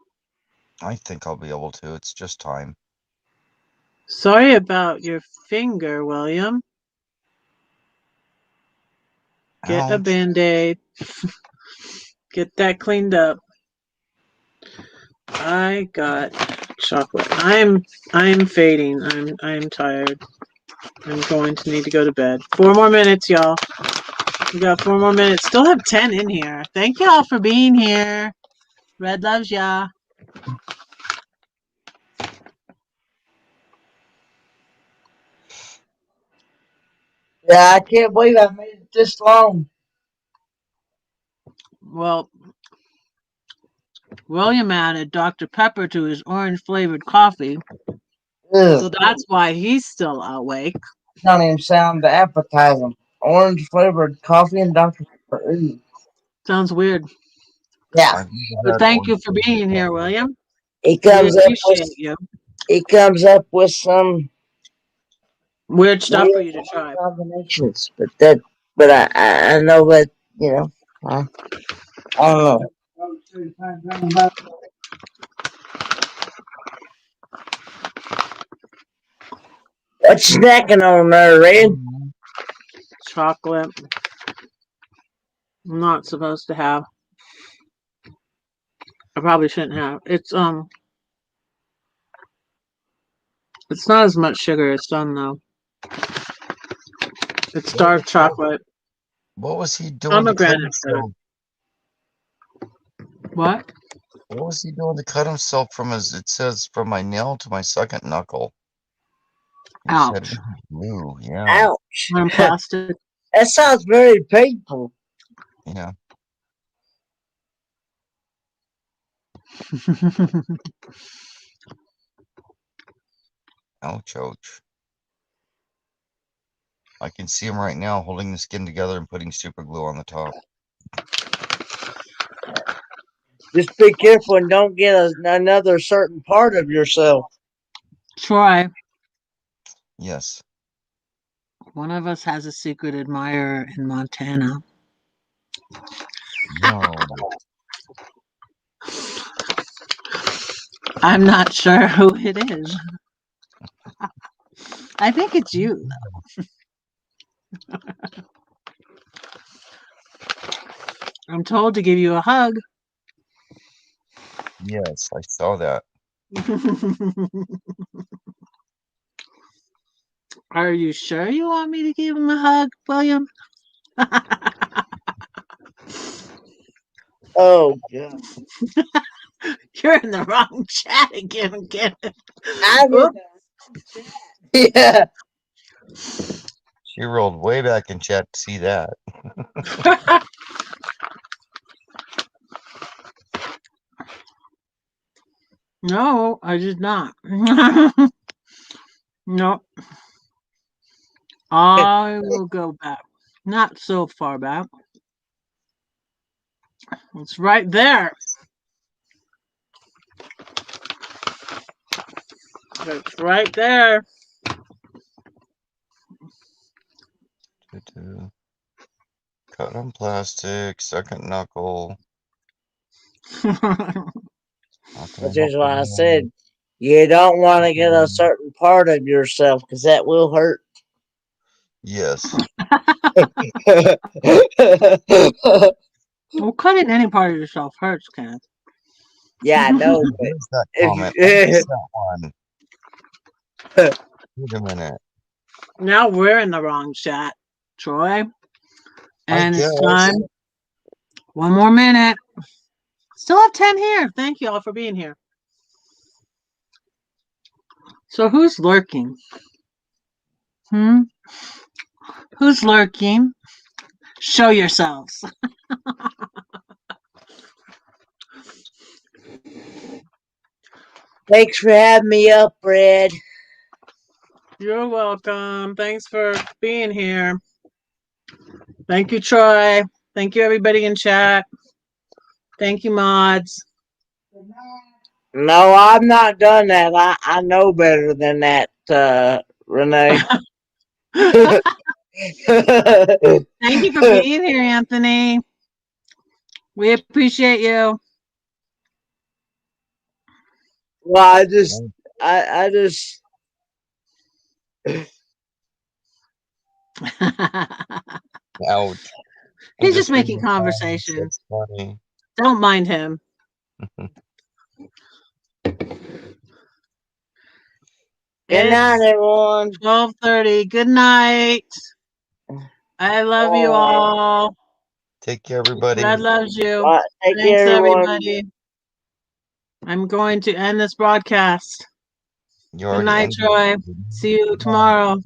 S14: I think I'll be able to. It's just time.
S1: Sorry about your finger, William. Get a
S14: Ouch.
S1: Band-Aid. Get that cleaned up. I got chocolate. I'm fading. I'm tired. I'm going to need to go to bed. 4 more minutes, y'all. We got 4 more minutes. Still have 10 in here. Thank y'all for being here. Red loves ya.
S7: Yeah, I can't believe I made it this long.
S1: Well, William added Dr. Pepper to his orange flavored coffee.
S7: Ugh.
S1: So that's why he's still awake.
S7: Don't even sound appetizing. Orange flavored coffee and Dr. Pepper. Ooh.
S1: Sounds weird.
S7: Yeah.
S1: But thank you for being here, William.
S7: He
S1: We
S7: comes up with
S1: appreciate you.
S7: He comes up with some
S1: Weird stuff for you to try.
S7: Combinations, but I know that I don't know. What you snacking on there, Red?
S1: Chocolate. I'm not supposed to have. I probably shouldn't have. It's not as much sugar as some though. It's dark chocolate.
S14: What was he doing to cut himself?
S1: What?
S14: What was he doing to cut himself from it says from my nail to my second knuckle?
S1: Ouch.
S14: Blue, yeah.
S7: Ouch.
S1: On plastic.
S7: That sounds very painful.
S14: Yeah. Ouch, ouch. I can see him right now holding the skin together and putting super glue on the top.
S7: Just be careful and don't get another certain part of yourself.
S1: Try.
S14: Yes.
S1: One of us has a secret admirer in Montana.
S14: No.
S1: I'm not sure who it is. I think it's you, though. I'm told to give you a hug.
S14: Yes, I saw that.
S1: Are you sure you want me to give him a hug, William?
S7: Oh, God.
S1: You're in the wrong chat again, Kenneth.
S7: Yeah.
S14: She rolled way back in chat to see that.
S1: No, I did not. No. I will go back. Not so far back. It's right there. It's right there.
S14: Cut on plastic, second knuckle.
S7: Which is why I said You don't want to get a certain part of yourself because that will hurt.
S12: Yes.
S1: Well, cutting any part of yourself hurts, Kenneth.
S7: Yeah, I know.
S12: There's that comment. I missed that one. Wait a minute.
S1: Now we're in the wrong chat, Troy. And it's time. One more minute. Still have 10 here. Thank you all for being here. So who's lurking? Who's lurking? Show yourselves.
S7: Thanks for having me up, Red.
S1: You're welcome. Thanks for being here. Thank you, Troy. Thank you, everybody in chat. Thank you, mods.
S7: No, I've not done that. I know better than that, Renee.
S1: Thank you for being here, Anthony. We appreciate you.
S7: Well, I just
S12: Ouch.
S1: He's just making conversation.
S12: That's funny.
S1: Don't mind him.
S7: Good night, everyone.
S1: 12:30. Good night. I love you all.
S12: Take care, everybody.
S1: God loves you.
S7: Take
S1: Thanks,
S7: care, everyone.
S1: everybody. I'm going to end this broadcast. Good night, Troy. See you tomorrow.